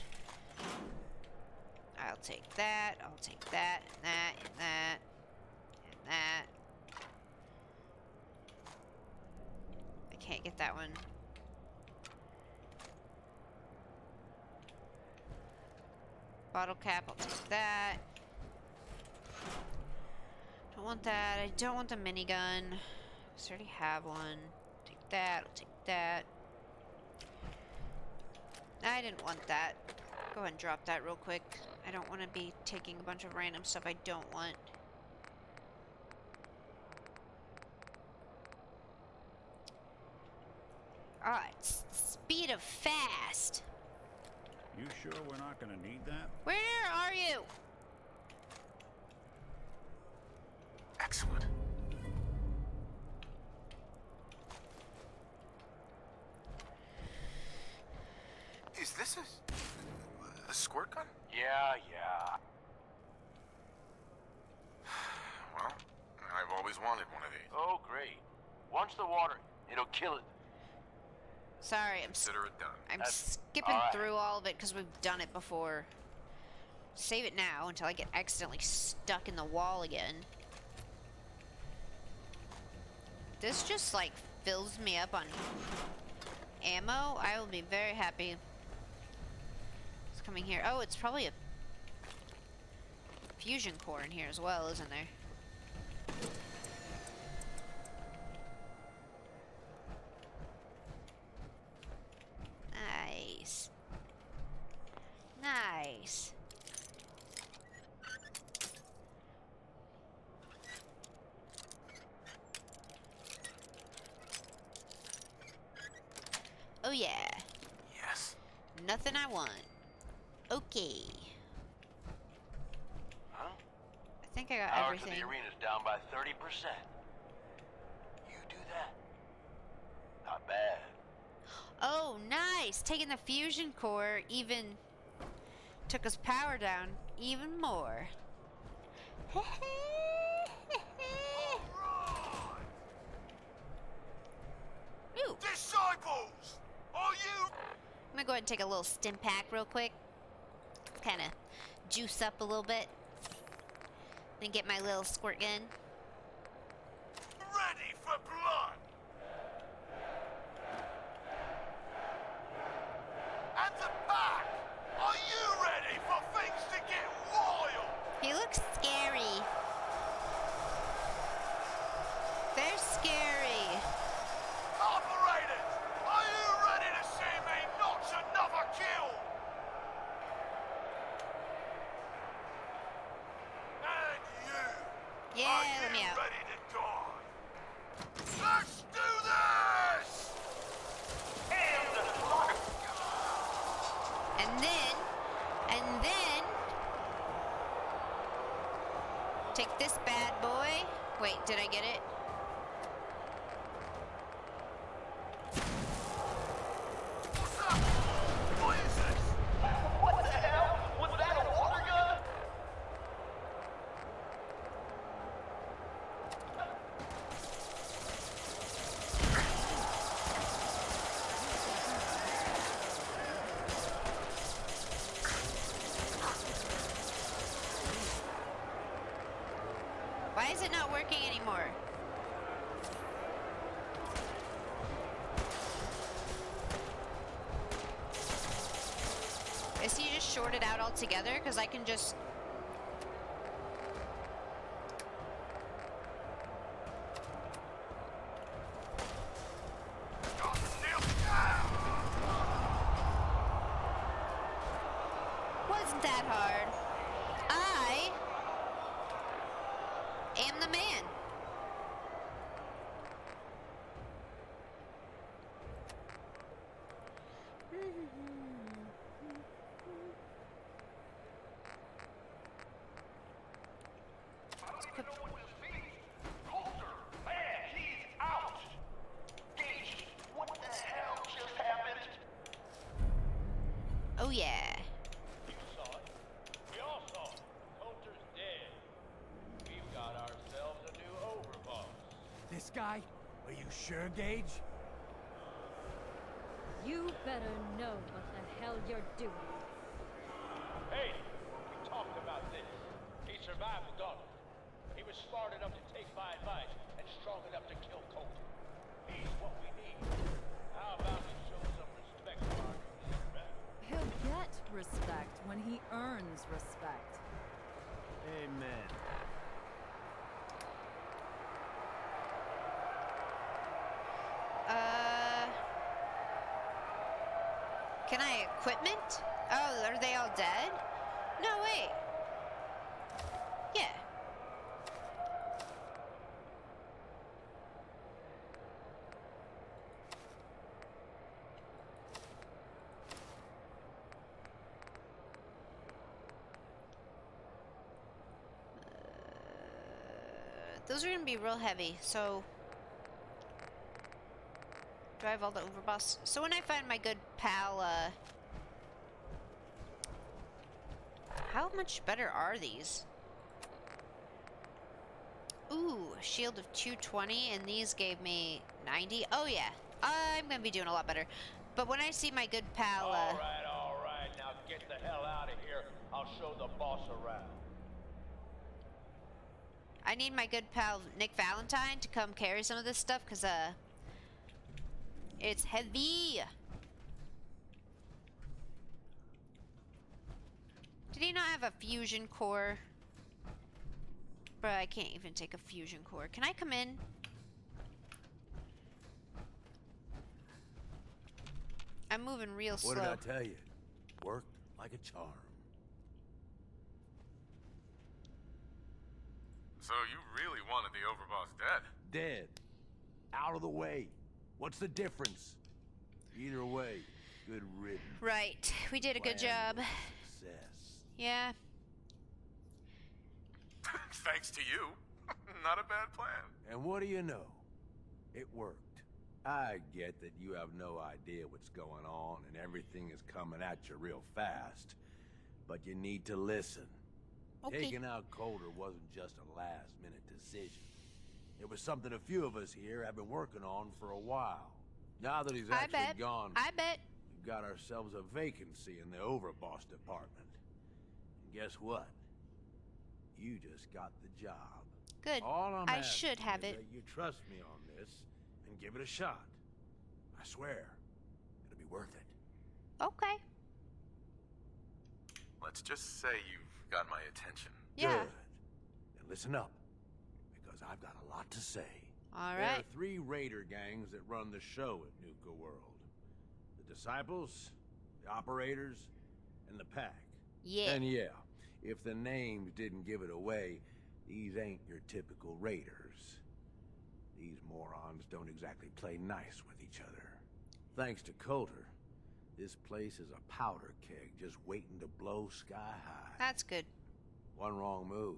I'll take that. I'll take that, and that, and that, and that. I can't get that one. Bottle cap, I'll take that. Don't want that. I don't want the minigun. I already have one. Take that, I'll take that. I didn't want that. Go ahead and drop that real quick. I don't want to be taking a bunch of random stuff I don't want. Alright, speed of fast. You sure we're not gonna need that? Where are you? Excellent. Is this a squirt gun? Yeah. Well, I've always wanted one of these. Oh, great. Once the water, it'll kill it. Sorry, Consider it done. I'm skipping through all of it because we've done it before. Save it now until I get accidentally stuck in the wall again. This just like fills me up on ammo. I will be very happy. It's coming here. Oh, it's probably a fusion core in here as well, isn't there? Nice. Nice. Oh yeah. Yes. Nothing I want. Okay. Huh? I think I got Power everything. to the arena's down by 30%. You do that. Not bad. Oh, nice! Taking the fusion core even took us power down even more. Ooh. Disciples! Are you... I'm gonna go ahead and take a little stim pack real quick. Kind of juice up a little bit. Then get my little squirt gun. ready for blood? At the back, are you ready for things to get wild? He looks scary. They're scary. Operators, are you ready to see me notch another kill? And you, Yeah, are let you me out. ready to die? Let's do this! And then, take this bad boy. Wait, did I get it? What is this? What the hell? Was that a water gun? Why is it not working anymore? Is he just shorted out altogether? Because I can just... Wasn't that hard? I am the man. Oh yeah. You saw it. We all saw it. Coulter's dead. We've got ourselves a new overboss. This guy? Are you sure, Gage? You better know what the hell you're doing. Hey, we talked about this. He survived the gauntlet. He was smart enough to take my advice and strong enough to kill Coulter. He's what we need. How about we show some respect to our new leader? He'll get respect when he earns respect. Amen. Can I equipment? Oh, are they all dead? No, wait. Yeah. Those are gonna be real heavy, so do I have all the overboss? So when I find my good pal, how much better are these? Ooh, shield of 220, and these gave me 90. Oh yeah, I'm gonna be doing a lot better. But when I see my good pal, All right. Now get the hell out of here. I'll show the boss around. I need my good pal Nick Valentine to come carry some of this stuff, cause it's heavy. Did he not have a fusion core? But I can't even take a fusion core. Can I come in? I'm moving real slow. What did I tell you? Worked like a charm. So you really wanted the overboss dead? Dead. Out of the way. What's the difference? Either way, good riddance. Right. We did a good job. Success. Yeah. Thanks to you. Not a bad plan. And what do you know? It worked. I get that you have no idea what's going on and everything is coming at you real fast. But you need to listen. Okay. Taking out Coulter wasn't just a last-minute decision. It was something a few of us here have been working on for a while. Now that he's actually gone, I bet. we've got ourselves a vacancy in the overboss department. And guess what? You just got the job. Good. All I'm I asking should have is it. that you trust me on this and give it a shot. I swear, it'll be worth it. Okay. Let's just say you've got my attention. Yeah. Good. Then listen up, because I've got a lot to say. All There are right. 3 raider gangs that run the show at Nuka World. The Disciples, the Operators, and the Pack. Yeah. And yeah, if the names didn't give it away, these ain't your typical raiders. These morons don't exactly play nice with each other. Thanks to Coulter, this place is a powder keg just waiting to blow sky high. That's good. One wrong move,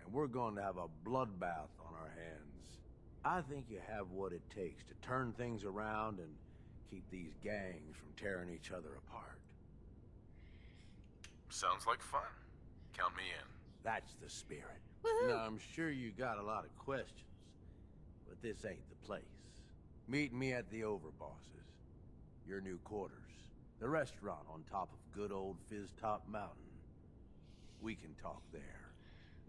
and we're going to have a bloodbath on our hands. I think you have what it takes to turn things around and keep these gangs from tearing each other apart. Sounds like fun. Count me in. That's the spirit. Woohoo! Now, I'm sure you got a lot of questions, but this ain't the place. Meet me at the Overbosses, your new quarters, the restaurant on top of good old Fizz Top Mountain. We can talk there.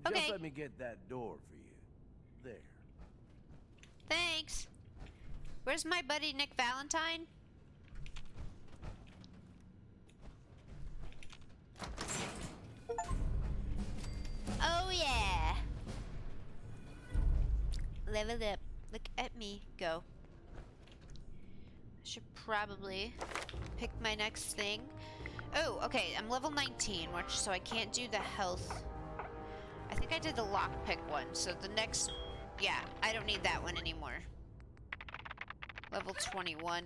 Okay. Just let me get that door for you. There. Thanks. Where's my buddy Nick Valentine? Oh yeah. Level up. Look at me go. I should probably pick my next thing. Oh, okay. I'm level 19, which so I can't do the health. I think I did the lockpick one, so the next, yeah, I don't need that one anymore. Level 21.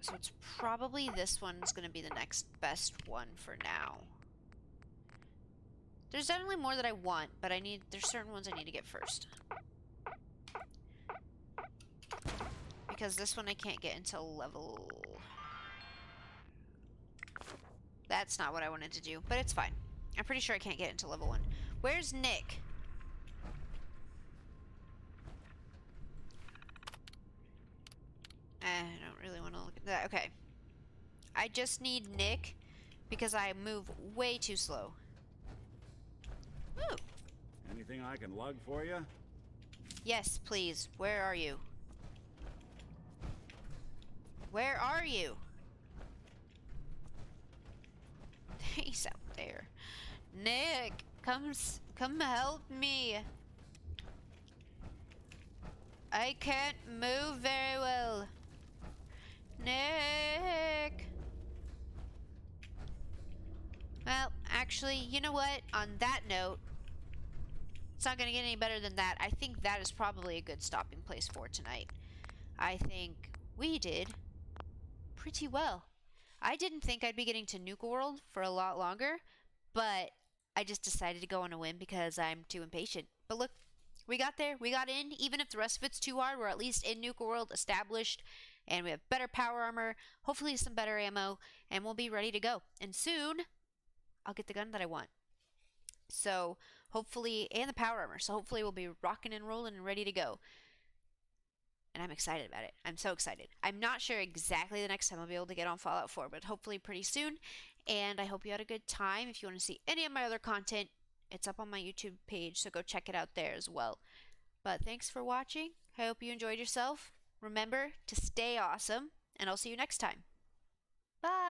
So it's probably this one's gonna be the next best one for now. There's definitely more that I want, but there's certain ones I need to get first. Because this one I can't get until level That's not what I wanted to do, but it's fine. I'm pretty sure I can't get into level 1. Where's Nick? I don't really want to look at that. Okay. I just need Nick because I move way too slow. Ooh. Anything I can lug for you? Yes, please. Where are you? Where are you? He's out there. Nick, come help me. I can't move very well. Nick. Well, actually, you know what? On that note, it's not gonna get any better than that. I think that is probably a good stopping place for tonight. I think we did pretty well. I didn't think I'd be getting to Nuka World for a lot longer, but I just decided to go on a whim because I'm too impatient. But look, we got there, we got in. Even if the rest of it's too hard, we're at least in Nuka World, established, and we have better power armor, hopefully some better ammo, and we'll be ready to go. And soon, I'll get the gun that I want. So, hopefully, and the power armor, so hopefully we'll be rocking and rolling and ready to go. And I'm excited about it. I'm so excited. I'm not sure exactly the next time I'll be able to get on Fallout 4, but hopefully pretty soon. And I hope you had a good time. If you want to see any of my other content, it's up on my YouTube page, so go check it out there as well. But thanks for watching. I hope you enjoyed yourself. Remember to stay awesome, and I'll see you next time. Bye!